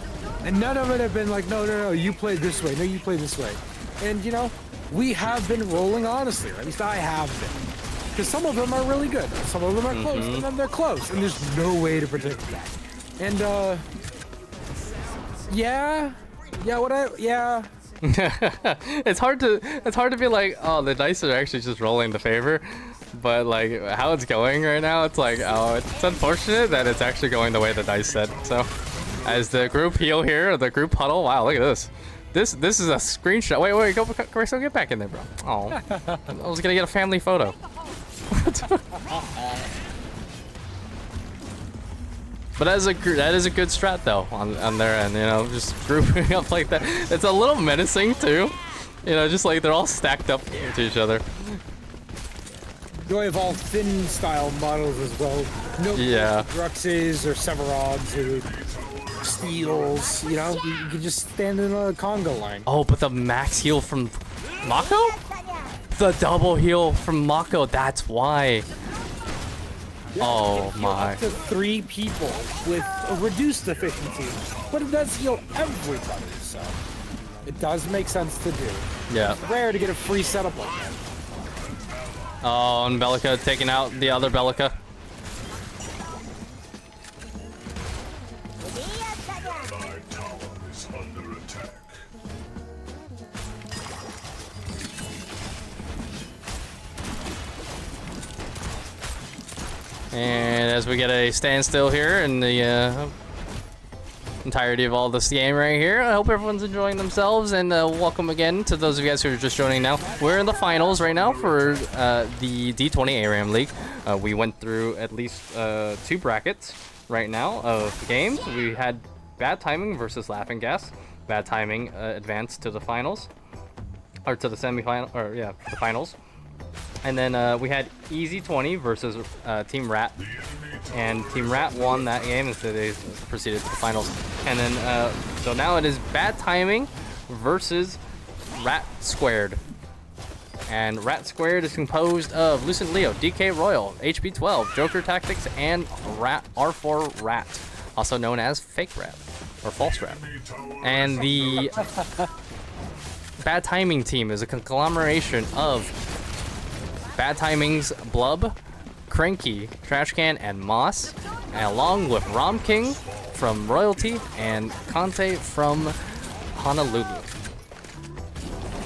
And none of it have been like, no, you play this way. No, you play this way. And, you know, we have been rolling honestly, or at least I have been. Because some of them are really good. Some of them are close, and then they're close. And there's no way to predict that. And, yeah. It's hard to be like, oh, the dice are actually just rolling the favor. But like how it's going right now, it's like, oh, it's unfortunate that it's actually going the way the dice said. So as the group heal here, the group huddle, wow, look at this. This is a screenshot. Wait, go Carissa, get back in there, bro. Oh, I was gonna get a family photo. But that is a good strat though on their end, you know, just grouping up like that. It's a little menacing too, you know, just like they're all stacked up to each other. You have all thin style models as well. No Druxes or Severods or Steels, you know, you can just stand in a Congo line. Oh, but the max heal from Mako? The double heal from Mako, that's why. Yeah, oh my. Up to 3 people with a reduced efficiency, but it does heal everybody, so it does make sense to do. Yeah. It's rare to get a free setup like that. Oh, and Bellica taking out the other Bellica. My tower is under attack. And as we get a standstill here in the entirety of all this game right here, I hope everyone's enjoying themselves, and welcome again to those of you guys who are just joining now. We're in the finals right now for the D-20 ARAM League. We went through at least 2 brackets right now of games. We had Bad Timing versus Laughing Gas. Bad Timing advanced to the finals, or to the semifinal, or yeah, the finals. And then we had Easy 20 versus Team Rat, and Team Rat won that game, and so they proceeded to the finals. And then so now it is Bad Timing versus Rat Squared, and Rat Squared is composed of Lucent Leo, DK Royal, HP12, Joker Tactics, and R4 Rat, also known as Fake Rat or False Rat. And the Bad Timing team is a conglomeration of Bad Timing's Blub, Cranky, Trashcan, and Moss, and along with Rom King from Royalty and Conte from Honolulu.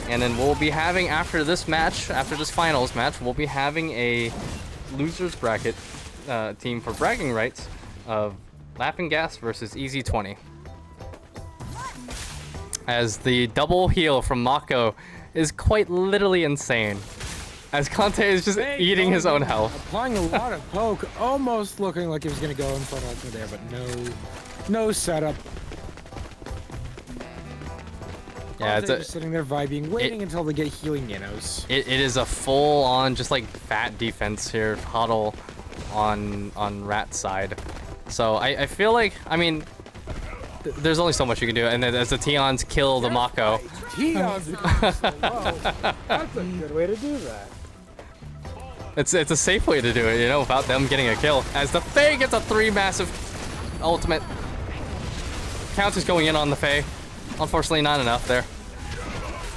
And then we'll be having, after this match, after this finals match, we'll be having a losers bracket team for bragging rights of Laughing Gas versus Easy 20. As the double heal from Mako is quite literally insane. As Conte is just eating his own health. Applying a lot of poke, almost looking like he was going to go in front of ultimate there, but no setup. Yeah, it's just sitting there vibing, waiting until they get healing Nanos. It is a full-on, just like fat defense here, huddle on Rat's side. So I feel like, I mean, there's only so much you can do, and then as the T-Ons kill the Mako. T-Ons, that's a good way to do that. It's a safe way to do it, you know, without them getting a kill. As the Fae gets a 3 massive ultimate. Count is going in on the Fae. Unfortunately, not enough there.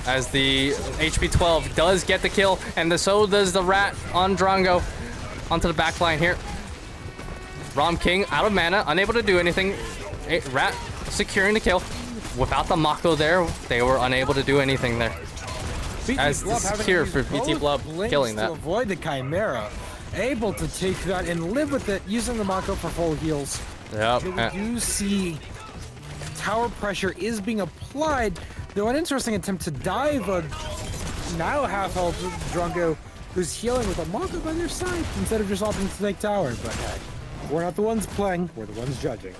As the HP 12 does get the kill, and so does the Rat on Drongo. Onto the back line here. Rom King out of mana, unable to do anything. Rat securing the kill. Without the Mako there, they were unable to do anything there. As the secure for BT Blub killing that. To avoid the Chimera, able to take that and live with it, using the Mako for full heals. Yep. So we do see tower pressure is being applied, though an interesting attempt to dive a now half health Drongo, who's healing with a Mako by their side instead of just opting to take tower. But hey, we're not the ones playing, we're the ones judging.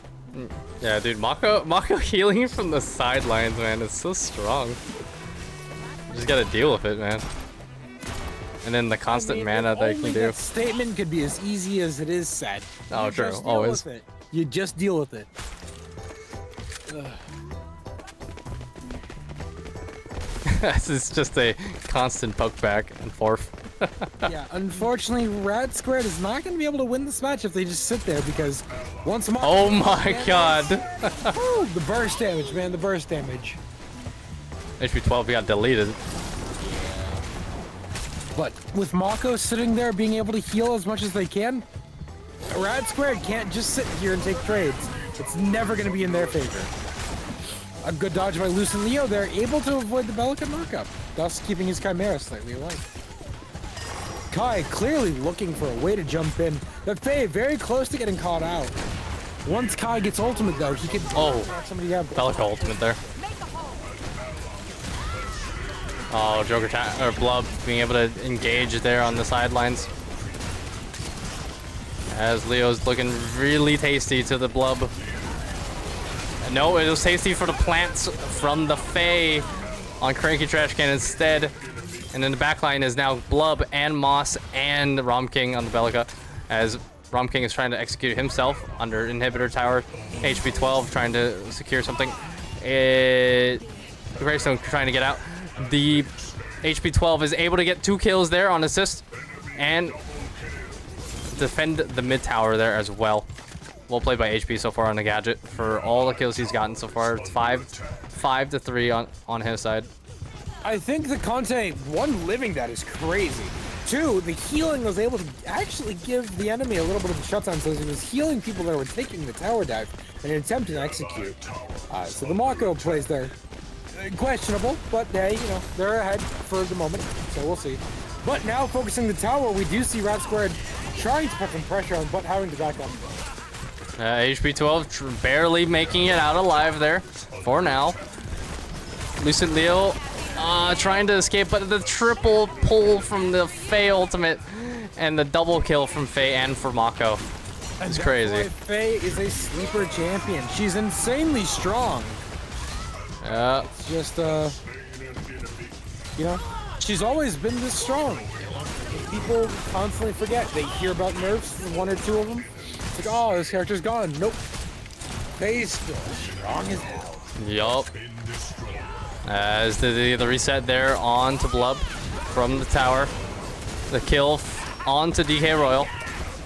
Yeah, dude, Mako healing from the sidelines, man, is so strong. You just gotta deal with it, man. And then the constant mana they can do. That statement could be as easy as it is said. Oh, You true, just deal always. with it. You just deal with it. This is just a constant poke back and forth. Yeah, unfortunately, Rat Squared is not going to be able to win this match if they just sit there because once Mako... Oh my god! Woo, the burst damage, man, the burst damage. HP 12 got deleted. But with Mako sitting there being able to heal as much as they can, Rat Squared can't just sit here and take trades. It's never going to be in their favor. A good dodge by Luce and Leo there, able to avoid the Bellica markup, thus keeping his Chimera slightly alive. Kai clearly looking for a way to jump in, but Faye very close to getting caught out. Once Kai gets ultimate though, he can knock somebody down. Bellica ultimate there. Oh, Joker or Blub being able to engage there on the sidelines. As Leo's looking really tasty to the Blub. No, it was tasty for the plants from the Fae on Cranky Trash Can instead. And then the backline is now Blub and Moss and Rom King on the Bellica. As Rom King is trying to execute himself under Inhibitor Tower. HP 12 trying to secure something. Greystone trying to get out. The HP 12 is able to get 2 kills there on assist. And defend the mid tower there as well. Well played by HP so far on the gadget. For all the kills he's gotten so far, it's 5 to 3 on his side. I think the Conte, one, living that is crazy. 2, the healing was able to actually give the enemy a little bit of a shutdown, so he was healing people that were taking the tower dive in an attempt to execute. So the Mako plays there. Questionable, but hey, you know, they're ahead for the moment, so we'll see. But now focusing the tower, we do see Rat Squared trying to put some pressure on, but having to back up. HP 12 barely making it out alive there for now. Lucent Leo trying to escape, but the triple pull from the Faye ultimate and the double kill from Faye and for Mako. It's crazy. Faye is a sleeper champion. She's insanely strong. Yeah. It's just, you know, she's always been this strong. People constantly forget. They hear about nerfs, 1 or 2 of them. It's like, oh, this character's gone. Nope. Faye's still strong as hell. Yup. As the reset there on to Blub from the tower. The kill onto DK Royal.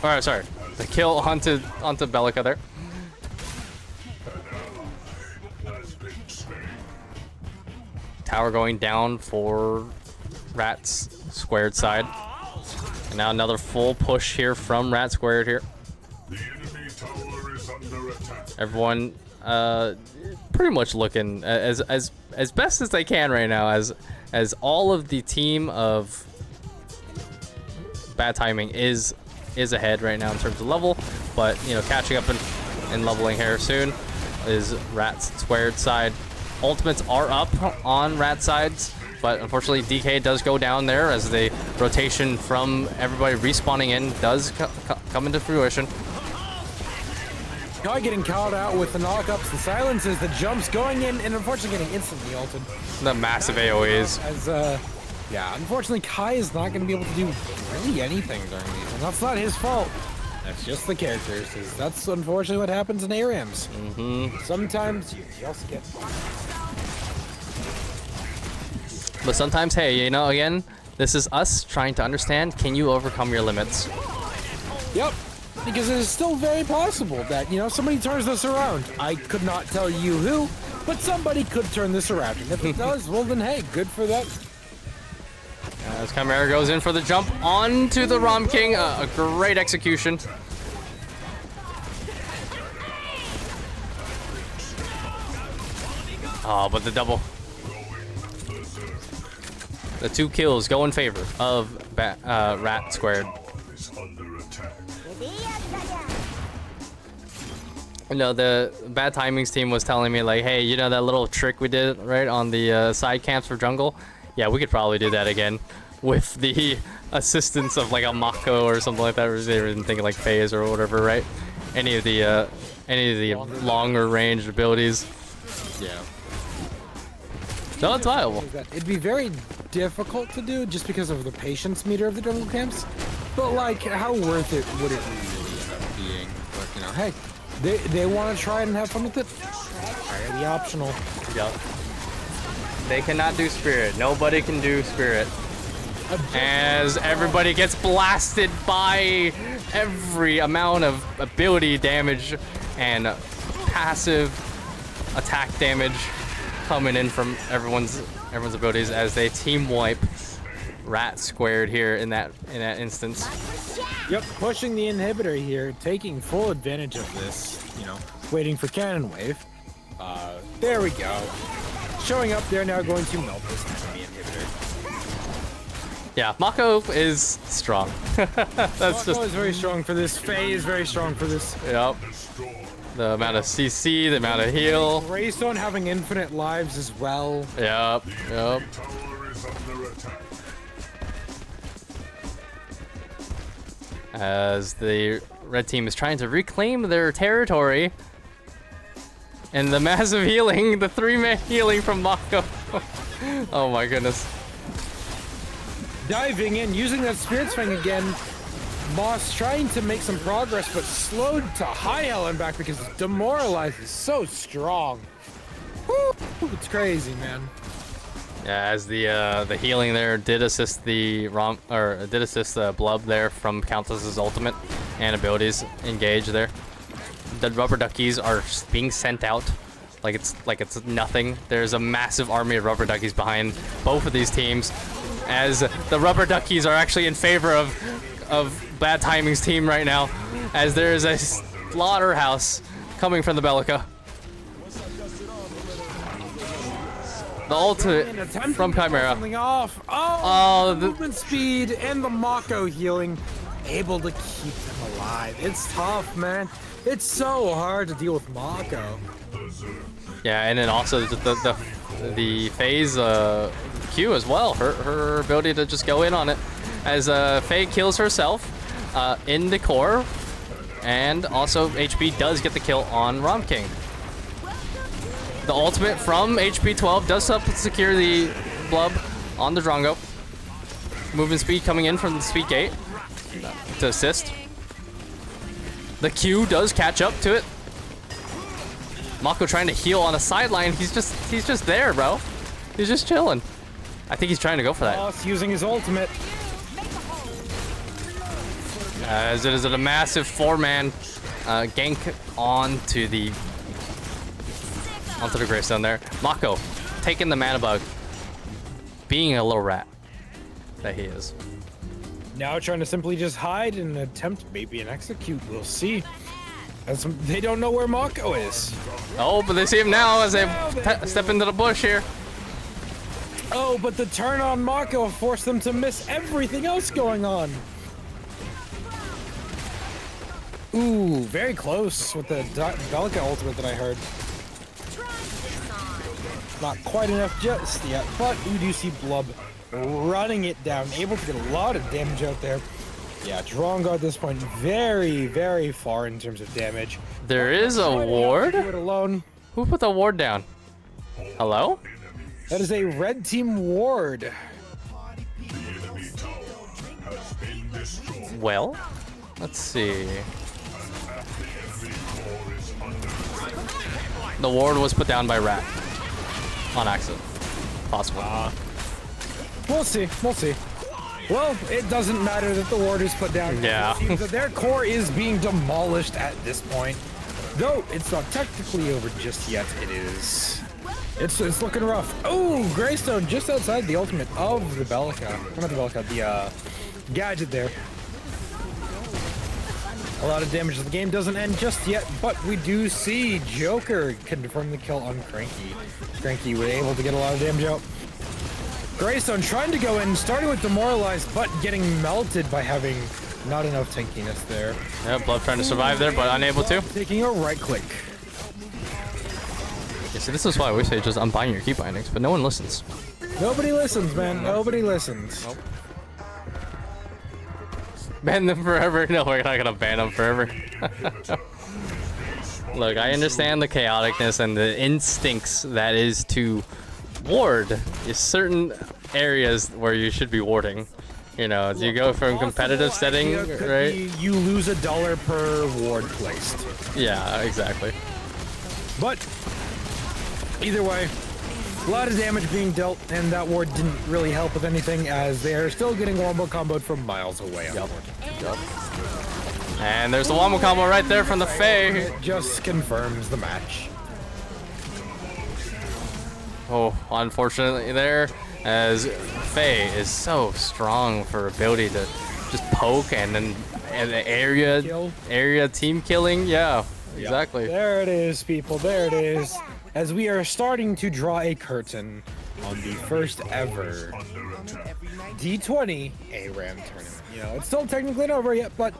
Or sorry, the kill onto Bellica there. Tower going down for Rat's Squared side. And now another full push here from Rat Squared here. The enemy tower is under attack. Everyone pretty much looking as best as they can right now, as all of the team of Bad Timing is ahead right now in terms of level, but you know, catching up and leveling here soon is Rat's Squared side. Ultimates are up on Rat sides, but unfortunately DK does go down there as the rotation from everybody respawning in does come into fruition. Guy getting caught out with the knockups, the silences, the jumps going in, and unfortunately getting instantly ulted. The massive AoEs. As, yeah, unfortunately Kai is not going to be able to do really anything during these, and that's not his fault. That's just the characters. That's unfortunately what happens in ARAMs. Sometimes you just get... But sometimes, hey, you know, again, this is us trying to understand, can you overcome your limits? Yep. Because it is still very possible that, you know, somebody turns this around. I could not tell you who, but somebody could turn this around. And if it does, well then, hey, good for them. As Chimera goes in for the jump onto the Rom King. A great execution. Oh, but the double. The 2 kills go in favor of Rat Squared. You know, the Bad Timings team was telling me, like, hey, you know that little trick we did, right, on the side camps for jungle? Yeah, we could probably do that again with the assistance of, like, a Mako or something like that. Or they were even thinking, like, phase or whatever, right? Any of the longer range abilities. Yeah. No, it's viable. It'd be very difficult to do just because of the patience meter of the jungle camps. But, like, how worth it would it really end up being? But, you know, hey. They want to try and have fun with it. Entirely optional. Yeah. They cannot do Spirit. Nobody can do Spirit. As everybody gets blasted by every amount of ability damage and passive attack damage coming in from everyone's abilities as they team wipe Rat squared here in that instance. Yep, pushing the inhibitor here, taking full advantage of this, you know, waiting for Cannon Wave. There we go. Showing up, they're now going to melt this enemy inhibitor. Yeah, Mako is strong. That's Mako is very strong for this. Faye is very strong for this. Yep. The amount of CC, the amount of heal. Greystone having infinite lives as well. Yep. Tower is under attack. As the red team is trying to reclaim their territory. And the massive healing, the 3-man healing from Mako. Oh my goodness. Diving in, using that Spirit Fang again. Moss trying to make some progress, but slowed to high hell and back because Demoralize is so strong. Woo, it's crazy, man. Yeah, as the healing there did assist Blub there from Countess's ultimate and abilities engage there. The rubber duckies are being sent out like it's nothing. There's a massive army of rubber duckies behind both of these teams, as the rubber duckies are actually in favor of Bad Timing's team right now, as there is a slaughterhouse coming from the Bellica. The ultimate from Chimera. Something off. Oh, the movement speed and the Mako healing, able to keep them alive. It's tough, man. It's so hard to deal with Mako. Yeah, and then also the phase Q as well. Her ability to just go in on it, as Faye kills herself in the core, and also HP does get the kill on Rom King. The ultimate from HP 12 does help secure the Blub on the Drongo. Movement speed coming in from the speed gate to assist. The Q does catch up to it. Mako trying to heal on the sideline. He's just there, bro. He's just chilling. I think he's trying to go for that. Moss using his ultimate. As it is a massive 4-man gank onto the Greystone there. Mako taking the mana bug, being a little rat that he is. Now trying to simply just hide and attempt maybe an execute. We'll see. As they don't know where Mako is. Oh, but they see him now as they step into the bush here. Oh, but the turn on Mako forced them to miss everything else going on. Ooh, very close with the Bellica ultimate that I heard. Not quite enough just yet, but we do see Blub running it down, able to get a lot of damage out there. Yeah, Drongo at this point very, very far in terms of damage. There is a ward? Do it alone. Who put the ward down? Hello? That is a red team ward. Well, let's see. The ward was put down by Rat. On accident. Possible. We'll see. We'll see. Well, it doesn't matter that the ward is put down. Yeah. It seems that their core is being demolished at this point. Though it's not technically over just yet, it is. It's looking rough. Oh, Greystone just outside the ultimate of the Bellica. Not the Bellica, the gadget there. A lot of damage to the game doesn't end just yet, but we do see Joker confirm the kill on Cranky. Cranky was able to get a lot of damage out. Greystone trying to go in, starting with Demoralized, but getting melted by having not enough tankiness there. Yeah, Blood trying to survive there, but unable to. Taking a right click. Yeah, so this is why we say just unbind your key bindings, but no one listens. Nobody listens, man. Nobody listens. Nope. Ban them forever? No, we're not gonna ban them forever. Look, I understand the chaoticness and the instincts that is to ward is certain areas where you should be warding. You know, you go from competitive setting, right? You lose $1 per ward placed. Yeah, exactly. But either way, A lot of damage being dealt, and that ward didn't really help with anything, as they are still getting wombo comboed from miles away. Yep. And there's the wombo combo right there from the Faye. It just confirms the match. Oh, unfortunately there, as Faye is so strong for ability to just poke and then area team killing. Yeah, exactly. There it is, people. There it is. As we are starting to draw a curtain on the first ever D-20 ARAM tournament. You know, it's still technically not over yet, but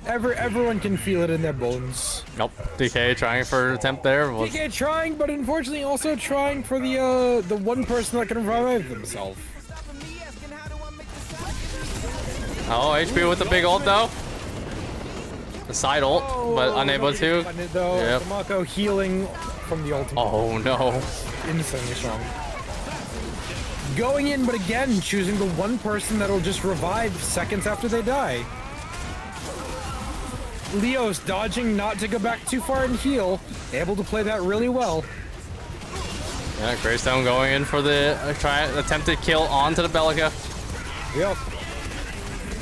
everyone can feel it in their bones. Nope. DK trying for an attempt there. DK trying, but unfortunately also trying for the one person that can revive themselves. Oh, HP with the big ult though. The side ult, but unable to. Yep. Mako healing from the ultimate. Oh no. Insanely strong. Going in, but again, choosing the one person that'll just revive seconds after they die. Leo's dodging not to go back too far and heal. Able to play that really well. Yeah, Greystone going in for the attempted kill onto the Bellica. Yep.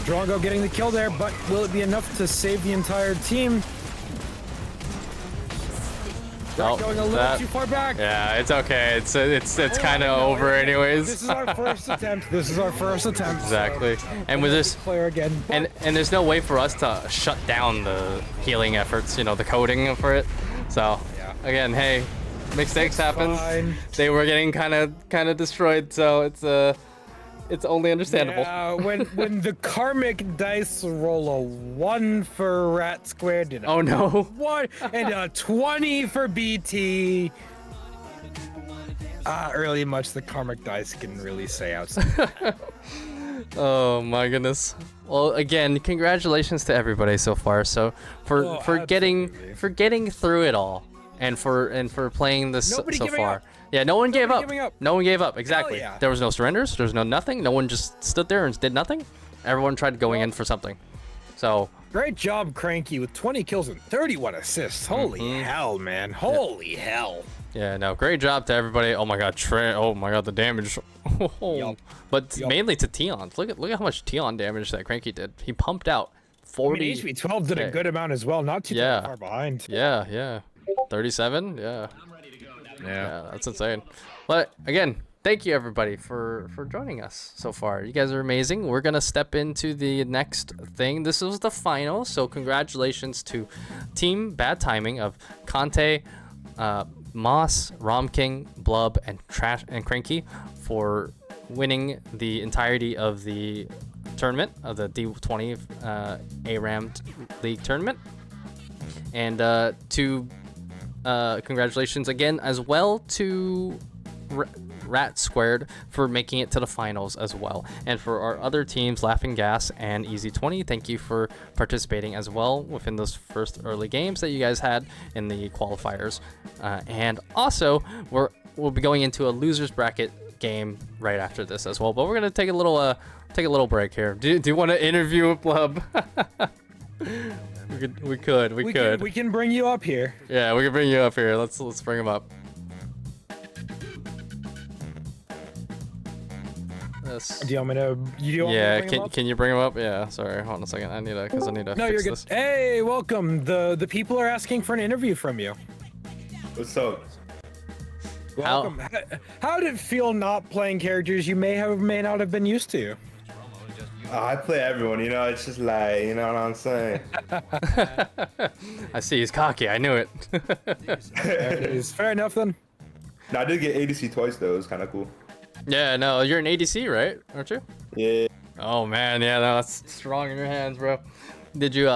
Drongo getting the kill there, but will it be enough to save the entire team? Going a little too far back. Yeah, it's okay. It's kind of over anyways. This is our first attempt. This is our first attempt. Exactly. And with this player again, and there's no way for us to shut down the healing efforts. You know, the coding for it. So again, hey, mistakes happen. They were getting kind of destroyed. So it's only understandable. Yeah, when the karmic dice roll a 1 for Rat Squared and oh no, 1 and a 20 for BT. Really much the karmic dice can really say outside. Oh my goodness. Well, again, congratulations to everybody so far. So for getting through it all and for playing this so far. Up. Yeah, no one gave up. Up. No one gave up. Exactly. Yeah. There was no surrenders. There was no nothing. No one just stood there and did nothing. Everyone tried going in for something. So great job, Cranky, with 20 kills and 31 assists. Holy hell, man. Holy hell. Yeah, no, great job to everybody. Oh my god, oh my god, the damage. But mainly to T-Ons. Look at how much T-On damage that Cranky did. He pumped out 40. I mean, HP 12 did a good amount as well. Not too far behind. Yeah. 37. Yeah, that's insane. But again, thank you everybody for joining us so far. You guys are amazing. We're gonna step into the next thing. This was the final, so congratulations to Team Bad Timing of Conte, Moss, Rom King, Blub, and Cranky for winning the entirety of the tournament of the D-20 ARAM League tournament. And congratulations again as well to Rat Squared for making it to the finals as well. And for our other teams, Laughing Gas and Easy 20, thank you for participating as well within those first early games that you guys had in the qualifiers. And also, we'll be going into a losers bracket game right after this as well. But we're gonna take a little break here. Do you want to interview with Blub? We could. We can bring you up here. Yeah, we can bring you up here. Let's bring him up. This. Do you want me to? Yeah, can you bring him up? Yeah, sorry. Hold on a second. I need to. No, fix you're good. This. Hey, welcome. The people are asking for an interview from you. What's up? Welcome. How did it feel not playing characters you may not have been used to? I play everyone, you know, it's just like, you know what I'm saying? I see, he's cocky, I knew it. There it is. Fair enough then. No, I did get ADC twice though, it was kind of cool. Yeah, no, you're an ADC, right? Aren't you? Yeah. Oh man, yeah, no, that's strong in your hands, bro. Did you,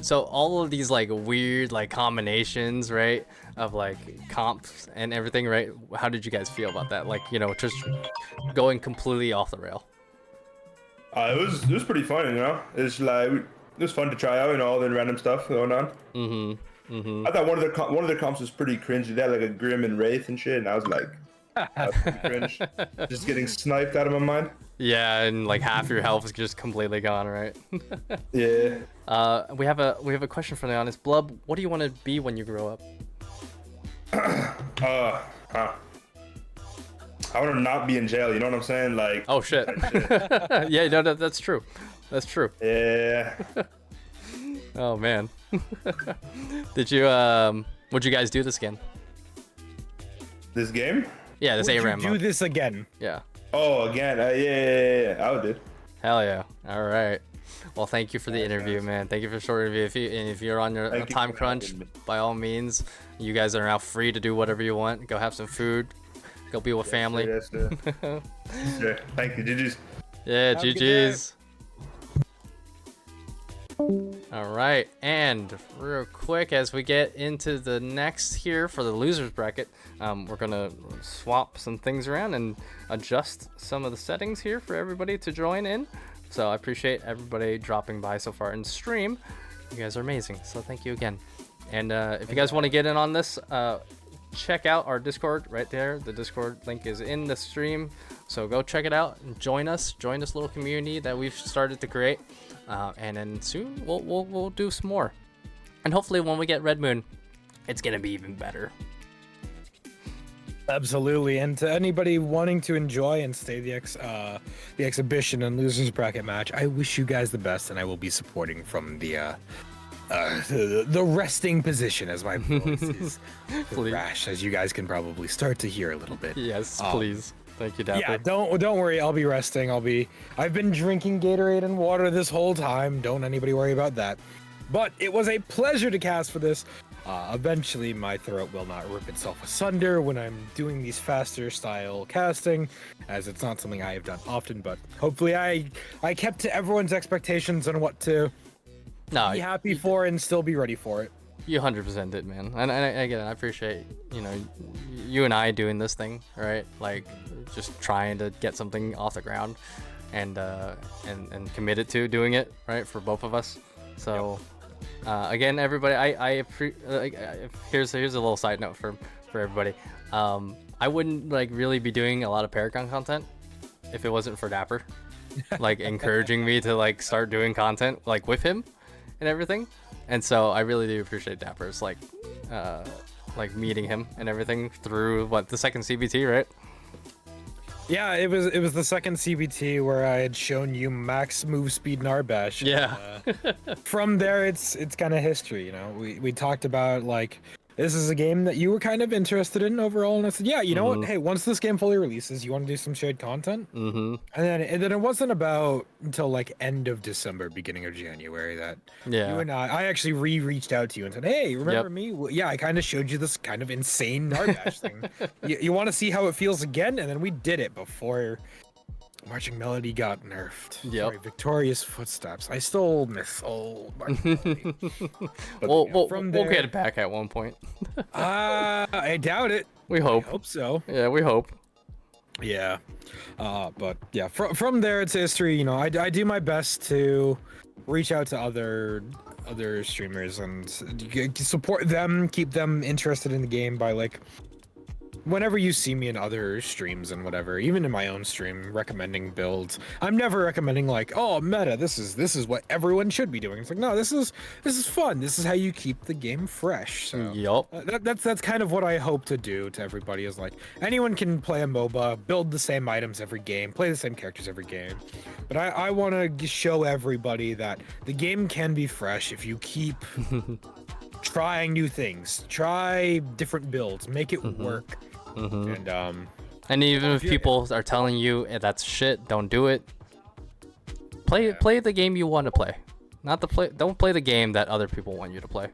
so all of these like weird like combinations, right, of like comps and everything, right? How did you guys feel about that? Like, you know, just going completely off the rail. It was pretty fun, you know. It's like it was fun to try out, you know, all the random stuff going on. I thought one of the comps was pretty cringy. They had like a Grim and Wraith and shit, and I was like, that's pretty cringe. Just getting sniped out of my mind. Yeah, and like half your health is just completely gone, right? Yeah. We have a question from the honest Blub. What do you want to be when you grow up? Huh. I want to not be in jail. You know what I'm saying? Like. Oh shit. Yeah, no, that's true. That's true. Yeah. Oh man. Did you would you guys do this again? This game? Yeah, this Would ARAM you do mode. this again? Yeah. Oh, again. Yeah. I would do. Hell yeah. All right. Well, thank you for the interview, man. Thank you for the short interview. If you're on your Thank you time for crunch, having me. by all means, you guys are now free to do whatever you want. Go have some food. Go be with family. Yes, sir. Sure. Thank you. GG's. Yeah, Have a good day. GG's. All right, and real quick as we get into the next here for the losers bracket, we're gonna swap some things around and adjust some of the settings here for everybody to join in. So I appreciate everybody dropping by so far in stream. You guys are amazing, so thank you again. And if you guys want to get in on this, check out our Discord right there. The Discord link is in the stream, so go check it out and join us. Join this little community that we've started to create, and then soon we'll do some more. And hopefully when we get Red Moon, it's gonna be even better. Absolutely, and to anybody wanting to enjoy and stay the exhibition and losers bracket match, I wish you guys the best, and I will be supporting from the resting position as my voice is rash, as you guys can probably start to hear a little bit. Yes, please. Thank you, Dapper. Yeah, don't worry. I'll be resting. I've been drinking Gatorade and water this whole time. Don't anybody worry about that. But it was a pleasure to cast for this. Eventually, my throat will not rip itself asunder when I'm doing these faster style casting, as it's not something I have done often. But hopefully, I kept to everyone's expectations on what to be happy for and still be ready for it. You 100% did, man. And again, I appreciate, you and I doing this thing, right? Like, just trying to get something off the ground and committed to doing it, right, for both of us. So, again, everybody, here's a little side note for everybody. I wouldn't really be doing a lot of Paragon content if it wasn't for Dapper, encouraging me to start doing content with him and everything. And so I really do appreciate Dapper's meeting him and everything through the second CBT, right? Yeah, it was the second CBT where I had shown you max move speed and R-Bash. Yeah. From there, it's kind of history. We talked about this is a game that you were kind of interested in overall, and I said, yeah, you know what? Hey, once this game fully releases, you want to do some shared content? Mm-hmm. And then it wasn't about until end of December, beginning of January that you and I actually reached out to you and said, hey, remember me? Well, yeah, I kind of showed you this kind of insane Narbash thing. You want to see how it feels again? And then we did it before Marching Melody got nerfed. Yep. Sorry, Victorious Footsteps. I still miss old Marching Melody. We'll get it back at one point. I doubt it. We hope. I hope so. Yeah, we hope. Yeah. But yeah, from there it's history. I do my best to reach out to other streamers and support them, keep them interested in the game by whenever you see me in other streams and whatever, even in my own stream, recommending builds, I'm never recommending oh, meta, this is what everyone should be doing. It's no, this is fun. This is how you keep the game fresh. So that's kind of what I hope to do to everybody is anyone can play a MOBA, build the same items every game, play the same characters every game. But I want to show everybody that the game can be fresh if you keep trying new things, try different builds, make it work. And even if people are telling you that's shit, don't do it. Play the game you want to play. Don't play the game that other people want you to play.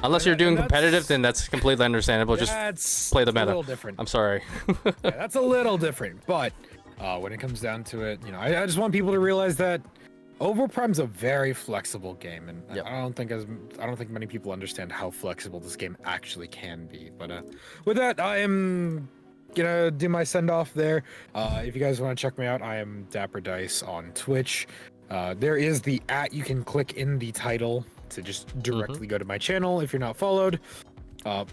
Unless you're doing competitive, then that's completely understandable. Just play the meta. A little different. I'm sorry. Yeah, that's a little different, but when it comes down to it, I just want people to realize that Overprime's a very flexible game, and I don't think many people understand how flexible this game actually can be. But with that, I am gonna do my send off there. If you guys want to check me out, I am DapperDice on Twitch. There is the @ you can click in the title to just directly go to my channel. If you're not followed,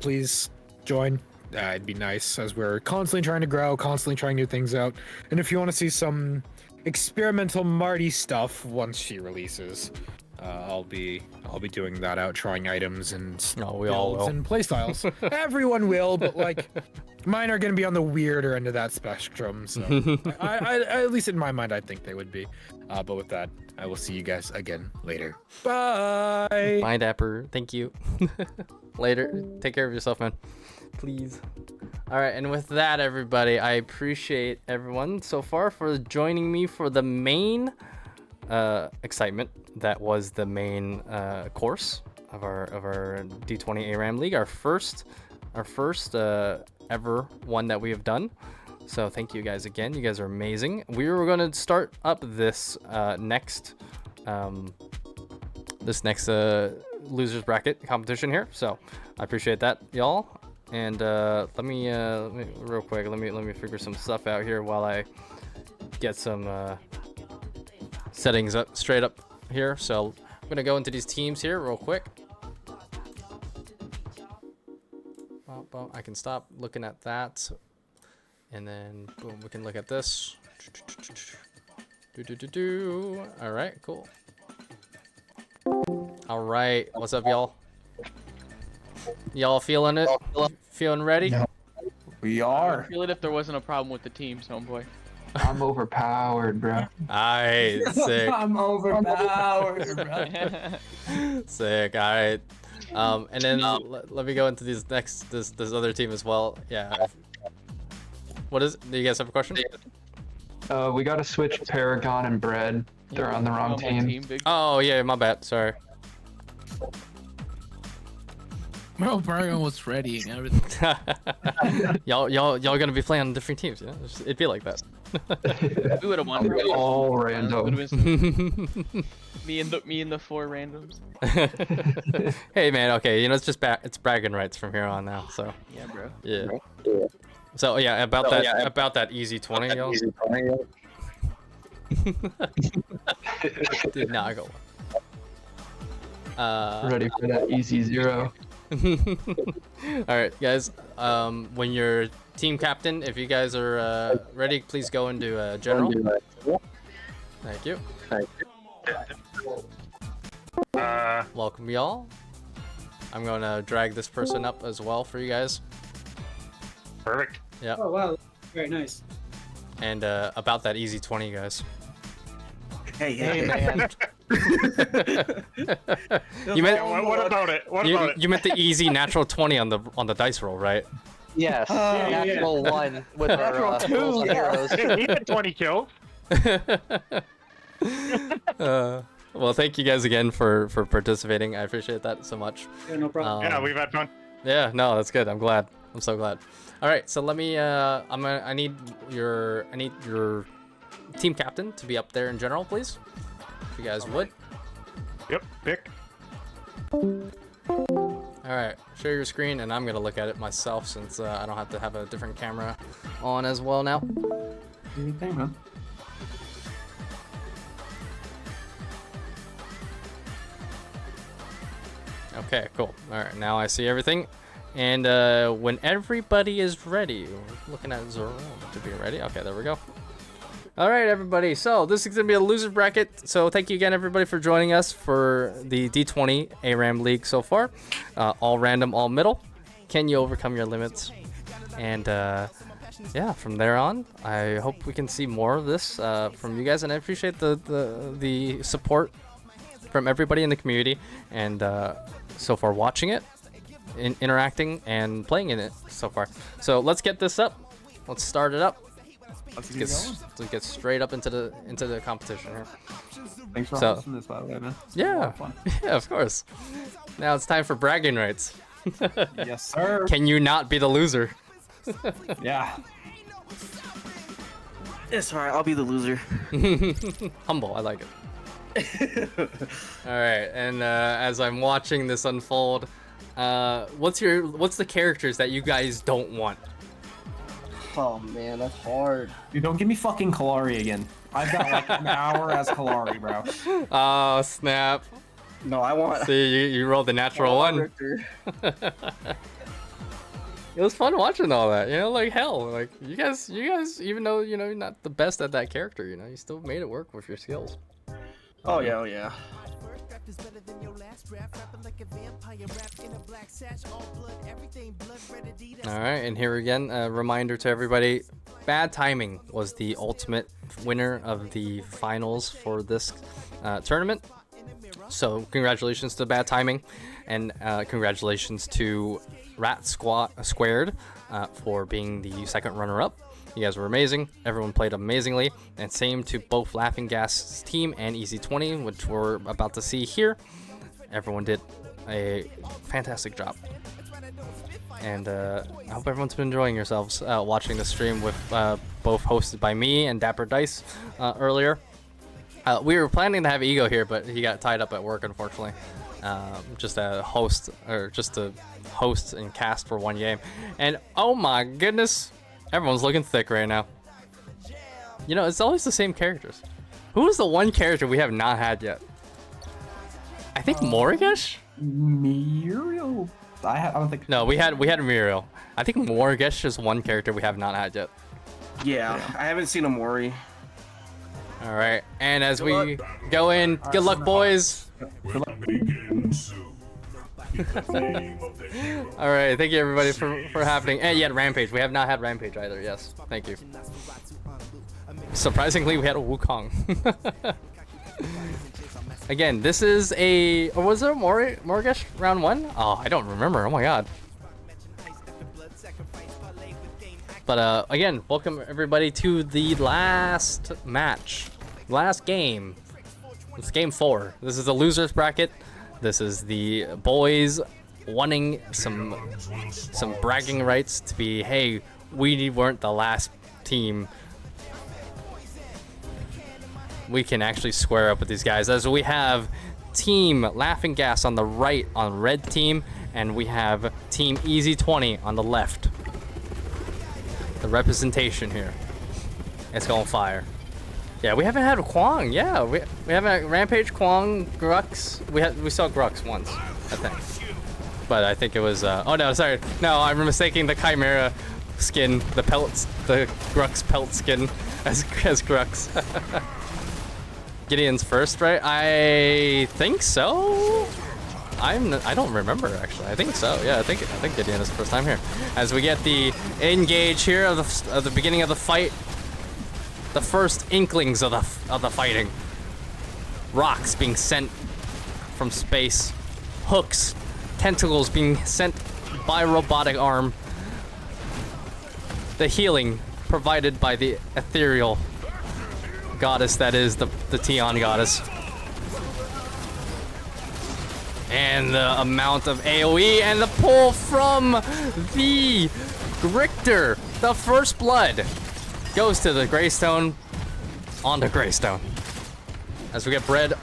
please join. It'd be nice, as we're constantly trying to grow, constantly trying new things out. And if you want to see some experimental Marty stuff once she releases, I'll be doing that out, trying items and we all will. and playstyles. Everyone will, but like mine are gonna be on the weirder end of that spectrum. So I at least in my mind, I think they would be. But with that, I will see you guys again later. Bye. Bye, Dapper. Thank you. Later. Take care of yourself, man. Please. All right, and with that, everybody, I appreciate everyone so far for joining me for the main excitement that was the main course of our D20 ARAM League, our first ever one that we have done. So thank you guys again. You guys are amazing. We were going to start up this next losers bracket competition here. So I appreciate that, y'all. And let me real quick. Let me figure some stuff out here while I get some settings up straight up here. So I'm gonna go into these teams here real quick. Well, I can stop looking at that, and then boom, we can look at this. All right, cool. All right, what's up, y'all? Y'all feeling it? Feeling ready? No. We are. I feel it if there wasn't a problem with the teams, homeboy. I'm overpowered, bro. Alright, sick. I'm overpowered, bro. Sick. All right. And then let me go into this other team as well. Yeah. What is? Do you guys have a question? We gotta switch Paragon and Bread. They're on the wrong team. Oh yeah, my bad. Sorry. Bro, Paragon was ready and everything. y'all gonna be playing on different teams, you know? It'd be like that. We would have won. All random. Me and the 4 randoms. Hey man, okay, you know it's bragging rights from here on now. So yeah, bro. Yeah. So yeah, about that easy 20, y'all. Did not go. Ready for that easy 0. All right, guys. When you're team captain, if you guys are ready, please go into general. Thank you. Welcome, y'all. I'm gonna drag this person up as well for you guys. Perfect. Yeah. Oh wow, very nice. And about that easy 20, guys. Hey, man. You meant what about it? What about it? You meant the easy natural 20 on the dice roll, right? Yes, natural 1 with our rules and heroes. He had 20 kills. Well, thank you guys again for participating. I appreciate that so much. Yeah, no problem. Yeah, we've had fun. Yeah, no, that's good. I'm glad. I'm so glad. All right, so let me. I need your team captain to be up there in general, please. If you guys would. Yep. Pick. All right, share your screen, and I'm gonna look at it myself since I don't have to have a different camera on as well now. Anything, man. Okay, cool. All right, now I see everything. And when everybody is ready, we're looking at Zoro to be ready. Okay, there we go. All right, everybody. So this is gonna be a loser bracket. So thank you again, everybody, for joining us for the D20 ARAM League so far. All random, all middle. Can you overcome your limits? And yeah, from there on, I hope we can see more of this from you guys, and I appreciate the support from everybody in the community, and so far watching it, interacting, and playing in it so far. So let's get this up. Let's start it up. Let's get straight up into the competition here. Thanks for hosting this, by the way, man. Yeah, yeah, of course. Now it's time for bragging rights. Yes, sir. Can you not be the loser? Yeah. It's alright, I'll be the loser. Humble, I like it. All right, and as I'm watching this unfold, what's the characters that you guys don't want? Oh man, that's hard. Dude, don't give me fucking Kalari again. I've got like an hour as Kalari, bro. Oh snap! No, I want. See, you rolled the natural one. It was fun watching all that, you know, like hell, like you guys, even though you know you're not the best at that character, you know, you still made it work with your skills. Oh yeah, oh yeah. All right, and here again, a reminder to everybody, bad timing was the ultimate winner of the finals for this tournament. So congratulations to bad timing, and congratulations to Rat Squared for being the second runner-up. You guys were amazing. Everyone played amazingly, and same to both Laughing Gas's team and Easy20, which we're about to see here. Everyone did a fantastic job, and I hope everyone's been enjoying yourselves watching the stream with both hosted by me and DapperDice earlier. We were planning to have Ego here, but he got tied up at work, unfortunately. Just a host, or just to host and cast for one game. And oh my goodness, everyone's looking thick right now. You know, it's always the same characters. Who is the one character we have not had yet? I think Morgesh? Muriel? I don't think. No, we had Muriel. I think Morgesh is one character we have not had yet. Yeah, I haven't seen a Mori. All right, and as we go in, good luck, boys. All right, thank you everybody for happening. And yeah, Rampage. We have not had Rampage either. Yes, thank you. Surprisingly, we had a Wukong. Again, this is a. Or was there Morgesh round 1? Oh, I don't remember. Oh my god. But again, welcome everybody to the last match, last game. It's game 4. This is the losers bracket. This is the boys wanting some bragging rights to be, hey, we weren't the last team. We can actually square up with these guys, as we have Team Laughing Gas on the right on red team, and we have Team Easy20 on the left. The representation here. It's going fire. Yeah, we haven't had a Kwang. Yeah, we haven't had Rampage, Kwang, Grux. We saw Grux once, I think. But I think it was oh no, sorry. No, I'm mistaking the Chimera skin, the Grux pelt skin as Grux. Gideon's first, right? I think so. I don't remember actually. I think so. Yeah, I think Gideon is the first time here. As we get the engage here of the beginning of the fight, the first inklings of the fighting. Rocks being sent from space, hooks, tentacles being sent by robotic arm. The healing provided by the ethereal goddess that is the T-On goddess. And the amount of AoE and the pull from the Richter. The first blood goes to the Greystone, onto Greystone. As we get Bread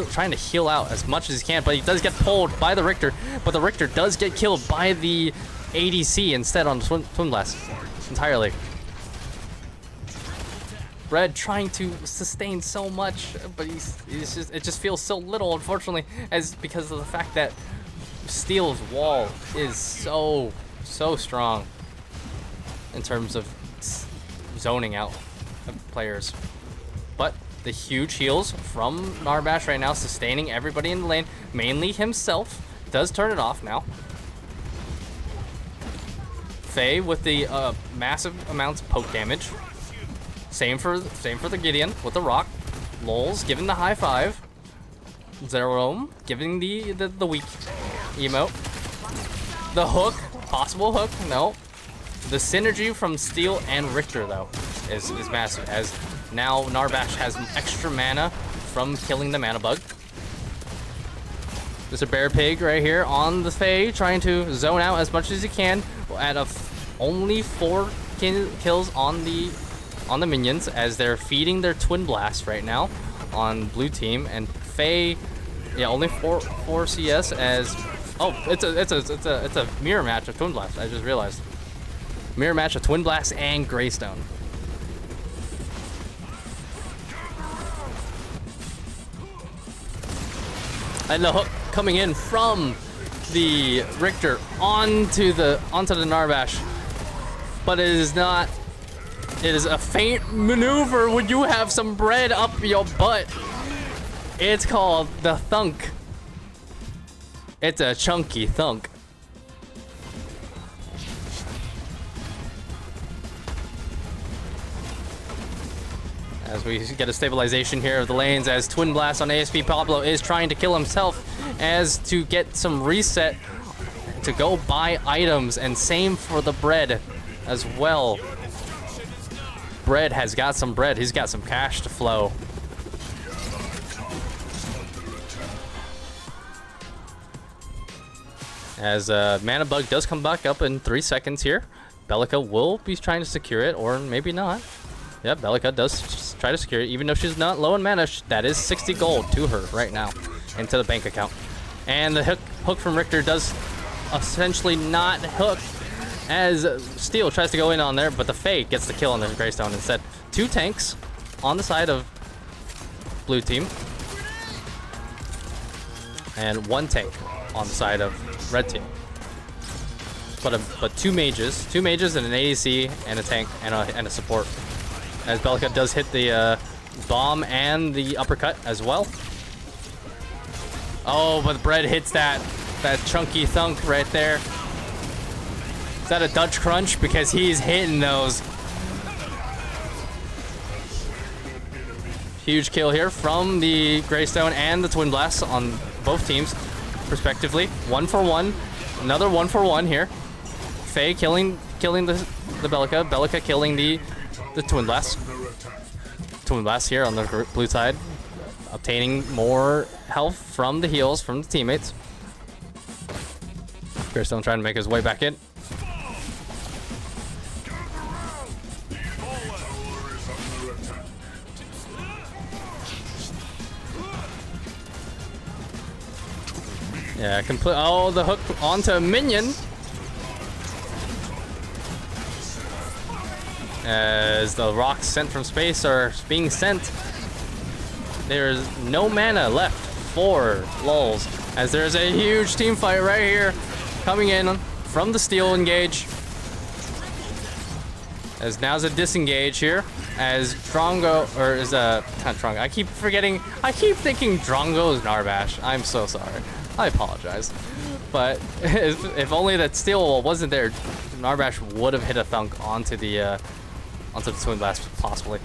trying to heal out as much as he can, but he does get pulled by the Richter, but the Richter does get killed by the ADC instead on Twin Blast entirely. Bread trying to sustain so much, but it just feels so little, unfortunately, because of the fact that Steel's wall is so strong in terms of zoning out of players. But the huge heals from Narbash right now, sustaining everybody in the lane, mainly himself, does turn it off now. Faye with the massive amounts of poke damage. Same for the Gideon with the rock. Lols giving the high five. Zerome giving the weak emote. The hook, possible hook, no. The synergy from Steel and Richter though is massive, as now Narbash has extra mana from killing the mana bug. There's a Bear Pig right here on the Fae, trying to zone out as much as he can at only 4 kills on the minions, as they're feeding their Twin Blast right now on blue team, and Faye, yeah, only 4 CS, as it's a mirror match of Twin Blast. I just realized, mirror match of Twin Blast and Greystone. And the hook coming in from the Richter onto the Narbash, but it is not. It is a faint maneuver when you have some bread up your butt. It's called the thunk. It's a chunky thunk. As we get a stabilization here of the lanes, as Twin Blast on ASP Pablo is trying to kill himself as to get some reset to go buy items, and same for the bread as well. Bread has got some bread. He's got some cash to flow. As Mana Bug does come back up in 3 seconds here. Belica will be trying to secure it, or maybe not. Yep, Belica does try to secure it, even though she's not low in mana. That is 60 gold to her right now into the bank account. And the hook from Richter does essentially not hook, as Steel tries to go in on there, but the Fae gets the kill on the Greystone instead. 2 tanks on the side of blue team, and 1 tank on the side of red team. But 2 mages and an ADC and a tank and a support. As Belica does hit the bomb and the uppercut as well. Oh, but Bread hits that chunky thunk right there. Is that a Dutch crunch? Because he's hitting those. Huge kill here from the Greystone and the Twin Blast on both teams, respectively. 1 for 1. Another 1 for 1 here. Faye killing the Belica. Belica killing the Twin Blast. Twin Blast here on the blue side, obtaining more health from the heals from the teammates. Greystone trying to make his way back in. Yeah, complete. Oh, the hook onto a minion. As the rocks sent from space are being sent, there's no mana left for lulz, as there's a huge team fight right here coming in from the Steel engage. As now's a disengage here, as Drongo, or is not Drongo, I keep thinking Drongo is Narbash. I'm so sorry, I apologize. But if only that Steel wasn't there, Narbash would have hit a thunk onto the Twin Blast, possibly.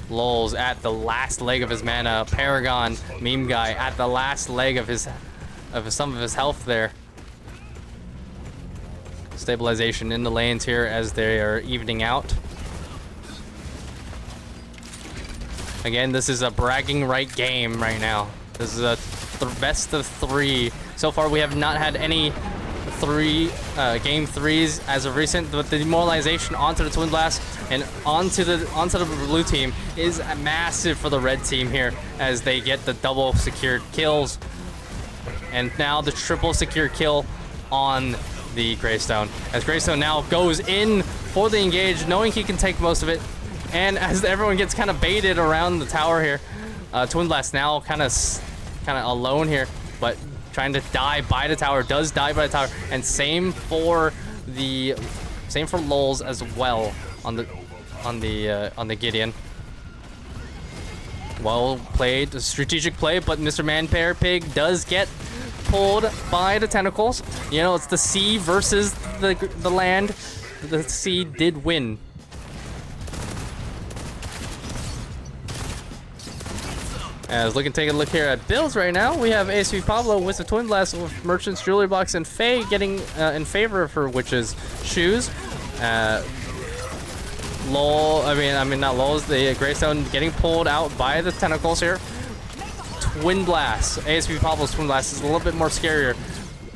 lulz at the last leg of his mana. Paragon, meme guy, at the last leg of some of his health there. Stabilization in the lanes here as they are evening out. Again, this is a bragging right game right now. This is a best of 3. So far, we have not had any game 3s as of recent, but the demoralization onto the Twin Blast and onto the blue team is massive for the red team here as they get the double secured kills, and now the triple secure kill on the Greystone, as Greystone now goes in for the engage, knowing he can take most of it. And as everyone gets kind of baited around the tower here, Twin Blast now kind of alone here, but trying to die by the tower, does die by the tower, and same for lulz as well on the Gideon. Well played, a strategic play, but Mr. Manpair Pig does get pulled by the tentacles. You know, it's the sea versus the land. The sea did win. As take a look here at builds right now, we have ASP Pablo with the Twin Blast, with Merchant's Jewelry Box, and Faye getting in favor of her Witch's Shoes. Not lulz, the Greystone getting pulled out by the tentacles here. Twin Blast, ASP Pablo's Twin Blast is a little bit more scarier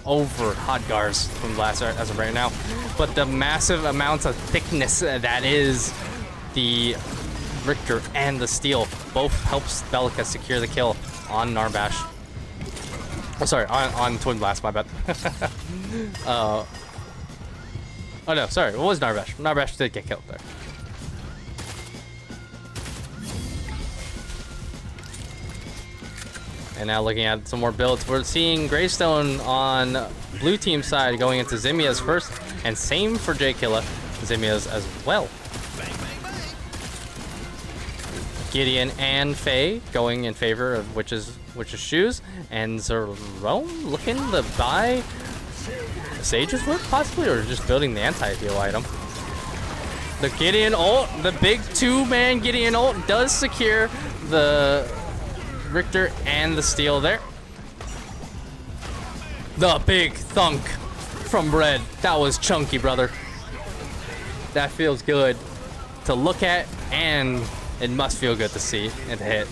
over Hodgar's Twin Blast as of right now. But the massive amounts of thickness that is the Richter and the Steel both helps Belica secure the kill on Narbash. Oh, sorry, on Twin Blast, my bad. Oh no, sorry, it was Narbash. Narbash did get killed there. And now looking at some more builds, we're seeing Greystone on blue team side going into Zymia's first, and same for J Killa, Zymia's as well. Gideon and Faye going in favor of Witch's shoes, and Zerome looking to buy Sage's Whip possibly, or just building the anti-heal item. The Gideon ult, the big two-man Gideon ult does secure the Richter and the steal there. The big thunk from Bread. That was chunky, brother. That feels good to look at, and it must feel good to see and to hit.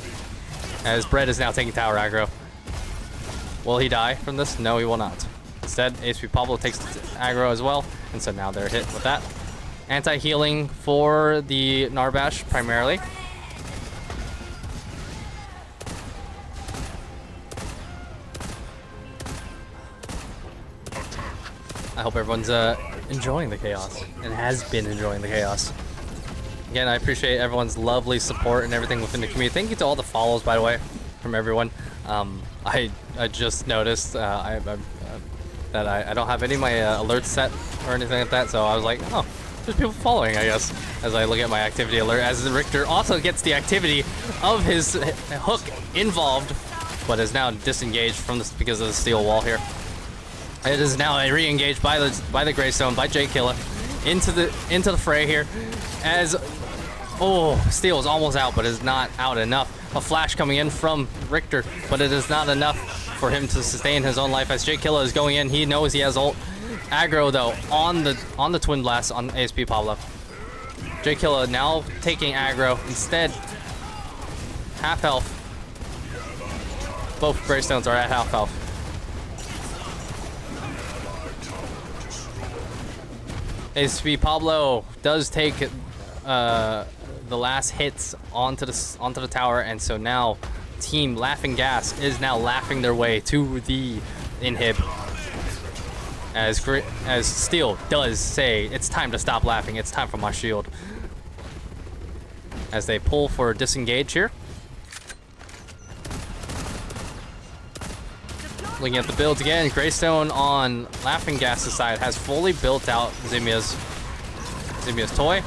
As Bread is now taking tower aggro. Will he die from this? No, he will not. Instead, HP Pablo takes aggro as well, and so now they're hit with that. Anti-healing for the Narbash primarily. I hope everyone's enjoying the chaos and has been enjoying the chaos. Again, I appreciate everyone's lovely support and everything within the community. Thank you to all the follows, by the way, from everyone. I just noticed that I don't have any of my alerts set or anything like that, so I was like, oh, there's people following, I guess, as I look at my activity alert. As the Richter also gets the activity of his hook involved, but is now disengaged from this because of the steel wall here. It is now re-engaged by the Greystone, by J-Killa, into the fray here. As Steel is almost out, but is not out enough. A flash coming in from Richter, but it is not enough for him to sustain his own life. As J-Killa is going in, he knows he has ult. Aggro though on the Twin Blast on ASP Pablo. J-Killa now taking aggro instead. Half health. Both Greystones are at half health. ASP Pablo does take the last hits onto the tower, and so now Team Laughing Gas is now laughing their way to the inhib. As Steel does say, it's time to stop laughing, it's time for my shield. As they pull for disengage here. Looking at the builds again, Greystone on Laughing Gas's side has fully built out Zimia's toy.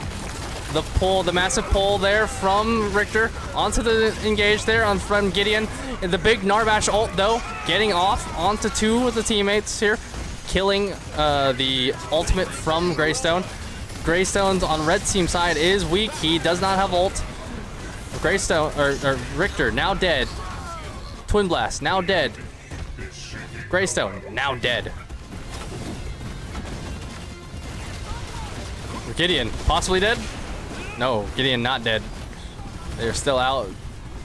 The massive pull there from Richter onto the engage there from Gideon. And the big Narbash ult though, getting off onto two of the teammates here, killing the ultimate from Greystone. Greystone's on red team side is weak. He does not have ult. Greystone or Richter now dead. Twin Blast now dead. Greystone now dead. Gideon possibly dead? No, Gideon not dead. They're still out.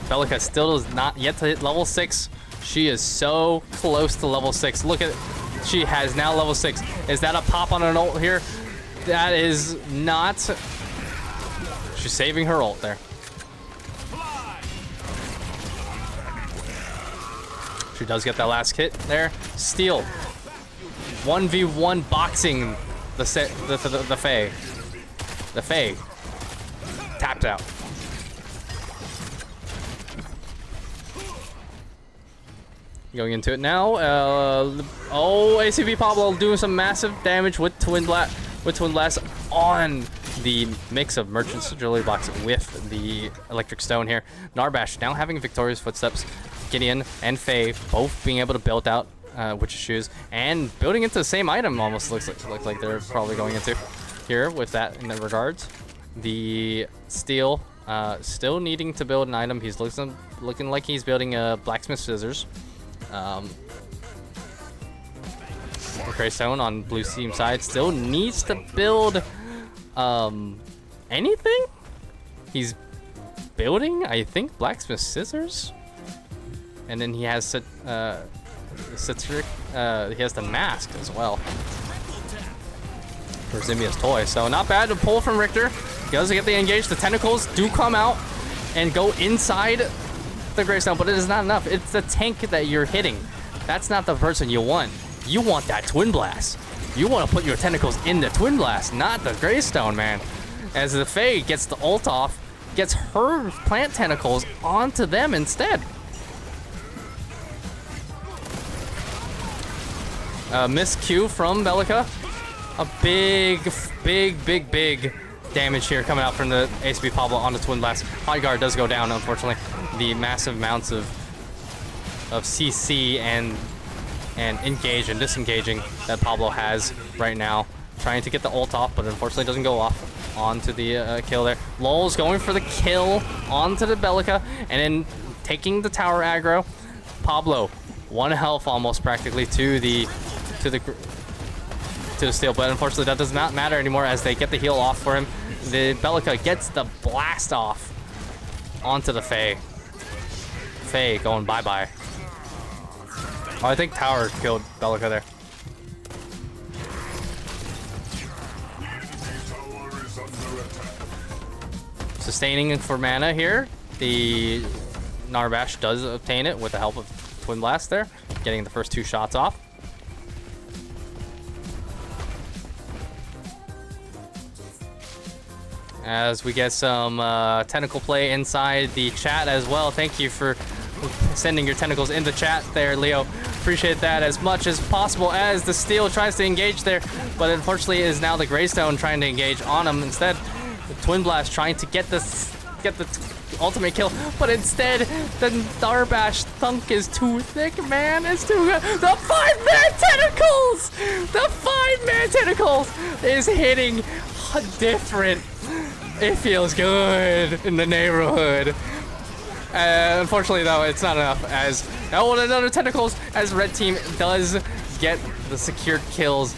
Bellica still is not yet to hit level 6. She is so close to level 6. Look at, she has now level 6. Is that a pop on an ult here? That is not. She's saving her ult there. She does get that last hit there. Steel. 1v1 boxing the Faye. The Faye. Tapped out. Going into it now. ACV Pablo doing some massive damage with Twin Blast on the mix of Merchant Sigility Box with the Electric Stone here. Narbash now having victorious footsteps. Gideon and Faye both being able to build out Witch's Shoes and building into the same item. Almost looks like they're probably going into here with that in that regards. The Steel still needing to build an item. He's looking like he's building a Blacksmith Scissors. Greystone on blue team side still needs to build anything. He's building, I think, Blacksmith Scissors. And then he has Citric, he has the mask as well for Zimia's toy. So not bad to pull from Richter. He does get the engage. The tentacles do come out and go inside the Greystone, but it is not enough. It's the tank that you're hitting. That's not the person you want. You want that Twin Blast. You want to put your tentacles in the Twin Blast, not the Greystone, man. As the Faye gets the ult off, gets her plant tentacles onto them instead. Miss Q from Bellica. A big damage here coming out from the ACB Pablo on the Twin Blast. High guard does go down, unfortunately. The massive amounts of CC and engage and disengaging that Pablo has right now. Trying to get the ult off, but unfortunately doesn't go off onto the kill there. Lol's going for the kill onto the Bellica, and then taking the tower aggro. Pablo, 1 health almost practically to the steal, but unfortunately that does not matter anymore as they get the heal off for him. The Bellica gets the blast off onto the Faye. Faye going bye-bye. Oh, I think tower killed Bellica there. Sustaining for mana here. The Narbash does obtain it with the help of Twin Blast there, getting the first 2 shots off. As we get some tentacle play inside the chat as well. Thank you for sending your tentacles in the chat there, Leo. Appreciate that as much as possible as the Steel tries to engage there, but unfortunately it is now the Greystone trying to engage on him instead. The Twin Blast trying to get the ultimate kill, but instead the Narbash thunk is too thick, man. It's too good. The 5-man tentacles! The 5-man tentacles is hitting different. It feels good in the neighborhood. Unfortunately, though, it's not enough as another tentacles as red team does get the secured kills.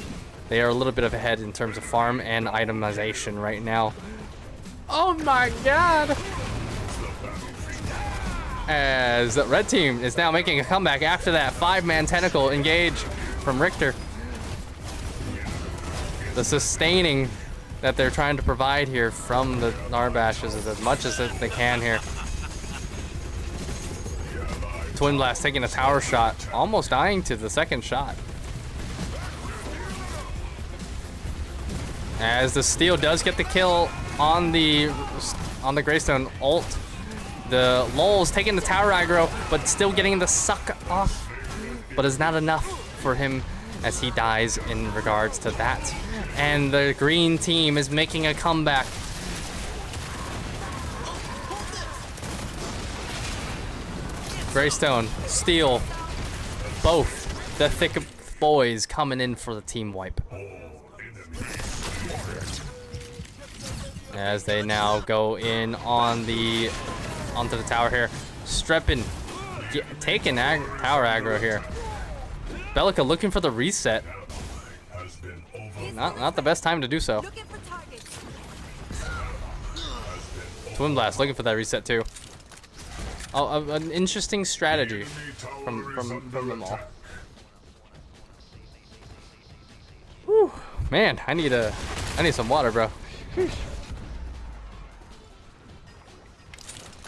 They are a little bit of ahead in terms of farm and itemization right now. Oh my god! As the red team is now making a comeback after that 5-man tentacle engage from Richter. The sustaining that they're trying to provide here from the Narbash is as much as they can here. Twin Blast taking a tower shot, almost dying to the second shot. As the Steel does get the kill on the Greystone ult. The Lol's taking the tower aggro, but still getting the suck off. But it's not enough for him as he dies in regards to that. And the green team is making a comeback. Greystone, Steel, both the thick boys coming in for the team wipe. As they now go in on onto the tower here. Streppin taking tower aggro here. Bellica looking for the reset. Not the best time to do so. Twin Blast looking for that reset too. Oh, an interesting strategy from them all. Whew, man, I need some water, bro. You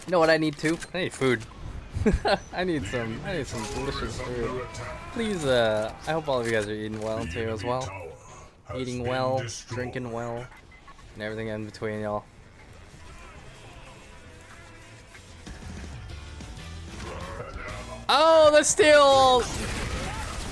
know what I need too? I need food. I need some delicious food. Please, I hope all of you guys are eating well too as well. Eating well, drinking well, and everything in between, y'all. Oh, the Steel!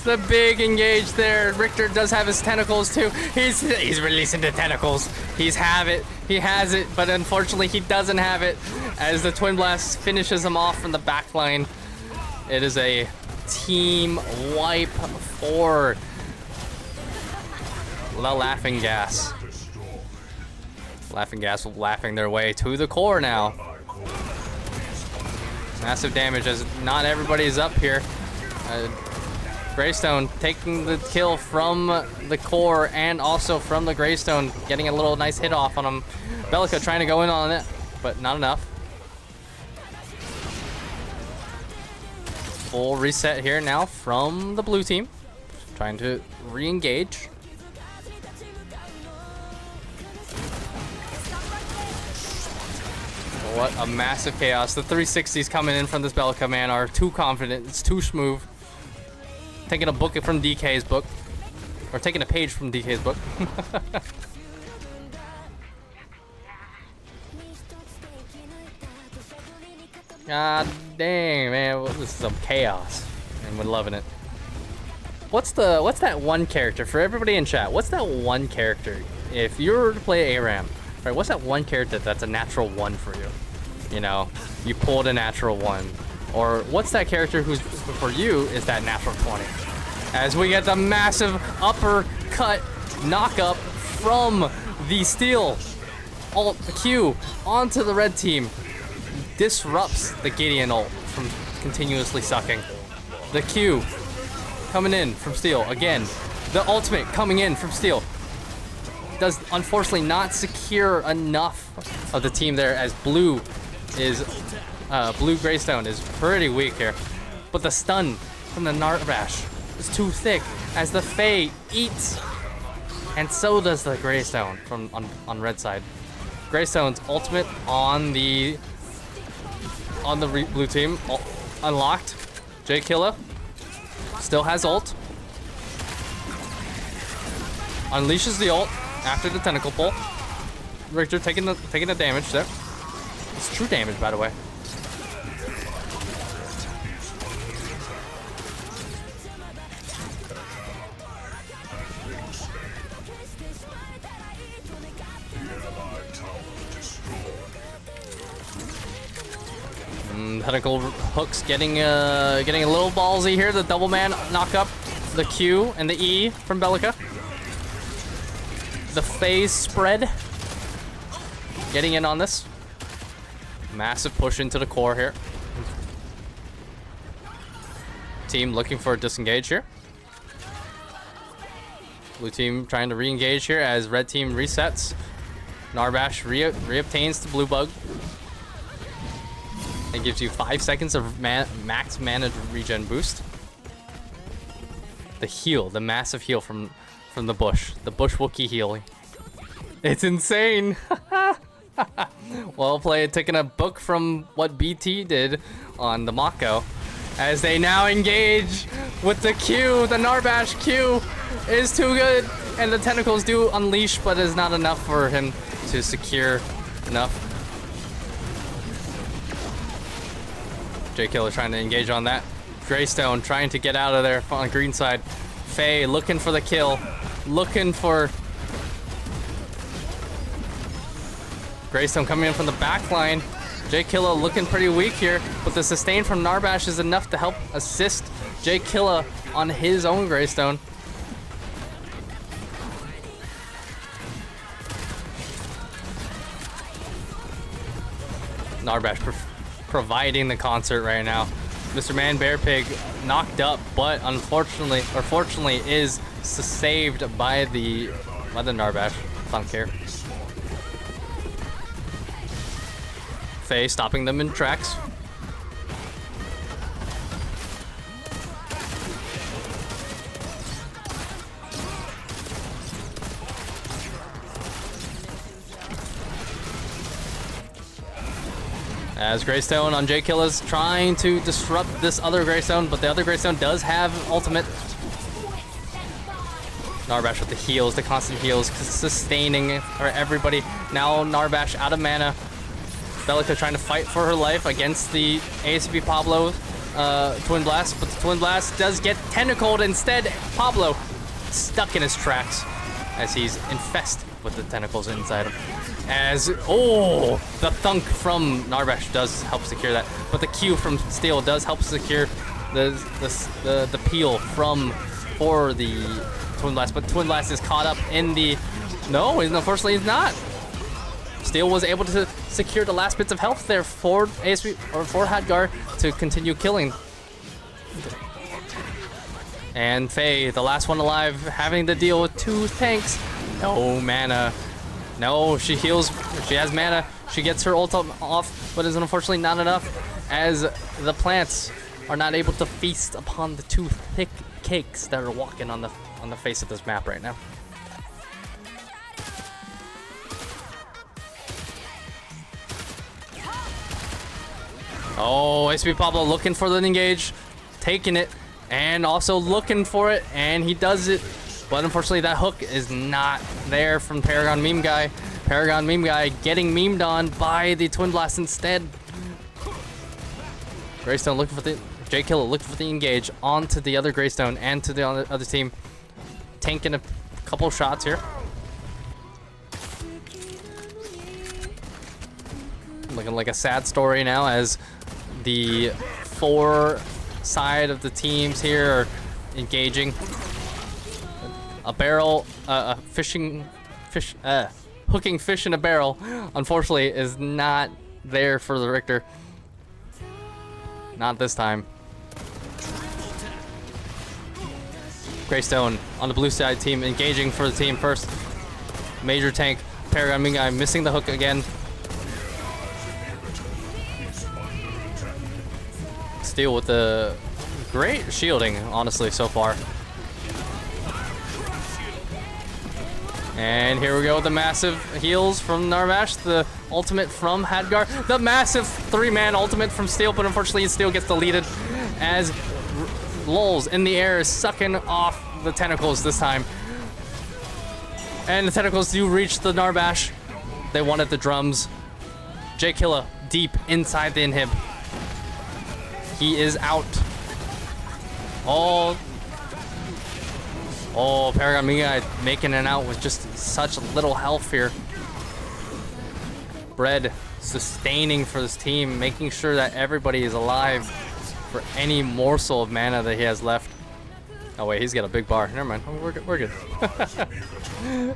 The big engage there. Richter does have his tentacles too. He's releasing the tentacles. He has it, but unfortunately he doesn't have it as the Twin Blast finishes him off from the back line. It is a team wipe for the Laughing Gas. Laughing Gas laughing their way to the core now. Massive damage as not everybody is up here. Greystone taking the kill from the core and also from the Greystone, getting a little nice hit off on him. Bellica trying to go in on it, but not enough. Full reset here now from the blue team, trying to re-engage. What a massive chaos. The 360s coming in from this Bellica, man, are too confident. It's too smooth. Taking a book from DK's book. Or taking a page from DK's book. God dang, man. This is some chaos. And we're loving it. What's that one character for everybody in chat? What's that one character? If you were to play ARAM, Right, what's that one character that's a natural 1 for you? You know, you pulled a natural 1. Or what's that character who's for you is that natural 20? As we get the massive uppercut knock-up from the Steel ult Q onto the red team. Disrupts the Gideon ult from continuously sucking. The Q coming in from Steel again. The ultimate coming in from Steel. Does unfortunately not secure enough of the team there as Blue Greystone is pretty weak here. But the stun from the Narbash is too thick as the Faye eats. And so does the Greystone from on red side. Greystone's ultimate on the blue team unlocked. J Killa still has ult. Unleashes the ult after the tentacle pull. Richter taking the damage there. It's true damage, by the way. Tentacle hooks getting a little ballsy here. The double man knock up the Q and the E from Belica. The phase spread getting in on this. Massive push into the core here. Team looking for a disengage here. Blue team trying to re-engage here as red team resets. Narbash reobtains the blue bug. It gives you 5 seconds of max mana regen boost. The heal, the massive heal from the bush. The bush Wookiee healing. It's insane. Well played, taking a book from what BT did on the Mako. As they now engage with the Q. The Narbash Q is too good. And the tentacles do unleash, but is not enough for him to secure enough. J Killer trying to engage on that. Greystone trying to get out of there on the green side. Faye looking for the kill. Looking for Greystone coming in from the back line. J Killa looking pretty weak here, but the sustain from Narbash is enough to help assist J Killa on his own Greystone. Narbash providing the concert right now. Mr. Man Bear Pig knocked up, but fortunately is saved by the Narbash. Don't care. Faye stopping them in tracks. As Greystone on J Killa's trying to disrupt this other Greystone, but the other Greystone does have ultimate. Narbash with the heals, the constant heals, sustaining for everybody. Now Narbash out of mana. Belica trying to fight for her life against the ASB Pablo Twin Blast, but the Twin Blast does get tentacled instead. Pablo stuck in his tracks as he's infested with the tentacles inside him. As, the thunk from Narbash does help secure that, but the Q from Steel does help secure the peel for the Twin Blast, but Twin Blast is caught up in the, no, unfortunately he's not. Steel was able to secure the last bits of health there for ASB or for Hadgar to continue killing. And Faye, the last one alive, having to deal with 2 tanks. No mana. No, she heals. She has mana. She gets her ult off, but is unfortunately not enough as the plants are not able to feast upon the 2 thick cakes that are walking on the face of this map right now. Oh, ASB Pablo looking for the engage, taking it, and also looking for it, and he does it. But unfortunately, that hook is not there from Paragon Meme Guy. Paragon Meme Guy getting memed on by the Twin Blast instead. Greystone looking for the J Killer looking for the engage onto the other Greystone and to the other team, tanking a couple shots here. looking like a sad story now as the 4 side of the teams here are engaging. A barrel, hooking fish in a barrel, unfortunately, is not there for the Richter. Not this time. Greystone on the blue side team engaging for the team first. Major tank, Paragon Mingai missing the hook again. Steel with the great shielding, honestly, so far. And here we go with the massive heals from Narbash, the ultimate from Hadgar, the massive 3-man ultimate from Steel, but unfortunately Steel gets deleted as Lulz in the air is sucking off the tentacles this time. And the tentacles do reach the Narbash. They wanted the drums. J Killa deep inside the inhib. He is out. Oh, Paragon Mingai making it out with just such little health here. Bread sustaining for this team, making sure that everybody is alive for any morsel of mana that he has left. Oh wait, he's got a big bar. Never mind, we're good.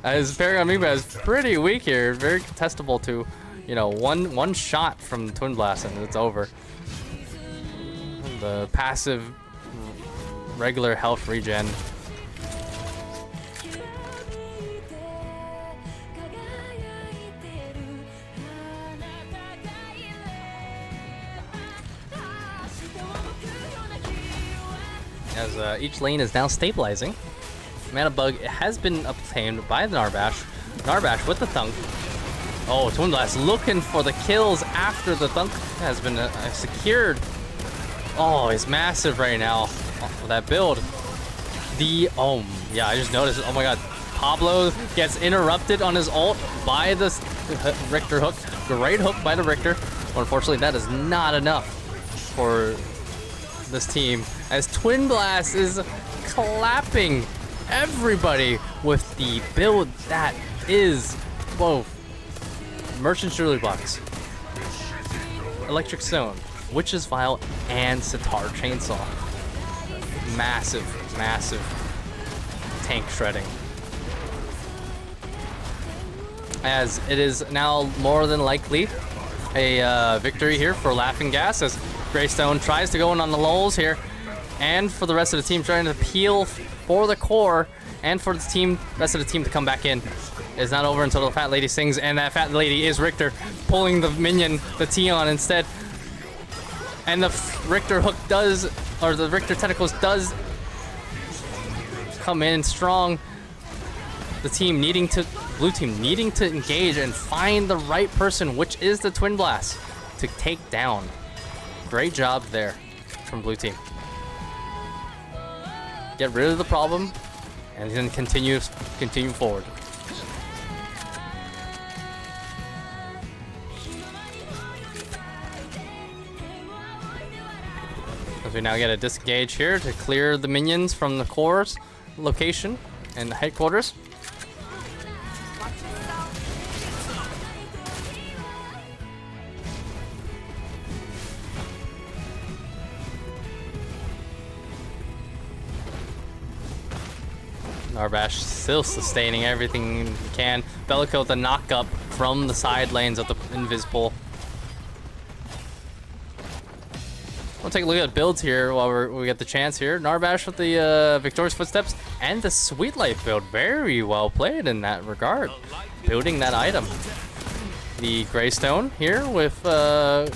As Paragon Mingai is pretty weak here, very contestable to, you know, one shot from Twin Blast and it's over. The passive regular health regen. As each lane is now stabilizing. Mana Bug has been obtained by the Narbash. Narbash with the Thunk. Oh, Twin Blast looking for the kills after the Thunk has been secured. Oh, he's massive right now with that build. Yeah, I just noticed. Oh my god. Pablo gets interrupted on his ult by the Richter hook. Great hook by the Richter. But unfortunately, that is not enough for this team, as Twin Blast is clapping everybody with the build that is both Merchant Jewelry Box, Electric Stone, Witch's Vial, and Sitar Chainsaw. Massive tank shredding. As it is now more than likely a victory here for Laughing Gas, as Greystone tries to go in on the Lulz here, and for the rest of the team trying to peel for the core, and for the rest of the team to come back in. It's not over until the Fat Lady sings, and that Fat Lady is Richter, pulling the minion, the T-On instead. And the Richter hook does, or the Richter tentacles does come in strong. The team blue team needing to engage and find the right person, which is the Twin Blast, to take down. Great job there from blue team. Get rid of the problem and then continue forward. As we now get a disengage here to clear the minions from the core's location and the headquarters. Narbash still sustaining everything he can. Bellico the knock up from the side lanes of the Invisible. We'll take a look at builds here while we get the chance here. Narbash with the Victorious Footsteps and the Sweet Life build. Very well played in that regard. Building that item. The Greystone here with, yeah,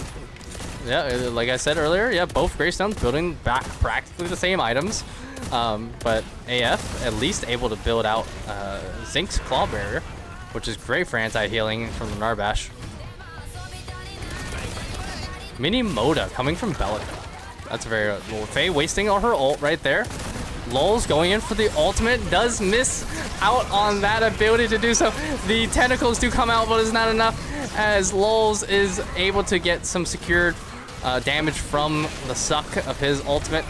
like I said earlier, yeah, both Greystones building back practically the same items. But AF at least able to build out Zinc's Claw Barrier, which is great for anti-healing from the Narbash. Mini Moda coming from Bellico. That's very Faye wasting on her ult right there. Lulz going in for the ultimate, does miss out on that ability to do so. The tentacles do come out, but it's not enough, as Lulz is able to get some secured damage from the suck of his ultimate.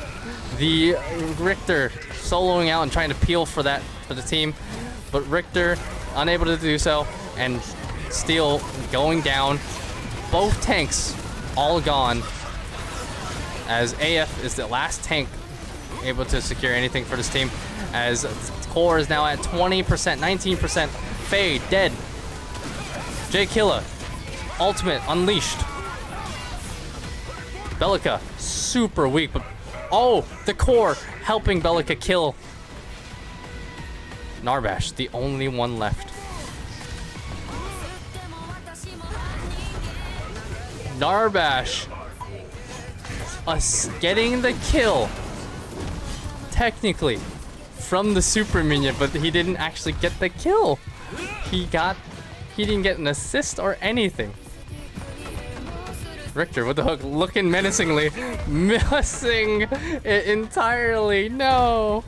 The Richter soloing out and trying to peel for that for the team, but Richter unable to do so, and Steel going down. both tanks all gone, as AF is the last tank able to secure anything for this team, as core is now at 20%, 19%. Faye dead. J Killa, ultimate unleashed. Bellica super weak, but oh, the core helping Bellica kill. Narbash, the only one left. Narbash getting the kill, technically, from the super minion, but he didn't actually get the kill. He didn't get an assist or anything. Richter with the hook, looking menacingly, missing it entirely. No,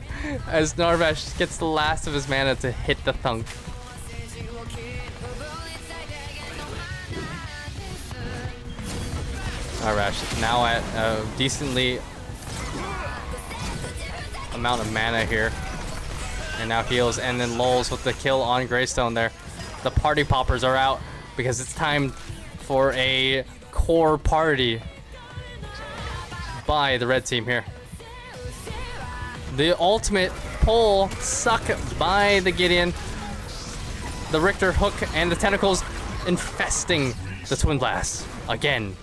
as Narbash gets the last of his mana to hit the thunk. Narbash now at a decently amount of mana here, and now heals, and then lulls with the kill on Greystone there. The party poppers are out because it's time for a core party by the red team here. The ultimate pull suck by the Gideon. The Richter hook and the tentacles infesting the Twin Blast again.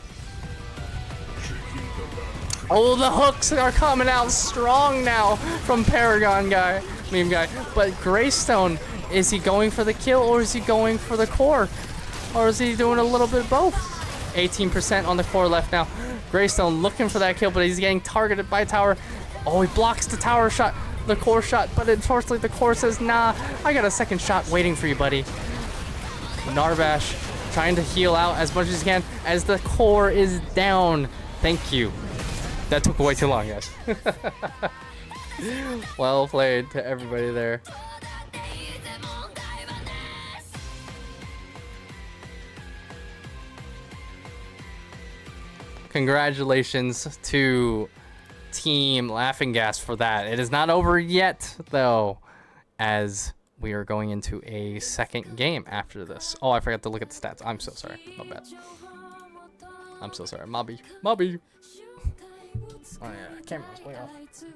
Oh, the hooks are coming out strong now from Paragon guy, meme guy. But Greystone, is he going for the kill or is he going for the core? Or is he doing a little bit of both? 18% on the core left now. Greystone looking for that kill, but he's getting targeted by tower. Oh, he blocks the tower shot, the core shot, but unfortunately the core says, nah, I got a second shot waiting for you, buddy. Narbash trying to heal out as much as he can as the core is down. Thank you. That took way too long, guys. Well played to everybody there. Congratulations to Team Laughing Gas for that. It is not over yet, though, as we are going into a second game after this. Oh, I forgot to look at the stats. I'm so sorry. My bad. I'm so sorry. Mobby. Mobby. Oh yeah, camera's way off. There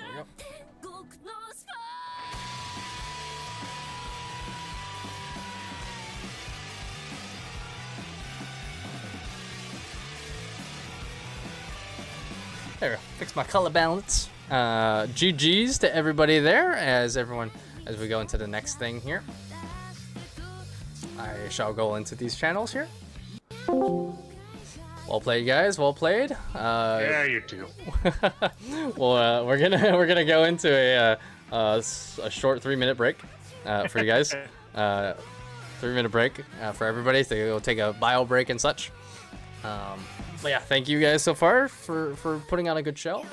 we go. There we go. Fix my color balance. GG's to everybody there, as we go into the next thing here. I shall go into these channels here. Well played, guys. Well played. Yeah, you too. Well, we're gonna go into a short 3-minute break for you guys. 3-minute break for everybody to go take a bio break and such. But yeah, thank you guys so far for putting on a good show.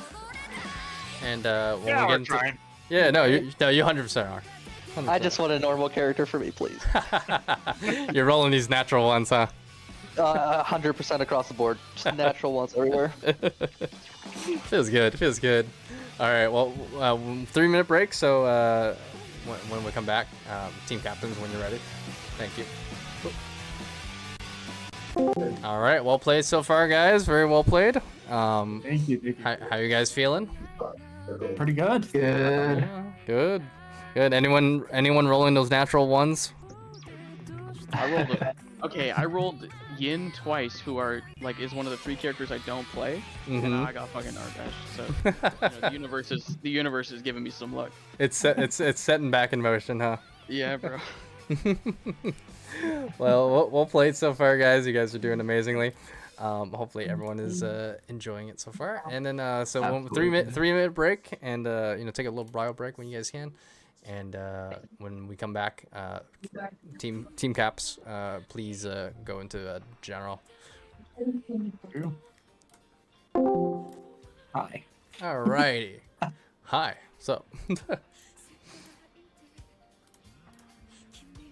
And when yeah, we get we're into, trying. yeah, no, you 100% are. 100%. I just want a normal character for me, please. You're rolling these natural ones, huh? 100% across the board. Just natural ones everywhere. Feels good. Feels good. All right. Well, 3-minute break. So when we come back, team captains, when you're ready. Thank you. All right. Well played so far, guys. Very well played. Thank you. How you guys feeling? Pretty good. Good. Yeah, good. Good. Anyone rolling those natural ones? I rolled okay, I rolled Yin twice, who is one of the 3 characters I don't play, and now I got fucking Narbash. So the universe is giving me some luck. It's setting back in motion, huh? Yeah, bro. Well, well played so far, guys. You guys are doing amazingly. Hopefully everyone is enjoying it so far. And then so 3-minute break, and take a little bio break when you guys can. And when we come back, team caps, please go into general. Hi. Alrighty. Hi. So.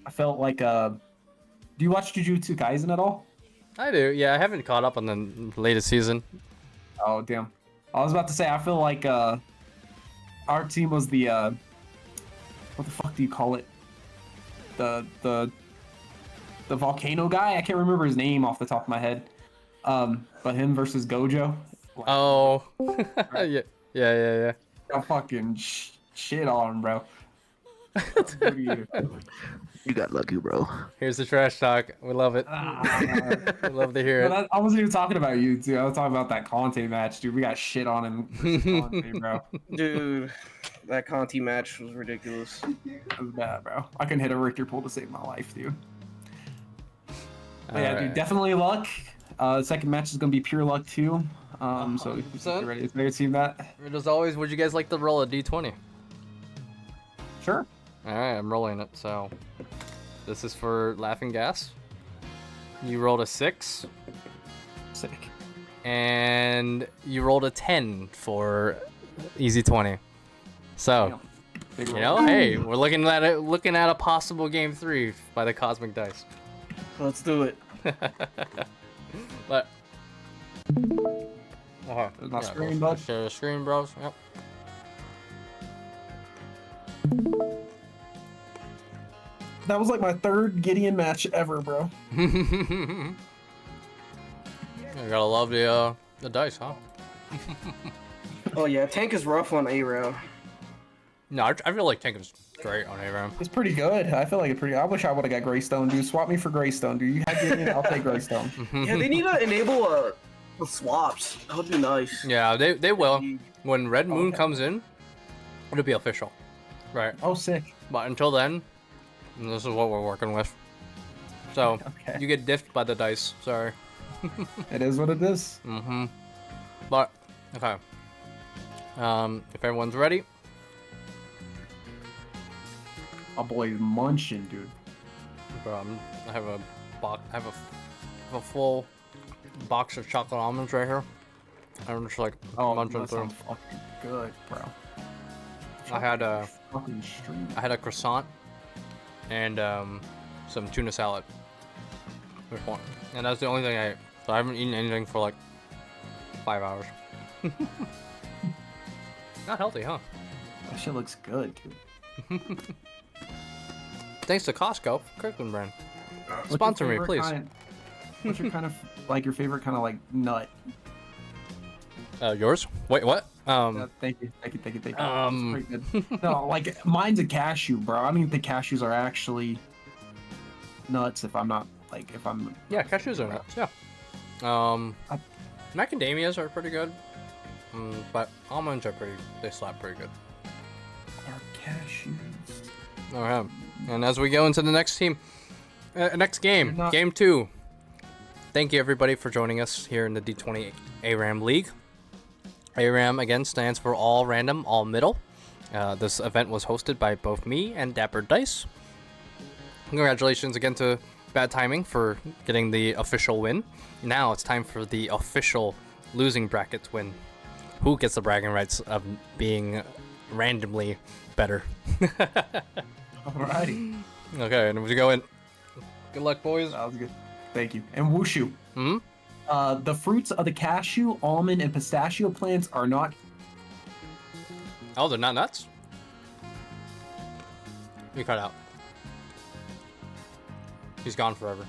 I felt like do you watch Jujutsu Kaisen at all? I do. Yeah, I haven't caught up on the latest season. Oh damn. I was about to say I feel like our team was the what the fuck do you call it? The the volcano guy. I can't remember his name off the top of my head. But him versus Gojo. Oh. yeah. I fucking shit on him, bro. You got lucky, bro. Here's the trash talk. We love it. We love to hear it. I wasn't even talking about you, too. I was talking about that Conte match, dude. We got shit on him versus Conte, bro. Dude, that Conti match was ridiculous. That was bad, bro. I couldn't hit a Richter pull to save my life, dude. But yeah, dude, Alright. definitely luck. Second match is gonna be pure luck too. So get ready to see that. And as always, would you guys like to roll a D20? Sure. Alright, I'm rolling it. So this is for Laughing Gas. You rolled a 6. Sick. And you rolled a 10 for Easy 20. So, Big you roll. know, hey, we're looking at a possible game 3 by the Cosmic Dice. Let's do it. But okay. My screen, bud. Share the screen, bros. Yep. That was like my third Gideon match ever, bro. You gotta love the dice, huh? Oh yeah, Tank is rough on ARAM. No, I feel like Tank is great on ARAM. It's pretty good. I feel like it's pretty. I wish I would have got Greystone, dude. Swap me for Greystone, dude. You have Gideon, I'll take Greystone. Yeah, they need to enable the swaps. That would be nice. Yeah, they will. When Red Moon comes in, it'll be official. Right. Oh, sick. But until then, this is what we're working with. So, Okay. you get diffed by the dice. Sorry. It is what it is. Mm-hmm. But, okay. If everyone's ready. My boy's munching, dude. Bro, I have a box. I have a full box of chocolate almonds right here. I'm just like munching that through. sounds fucking good, bro. I had a Fucking stream. croissant and some tuna salad. With one. And that's the only thing I ate. So I haven't eaten anything for like 5 hours. Not healthy, huh? That shit looks good, dude. Thanks to Costco, Kirkland brand. What's your Sponsor me, favorite please. What's your kind of like your favorite kind of like nut? Yours? Wait, what? Thank you. It's pretty good. No, like mine's a cashew, bro. I don't even think cashews are actually nuts. If I'm not like if I'm. Yeah, cashews are nuts. Yeah. Macadamias are pretty good, but almonds are they slap pretty good. Are cashews? All right. And as we go into the next team, next game, game 2. Thank you everybody for joining us here in the D20 ARAM League. ARAM again stands for All Random, All Middle. This event was hosted by both me and DapperDice. Congratulations again to Bad Timing for getting the official win. Now it's time for the official losing brackets win. Who gets the bragging rights of being randomly better? Alrighty. Okay, and we go in. Good luck, boys. That was good. Thank you. And wushu. Hmm? The fruits of the cashew, almond, and pistachio plants are not. Oh, they're not nuts? You cut out. He's gone forever.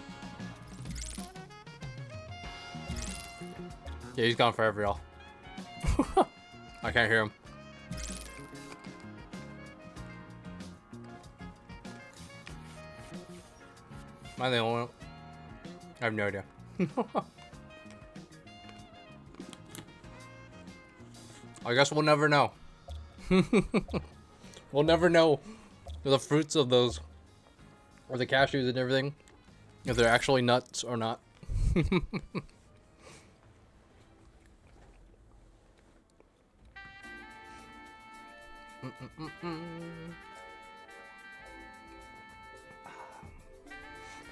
Yeah, he's gone forever, y'all. I can't hear him. Am I the only one? I have no idea. I guess we'll never know. We'll never know the fruits of those, or the cashews and everything, if they're actually nuts or not.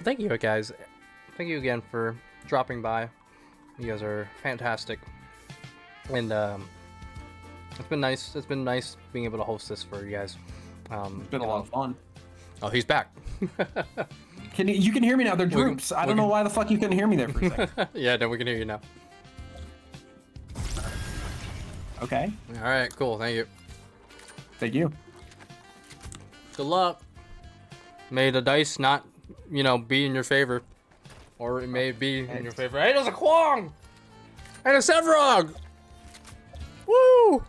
Thank you guys. Thank you again for dropping by. You guys are fantastic. And it's been nice. It's been nice being able to host this for you guys. It's been a lot of fun. Oh, he's back. You can hear me now? They're droops. I don't know why the fuck you couldn't hear me there for a second. Yeah, no, we can hear you now. Okay. All right, cool. Thank you. Thank you. Good luck. May the dice not you know, be in your favor. Or it may be in your favor. Hey, there's a Kwong! And a Sevrog! Woo!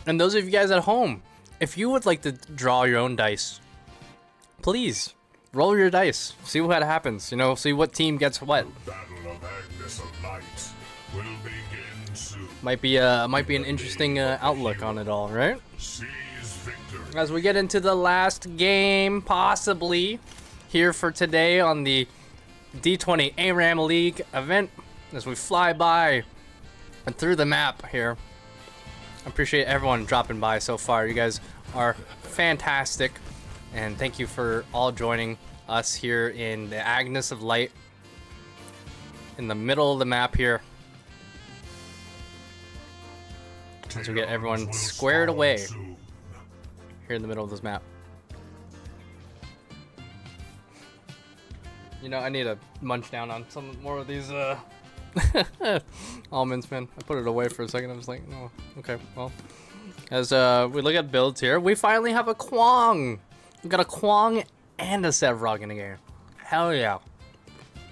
And those of you guys at home, if you would like to draw your own dice, please roll your dice. See what happens. You know, see what team gets what. Might be an interesting outlook on it all, right? As we get into the last game, possibly here for today on the D-20 ARAM League event, as we fly by and through the map here. I appreciate everyone dropping by so far. You guys are fantastic, and thank you for all joining us here in the Agnes of Light, in the middle of the map here, as we get everyone squared away here in the middle of this map. You know, I need to munch down on some more of these almonds, man. I put it away for a second. I was like, no, okay, well. As we look at builds here, we finally have a Kwong. We got a Kwong and a Sevrog in the game. Hell yeah.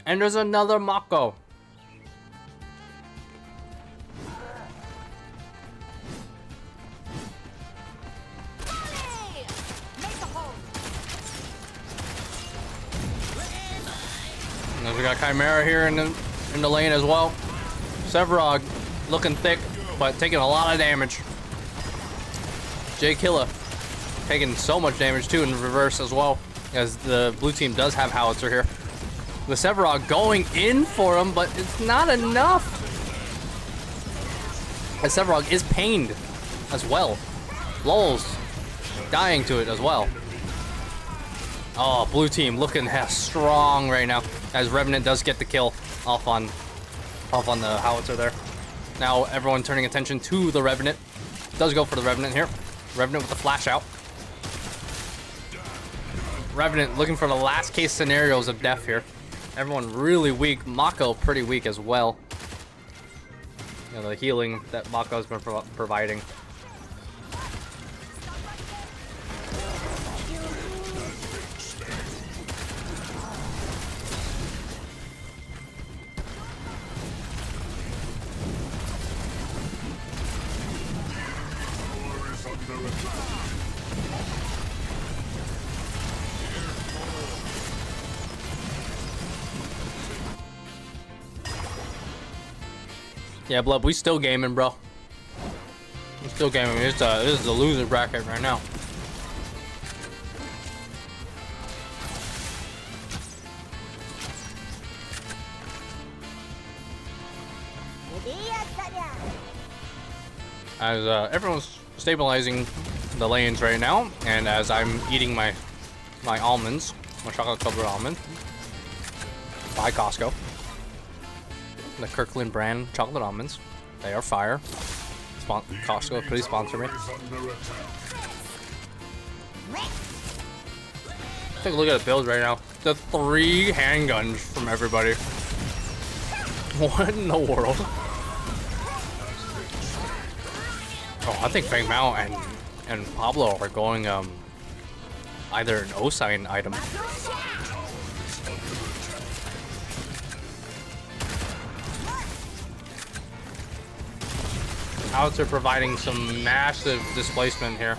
And there's another Mako. And we got Chimera here in the lane as well. Sevrog looking thick, but taking a lot of damage. J Killa taking so much damage too in reverse as well, as the blue team does have Howitzer here. The Sevrog going in for him, but it's not enough. And Sevrog is pained as well. Lulz dying to it as well. Oh, blue team looking strong right now, as Revenant does get the kill off on the Howitzer there. Now everyone turning attention to the Revenant. Does go for the Revenant here. Revenant with the flash out. Revenant looking for the last case scenarios of death here. Everyone really weak. Mako pretty weak as well. You know, the healing that Mako's been providing. Yeah, Blood, we still gaming, bro. We're still gaming. This is the loser bracket right now. As everyone's stabilizing the lanes right now, and as I'm eating my almonds, my chocolate covered almond by Costco. The Kirkland brand chocolate almonds. They are fire. Costco, please sponsor me. Take a look at the build right now. The 3 handguns from everybody. What in the world? Oh, I think Fang Mao and Pablo are going either an O-sign item. Howitzer providing some massive displacement here.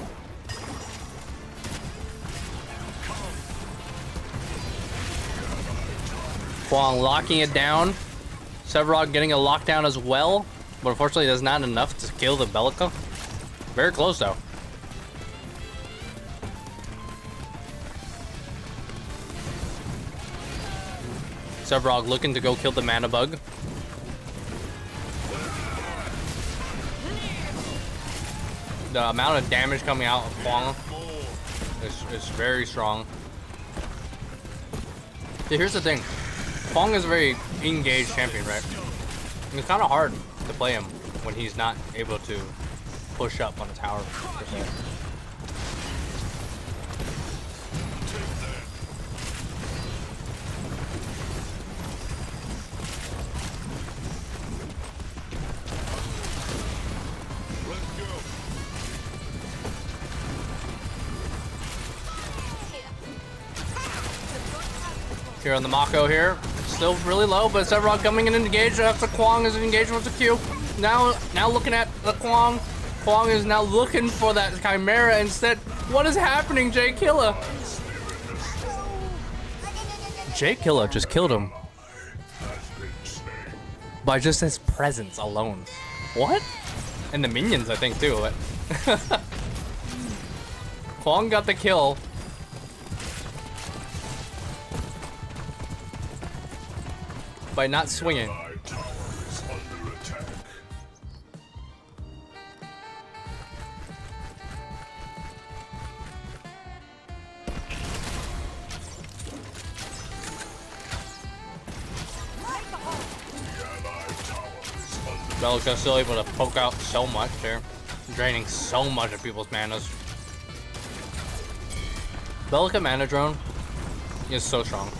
Kwong locking it down. Sevrog getting a lockdown as well, but unfortunately that's not enough to kill the Bellica. Very close though. Sevrog looking to go kill the Mana Bug. The amount of damage coming out of Kwong is very strong. See, here's the thing. Kwong is a very engaged champion, right? And it's kind of hard to play him when he's not able to push up on a tower, per se. Here on the Mako here. Still really low, but Severon coming in and engaged after Kwong is engaged with the Q. Now looking at the Kwong. Kwong is now looking for that Chimera instead. What is happening, Jay Killa? Jay Killa just killed him by just his presence alone. What? And the minions, I think, too. Kwong got the kill. By not swinging. Belica still able to poke out so much here, draining so much of people's manas. Belica mana drone is so strong.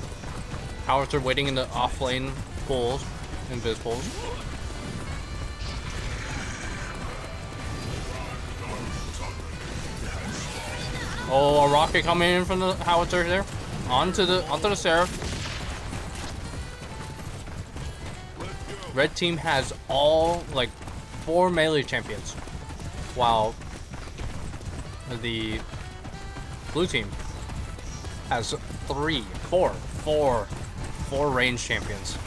Howitzer waiting in the off lane pools, invis pools. Oh, a rocket coming in from the Howitzer there, onto the Seraph. Red team has all, like, 4 melee champions, while the blue team has 4 range champions.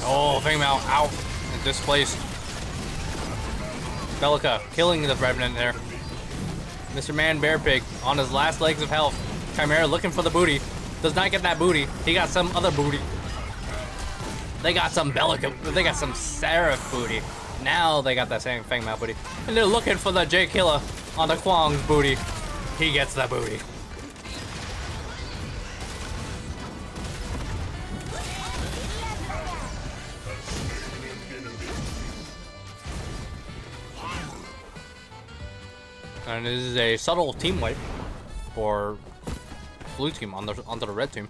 Oh, Feng Mao out and displaced. Belica killing the Revenant there. Mr. Man Bear Pig on his last legs of health. Chimera looking for the booty. Does not get that booty. He got some other booty. They got some Belica. They got some Seraph booty. Now they got that same Feng Mao booty. And they're looking for the J Killa on the Kwong's booty. He gets that booty. And this is a subtle team wipe for blue team onto the red team.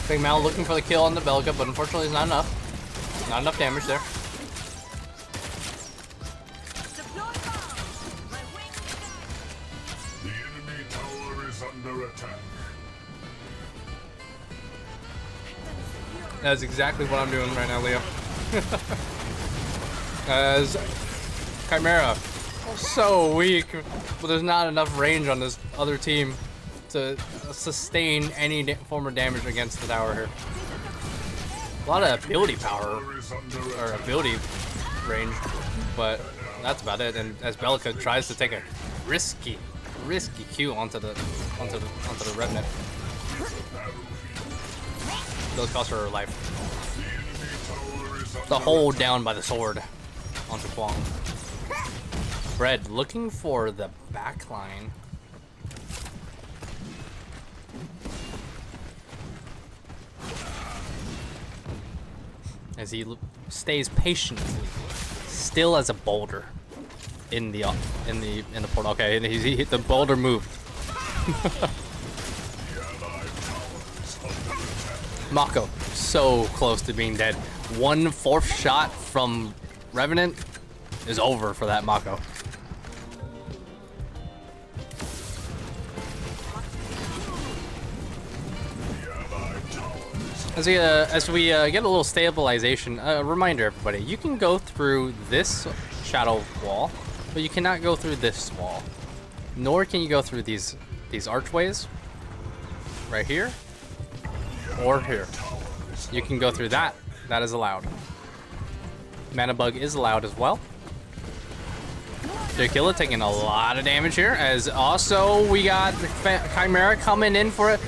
Big Mal looking for the kill on the Belica, but unfortunately it's not enough. Not enough damage there. The enemy tower is under attack. That's exactly what I'm doing right now, Leo. As Chimera, so weak, but there's not enough range on this other team to sustain any form of damage against the tower here. A lot of ability power, or ability range, but that's about it. And as Belica tries to take a risky Q onto the Revenant, those cost her life. The hold down by the sword onto Kwong. Bread looking for the backline. As he stays patiently still as a boulder in the portal. Okay, the boulder moved. Mako, so close to being dead. 1/4 shot from Revenant is over for that Mako. As we get a little stabilization, reminder everybody, you can go through this shadow wall, but you cannot go through this wall. Nor can you go through these archways right here or here. You can go through that. That is allowed. Mana Bug is allowed as well. Killa taking a lot of damage here, as also we got Chimera coming in for it.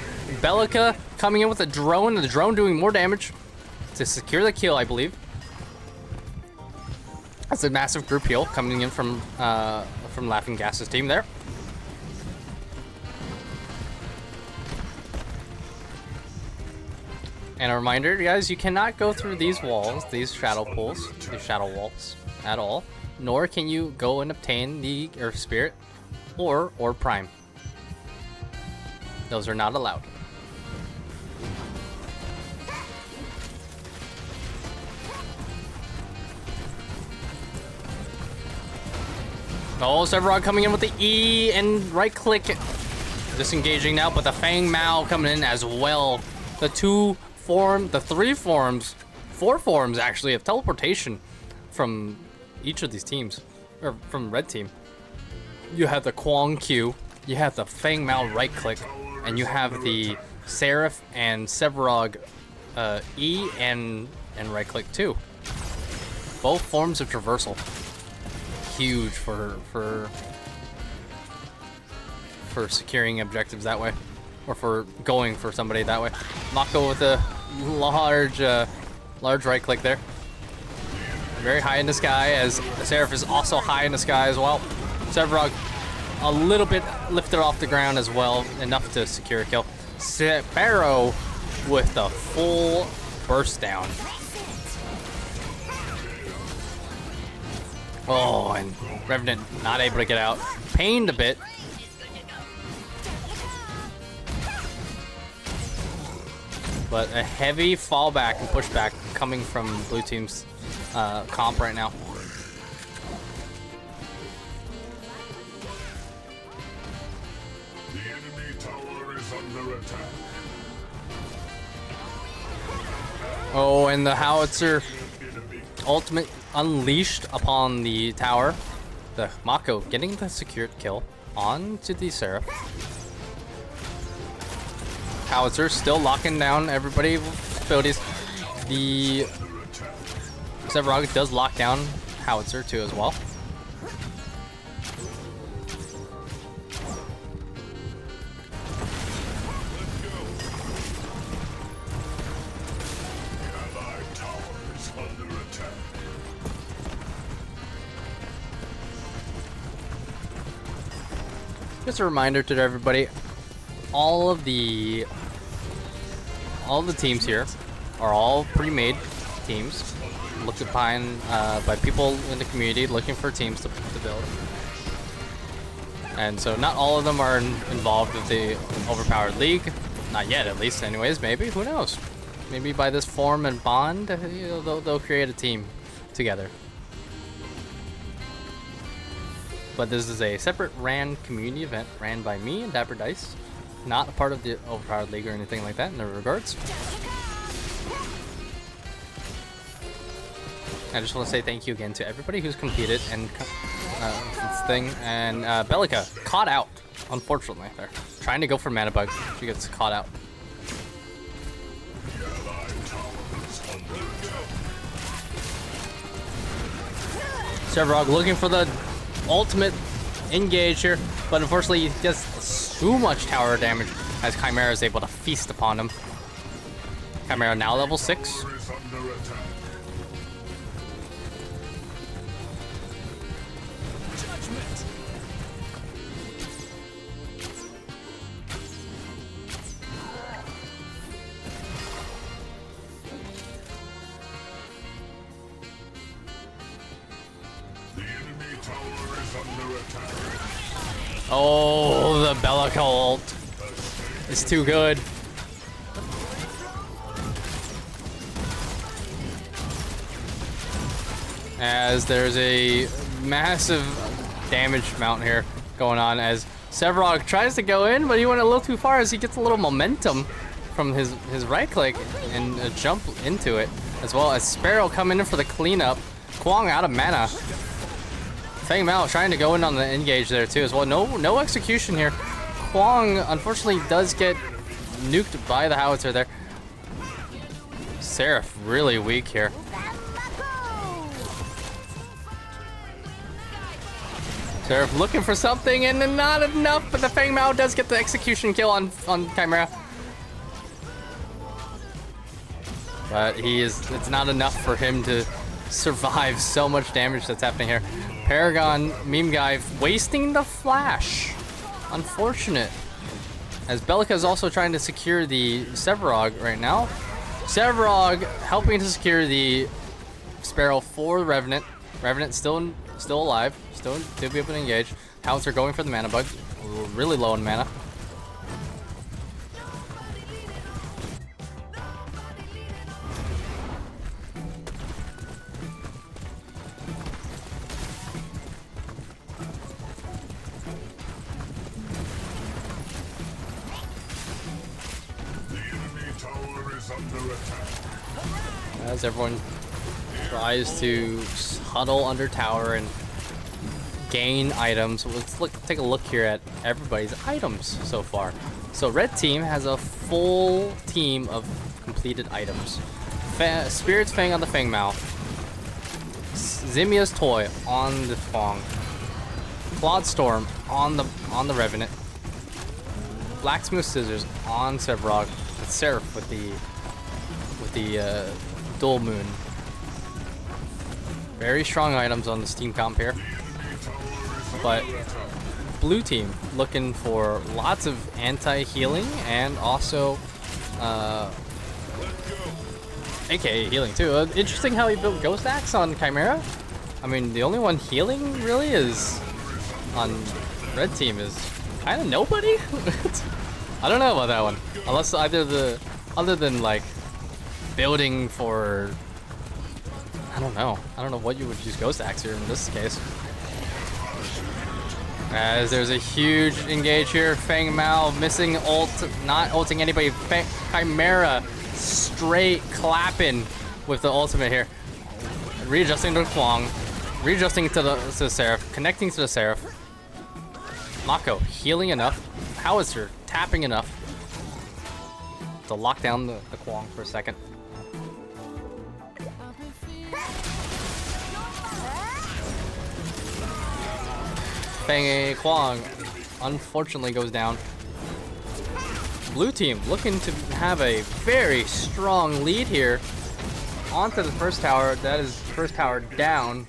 Belica coming in with a drone, and the drone doing more damage to secure the kill, I believe. That's a massive group heal coming in from Laughing Gas's team there. And a reminder, guys, you cannot go through these walls, these shadow pools, these shadow walls at all. Nor can you go and obtain the Earth Spirit or Prime. Those are not allowed. Oh, Severog coming in with the E and right click. Disengaging now, but the Fang Mao coming in as well. The three forms, 4 forms actually of teleportation from each of these teams, or from red team. You have the Kwang Q, you have the Fang Mao right click, and you have the Seraph and Severog E and right click too. Both forms of traversal. Huge for securing objectives that way, or for going for somebody that way. Mako with a large right click there. Very high in the sky, as Seraph is also high in the sky as well. Severog a little bit lifted off the ground as well, enough to secure a kill. Sparrow with the full burst down. Oh, and Revenant not able to get out. Pained a bit. But a heavy fallback and pushback coming from blue team's comp right now. The enemy tower is under attack. Oh, and the howitzer ultimate unleashed upon the tower. The Mako getting the secured kill onto the Seraph. Howitzer still locking down everybody abilities. The Severog does lock down Howitzer too as well. Just a reminder to everybody, all the teams here are all pre-made teams, looked upon by people in the community looking for teams to build. And so not all of them are involved with the Overpowered League, not yet at least anyways, maybe, who knows. Maybe by this form and bond, you know, they'll create a team together. But this is a separate ran community event ran by me and DapperDice, not a part of the Overpowered League or anything like that in no regards. I just want to say thank you again to everybody who's competed and this thing. And Bellica caught out, unfortunately. There, trying to go for Mana Bug, she gets caught out. Severog looking for the ultimate engage here, but unfortunately he does too much tower damage as Chimera is able to feast upon him. Chimera now level 6. Oh, the Bellica ult is too good. As there's a massive damage amount here going on as Severog tries to go in, but he went a little too far as he gets a little momentum from his right click and a jump into it, as well as Sparrow coming in for the cleanup. Kwang out of mana. Fang Mao trying to go in on the engage there too as well. No execution here. Kwang unfortunately does get nuked by the howitzer there. Seraph really weak here. Seraph looking for something and then not enough, but the Fang Mao does get the execution kill on Chimera. But it's not enough for him to survive so much damage that's happening here. Paragon, meme guy, wasting the flash. Unfortunate. As Bellica is also trying to secure the Severog right now. Severog helping to secure the Sparrow for Revenant. Revenant still alive, still to be able to engage. Howitzer going for the Mana Bug, really low in mana. as everyone tries to huddle under tower and gain items. Let's take a look here at everybody's items so far. So red team has a full team of completed items. Spirit's Fang on the Fang Mao. Zimia's Toy on the Fong. Claude Storm on the Revenant. Blacksmith Scissors on Sevrog. And Seraph with the Dual Moon. Very strong items on this team comp here. But blue team looking for lots of anti-healing and also aka healing too. Interesting how he built Ghost Axe on Chimera. I mean, the only one healing really is on red team is kind of nobody. I don't know about that one, unless other than like building for, I don't know what you would use Ghost Axe here in this case. As there's a huge engage here, Fang Mao missing ult, not ulting anybody. Chimera straight clapping with the ultimate here. Readjusting to Kwong, readjusting to the Seraph, connecting to the Seraph. Mako healing enough. Howitzer tapping enough to lock down the Kwong for a second. Fang Kwong unfortunately goes down. Blue team looking to have a very strong lead here. Onto the first tower. That is first tower down.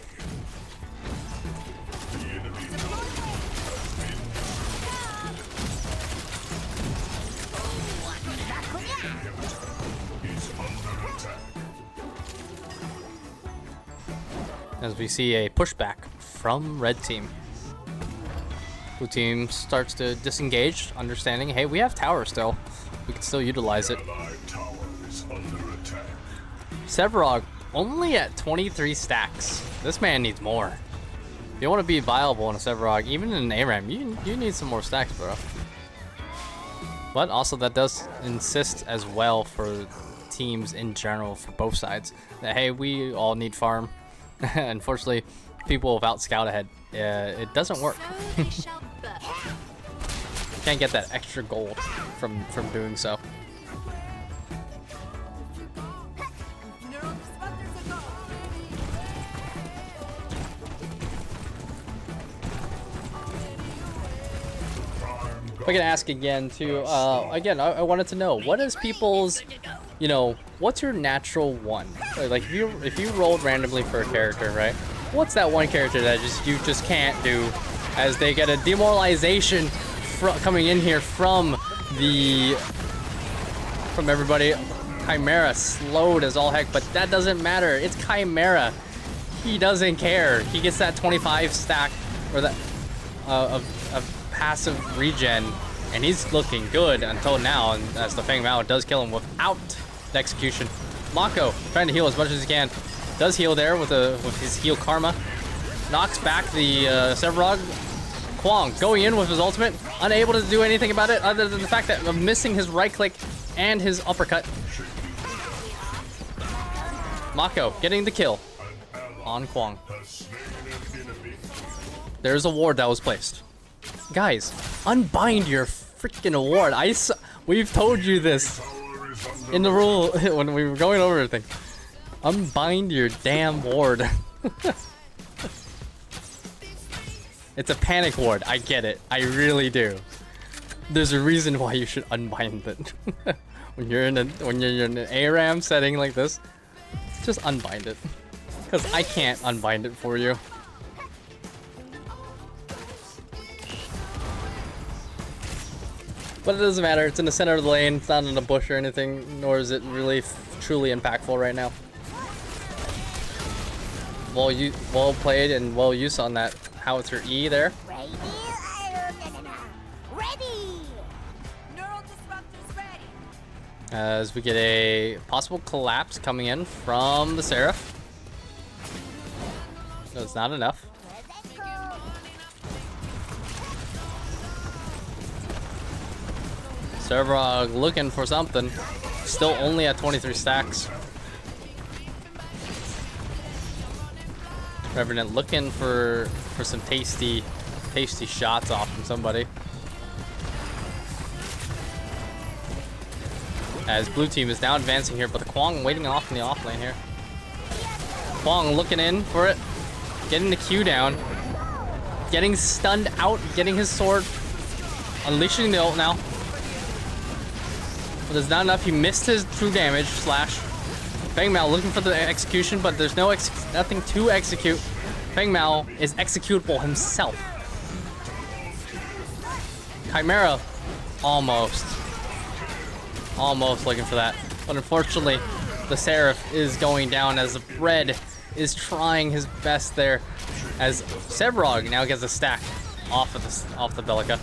As we see a pushback from red team. Blue team starts to disengage, understanding, hey, we have tower still. We can still utilize it. Sevrog only at 23 stacks. This man needs more. If you want to be viable in a Sevrog, even in an ARAM, you need some more stacks, bro. But also that does insist as well for teams in general, for both sides, that hey, we all need farm. Unfortunately, people without scout ahead, it doesn't work. Can't get that extra gold from doing so. If I can ask again too, again, I wanted to know, what is people's, you know, what's your natural one? Like if you rolled randomly for a character, right? What's that one character that you just can't do, as they get a demoralization coming in here from everybody? Chimera slowed as all heck, but that doesn't matter. It's Chimera. He doesn't care. He gets that 25 stack or that of passive regen, and he's looking good until now. And as the Fang Mao does kill him without the execution. Mako trying to heal as much as he can. Does heal there with his heal karma. Knocks back the Sevrog. Kwong going in with his ultimate, unable to do anything about it other than the fact that I'm missing his right click and his uppercut. Mako getting the kill on Kwong. There's a ward that was placed. Guys, unbind your freaking ward. We've told you this in the rule when we were going over everything. Unbind your damn ward. It's a panic ward. I get it. I really do. There's a reason why you should unbind it. when you're in an ARAM setting like this, just unbind it. Because I can't unbind it for you. But it doesn't matter. It's in the center of the lane. It's not in a bush or anything. Nor is it really truly impactful right now. Well played and well used on that howitzer E there. As we get a possible collapse coming in from the Seraph. No, it's not enough. Sevrog looking for something. Still only at 23 stacks. Revenant looking for some tasty shots off from somebody. As blue team is now advancing here, but the Kwang waiting off in the off lane here. Kwang looking in for it, getting the Q down, getting stunned out, getting his sword, unleashing the ult now. But there's not enough. He missed his true damage slash. Feng Mao looking for the execution, but there's nothing to execute. Feng Mao is executable himself. Chimera, almost looking for that, but unfortunately, the Seraph is going down as the Bread is trying his best there. As Sevrog now gets a stack off the Belica.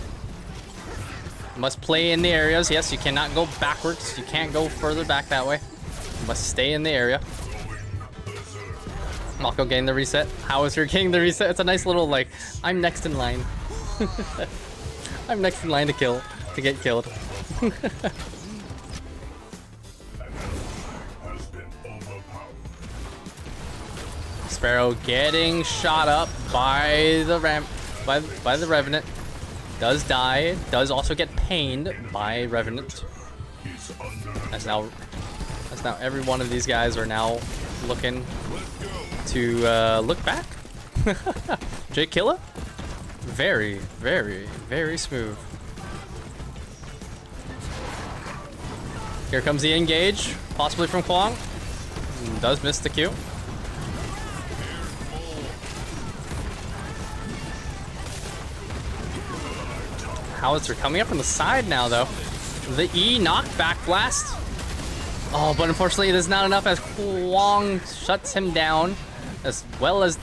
Must play in the areas. Yes, you cannot go backwards. You can't go further back that way. You must stay in the area. Mako getting the reset. How is your getting the reset? It's a nice little like, I'm next in line. I'm next in line to get killed. Sparrow getting shot up by the by the Revenant. Does die. Does also get pained by Revenant. As now every one of these guys are now looking to look back. J Killa, very, very, very smooth. Here comes the engage, possibly from Kwang. Does miss the Q. Howitzer coming up from the side now, though. The E knockback blast. Oh, but unfortunately, it is not enough as Kwang shuts him down, as well as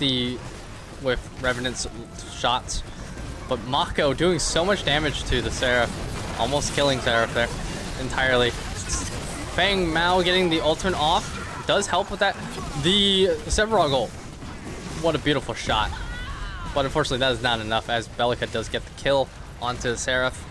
with Revenant's shots. But Mako doing so much damage to the Seraph, almost killing Seraph there entirely. Feng Mao getting the ultimate off does help with that. The Sevrog ult. What a beautiful shot. But unfortunately, that is not enough, as Belica does get the kill onto the Seraph.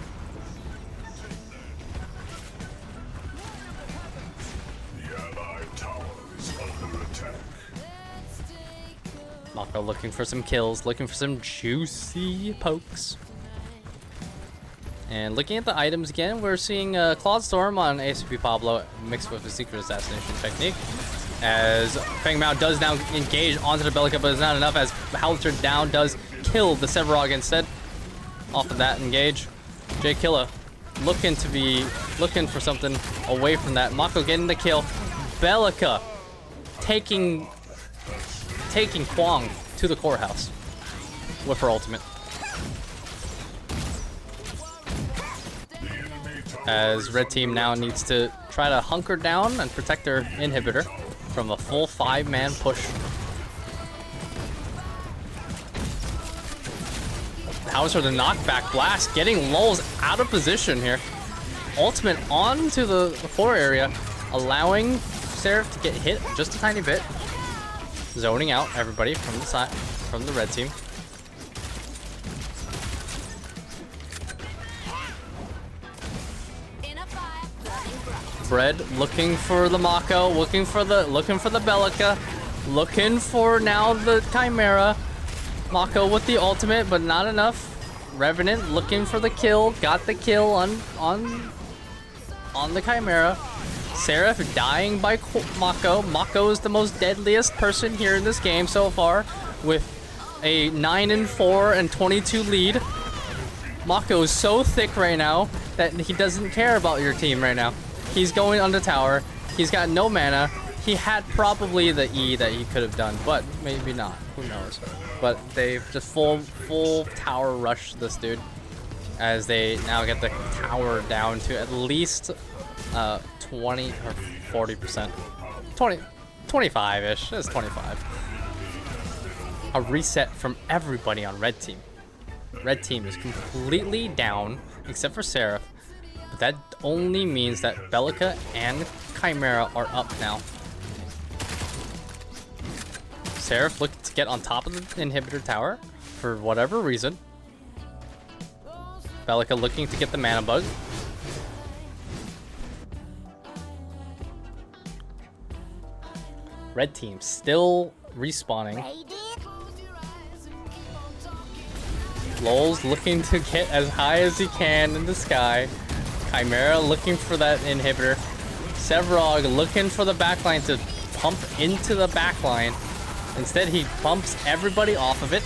Mako looking for some kills, looking for some juicy pokes. And looking at the items again, we're seeing Cloud Storm on ACP Pablo mixed with a secret assassination technique. As Feng Mao does now engage onto the Belica, but it's not enough, as Howitzer down does kill the Sevrog instead. Off of that engage. J Killa looking for something away from that. Mako getting the kill. Belica taking Kwang to the courthouse with her ultimate. As red team now needs to try to hunker down and protect their inhibitor from a full 5-man push. Howitzer the knockback blast, getting lulls out of position here. Ultimate onto the floor area, allowing Seraph to get hit just a tiny bit. Zoning out everybody from the side, from the red team. Bread looking for the Mako, looking for the Belica, looking for now the Chimera. Mako with the ultimate, but not enough. Revenant looking for the kill, got the kill on the Chimera. Seraph dying by Mako. Mako is the most deadliest person here in this game so far, with a 9-4 and 22 lead. Mako is so thick right now that he doesn't care about your team right now. He's going on the tower. He's got no mana. He had probably the E that he could have done, but maybe not. Who knows? But they've just full tower rush this dude, as they now get the tower down to at least 20 or 40%. 25-ish. It's 25. A reset from everybody on red team. Red team is completely down, except for Seraph. But that only means that Belica and Chimera are up now. Seraph looked to get on top of the inhibitor tower for whatever reason. Belica looking to get the mana bug. Red team still respawning. Lowell's looking to get as high as he can in the sky. Chimera looking for that inhibitor. Sevrog looking for the backline to pump into the backline. Instead, he bumps everybody off of it.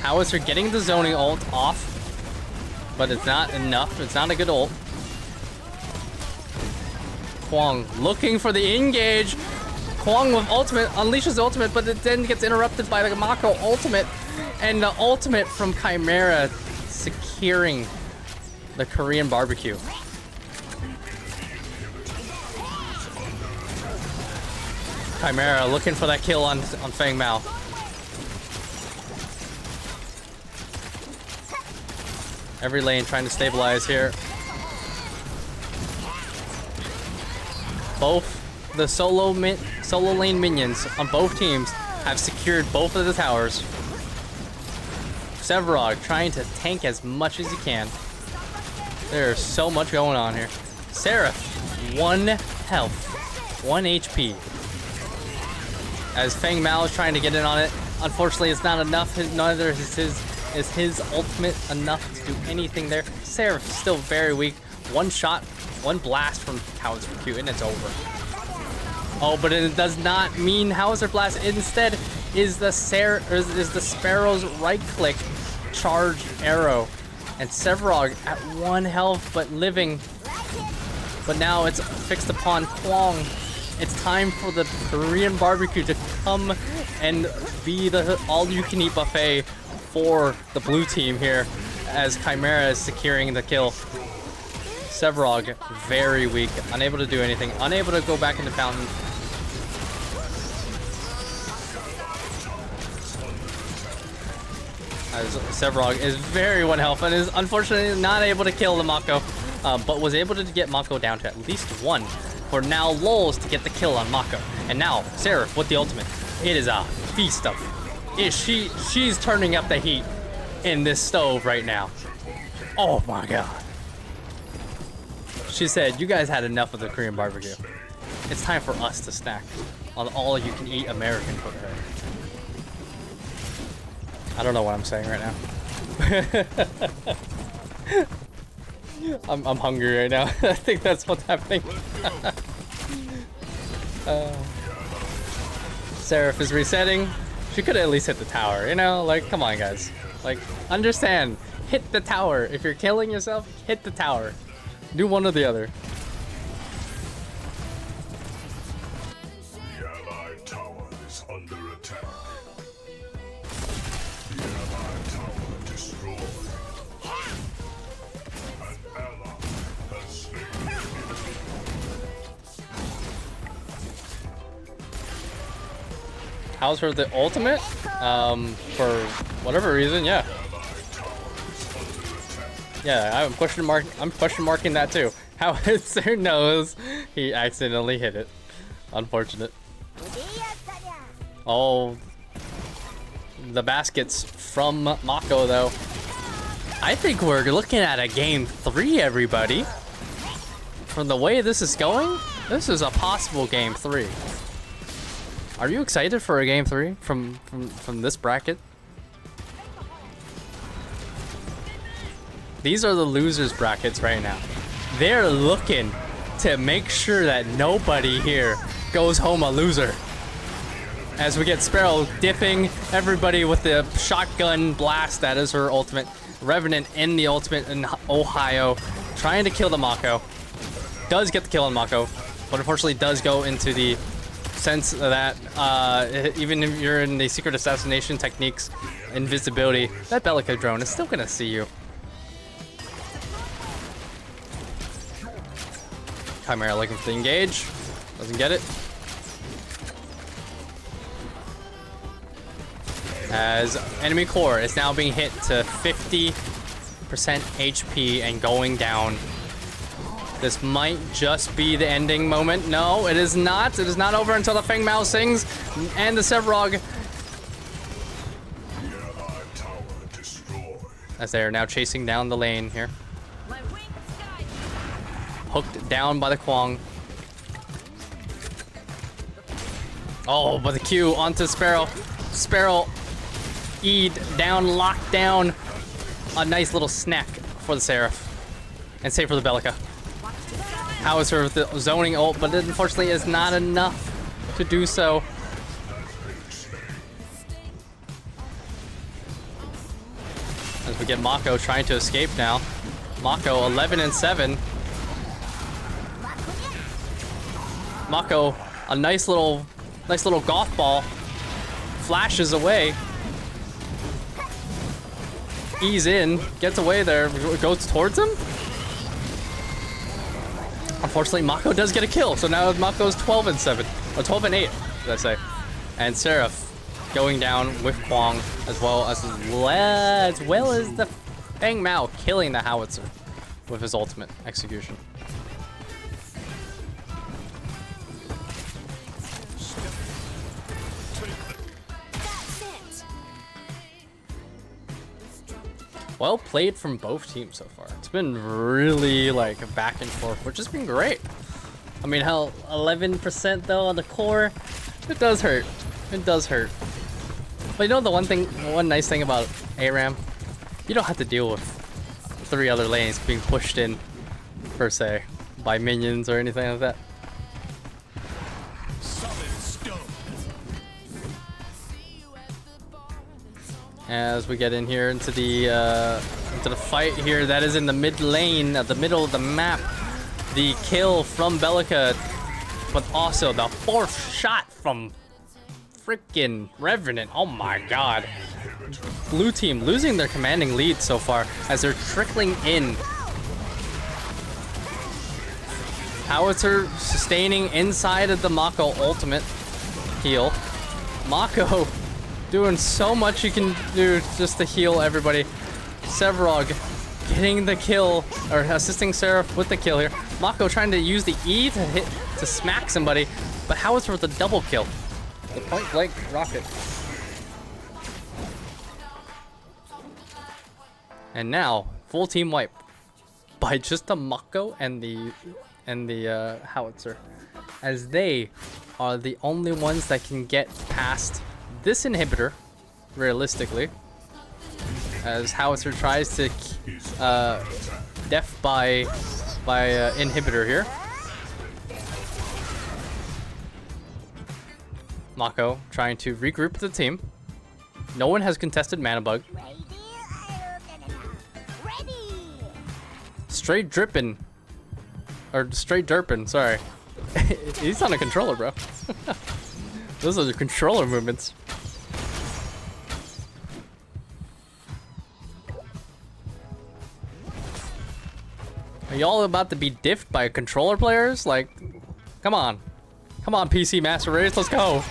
Howitzer getting the zoning ult off, but it's not enough. It's not a good ult. Kwang looking for the engage. Kwang with ultimate, unleashes ultimate, but it then gets interrupted by the Mako ultimate. And the ultimate from Chimera securing the Korean barbecue. Chimera looking for that kill on Feng Mao. Every lane trying to stabilize here. Both the solo lane minions on both teams have secured both of the towers. Sevrog trying to tank as much as he can. There's so much going on here. Seraph, 1 health, 1 HP. As Feng Mao is trying to get in on it. Unfortunately, it's not enough. Neither is his ultimate enough to do anything there. Seraph still very weak. 1 shot, 1 blast from Howitzer Q, and it's over. Oh, but it does not mean Howitzer Blast. Instead, is the Sparrow's right-click charge arrow, and Sevrog at 1 health but living. But now it's fixed upon Kwang. It's time for the Korean barbecue to come and be the all-you-can-eat buffet for the blue team here, as Chimera is securing the kill. Sevrog very weak, unable to do anything, unable to go back into Fountain. As Sevrog is very 1 health and is unfortunately not able to kill the Mako, but was able to get Mako down to at least 1 for now Lulz to get the kill on Mako. And now Seraph with the ultimate. It is a feast of she's turning up the heat in this stove right now. Oh my god. She said, you guys had enough of the Korean barbecue. It's time for us to snack on all you can eat American food. I don't know what I'm saying right now. I'm hungry right now. I think that's what's happening. Seraph is resetting. She could at least hit the tower, you know? Like, come on, guys. Like, understand. Hit the tower. If you're killing yourself, hit the tower. Do one or the other. The Allied tower is under attack. The Allied tower destroyed. An ally has slain. How's her the ultimate? For whatever reason, yeah. Yeah, I'm question marking that too. Howitzer knows he accidentally hit it. Unfortunate. Oh, the baskets from Mako though. I think we're looking at a game 3, everybody. From the way this is going, this is a possible game 3. Are you excited for a game 3 from this bracket? These are the losers brackets right now. They're looking to make sure that nobody here goes home a loser. As we get Sparrow dipping everybody with the shotgun blast, that is her ultimate. Revenant in the ultimate in Ohio, trying to kill the Mako. Does get the kill on Mako, but unfortunately does go into the sense that even if you're in the secret assassination techniques, invisibility, that Bellica drone is still gonna see you. Chimera looking for the engage. Doesn't get it. As enemy core is now being hit to 50% HP and going down. This might just be the ending moment. No, it is not. It is not over until the Feng Mao sings and the Sevrog. As they are now chasing down the lane here. Hooked down by the Kwang. Oh, but the Q onto Sparrow. Sparrow E'd down, locked down. a nice little snack for the Seraph. And save for the Bellica. Howitzer with the zoning ult, but it unfortunately is not enough to do so. As we get Mako trying to escape now. Mako 11 and 7. Mako, a nice little golf ball, flashes away. Ease in, gets away there, goes towards him. Unfortunately, Mako does get a kill, so now Mako's 12 and 7, or 12 and 8, should I say? And Seraph going down with Kwang, as well as the Feng Mao killing the Howitzer with his ultimate execution. Well played from both teams so far. It's been really like back and forth, which has been great. I mean, hell, 11% though on the core, it does hurt. It does hurt. But you know the one nice thing about ARAM, you don't have to deal with 3 other lanes being pushed in, per se, by minions or anything like that. As we get in here into the fight here, that is in the mid lane, the middle of the map. The kill from Bellica, but also the 4th shot from freaking Revenant. Oh my god. Blue team losing their commanding lead so far as they're trickling in. Howitzer sustaining inside of the Mako ultimate heal. Mako doing so much you can do just to heal everybody. Sevrog getting the kill, or assisting Seraph with the kill here. Mako trying to use the E to smack somebody, but Howitzer with a double kill. The point blank rocket. And now full team wipe by just the Mako and the Howitzer, as they are the only ones that can get past this inhibitor, realistically, as Howitzer tries to def by inhibitor here. Mako trying to regroup with the team. No one has contested mana bug. Straight drippin', or straight derpin', sorry. He's on a controller, bro. Those are the controller movements. Are y'all about to be diffed by controller players? Like, come on. Come on, PC Master Race, let's go.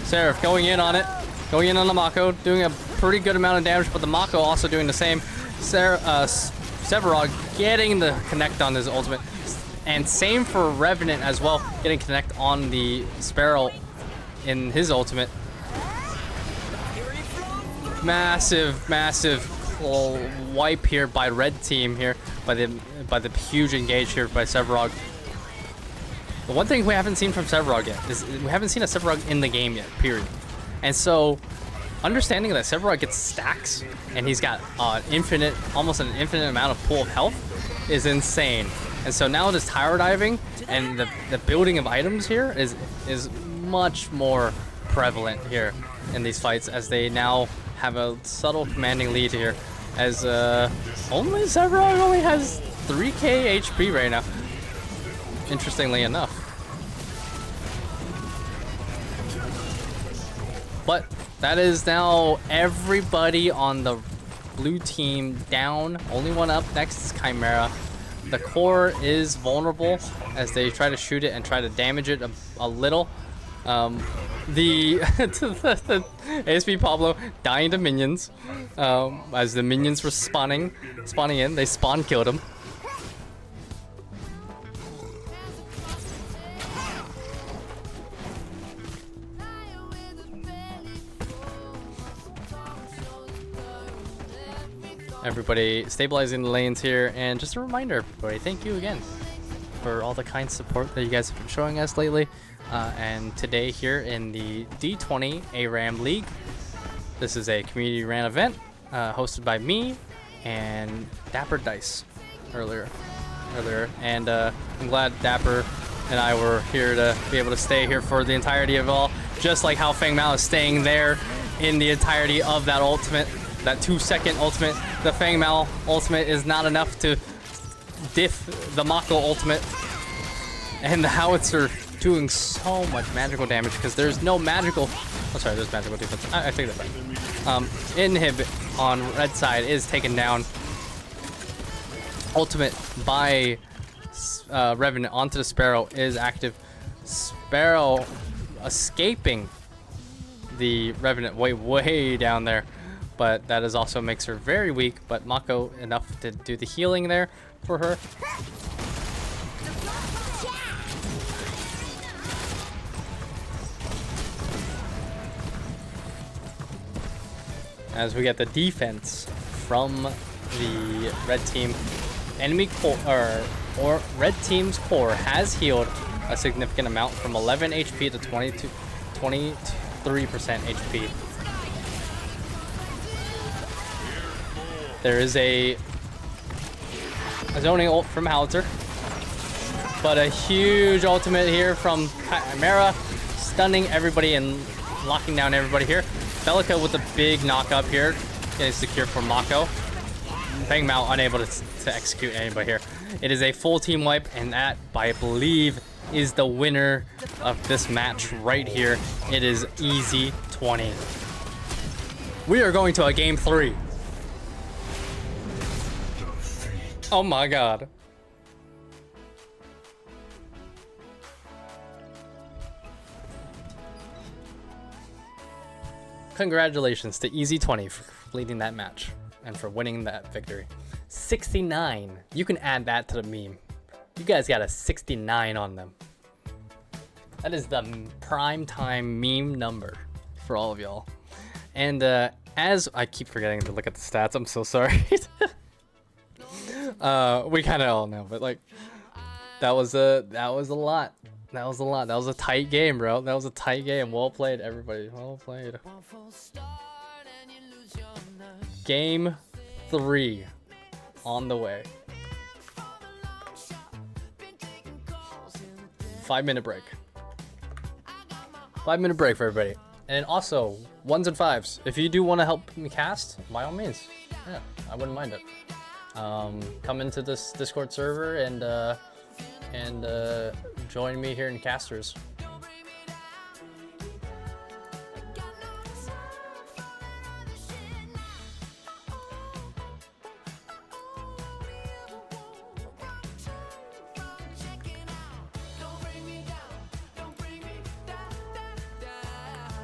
Seraph going in on it. Going in on the Mako, doing a pretty good amount of damage, but the Mako also doing the same. Sevrog getting the connect on his ultimate. And same for Revenant as well, getting connect on the Sparrow in his ultimate. Massive wipe here by red team here, by the huge engage here by Sevrog. The one thing we haven't seen from Sevrog yet is we haven't seen a Sevrog in the game yet, period. And so, understanding that Sevrog gets stacks and he's got almost an infinite amount of pool of health is insane. And so now this tower diving and the building of items here is much more prevalent here in these fights, as they now have a subtle commanding lead here, as only Sevrog only has 3k HP right now, interestingly enough. But that is now everybody on the blue team down. Only one up next is Chimera. The core is vulnerable as they try to shoot it and try to damage it a little. The ASP Pablo dying to minions, as the minions were spawning in. They spawn killed him. Everybody stabilizing the lanes here, and just a reminder, everybody, thank you again for all the kind support that you guys have been showing us lately. And today here in the D-20 ARAM League, this is a community ran event hosted by me and DapperDice earlier, and I'm glad Dapper and I were here to be able to stay here for the entirety of all, just like how Feng Mao is staying there in the entirety of that ultimate, that 2-second ultimate. The Feng Mao ultimate is not enough to diff the Mako ultimate, and the howitzer doing so much magical damage because there's no magical. Oh, sorry, there's magical defense. I take that back. Inhib on red side is taken down. Ultimate by Revenant onto the Sparrow is active. Sparrow escaping the Revenant way down there, but that is also makes her very weak. But Mako enough to do the healing there for her. As we get the defense from the red team. Enemy core, or red team's core has healed a significant amount from 11 HP to 23% HP. There is a zoning ult from Howitzer, but a huge ultimate here from Chimera, stunning everybody and locking down everybody here. Bellica with a big knock up here, getting secure for Mako. Feng Mao unable to execute anybody here. It is a full team wipe, and that, I believe, is the winner of this match right here. It is easy 20. We are going to a game 3. Oh my god. Congratulations to Easy 20 for leading that match and for winning that victory. 69. You can add that to the meme. You guys got a 69 on them. That is the prime time meme number for all of y'all. And as I keep forgetting to look at the stats, I'm so sorry. We kind of all know, but like that was a lot. That was a lot. That was a tight game, bro. That was a tight game. Well played, everybody. Well played. Game 3 on the way. 5-minute break. 5-minute break for everybody. And also, 1s and 5s. If you do want to help me cast, by all means. Yeah, I wouldn't mind it. Come into this Discord server and join me here in Casters.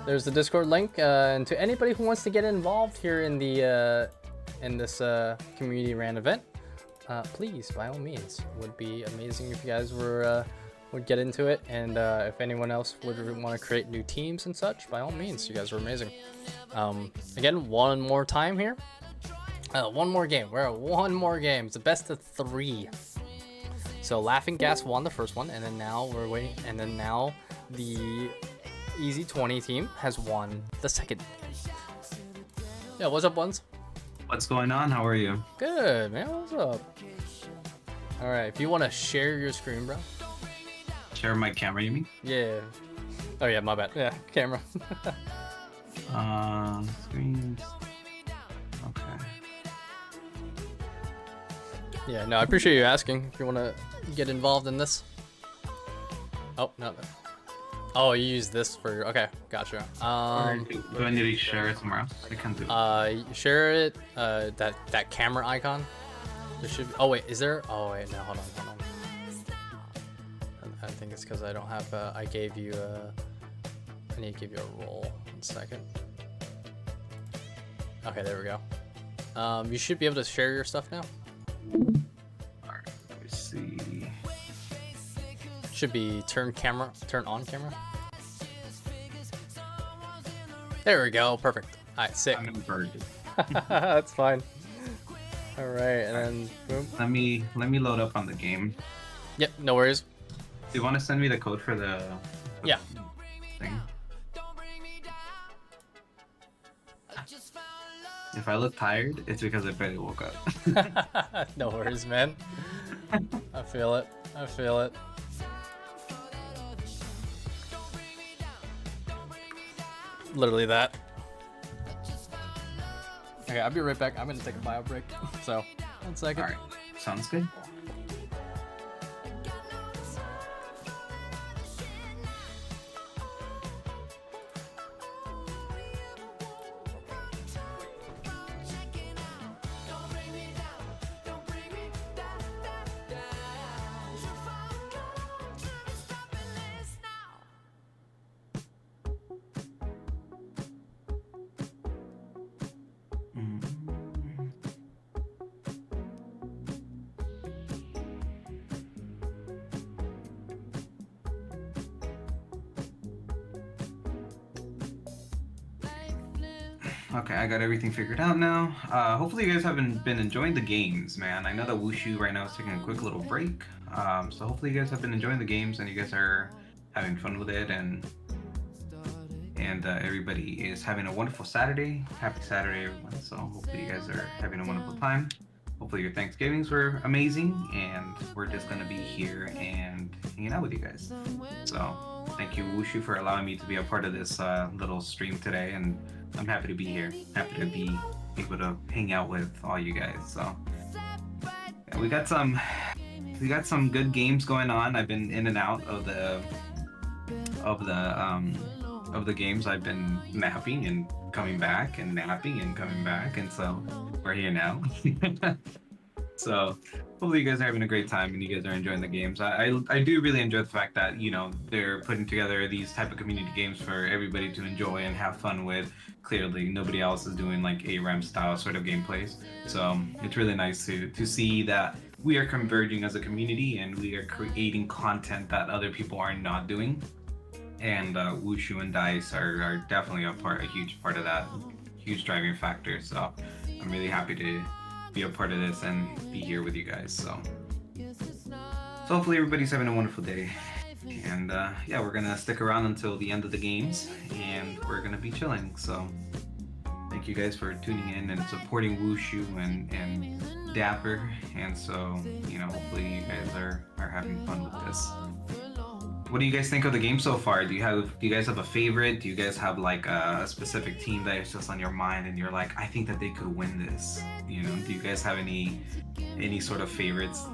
There's the Discord link, and to anybody who wants to get involved here in the in this community ran event, please, by all means, would be amazing if you guys were would get into it, and if anyone else would want to create new teams and such, by all means, you guys are amazing. Again, one more time here, one more game. We're at one more game. It's a best of 3. So Laughing Gas won the first one, and then now we're waiting, and then now the Easy 20 team has won the second game. Yeah, what's up, ones? What's going on? How are you? Good, man. What's up? All right, if you want to share your screen, bro. Share my camera, you mean? Yeah. Oh yeah, my bad. Yeah, camera. Screens. Okay. Yeah, no, I appreciate you asking. If you want to get involved in this. Oh, no. Oh, you use this for, okay, gotcha. Do I need to share it somewhere else? I can do it. Share it, that camera icon. There should be, oh wait, is there? Oh wait, no, hold on. I think it's because I don't have, I gave you, I need to give you a roll. 1 second. Okay, there we go. You should be able to share your stuff now. Alright, let me see. Should be turn on camera. There we go, perfect. Alright, sick. I'm inverted. That's fine. Alright, and then boom. Let me load up on the game. Yep, no worries. Do you want to send me the code for the yeah thing? If I look tired, it's because I barely woke up. No worries, man. I feel it. I feel it. Literally that. Okay, I'll be right back. I'm gonna take a bio break. So, 1 second. All right, sounds good. Okay, I got everything figured out now. Hopefully you guys haven't been enjoying the games, man. I know that Wushu right now is taking a quick little break. So hopefully you guys have been enjoying the games and you guys are having fun with it, and everybody is having a wonderful Saturday. Happy Saturday, everyone. So hopefully you guys are having a wonderful time. Hopefully your Thanksgivings were amazing, and we're just gonna be here and hanging out with you guys. So thank you, Wushu, for allowing me to be a part of this little stream today, and I'm happy to be here. Happy to be able to hang out with all you guys. So yeah, we got some good games going on. I've been in and out of the games. I've been napping and coming back, and napping and coming back, and so we're here now. So hopefully you guys are having a great time and you guys are enjoying the games. I do really enjoy the fact that, you know, they're putting together these type of community games for everybody to enjoy and have fun with. Clearly nobody else is doing like ARAM style sort of gameplays, so it's really nice to see that we are converging as a community and we are creating content that other people are not doing. And Wushu and Dice are definitely a huge part of that, huge driving factor. So I'm really happy to be a part of this and be here with you guys. So hopefully everybody's having a wonderful day. And yeah, we're gonna stick around until the end of the games, and we're gonna be chilling. So thank you guys for tuning in and supporting Wushu and Dapper. And so, you know, hopefully you guys are having fun with this. What do you guys think of the game so far? Do you guys have a favorite? Do you guys have like a specific team that is just on your mind and you're like, I think that they could win this? You know, do you guys have any sort of favorites?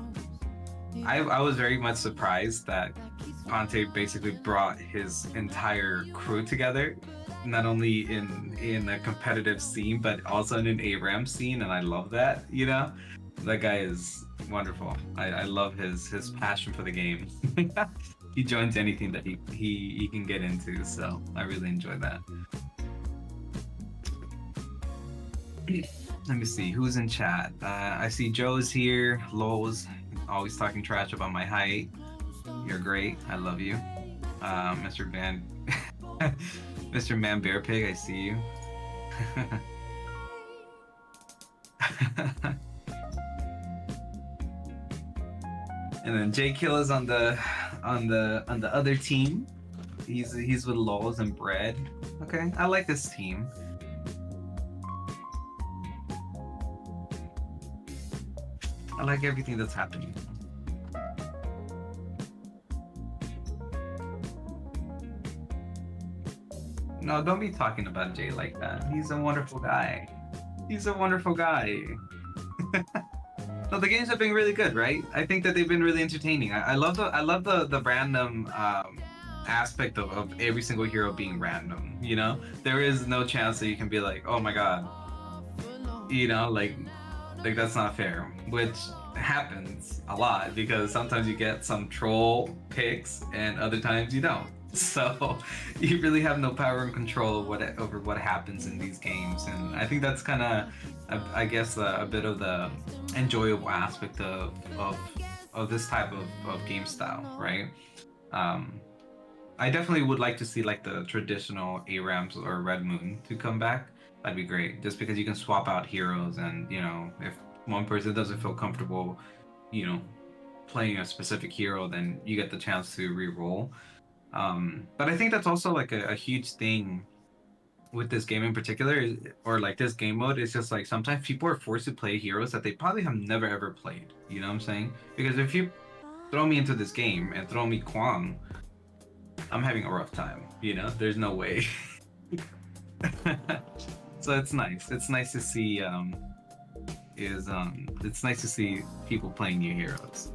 I was very much surprised that Ponte basically brought his entire crew together, not only in a competitive scene, but also in an ARAM scene, and I love that, you know? That guy is wonderful. I love his passion for the game. He joins anything that he can get into, so I really enjoy that. Let me see who's in chat. I see Joe's here. Lowe's always talking trash about my height. You're great. I love you. Mr. Man, Mr. Man Bear Pig, I see you. And then J Kill is on the other team. He's with Lols and Bread. Okay, I like this team. I like everything that's happening. No, don't be talking about Jay like that. He's a wonderful guy. He's a wonderful guy. No, the games have been really good, right? I think that they've been really entertaining. I love the random aspect of every single hero being random. You know, there is no chance that you can be like, oh my god, you know, like that's not fair, which happens a lot because sometimes you get some troll picks and other times you don't. So you really have no power and control over what happens in these games, and I think that's kind of, I guess, a bit of the enjoyable aspect of this type of game style, right? I definitely would like to see like the traditional ARAMs or Red Moon to come back. That'd be great, just because you can swap out heroes, and you know, if one person doesn't feel comfortable, you know, playing a specific hero, then you get the chance to re-roll. But I think that's also like a huge thing with this game in particular, or like this game mode, is just like sometimes people are forced to play heroes that they probably have never ever played. You know what I'm saying? Because if you throw me into this game and throw me Kwang, I'm having a rough time. You know, there's no way. So it's nice. It's nice to see. It's nice to see people playing new heroes.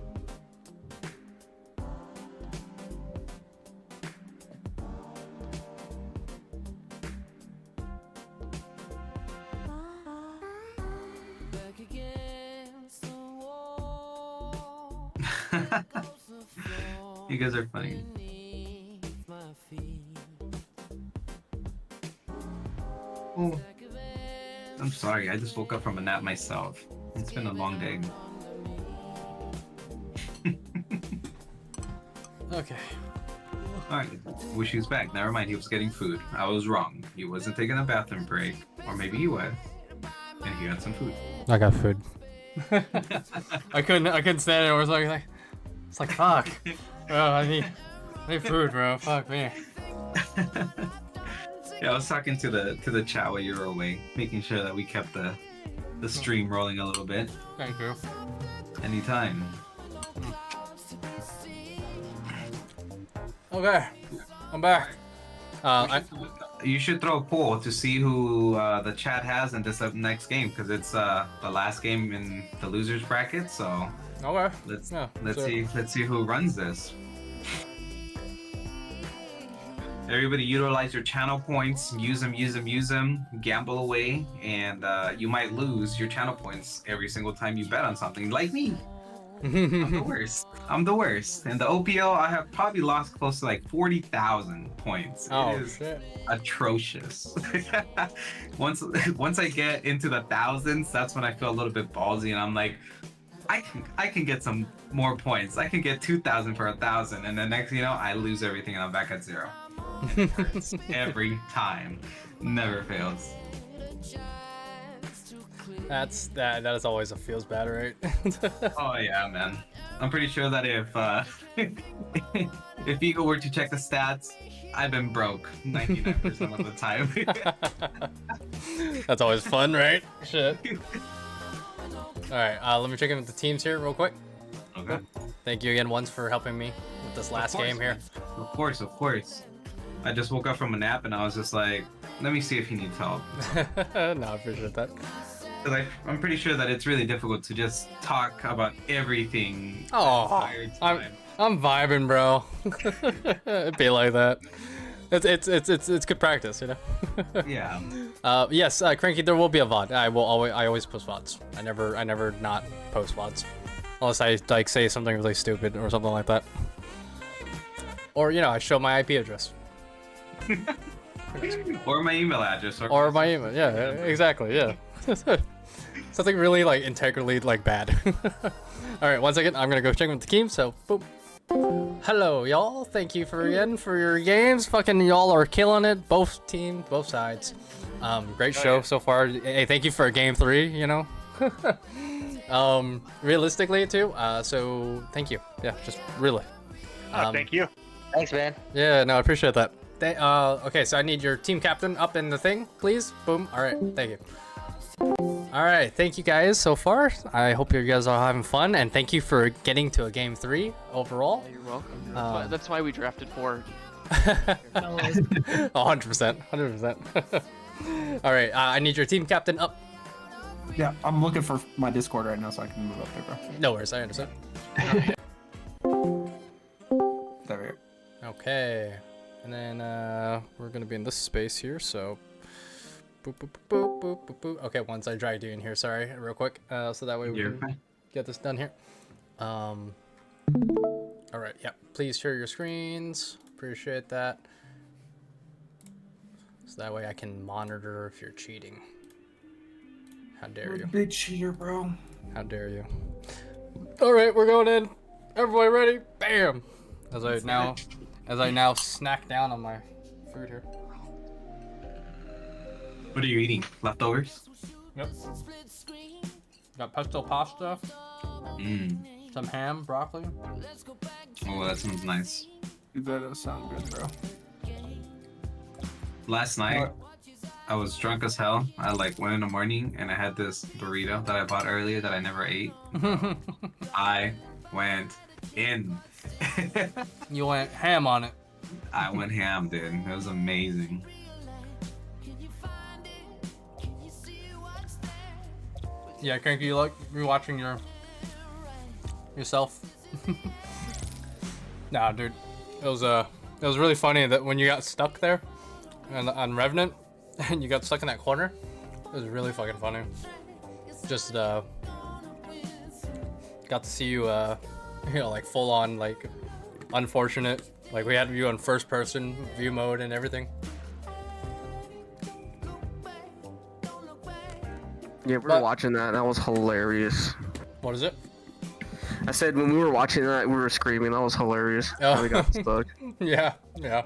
You guys are funny. Oh, I'm sorry, I just woke up from a nap myself. It's been a long day. Okay. Alright, wish he was back. Never mind, he was getting food. I was wrong. He wasn't taking a bathroom break. Or maybe he was. And he got some food. I got food. I couldn't stand it. I was like, it's like fuck. Bro, I need food, bro. Fuck me. Yeah, I was talking to the chat while you were away, making sure that we kept the stream rolling a little bit. Thank you. Anytime. Okay, I'm back. You should throw a poll to see who the chat has in this next game, because it's the last game in the losers bracket. So okay, let's see who runs this. Everybody utilize your channel points, use them, gamble away, and you might lose your channel points every single time you bet on something. Like me. I'm the worst. In the OPL, I have probably lost close to like 40,000 points. It is atrocious. Once I get into the thousands, that's when I feel a little bit ballsy, and I'm like, I can get some more points. I can get 2,000 for 1,000, and the next, I lose everything and I'm back at 0. Every time, never fails. That is always a feels bad, right? Oh yeah, man. I'm pretty sure that if Eagle were to check the stats, I've been broke 99% of the time. That's always fun, right? Shit. All right, let me check in with the teams here real quick. Okay. Thank you again, Ones, for helping me with this last game here. Of course. I just woke up from a nap and I was just like, let me see if he needs help. No, I appreciate that. I'm pretty sure that it's really difficult to just talk about everything. Oh, I'm vibing, bro. It'd be like that. It's good practice, Yeah. Yes, Cranky, there will be a VOD. I always post VODs. I never not post VODs, unless I like say something really stupid or something like that, or I show my IP address. Or my email address. Or my email. Yeah, exactly. Yeah. Something really like integrally like bad. All right, 1 second. I'm gonna go check with the team. So, boom. Hello, y'all. Thank you for your games. Fucking y'all are killing it. Both teams, both sides. Great show so far. Hey, thank you for game 3. Realistically too. So thank you. Yeah, just really. Thank you. Thanks, man. Yeah, no, I appreciate that. Okay, so I need your team captain up in the thing, please. Boom. All right, thank you. All right, thank you guys so far. I hope you guys are having fun, and thank you for getting to a game 3 overall. You're welcome. That's why we drafted 4. 100%, 100%. All right, I need your team captain up. Yeah, I'm looking for my Discord right now so I can move up there, bro. No worries, I understand. There we go. Okay, and then we're gonna be in this space here, so boop, boop, boop, boop, boop, boop. Okay, once I dragged you in here, sorry, real quick, so that way we can get this done here. All right, yeah, please share your screens, appreciate that. So that way I can monitor if you're cheating. How dare you? Big cheater, bro. How dare you? All right, we're going in. Everybody ready? Bam! As I now snack down on my food here. What are you eating? Leftovers? Yep. Got pesto pasta. Some ham, broccoli. Oh, that sounds nice. That does sound good, bro. Last night, I was drunk as hell at like 1 in the morning, and I had this burrito that I bought earlier that I never ate. I went in. You went ham on it. I went ham, dude. It was amazing. Yeah, Cranky, you like rewatching yourself? Nah, dude. It was really funny that when you got stuck there on Revenant and you got stuck in that corner, it was really fucking funny. Just got to see you you know, like full on like unfortunate. Like we had you on first person view mode and everything. Yeah, we were watching that. That was hilarious. What is it? I said when we were watching that, we were screaming. That was hilarious. Oh. How we got stuck. Yeah, yeah.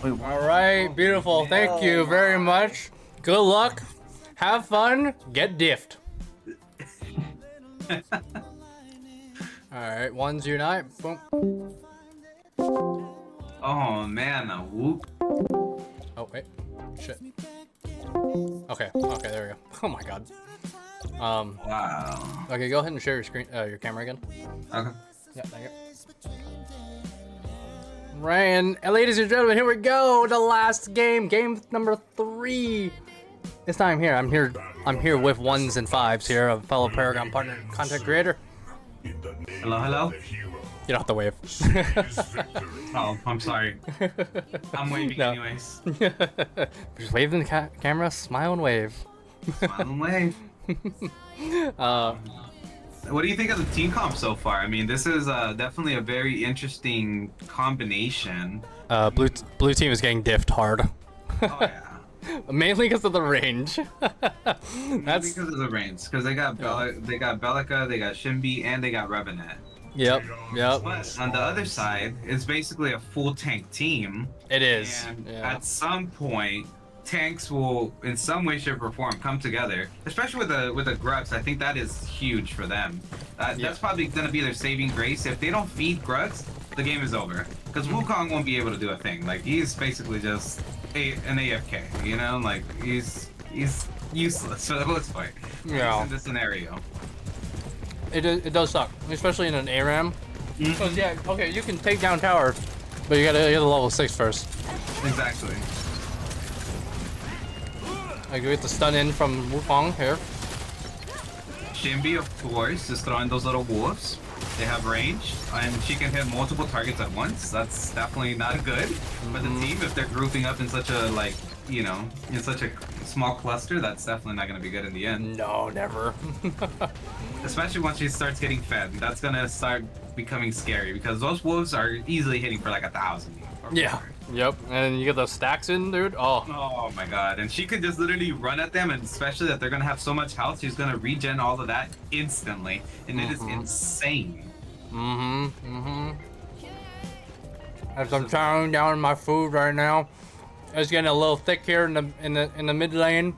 All right, beautiful. Thank you very much. Good luck. Have fun. Get diffed. All right, ones unite. Boom. Oh man, a whoop. Oh wait, shit. Okay, there we go. Oh my god. Wow. Okay, go ahead and share your screen, your camera again. Okay. Yeah, thank you. Ryan, and ladies and gentlemen, here we go. The last game, game number 3. This time here, I'm here with 1s and 5s here, a fellow Paragon partner, content creator. Hello, hello. You don't have to wave. Oh, I'm sorry. I'm waving anyways. Just wave in the camera, smile and wave. Smile and wave. What do you think of the team comp so far? I mean, this is definitely a very interesting combination. Blue team is getting diffed hard. Oh yeah. Mainly because of the range. That's because of the range. Because they got they got Bellica, they got Shimbi, and they got Revenant. Yep. But on the other side, it's basically a full tank team. It is. And yeah. at some point, tanks will, in some way, shape, or form, come together. Especially with the Grugs, I think that is huge for them. That's probably going to be their saving grace. If they don't feed Grugs, the game is over. Because Wukong won't be able to do a thing. Like, he's basically just an AFK, you know? Like, he's useless for the most part. Yeah. In this scenario. It does suck, especially in an ARAM. Because yeah, okay, you can take down tower, but you gotta get the level 6 first. Exactly. Like, we get the stun in from Wukong here. Shimbi, of course, is throwing those little wolves. They have range, and she can hit multiple targets at once. That's definitely not good for the team if they're grouping up in such a, like, you know, in such a small cluster. That's definitely not going to be good in the end. No, never. Especially once she starts getting fed. That's going to start becoming scary because those wolves are easily hitting for like 1,000. Yeah. Yep. And you get those stacks in, dude. Oh my god. And she could just literally run at them, and especially that they're going to have so much health, she's going to regen all of that instantly. And it is insane. As I'm chowing down my food right now, it's getting a little thick here in the mid lane.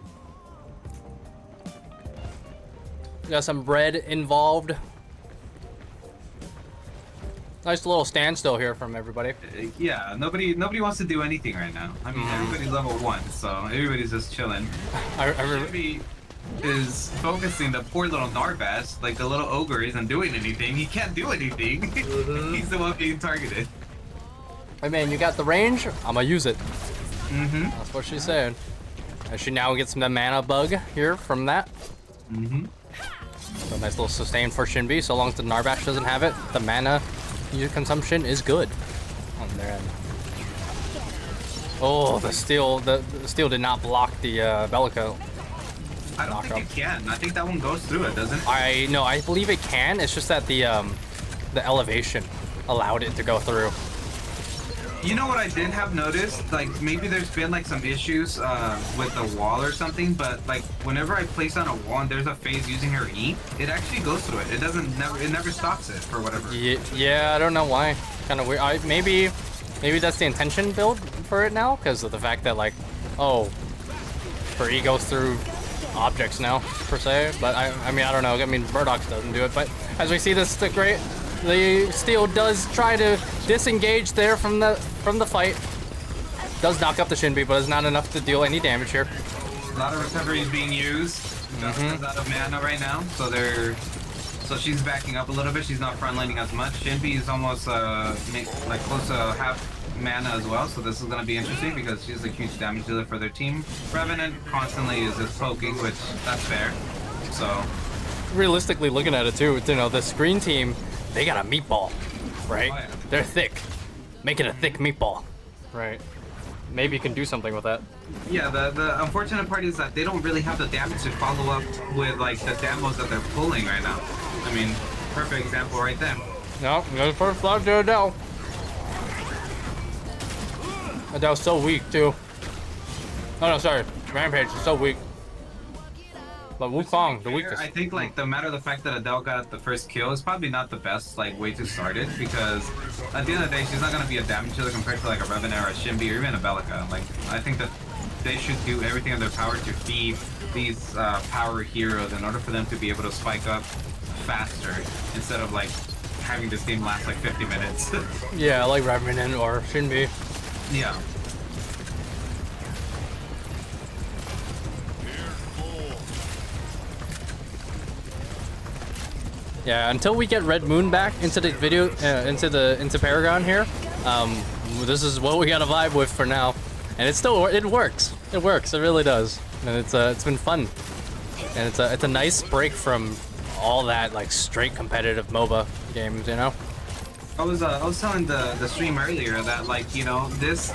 Got some bread involved. Nice little standstill here from everybody. Yeah, nobody wants to do anything right now. I mean, everybody's level 1, so everybody's just chilling. Shimbi is focusing the poor little Narbash, like the little ogre isn't doing anything. He can't do anything. He's the one being targeted. Hey man, you got the range? I'm gonna use it. That's what she's saying. And she now gets the mana bug here from that. So nice little sustain for Shimbi. So long as the Narbash doesn't have it, the mana consumption is good on their end. Oh, the steel did not block the Bellica. I don't think it can. I think that one goes through it, doesn't it? I believe it can. It's just that the elevation allowed it to go through. You know what I did have noticed? Like, maybe there's been like some issues with the wall or something, but like whenever I place on a wall and there's a phase using her E, it actually goes through it. It never stops it for whatever. Yeah, I don't know why. Kind of weird. Maybe that's the intention build for it now, because of the fact that like, oh, her E goes through objects now per se. But I mean I don't know. I mean Murdoch doesn't do it, but as we see this, the steel does try to disengage there from the fight. Does knock up the Shinbi, but it's not enough to deal any damage here. A lot of recovery is being used. Dustin's out of mana right now, so she's backing up a little bit. She's not frontlining as much. Shinbi is almost like close to half mana as well, so this is going to be interesting because she's a huge damage dealer for their team. Revenant constantly is just poking, which that's fair. So realistically looking at it too, you know, the screen team, they got a meatball, right? Oh, yeah. They're thick. Make it a thick meatball. Right. Maybe you can do something with that. Yeah, the unfortunate part is that they don't really have the damage to follow up with like the demos that they're pulling right now. I mean, perfect example right there. No, goes first blood to Adele. Adele's so weak too. Oh no, sorry. Rampage is so weak. But Wukong, the weakest. I think like the matter of the fact that Adele got the first kill is probably not the best like way to start it, because at the end of the day she's not gonna be a damage dealer compared to like a Revenant or a Shinbi or even a Bellica. Like I think that they should do everything in their power to feed these power heroes in order for them to be able to spike up faster instead of like having this game last like 50 minutes. Yeah, like Revenant or Shinbi. Yeah. Yeah, until we get Red Moon back into the video, into Paragon here, this is what we got to vibe with for now, and it works. It works. It really does, and it's been fun, and it's a nice break from all that like straight competitive MOBA games, you know. I was telling the stream earlier that like, you know, this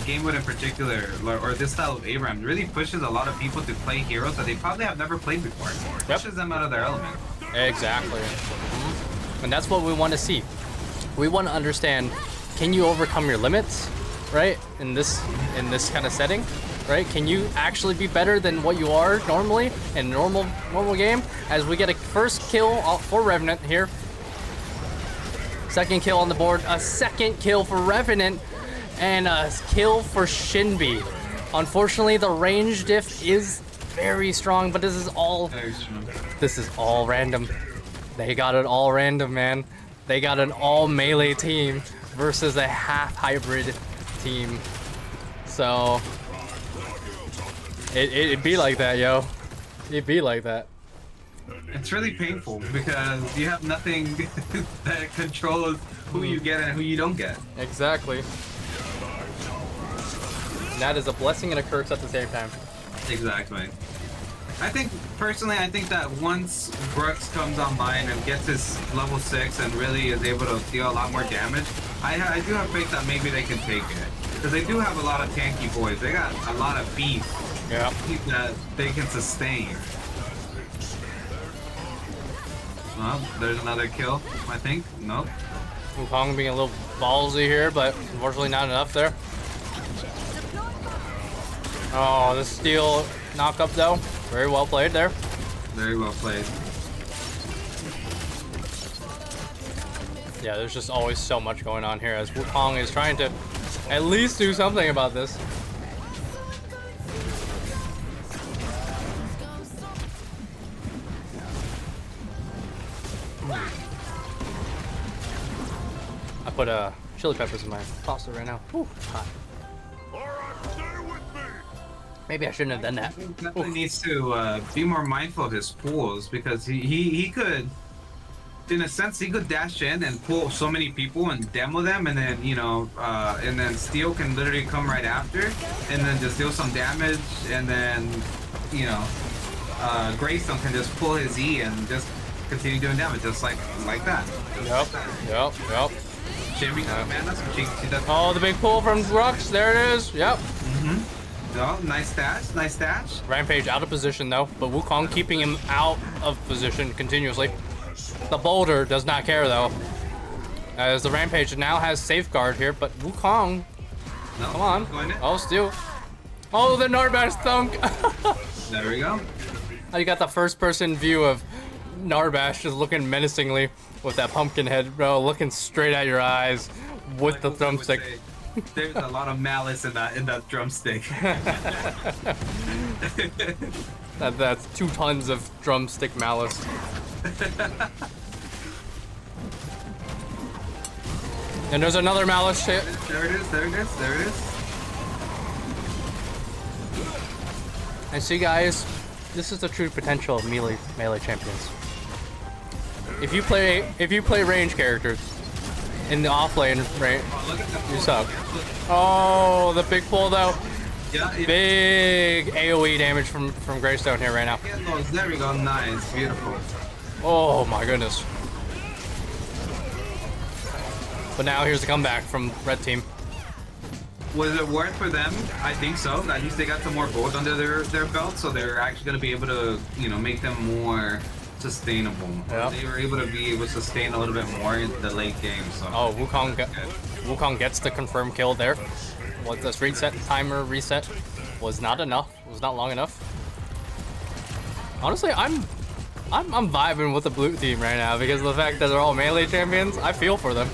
game mode in particular, or this style of ARAM really pushes a lot of people to play heroes that they probably have never played before. It pushes them out of their element. Exactly. And that's what we want to see. We want to understand, can you overcome your limits, right? In this kind of setting, right? Can you actually be better than what you are normally in a normal game? As we get a first kill for Revenant here. Second kill on the board, a second kill for Revenant, and a kill for Shinbi. Unfortunately, the range diff is very strong, but this is all random. They got it all random, man. They got an all melee team versus a half hybrid team. So it'd be like that, yo. It'd be like that. It's really painful because you have nothing that controls who you get and who you don't get. Exactly. That is a blessing and a curse at the same time. Exactly. Personally, I think that once Brooks comes online and gets his level 6 and really is able to deal a lot more damage, I do have faith that maybe they can take it. Because they do have a lot of tanky boys. They got a lot of beef that they can sustain. Well, there's another kill, I think. Nope. Wukong being a little ballsy here, but unfortunately not enough there. Oh, the steal knock up though. Very well played there. Very well played. Yeah, there's just always so much going on here as Wukong is trying to at least do something about this. I put chili peppers in my pasta right now. Ooh, hot. Maybe I shouldn't have done that. He definitely needs to be more mindful of his pools, because he could, in a sense, he could dash in and pull so many people and demo them, and then, you know, and then Steel can literally come right after, and then just deal some damage, and then, you know, Greystone can just pull his E and just continue doing damage, just like that. Yep. Shinbi got a mana, so she does. Oh, the big pull from Rux. There it is. Yep. Oh, nice dash. Rampage out of position though, but Wukong keeping him out of position continuously. The boulder does not care though, as the Rampage now has safeguard here, but Wukong, come on. Oh, Steel. Oh, the Narbash thunk. There we go. Oh, you got the first person view of Narbash just looking menacingly with that pumpkin head, bro, looking straight at your eyes with the thumbstick. There's a lot of malice in that drumstick. That's 2 tons of drumstick malice. And there's another malice hit. There it is. And see, guys, this is the true potential of melee champions. If you play range characters in the off lane, right, you suck. Oh, the big pull though. Yeah, big AoE damage from Greystone here right now. There we go, nice, beautiful. Oh my goodness. But now here's the comeback from red team. Was it worth for them? I think so. At least they got some more gold under their belt, so they're actually going to be able to, you know, make them more sustainable. Yep. They were able to sustain a little bit more in the late game. So. Oh, Wukong gets the confirmed kill there. What this timer reset was not enough. Was not long enough. Honestly, I'm vibing with the blue team right now because of the fact that they're all melee champions. I feel for them.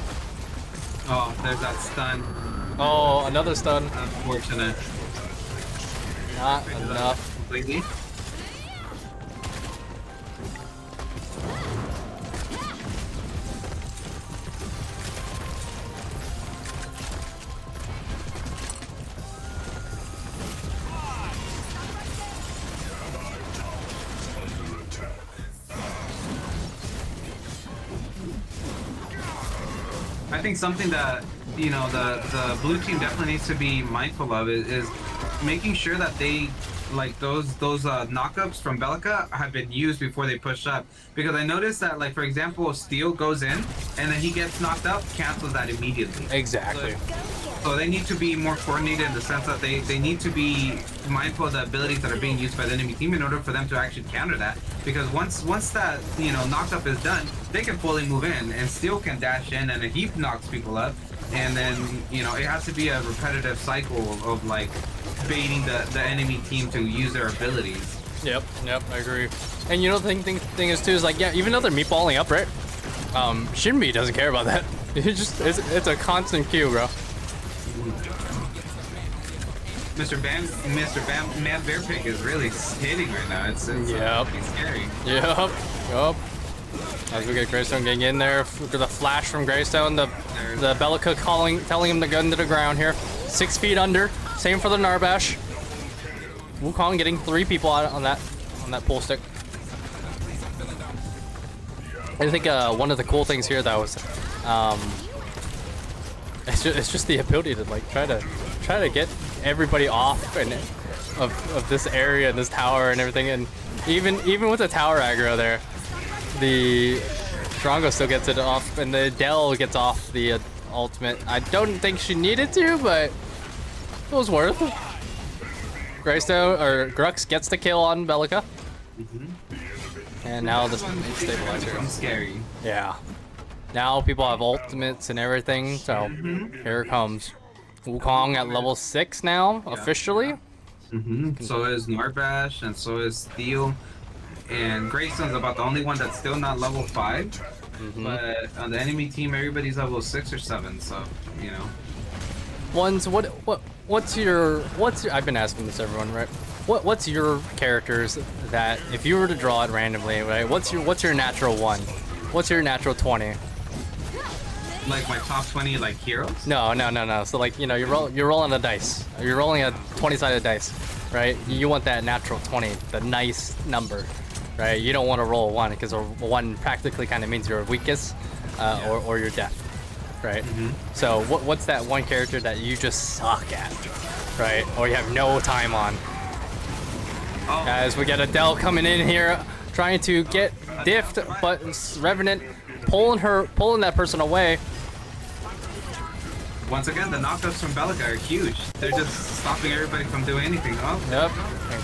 Oh, there's that stun. Oh, another stun. Unfortunate. Not enough. Completely. I think something that, you know, the blue team definitely needs to be mindful of is making sure that they, like, those knockups from Belka have been used before they push up. Because I noticed that, like, for example, Steel goes in and then he gets knocked up, cancels that immediately. Exactly. So they need to be more coordinated in the sense that they need to be mindful of the abilities that are being used by the enemy team in order for them to actually counter that. Because once that, you know, knocked up is done, they can fully move in, and Steel can dash in and he knocks people up. And then, you know, it has to be a repetitive cycle of, like, baiting the enemy team to use their abilities. Yep, I agree. And you know the thing is too is, like, yeah, even though they're meatballing up, right? Shinbi doesn't care about that. It's a constant Q, bro. Mr. Mad Bear Pig is really hitting right now. It's scary. Yep. As we get Greystone getting in there, the flash from Greystone, the Bellica telling him to go into the ground here. 6 feet under. Same for the Narbash. Wukong getting 3 people out on that pull stick. I think one of the cool things here though is it's just the ability to, like, try to get everybody off and of this area and this tower and everything, and even with the tower aggro there, the Drongo still gets it off and the Dell gets off the ultimate. I don't think she needed to, but it was worth it. Greystone or Grux gets the kill on Bellica. And now this stabilizer. I'm scary. Yeah. Now people have ultimates and everything, so here it comes. Wukong at level 6 now, officially. So is Narbash, and so is Steel. And Greystone's about the only one that's still not level 5. But on the enemy team, everybody's level 6 or 7, so, you know. What's your I've been asking this to everyone, right? What's your characters that if you were to draw it randomly, right? What's your natural 1? What's your natural 20? Like my top 20 like heroes? No. So, like, you know, you're rolling a dice. You're rolling a 20-sided dice, right? You want that natural 20, the nice number, right? You don't want to roll a 1 because a 1 practically kind of means you're weakest or you're deaf, right? So what's that one character that you just suck at, right? Or you have no time on? As we get Adele coming in here, trying to get diffed, but Revenant pulling that person away. Once again, the knockups from Bellica are huge. They're just stopping everybody from doing anything. Yep.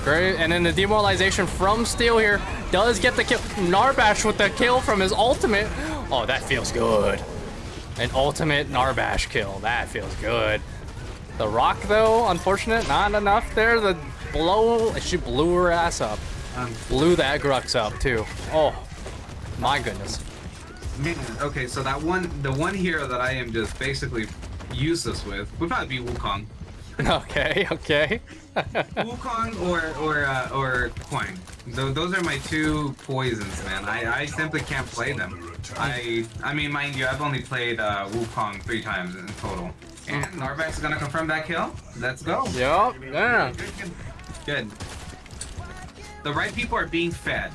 Great. And then the demoralization from Steel here does get the kill. Narbash with the kill from his ultimate. Oh, that feels good. An ultimate Narbash kill. That feels good. The rock, though, unfortunate. Not enough there. The blow. She blew her ass up. Blew that Grux up, too. Oh, my goodness. Man, okay, so the one hero that I am just basically useless with would probably be Wukong. Okay. Wukong or Quang. Those are my 2 poisons, man. I simply can't play them. I mean, mind you, I've only played Wukong 3 times in total. And Narbax is gonna confirm that kill. Let's go. Yup. Yeah. Good. the right people are being fed.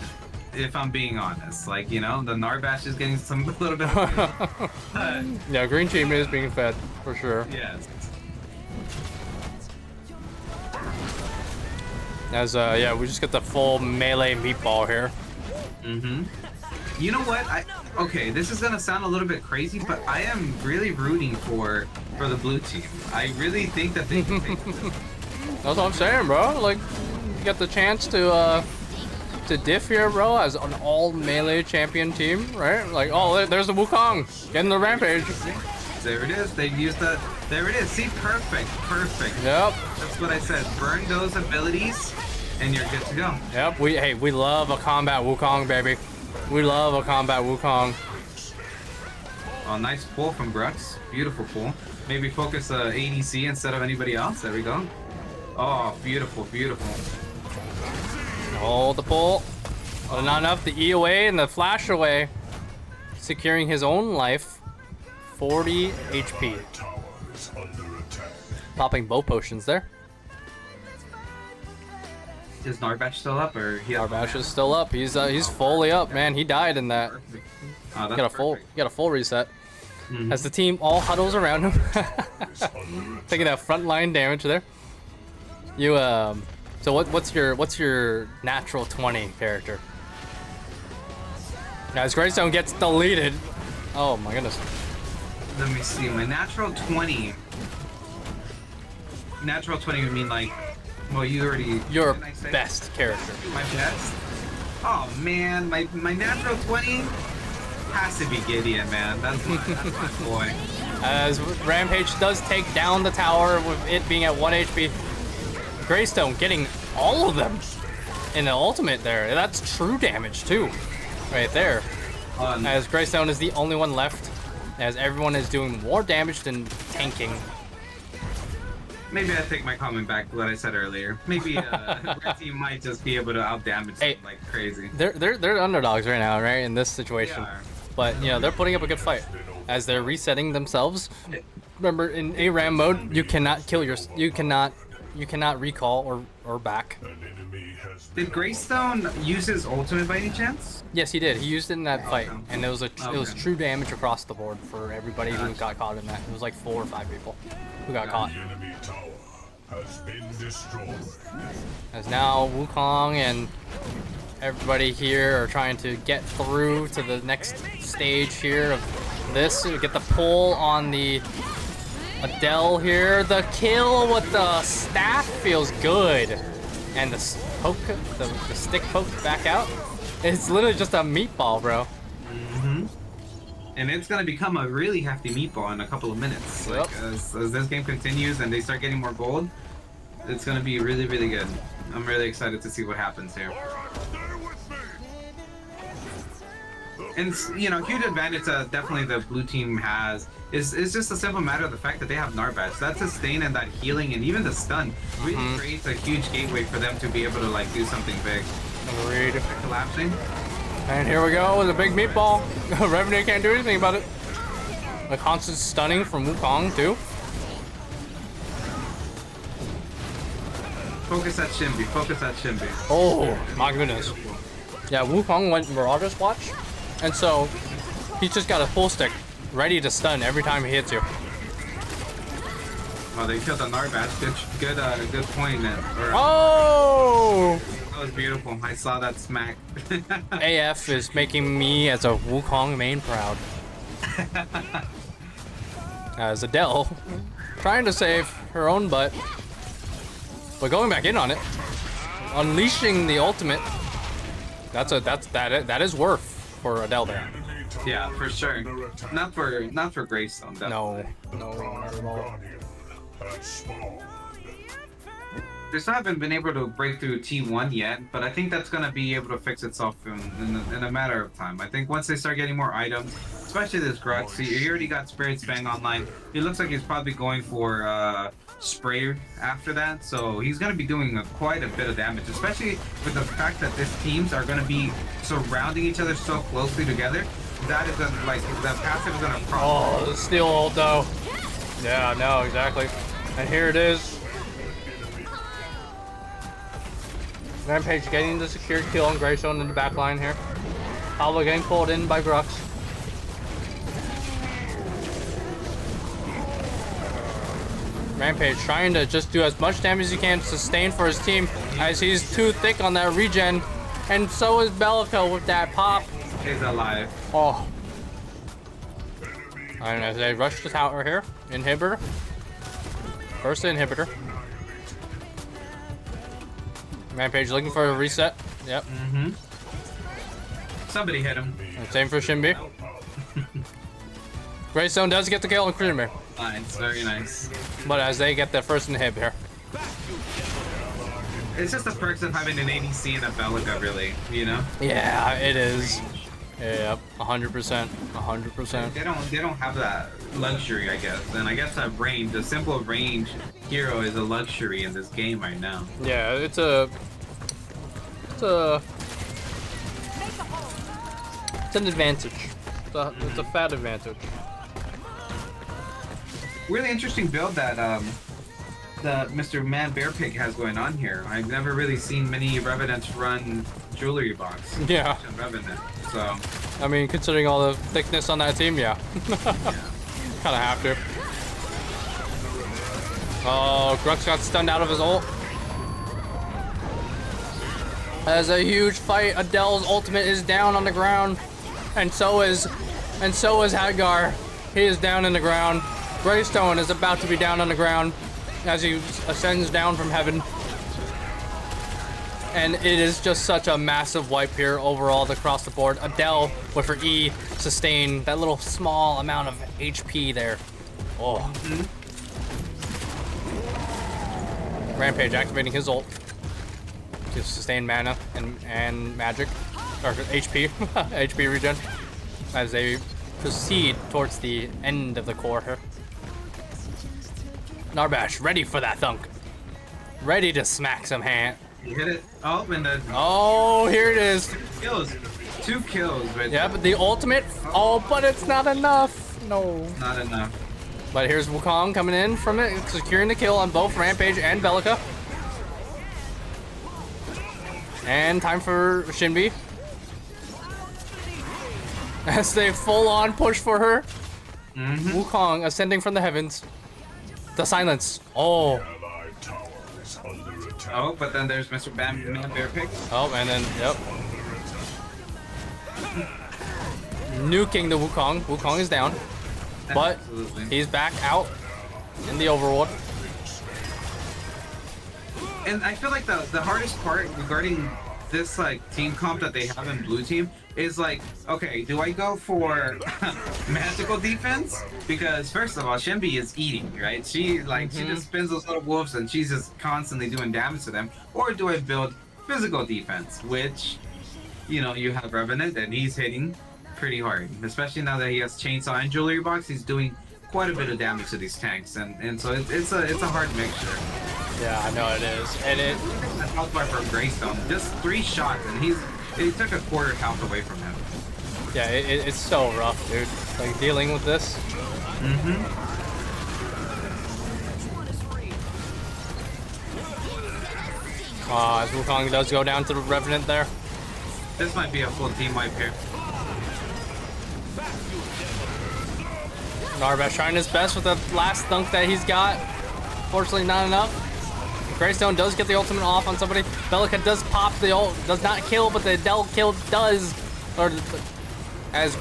If I'm being honest, like, you know, the Narbash is getting some a little bit. Yeah, green team is being fed for sure. Yes. As yeah, we just get the full melee meatball here. Mm-hmm. You know what? Okay, this is gonna sound a little bit crazy, but I am really rooting for the blue team. I really think that they can take this. That's what I'm saying, bro. Like, you get the chance to diff here, bro, as an all melee champion team, right? Like, oh, there's the Wukong getting the rampage. There it is. They've used that. There it is. See, perfect. Yep. That's what I said. Burn those abilities, and you're good to go. Yep. We love a combat Wukong, baby. We love a combat Wukong. Oh, nice pull from Brux. Beautiful pull. Maybe focus ADC instead of anybody else. There we go. Oh, beautiful. Hold the pull. Oh, not enough. The E away and the flash away. Securing his own life. 40 HP. Popping bow potions there. Is Narbash still up, or Narbash is still up. He's fully up, man. He died in that. Oh, Got a full reset. As the team all huddles around him, taking that frontline damage there. You so what's your natural 20 character? Guys, Greystone gets deleted. Oh my goodness. Let me see. My natural 20. Natural 20 would mean like, well, you already. Your best character. My best. Oh man, my natural 20 has to be Gideon, man. That's my boy. As Rampage does take down the tower with it being at 1 HP. Greystone getting all of them in the ultimate there. That's true damage too, right there. As Greystone is the only one left, as everyone is doing more damage than tanking. Maybe I take my comment back to what I said earlier. Maybe Red Team might just be able to outdamage them like crazy. They're underdogs right now, right, in this situation. But you know, they're putting up a good fight as they're resetting themselves. Remember, in ARAM mode, you cannot kill you cannot recall or back. Did Greystone use his ultimate by any chance? Yes, he did. He used it in that fight, and it was true damage across the board for everybody who got caught in that. It was like 4 or 5 people who got caught. Has been destroyed. As now Wukong and everybody here are trying to get through to the next stage here of this. We get the pull on the Adele here. The kill with the staff feels good. And the poke, the stick poke back out. It's literally just a meatball, bro. And it's gonna become a really hefty meatball in a couple of minutes. Like as this game continues and they start getting more gold, it's gonna be really, really good. I'm really excited to see what happens here. And you know, huge advantage that definitely the blue team has is just a simple matter of the fact that they have Narbash. That sustain and that healing and even the stun really creates a huge gateway for them to be able to like do something big. Agreed. Collapsing. And here we go with a big meatball. Revenue can't do anything about it. A constant stunning from Wukong too. Focus that Shimby. Focus that Shimby. Oh my goodness. Yeah, Wukong went Marauder's Watch, and so he's just got a full stick ready to stun every time he hits you. Oh, they killed the Narbash. Good point. Oh! That was beautiful. I saw that smack. AF is making me as a Wukong main proud. As Adele trying to save her own butt, but going back in on it, unleashing the ultimate. That is worth for Adele there. Yeah, for sure. Not for Greystone. No, not at all. They still haven't been able to break through T1 yet, but I think that's going to be able to fix itself in a matter of time. I think once they start getting more items, especially this Grux, he already got Spirit's Fang online. It looks like he's probably going for Spray after that, so he's going to be doing quite a bit of damage, especially with the fact that these teams are going to be surrounding each other so closely together. That is like the passive is going to Oh, the steel ult though. Yeah, no, exactly. And here it is. Rampage getting the secure kill on Greystone in the back line here. Pablo getting pulled in by Grux. Rampage trying to just do as much damage as he can to sustain for his team as he's too thick on that regen. And so is Bellica with that pop. He's alive. Oh. And as they rush the tower here, inhibitor. First inhibitor. Rampage looking for a reset. Yep. Somebody hit him. And same for Shinbi. Greystone does get the kill on Creamer. Nice, very nice. But as they get their first inhib here. It's just the perks of having an ADC and a Bellica, really, you know? Yeah, it is. Yep, 100%, 100%. They don't have that luxury, I guess. And I guess that range, the simple range hero is a luxury in this game right now. Yeah, it's an advantage. It's a fat advantage. Really interesting build that the Mr. Man Bear Pig has going on here. I've never really seen many Revenants run jewelry box. Yeah. Revenant, so. I mean, considering all the thickness on that team, yeah. Kind of have to. Oh, Grux got stunned out of his ult. As a huge fight, Adele's ultimate is down on the ground, and so is Hadgar. He is down in the ground. Greystone is about to be down on the ground as he ascends down from heaven. And it is just such a massive wipe here overall across the board. Adele with her E sustain that little small amount of HP there. Oh. Rampage activating his ult to sustain mana and magic, or HP, HP regen, as they proceed towards the end of the core here. Narbash, ready for that thunk. Ready to smack some hand. You hit it. Oh, and then. Oh, here it is. 2 kills. Right yeah, but the ultimate. Oh, but it's not enough. No. Not enough. But here's Wukong coming in from it, securing the kill on both Rampage and Bellica. And time for Shinbi. As they full on push for her. Wukong ascending from the heavens. The silence. Oh. Oh, but then there's Mr. Man Bear Pig. Oh, and then, yep. Nuking the Wukong. Wukong is down. But he's back out in the overworld. And I feel like the hardest part regarding this like team comp that they have in blue team is like, okay, do I go for magical defense? Because first of all, Shinbi is eating, right? She just spins those little wolves and she's just constantly doing damage to them. Or do I build physical defense, which, you know, you have Revenant and he's hitting pretty hard, especially now that he has Chainsaw and Jewelry Box. He's doing quite a bit of damage to these tanks, and so it's a hard mixture. Yeah, I know it is, and it. That health bar for Greystone, just 3 shots, and he took a quarter health away from him. Yeah, it's so rough, dude. Like dealing with this. As Wukong does go down to the Revenant there. This might be a full team wipe here. Narbash trying his best with the last dunk that he's got. Fortunately, not enough. Greystone does get the ultimate off on somebody. Bellica does pop the ult, does not kill, but the Adele kill does. Or as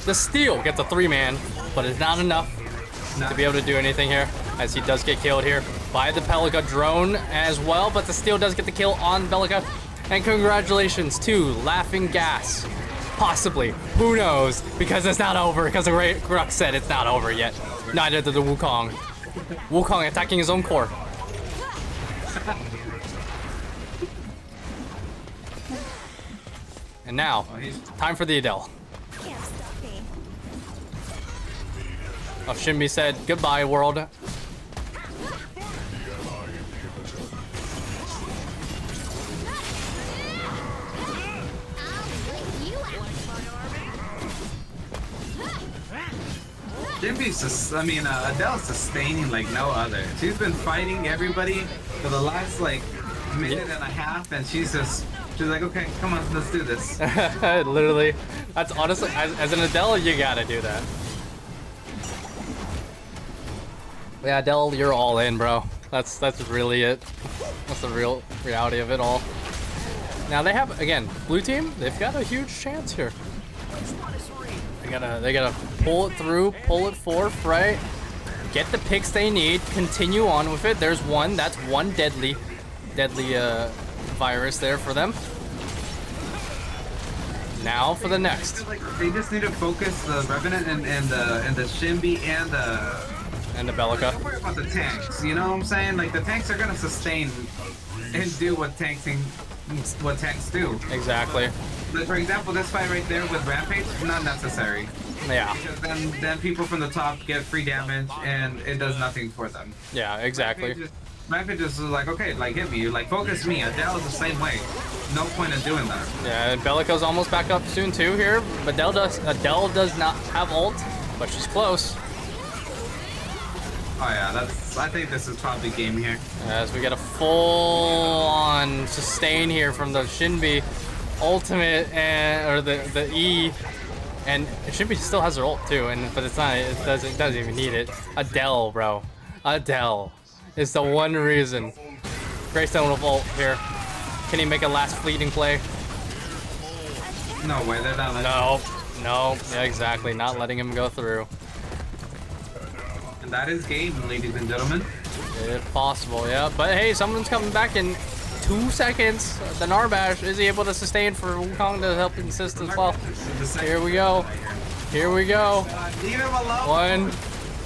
the steal gets a 3-man, but it's not enough to be able to do anything here. As he does get killed here by the Pellica drone as well, but the steal does get the kill on Bellica. And congratulations to Laughing Gas. Possibly. Who knows? Because it's not over. Because the Grux said it's not over yet. Neither did the Wukong. Wukong attacking his own core. And now, time for the Adele. Oh, Shinbi said, goodbye, world. Adele's sustaining like no other. She's been fighting everybody for the last like minute and a half, and she's like, okay, come on, let's do this. Literally, that's honestly, as an Adele, you gotta do that. Yeah, Adele, you're all in, bro. That's really it. That's the real reality of it all. Now they have, again, blue team, they've got a huge chance here. They gotta pull it through, pull it forth, right? Get the picks they need, continue on with it. There's one, that's one deadly virus there for them. Now for the next. They just need to focus the Revenant and the Shinbi and the Bellica. Don't worry about the tanks, you know what I'm saying? Like, the tanks are gonna sustain and do what tanks do. Exactly. But for example, this fight right there with Rampage, not necessary. Yeah. Because then people from the top get free damage and it does nothing for them. Yeah, exactly. Rampage is like, okay, like hit me, like focus me. Adele is the same way. No point in doing that. Yeah, and Bellica's almost back up soon too here. But Adele does not have ult, but she's close. Oh yeah, I think this is probably game here. As we get a full-on sustain here from the Shinbi ultimate or the E, and Shinbi still has her ult too, but it's not. It doesn't even need it. Adele, bro, Adele is the one reason. Greystone with ult here. Can he make a last fleeting play? No way, they're not letting No, yeah, exactly. Not letting him go through. And that is game, ladies and gentlemen. If possible, yeah. But hey, someone's coming back in 2 seconds. The Narbash, is he able to sustain for Wukong to help assist as well? Here we go. Here we go. Leave him alone. 1,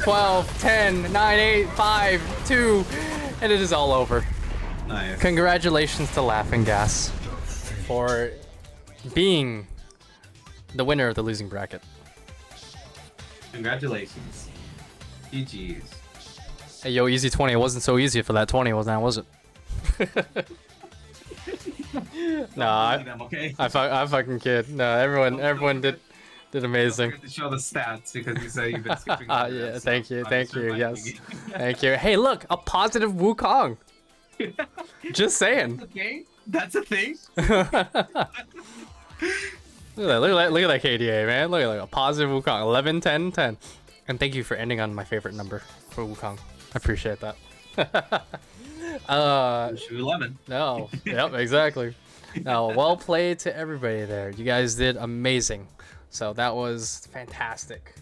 12, 10, 9, 8, 5, 2, and it is all over. Nice. Congratulations to Laughing Gas for being the winner of the losing bracket. Congratulations. GG's. Hey, yo, easy 20. It wasn't so easy for that 20, was it? Nah, I fucking kid. No, everyone did amazing. To show the stats because you say you've been skipping. Yeah, thank you, yes, thank you. Hey, look, a positive Wukong. Just saying. That's a thing. Look at that KDA, man. Look at a positive Wukong. 11, 10, 10. And thank you for ending on my favorite number for Wukong. I appreciate that. 11. No. Yep, exactly. No, well played to everybody there. You guys did amazing. So that was fantastic.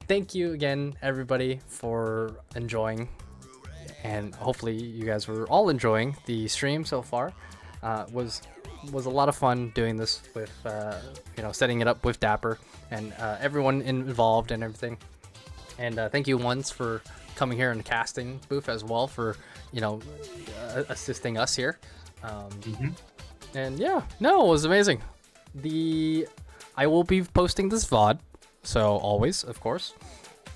Thank you again, everybody, for enjoying. And hopefully you guys were all enjoying the stream so far. Was a lot of fun doing this with setting it up with Dapper and everyone involved and everything. And thank you once for coming here in the casting booth as well for assisting us here. And yeah, no, it was amazing. I will be posting this VOD, so always, of course.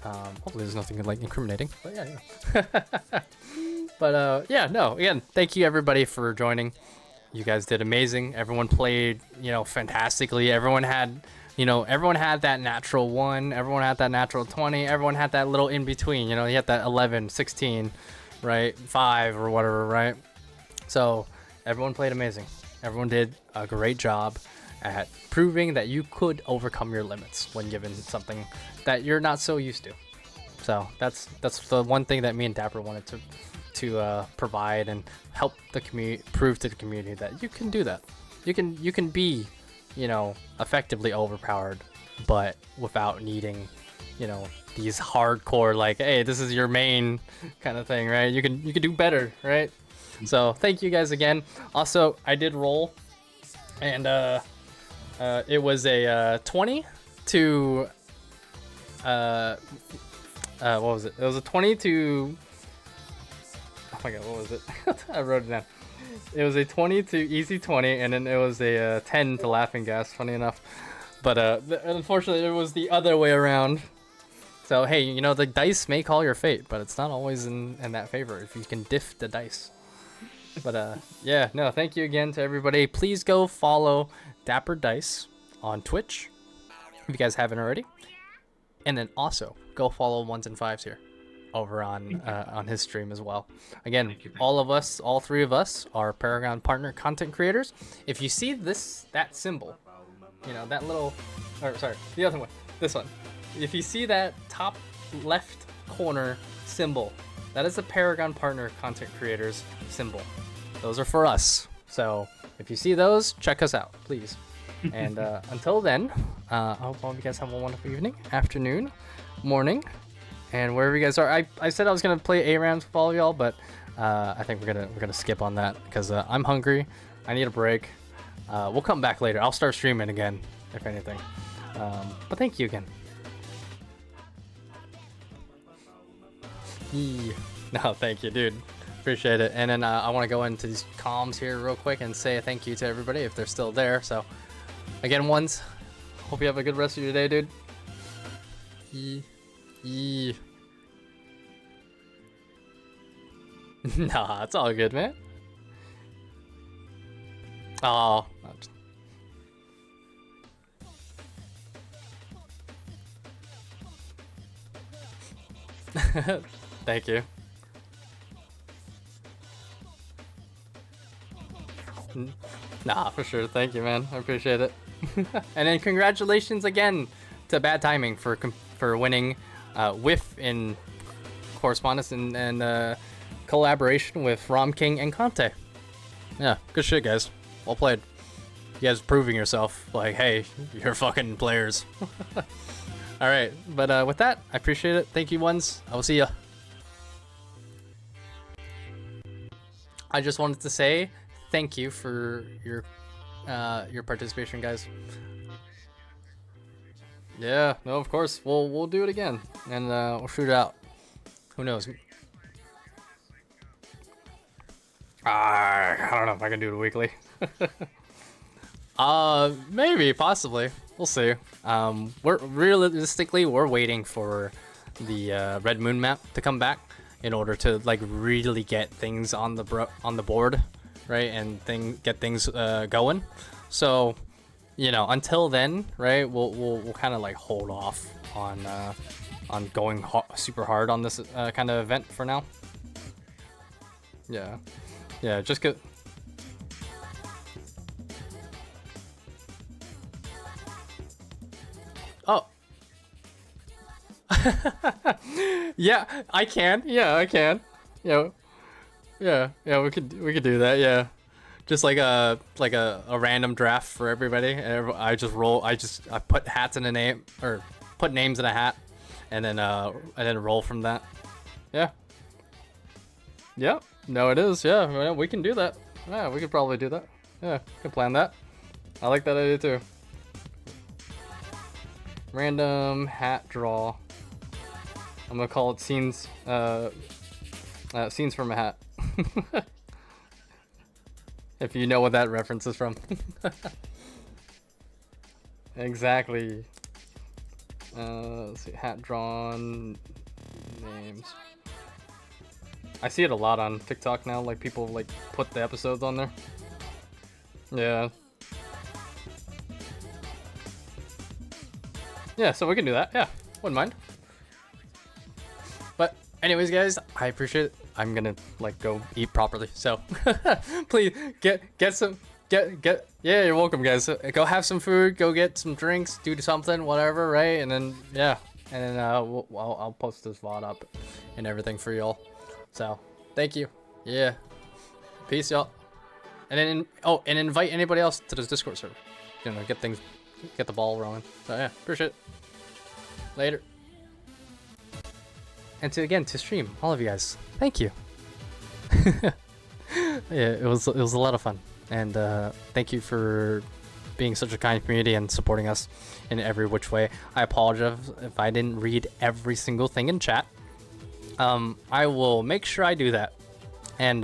Hopefully there's nothing like incriminating, but yeah. But yeah, no, again, thank you everybody for joining. You guys did amazing. Everyone played, fantastically. Everyone had that natural 1. Everyone had that natural 20. Everyone had that little in between. You had that 11, 16, right? 5 or whatever, right? So everyone played amazing. Everyone did a great job at proving that you could overcome your limits when given something that you're not so used to. So that's the one thing that me and Dapper wanted to provide and help the community, prove to the community that you can do that. You can be, effectively overpowered, but without needing, these hardcore like, hey, this is your main kind of thing, right? You can do better, right? So thank you guys again. Also, I did roll, and it was a 20 to what was it? It was a 20 to. Oh my god, what was it? I wrote it down. It was a 20 to easy 20, and then it was a 10 to laughing gas. Funny enough, but unfortunately, it was the other way around. So hey, the dice may call your fate, but it's not always in that favor if you can diff the dice. But yeah, no, thank you again to everybody. Please go follow DapperDice on Twitch if you guys haven't already, and then also go follow 1s and 5s here. over on his stream as well. Again, all three of us are Paragon partner content creators. If you see that symbol, you know, that little, or sorry, the other one, this one. If you see that top left corner symbol, that is the Paragon partner content creators symbol. Those are for us. So if you see those, check us out, please. And until then, I hope all of you guys have a wonderful evening, afternoon, morning, and wherever you guys are. I said I was gonna play ARAMs with all of y'all, but I think we're gonna skip on that because I'm hungry. I need a break. We'll come back later. I'll start streaming again, if anything. But thank you again. No, thank you, dude. Appreciate it. And then I want to go into these comms here real quick and say a thank you to everybody if they're still there. So, again, ones, hope you have a good rest of your day, dude. Nah, it's all good, man. Oh. Thank you. Nah, for sure. Thank you, man. I appreciate it. And then congratulations again to Bad Timing for winning WIF in correspondence and collaboration with Rom King and Conte. Yeah, good shit, guys. Well played. You guys proving yourself. Like, hey, you're fucking players. All right, but with that, I appreciate it. Thank you, ones. I will see ya. I just wanted to say thank you for your participation, guys. Yeah, no, of course. We'll do it again, and we'll shoot it out. Who knows? I don't know if I can do it weekly. Maybe, possibly. We'll see. We're waiting for the Red Moon map to come back in order to like really get things on the board, right, and get things going. So, you know, until then, right, we'll kind of like hold off on going super hard on this kind of event for now. Yeah, just get. Oh. Yeah, I can. Yeah, I can. Yeah, we could do that. Yeah, just like a random draft for everybody. I just roll. I put hats in a name, or put names in a hat, and then roll from that. Yeah. Yeah. No, it is. Yeah, we can do that. Yeah, we could probably do that. Yeah, we can plan that. I like that idea too. Random hat draw. I'm gonna call it scenes. Scenes from a hat. If you know what that reference is from. Exactly. Let's see, hat drawn names. I see it a lot on TikTok now. Like people like put the episodes on there. Yeah. Yeah, so we can do that. Yeah, wouldn't mind. But anyways, guys, I appreciate it. I'm gonna like go eat properly. So please get some. Yeah, you're welcome, guys. Go have some food. Go get some drinks. Do something, whatever, right? And then and then I'll post this VOD up and everything for y'all. So thank you. Yeah. Peace, y'all. And then and invite anybody else to this Discord server. You know, get the ball rolling. So yeah, appreciate it. Later. And to stream, all of you guys, thank you. Yeah, it was a lot of fun, and thank you for being such a kind community and supporting us in every which way. I apologize if I didn't read every single thing in chat. I will make sure I do that, and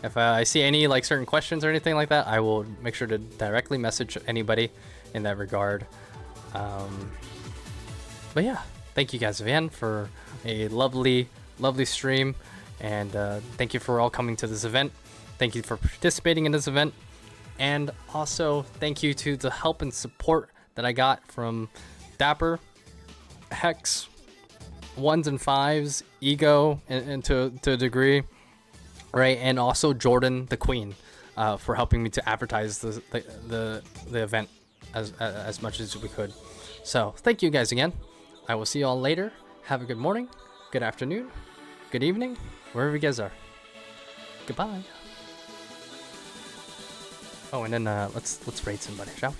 if I see any like certain questions or anything like that, I will make sure to directly message anybody in that regard. But yeah, thank you guys again for a lovely stream, and thank you for all coming to this event. Thank you for participating in this event, and also thank you to the help and support that I got from Dapper, Hex, 1s and 5s, Ego, and to a degree, right? And also Jordan the Queen, for helping me to advertise the event as much as we could. So thank you guys again. I will see you all later. Have a good morning, good afternoon, good evening, wherever you guys are. Goodbye. Oh, and then let's raid somebody, shall we?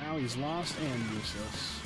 Now he's lost and useless.